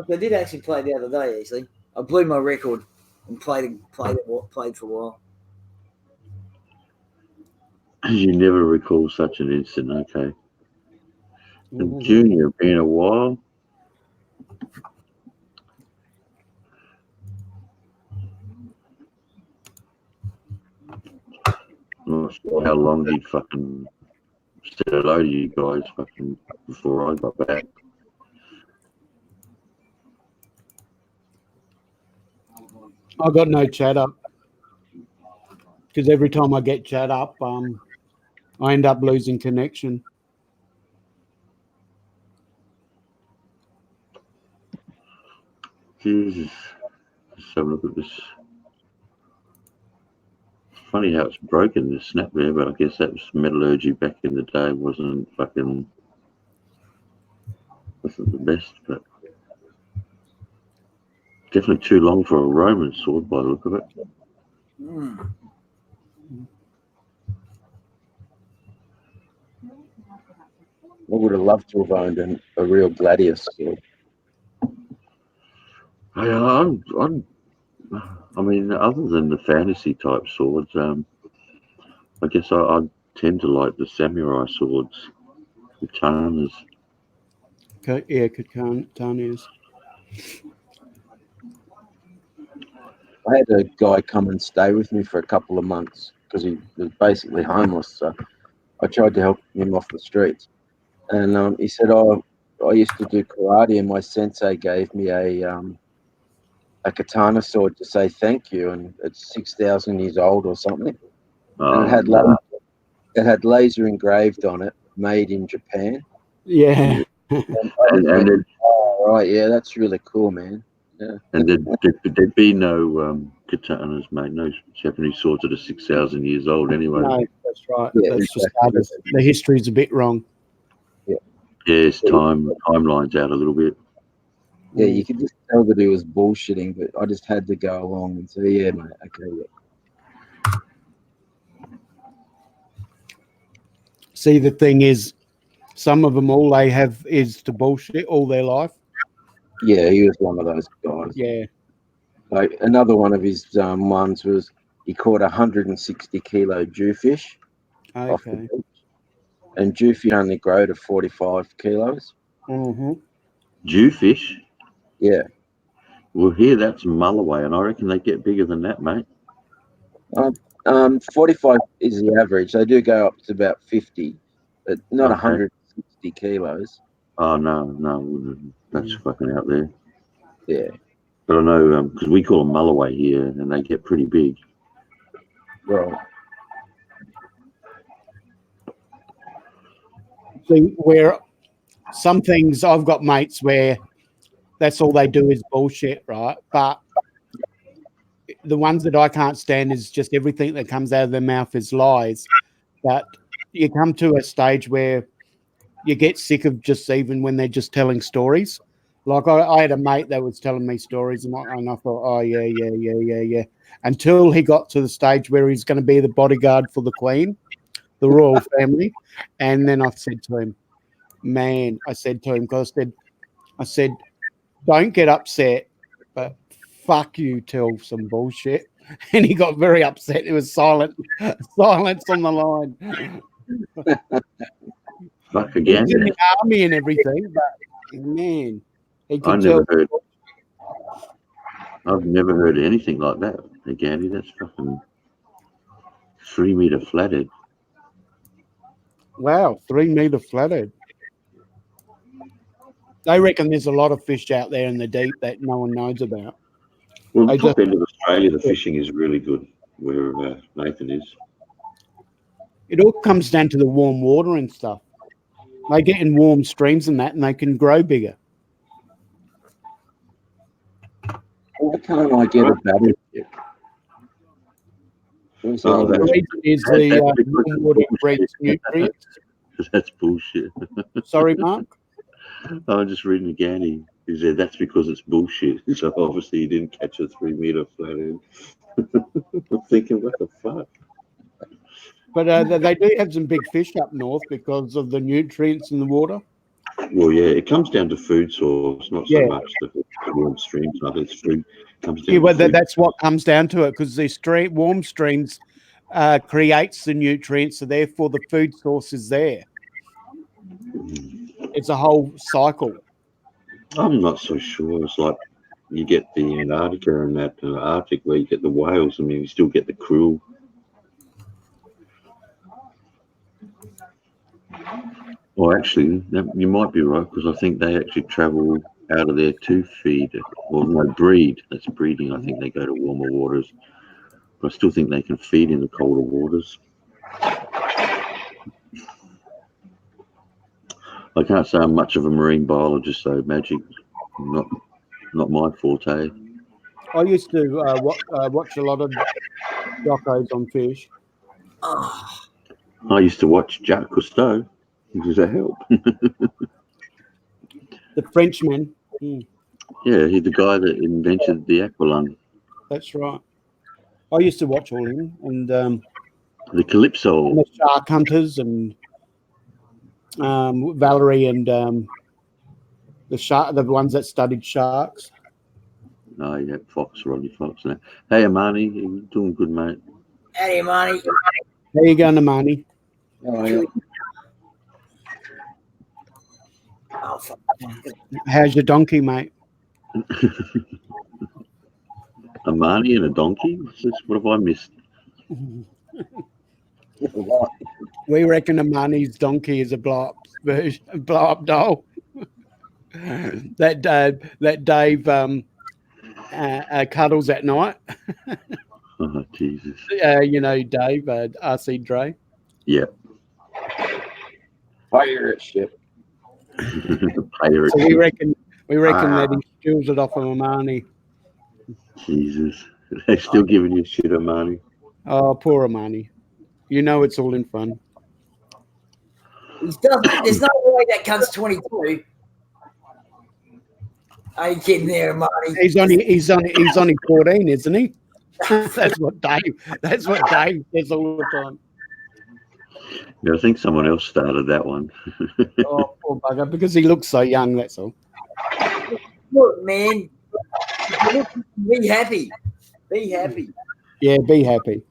did actually play the other day. Actually, I blew my record and played for a while. You never recall such an instant, okay. And Junior, been a while. I'm not sure how long he'd fucking said hello to you guys fucking before I got back. I got no chat up because every time I get chat up, I end up losing connection. Jesus. Let's have a look at this. It's funny how it's broken, the snap there, but I guess that was metallurgy back in the day. Wasn't the best, but definitely too long for a Roman sword by the look of it. would have loved to have owned a real gladius sword. I mean, other than the fantasy type swords, I guess I tend to like the samurai swords, the katanas. Yeah, katanas. I had a guy come and stay with me for a couple of months because he was basically homeless. So I tried to help him off the streets. And he said, "Oh, I used to do karate, and my sensei gave me a katana sword to say thank you, and it's 6,000 years old or something. And it had laser engraved on it, made in Japan. Yeah. And oh, right, yeah, that's really cool, man. Yeah. And there'd be no katanas, mate. No Japanese swords that are 6,000 years old, anyway. No, that's right. Yeah, that's exactly. just the history's a bit wrong. Yes, timeline's out a little bit. Yeah, you could just tell that he was bullshitting, but I just had to go along and say, yeah, mate, okay, yeah. See, the thing is, some of them, all they have is to bullshit all their life. Yeah, he was one of those guys. Yeah. Like another one of his ones was he caught 160 kilo jewfish off the Okay. beach, and jewfish only grow to 45 kilos. Mm-hmm. Jewfish? Yeah. Well, here that's mulloway, and I reckon they get bigger than that, mate. 45 is the average. They do go up to about 50, but not Okay. 160 kilos. Oh, no, that's fucking out there. Yeah. But I know, because we call them mulloway here, and they get pretty big. Right. See, where some things, I've got mates where that's all they do is bullshit, right? But the ones that I can't stand is just everything that comes out of their mouth is lies. But you come to a stage where you get sick of just even when they're just telling stories. Like I had a mate that was telling me stories, and I thought, oh, yeah. Until he got to the stage where he's going to be the bodyguard for the Queen, the royal family. And then I said to him, man, because I said, don't get upset, but fuck you, tell some bullshit. And he got very upset. It was silence on the line. Fuck He again. was in the army and everything, but man, he could I've never heard anything like that. Again, that's fucking 3 meter flathead. Wow, 3 meter flathead. They reckon there's a lot of fish out there in the deep that no one knows about. Well, the top end of Australia, the fishing is really good where Nathan is. It all comes down to the warm water and stuff. They get in warm streams and that, and they can grow bigger. Why can't I get a battery chip? The reason is the warm water brings nutrients. That's bullshit. Sorry, Mark? I'm just reading again. He said that's because it's bullshit. So obviously he didn't catch a 3 meter flathead. I'm thinking, what the fuck? But they do have some big fish up north because of the nutrients in the water. Well, yeah, it comes down to food source, not so much the warm streams. But it's food. Comes down to food. That's what comes down to it, because the warm streams creates the nutrients, so therefore the food source is there. It's a whole cycle. I'm not so sure. It's like you get the Antarctica and that Arctic where you get the whales. I mean, you still get the krill. Well, actually, you might be right, because I think they actually travel out of there to feed, or no, breed. That's breeding. I think they go to warmer waters, but I still think they can feed in the colder waters. I can't say I'm much of a marine biologist, so magic, not my forte. I used to watch a lot of docos on fish. I used to watch Jacques Cousteau. Does that help? The Frenchman. Yeah, he's the guy that invented the aqualung. That's right. I used to watch all him, and the Calypso, and the shark hunters, and Valerie and the ones that studied sharks. Oh, yeah, Rodney Fox. Now. Hey, Amani, you're doing good, mate. Hey, Money. How you going, Amani? Oh, yeah. Oh, fuck. How's your donkey, mate? Amani and a donkey? What's this? What have I missed? We reckon Amani's donkey is a blow up doll. that Dave cuddles at night. Oh, Jesus. You know Dave, RC Dre. Yeah. Pirate ship. Pirate. So we reckon that he steals it off of Amani. Jesus. They're still giving you shit, Amani. Oh, poor Amani. You know it's all in fun. There's no way that cunt's 22. Are you kidding there, Marty? He's only 14, isn't he? That's what Dave says all the time. Yeah, I think someone else started that one. Oh, poor bugger, because he looks so young, that's all. Look, man. Be happy. Be happy. Yeah, be happy.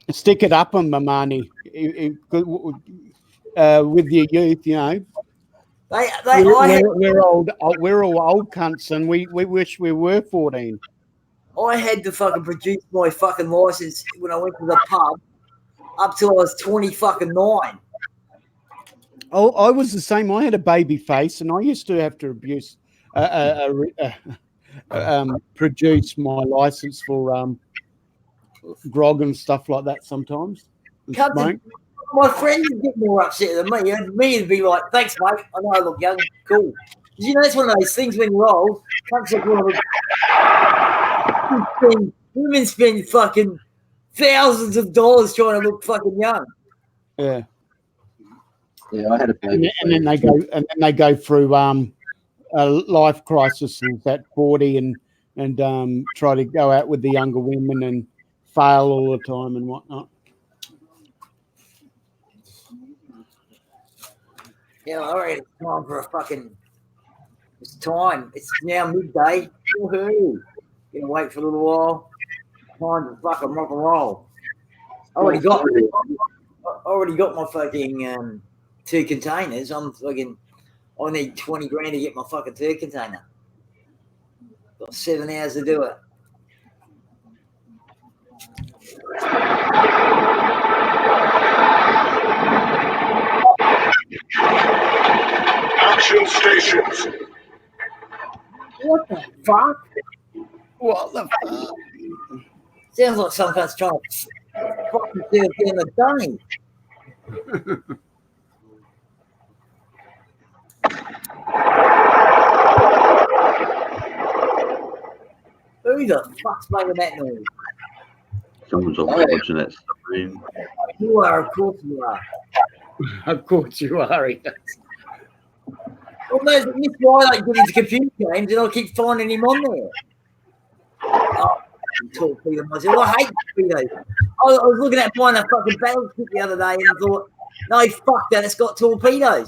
Stick it up on Mamani. With your youth, you know. We're all old cunts, and we wish we were 14. I had to fucking produce my fucking license when I went to the pub up till I was 29. Oh, I was the same. I had a baby face, and I used to have to produce my license for grog and stuff like that sometimes. My friends would get more upset than me. And me would be like, thanks, mate. I know I look young. Cool. You know, that's one of those things when you're old. Women spend fucking thousands of dollars trying to look fucking young. Yeah. Yeah, I had a baby. And then they go through life crises at 40 and try to go out with the younger women and fail all the time and whatnot. Yeah, all right, it's time for a fucking. It's time. It's now midday. Woohoo! Gonna wait for a little while. Time to fucking rock and roll. I already got my fucking 2 containers. I need 20 grand to get my fucking 3rd container. Got 7 hours to do it. Action stations. What the fuck? What the fuck? Sounds like some guy's trying to fucking do it in the dummy. Who the fuck's making that noise? Someone's watching that submarine. You are, of course you are. Of course you are. Well, that's why I get into computer games and I keep finding him on there. Oh, torpedo myself. I hate torpedoes. I was looking at buying a fucking battleship the other day and I thought, no, fuck that, it's got torpedoes.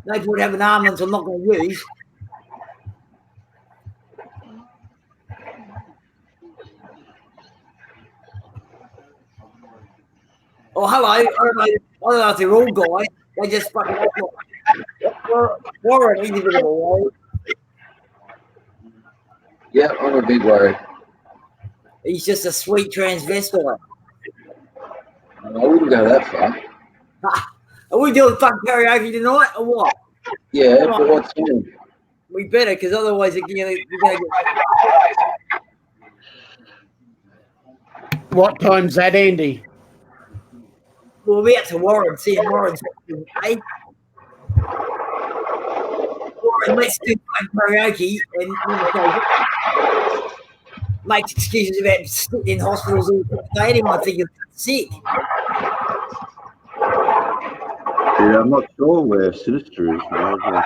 No point having armaments I'm not going to use. Oh, hello. I don't know if they're all guys. They just fucking Warren, he's a bit of a worry. Yeah, I'm a big worry. He's just a sweet transvestite. I wouldn't go that far. Are we doing fucking karaoke tonight or what? Yeah, but what's in? We better, because otherwise we're going to get... What time's that, Andy? We'll be out to Warren, seeing Warren's hey? Warren, let's do karaoke and makes excuses about sitting in hospitals all day. He might think you're sick. Yeah, I'm not sure where Sinister is, man. I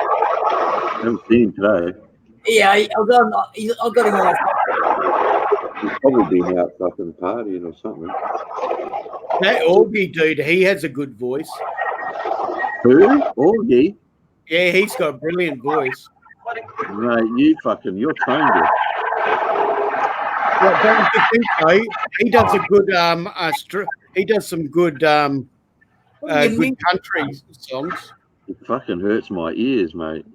haven't seen him today. Yeah, I've got him on. He's probably been out fucking partying or something. That Augie dude, he has a good voice. Who? Augie? Yeah, he's got a brilliant voice. Right, you're trained it. Well, don't you think so? He does a good he does some good good country songs. It fucking hurts my ears, mate.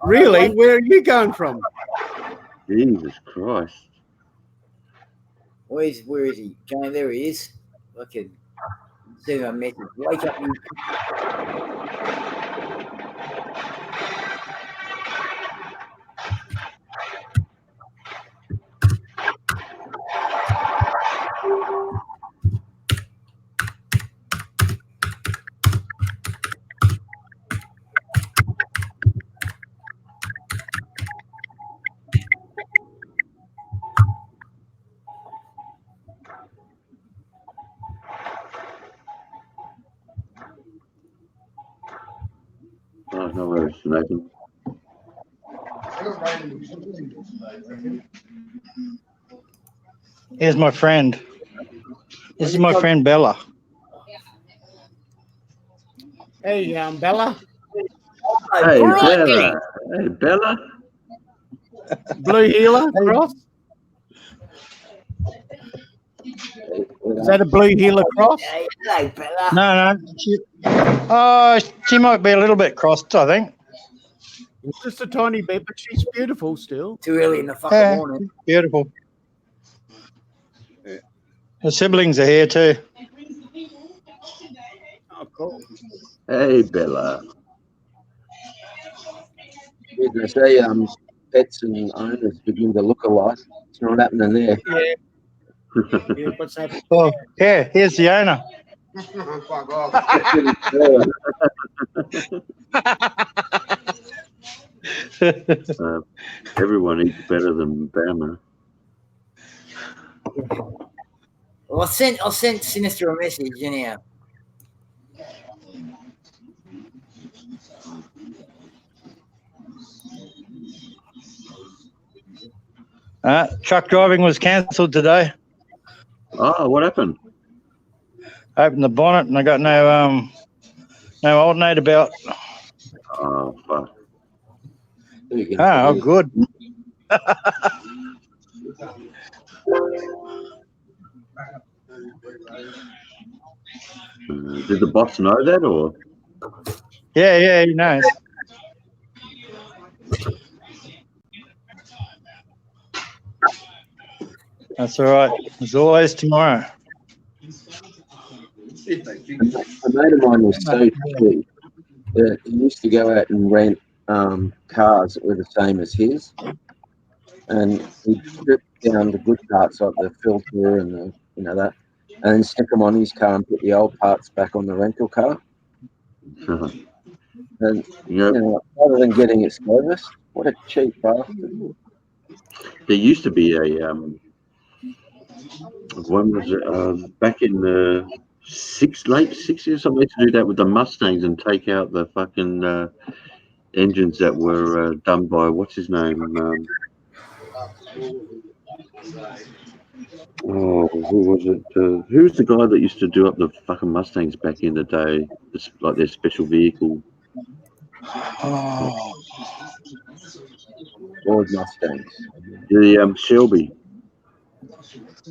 Really? Where are you going from? Jesus Christ. Where is he? Going there he is. Fucking send him a message. Wake up, you. Oh, no worries, Nathan. Here's my friend. This is my friend Bella. Hey, Bella. Hey, Bella. Hey, Bella. Blue Healer cross? Is that a Blue Healer cross? Hello, Bella. No. She might be a little bit crossed, I think. Just a tiny bit, but she's beautiful still. Too early in the fucking morning. Beautiful. Her siblings are here too. Oh, cool. Hey, Bella. Yeah, they say pets and owners begin to look alike. It's not happening there. Yeah. Yeah, what's happening? Oh, yeah, here's the owner. Fuck off. Everyone eats better than Bama. Well, I sent Sinister a message anyhow. Truck driving was cancelled today. Oh, what happened? I opened the bonnet and I got no alternator belt. Oh, fuck. Oh, good. Did the boss know that, or? Yeah, he knows. That's all right. There's always tomorrow. A mate of mine was so cheap that he used to go out and rent cars that were the same as his, and he'd strip down the good parts like the filter and that, and then stick them on his car and put the old parts back on the rental car. And rather than getting it serviced, what a cheap bastard! There used to be a when was it? Back in the late 60s, something to do that with the Mustangs and take out the fucking engines that were done by what's his name? Who was it? Who's the guy that used to do up the fucking Mustangs back in the day? It's like their special vehicle. Ford Mustangs. The Shelby.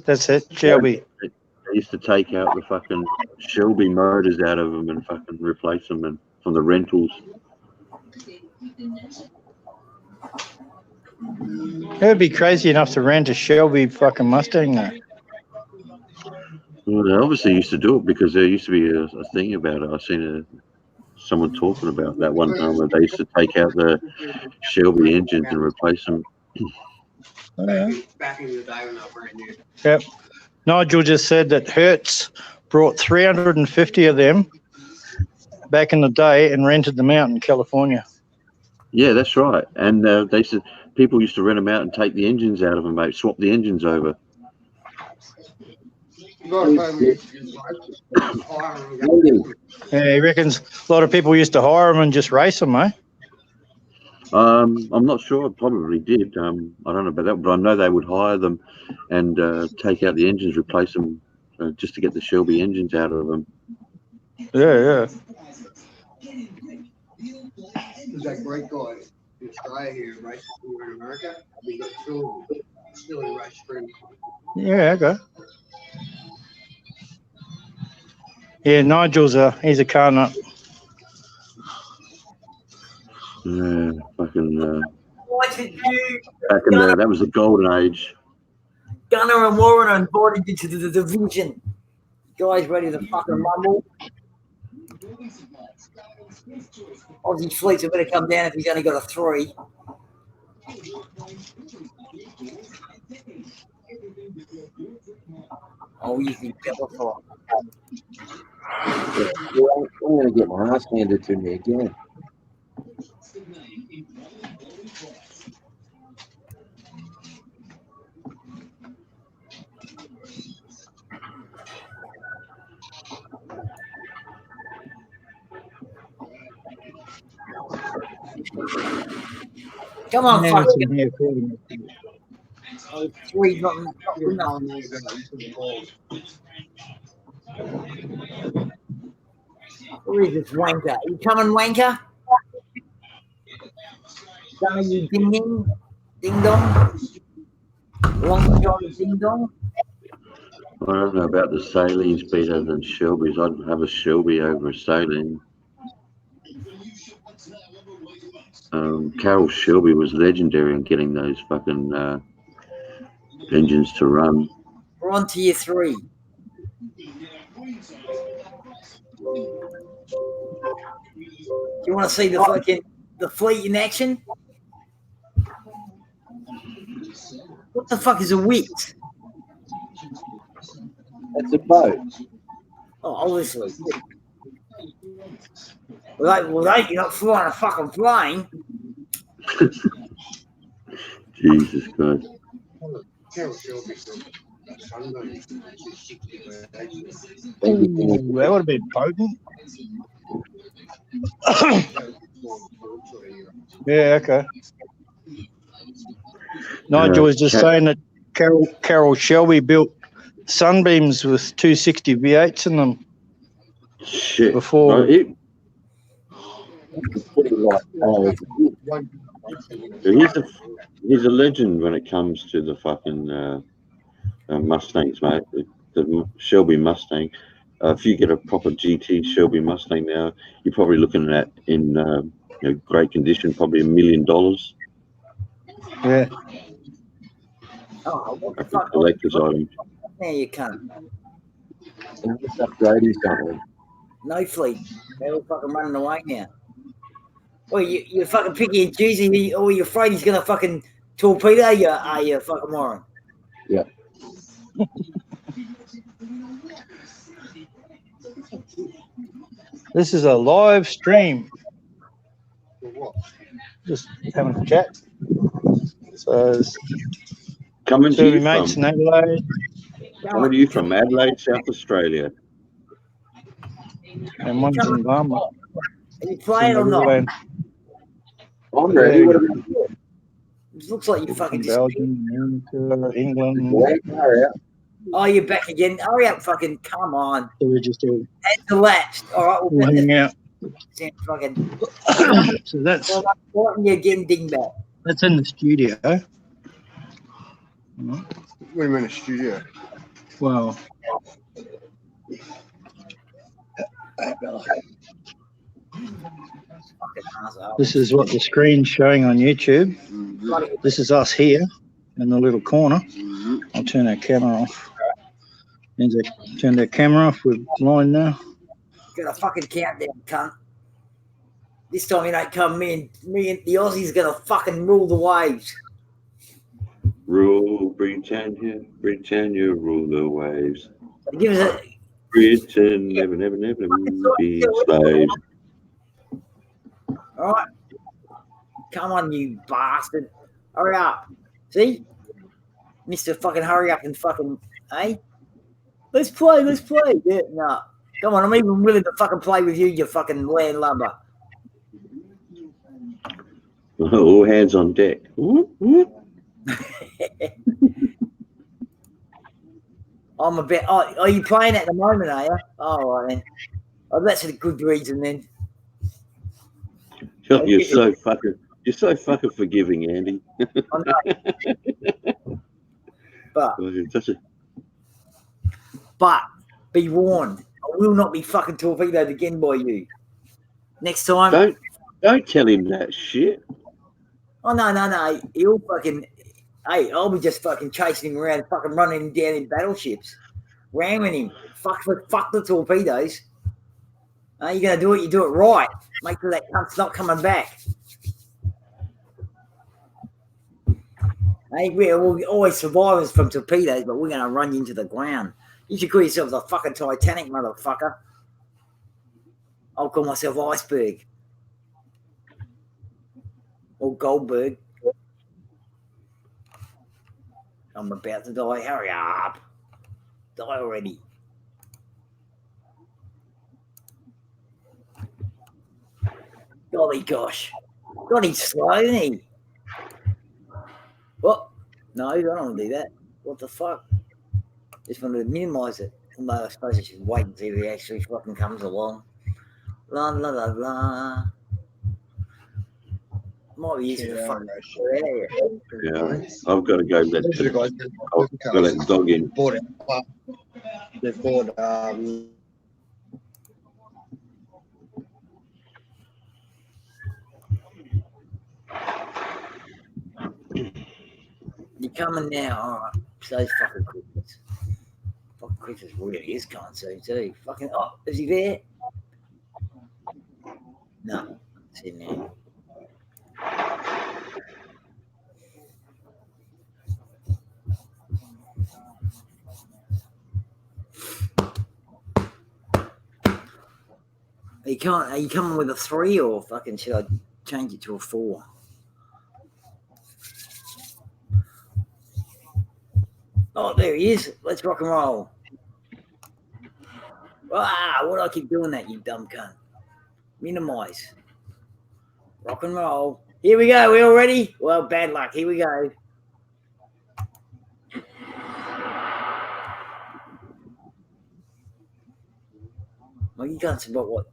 That's it, Shelby. They used to take out the fucking Shelby motors out of them and fucking replace them and from the rentals. Who'd be crazy enough to rent a Shelby fucking Mustang though? Well, they obviously used to do it because there used to be a thing about it. I seen someone talking about that one time where they used to take out the Shelby engines and replace them. Back in the day when I was brand new. Yep. Nigel just said that Hertz brought 350 of them back in the day and rented them out in California. Yeah, that's right. And they said people used to rent them out and take the engines out of them, mate. Swap the engines over. Yeah, he reckons a lot of people used to hire them and just race them, eh? I'm not sure. Probably did. I don't know about that, but I know they would hire them and take out the engines, replace them just to get the Shelby engines out of them. Yeah. There's that great guy in Australia here, races here in America. We got two of them still in race sprint. Yeah, okay. Yeah, Nigel's he's a car nut. Yeah, fucking. Why did you, Back in the, that was the golden age. Gunner and Warren are invited into the division? Guys ready to fucking rumble? Aussie fleets are better come down if he's only got a 3. Oh, you think Bellator. I'm going to get my ass handed to me again. Come on, Yeah, fuck it's it. in here, 40 minutes. Oh, 3 not enough. Who is this wanker? Are you coming, wanker? Gunner, you ding ding? Ding dong? Long John ding dong? I don't know about the Salines better than Shelby's. I'd have a Shelby over a Saline. Carroll Shelby was legendary in getting those fucking engines to run. We're on to year 3. You want to see the fleet in action? What the fuck is a wit? That's a boat. Oh, obviously. Well, you're not flying a fucking plane. Jesus Christ. Ooh, that would have been potent. Yeah, okay. Nigel was just saying that Carroll Shelby built Sunbeams with 260 V8s in them. Shit. Before. Right, he's a legend when it comes to the fucking Mustangs, mate. The Shelby Mustang. If you get a proper GT Shelby Mustang now, you're probably looking at in great condition, probably $1 million. Yeah. Oh, what the Like a fuck? collector's item. Now you can't. Just upgrading something. No fleet. They're all fucking running away now. Well, you're fucking picky and choosy, or you're afraid he's going to fucking torpedo you, are you, fucking moron? Yeah. This is a live stream. Just having a chat. So, Coming to two you mates from, in Adelaide. coming to you from Adelaide, South Australia. And one's in Burma. Are you playing or not? I'm ready. Yeah. What about you? It looks like you fucking just... Belgium, America, England. Hurry up. Oh, you're back again. Hurry up, fucking, come on. So we're just all That's elapsed. All right, we'll hanging out. fucking... So that's What you getting dingbat? that's in the studio. What do you mean a studio? Well, Fucking arsehole. this is what the screen's showing on YouTube. Bloody This is us here in the little corner. I'll turn our camera off. Turn that camera off. We're blind now. got a fucking countdown, cunt. This time you don't come, me and the Aussies gonna fucking rule the waves. Rule Britannia, Britannia, rule the waves. Give us a Britain, never, never, never be slaves. all right. Come on, you bastard. Hurry up. See? Mr. Fucking hurry up and fucking, hey? Let's play. Yeah, no. Come on, I'm even willing to fucking play with you, you fucking landlubber. All hands on deck. Whoop, whoop. I'm a bit. Oh, are you playing at the moment? Are you? Oh, all right then. Oh, that's a good reason then. You're so fucking forgiving, Andy. I know. But be warned, I will not be fucking torpedoed again by you. Next time. Don't tell him that shit. Oh no. He'll fucking. Hey, I'll be just fucking chasing him around, fucking running him down in battleships, ramming him. Fuck the torpedoes. You're gonna do it. You do it right. Make sure that cunt's not coming back. Hey, we're always survivors from torpedoes, but we're gonna run you into the ground. You should call yourself the fucking Titanic, motherfucker. I'll call myself Iceberg or Goldberg. I'm about to die. Hurry up. Die already. Golly gosh. God, he's slow, isn't he? What? No, I don't want to do that. What the fuck? Just want to minimize it. Although I suppose I should wait until he actually fucking comes along. La la la la. Might be easy to fucking Yeah, I've got to go let the dog in. They've bought you're coming now, alright. So fucking Christmas. Fucking Christmas really is coming soon too. Fucking is he there? No, it's in there. Are you coming with a 3 or fucking should I change it to a 4? Oh, there he is. Let's rock and roll. Ah, why do I keep doing that, you dumb cunt? Minimize. Rock and roll. Here we go. We all ready? Well, bad luck. Here we go. Well, you can't see about what?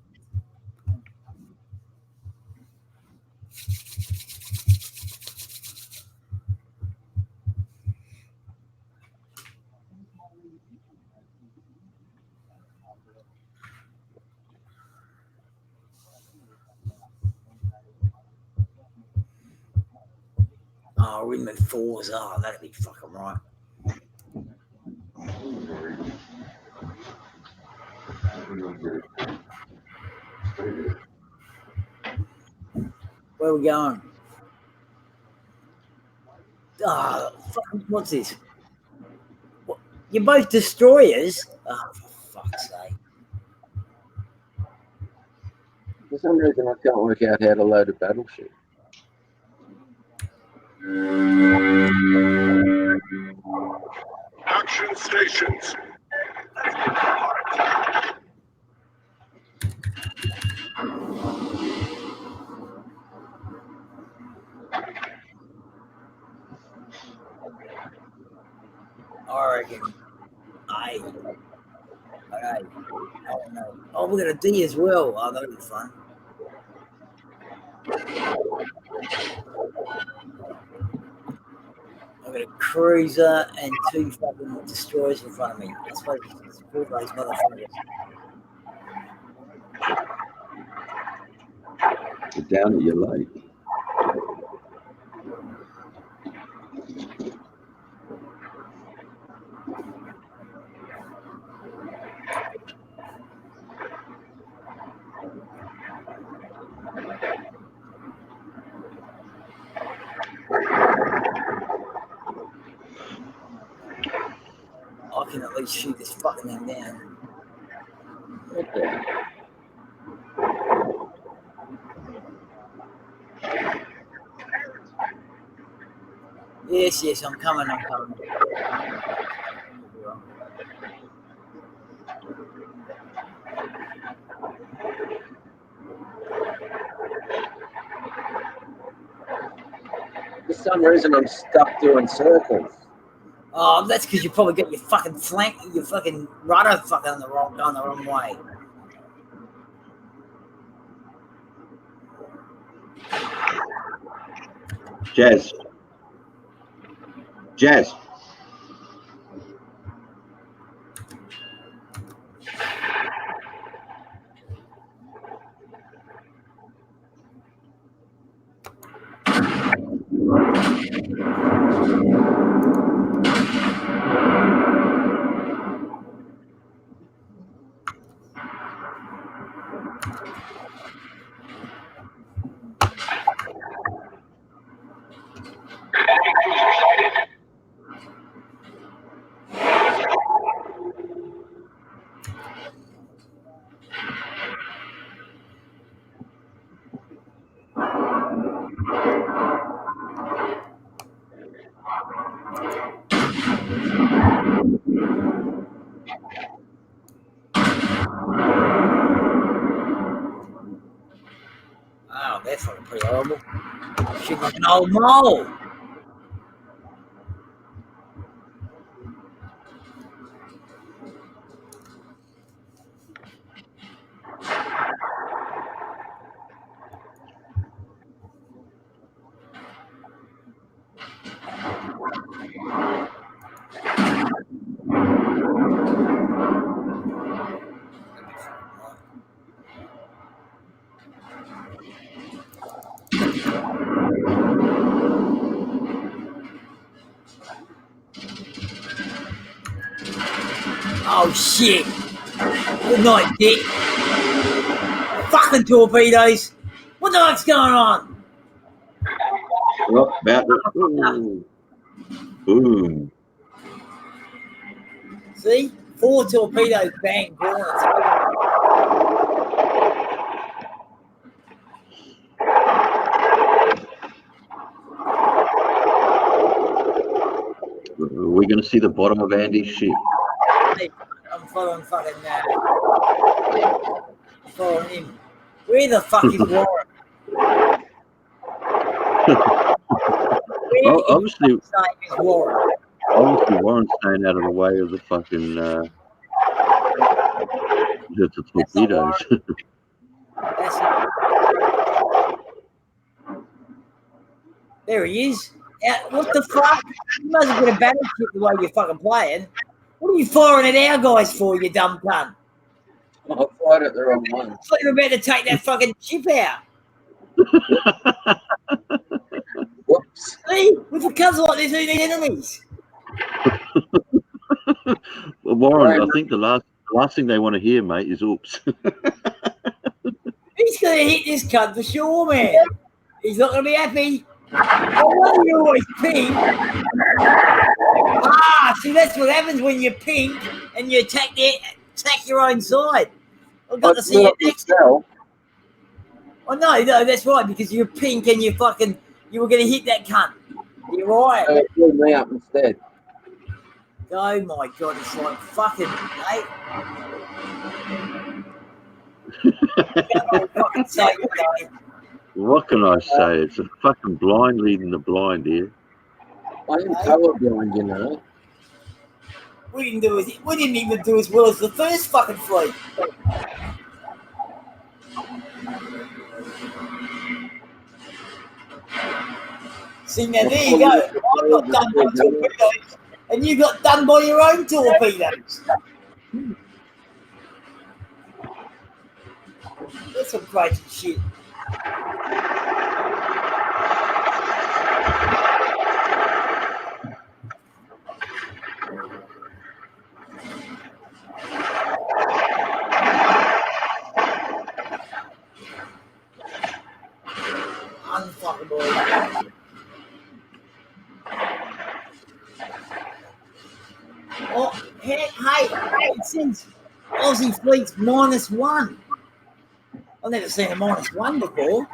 Oh, we move 4s. Oh, that'd be fucking right. Where are we going? Oh, fucking, what's this? What? You're both destroyers? Oh, for fuck's sake. For some reason, I can't work out how to load a battleship. Action stations. I reckon. Okay. Oh no. Oh, we got a D as well. Oh, that'll be fun. I've got a cruiser and 2 fucking destroyers in front of me. I suppose it's 4 those motherfuckers. You're down at your lake. I can at least shoot this fucking thing down. Okay. Yes, I'm coming. For some reason, I'm stuck doing circles. Oh, that's because you probably got your fucking flank, your fucking rudder fucking on the wrong way. Jazz. Jazz. Oh, that's fucking pretty horrible. Shit like an old mole. Oh shit! Good night, Dick. Fucking torpedoes! What the fuck's going on? Well, about it. Ooh. Boom. See? 4 torpedoes bang bullets. We're going to see the bottom of Andy's ship. Hey, I'm following fucking following him. Where the fuck is Warren? Well, obviously, Warren. Warren's staying out of the way of the fucking the torpedoes. That's not... There he is. What the fuck? You must have got a battleship the way you're fucking playing. What are you firing at our guys for, you dumb cunt? I fired at the wrong one. I thought you were about to take that fucking ship out. Whoops. See? With the cunts like this, who need enemies? Well, Warren, I think the last thing they want to hear, mate, is oops. He's going to hit this cunt for sure, man. He's not going to be happy. Oh, you always pink. Ah, see, that's what happens when you're pink and you attack your own side. I've got to see it next time. Oh, no, that's right, because you're pink and you were going to hit that cunt. You're right. So it blew me up instead. Oh, my God, it's like fucking, mate. Fucking sake, mate. What can I say? It's a fucking blind leading the blind here. I'm colorblind, you know. We didn't even do as well as the first fucking fleet. See, now there you go. I got done by torpedoes, and you got done by your own torpedoes. That's some crazy shit. Unfuckable. Oh, hey, it says Aussie fleet's -1. I've never seen a -1 before.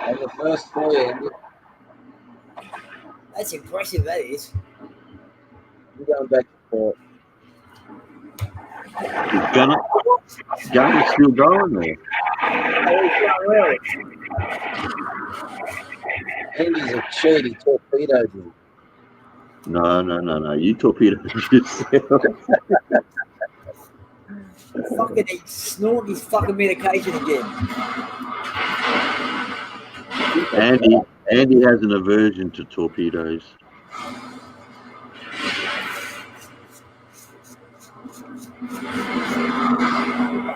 On the first flight, That's impressive, that is. I'm going back to port. Gunner's still going there. Oh, Andy's a cheaty torpedo. torpedoed him. No. You torpedoed yourself. Fucking he's snorting his fucking medication again. Andy has an aversion to torpedoes.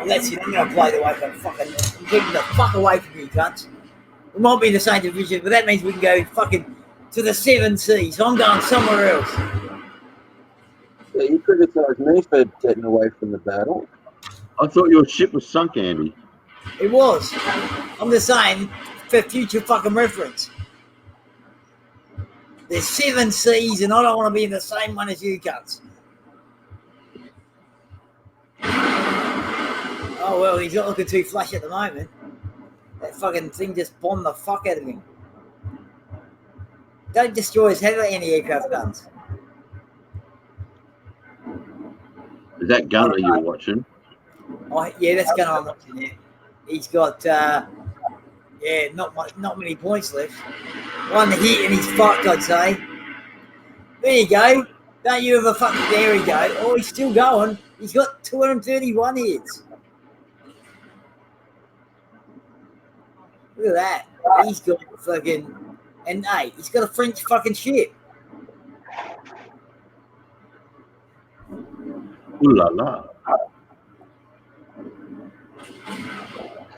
That's it, I'm gonna play the way from fucking keeping the fuck away from you cunts. We might be in the same division, but that means we can go fucking to the 7 seas. So I'm going somewhere else. Yeah, you criticised me for getting away from the battle. I thought your ship was sunk, Andy. It was. I'm just saying for future fucking reference. There's 7 seas and I don't want to be in the same one as you cunts. Oh well, he's not looking too flush at the moment. That fucking thing just bombed the fuck out of him. Don't destroy his head with anti-aircraft guns. Is that Gunner you're watching? Oh, yeah, that's going on watching it. He's got, not many points left. One hit and he's fucked, I'd say. There you go. Don't you ever fucking, there he go. Oh, he's still going. He's got 231 hits. Look at that. He's got fucking, and hey, he's got a French fucking ship. Ooh la la.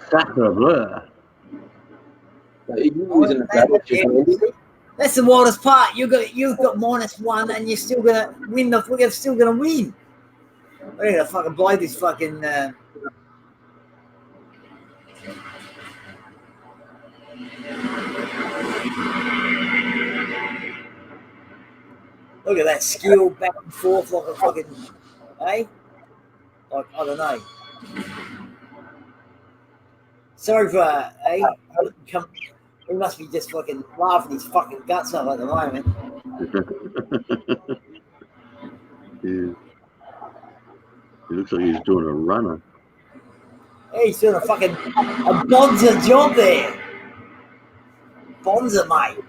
Sacre bleu. That's the wildest part. You've got -1 and you're still gonna win we're still gonna win. We're gonna fucking blow this fucking look at that skill back and forth like a fucking, eh? Like, I don't know. Sorry for, he must be just fucking laughing his fucking guts up at the moment. Yeah. He looks like he's doing a runner. Hey, he's doing a bonza job there. Bonza, mate.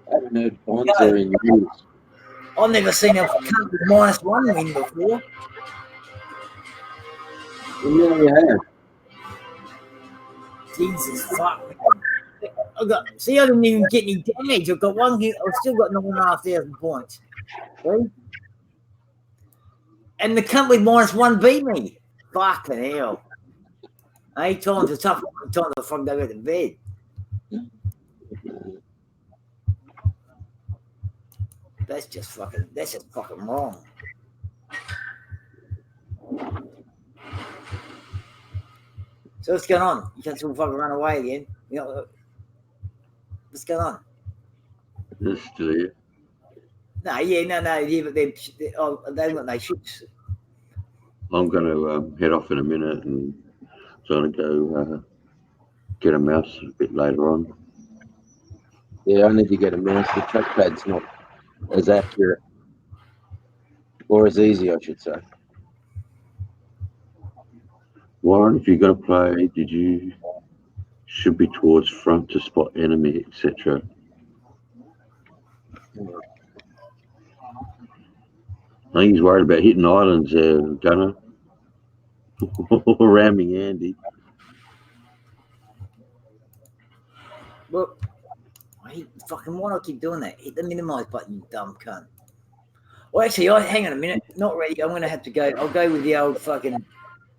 I haven't heard Bonza in years. I've never seen a country -1 win before. You have. Jesus fuck. I didn't even get any damage. I've got one hit. I've still got 9,500 points. See? And the company -1 beat me. Fucking hell. 8 times a tough time to fucking go to bed. That's just fucking wrong. So what's going on? You can't still fucking run away again. You know, what's going on? They're still here. No, but they've got no ships. I'm going to head off in a minute and trying to go get a mouse a bit later on. Yeah, I need to get a mouse. The trackpad's not as accurate. Or as easy, I should say. Warren, if you're going to play, should be towards front to spot enemy, etc. I think he's worried about hitting islands there, Gunner. Ramming Andy. Well, why do I keep doing that? Hit the minimize button, you dumb cunt. Well, actually, hang on a minute. Not ready. I'm going to have to go. I'll go with the old fucking...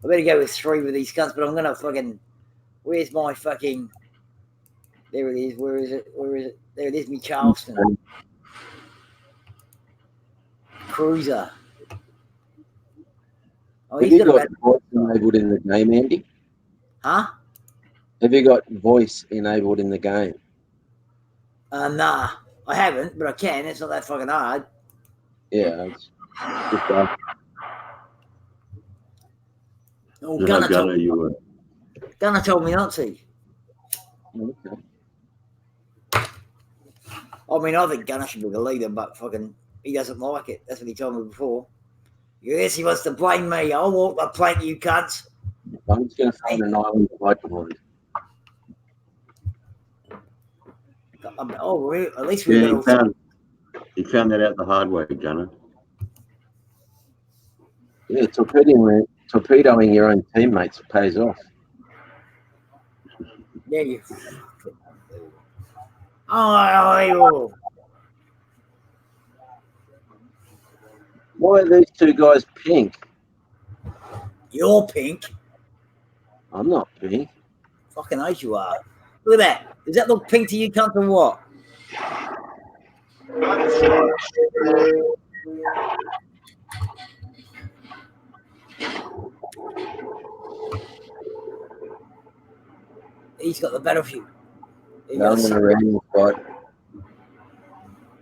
I better go with 3 with these cunts, but I'm going to fucking... Where's my fucking... There it is. Where is it? There it is, me Charleston. Cruiser. Oh, Have you got voice enabled in the game, Andy? Huh? Have you got voice enabled in the game? Nah, I haven't, but I can. It's not that fucking hard. Yeah, it's good. Oh, Gunner told me not to. Okay. I mean, I think Gunner should be the leader, but fucking he doesn't like it. That's what he told me before. Yes, he wants to blame me. I'll walk the plank, you cunts. I'm just going to find an island microphone. Oh, really? At least we Yeah, got he found that out the hard way, Gunner. Yeah, torpedoing your own teammates pays off. Yeah, you. Oh. Why are these two guys pink? You're pink. I'm not pink. Fucking oath you are. Look at that. Does that look pink to you, cunt, or what? He's got the battlefield. He No, I'm got going to random fight.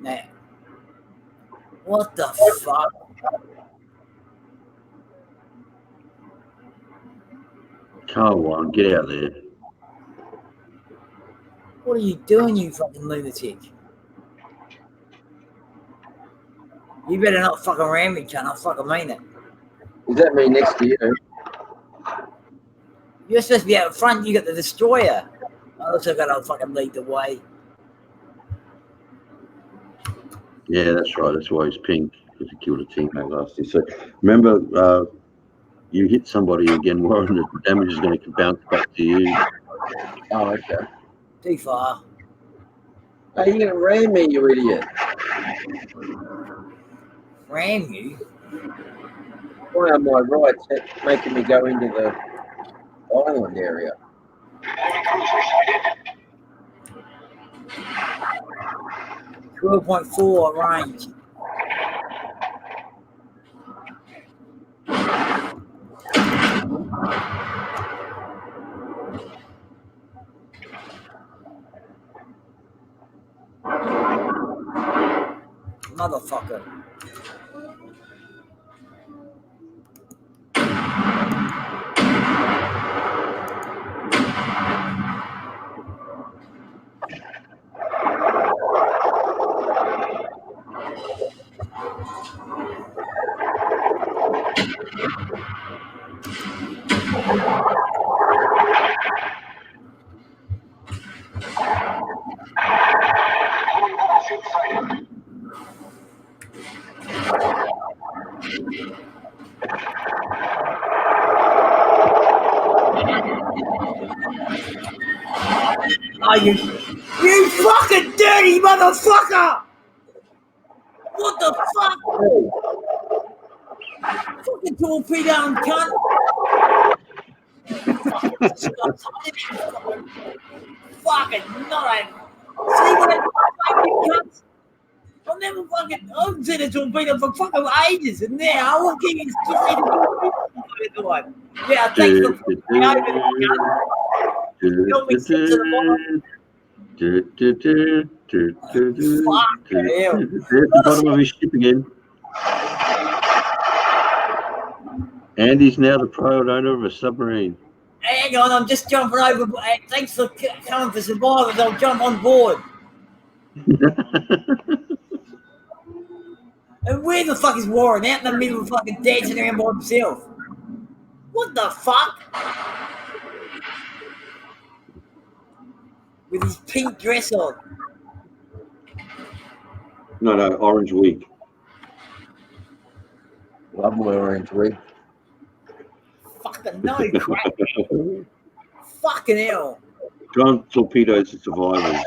Now, what the fuck? Come on, get out there. What are you doing, you fucking lunatic? You better not fucking ram me, cunt. I fucking mean it. Is that me next to you? You're supposed to be out front. You got the destroyer. I also got to fucking lead the way. Yeah, that's right. That's why he's pink, because he killed a teammate last year. So remember, you hit somebody again, Warren, the damage is going to bounce back to you. Oh, okay. Too far. Are you going to ram me, you idiot? Ram you? Why am I right making me go into the island area? 12.4 range. Motherfucker. Are you fucking dirty motherfucker! What the fuck? Fucking torpedo and cunt! Fucking not. See what that fucking cunts? I've never fucking. I've seen a torpedo for fucking ages, and now all king is just a torpedo. Yeah, thanks for fucking over the Tell me six in the morning. There's the bottom of his ship again. And he's now the proud owner of a submarine. Hang on, I'm just jumping over. Thanks for coming for survivors. I'll jump on board. And where the fuck is Warren? Out in the middle of fucking dancing around by himself. What the fuck? With his pink dress on. No, orange wig. Love my orange wig. Fucking no crap. Fucking hell. John torpedoes the survivors.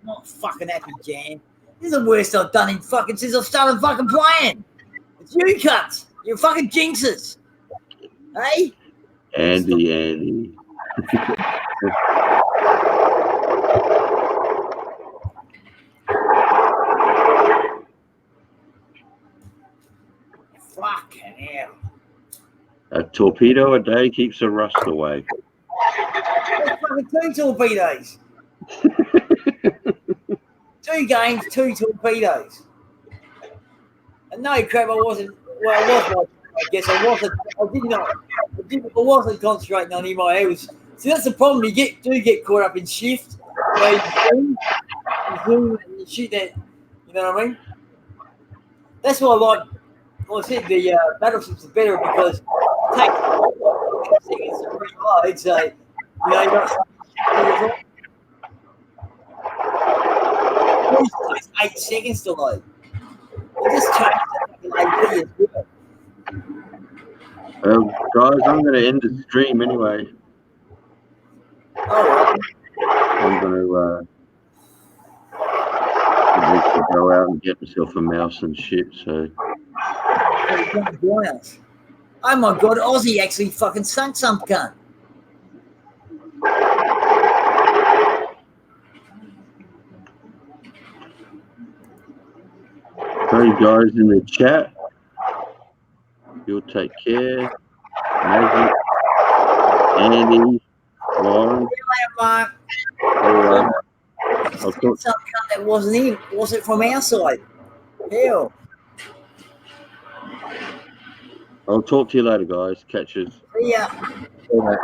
Not fucking happy, Jan. This is the worst I've done in fucking since I've started fucking playing. It's you cunts. You're fucking jinxes. Hey? Andy. Fucking hell. A torpedo a day keeps the rust away. That's fucking 2 torpedoes. 2 games, 2 torpedoes. And no crap, I wasn't. Well, I was watching. I guess I wasn't. I wasn't concentrating on him. See, that's the problem. You get caught up in shift. You zoom and you shoot that. You know what I mean? That's why I like. Well, I said the battleships are better because it I'd say, you know, you got it takes 8 seconds to load. It just changed the fucking AV as well. Guys, I'm going to end the stream anyway. All right. I'm going to go out and get myself a mouse and shit. So. Oh my god, Aussie actually fucking sunk some cunt. Hey guys in the chat, you'll take care. Maggie, Andy, Lauren. Mark. I'll talk. Some cunt that wasn't from our side. Hell. I'll talk to you later, guys. Catch us. See ya. All right.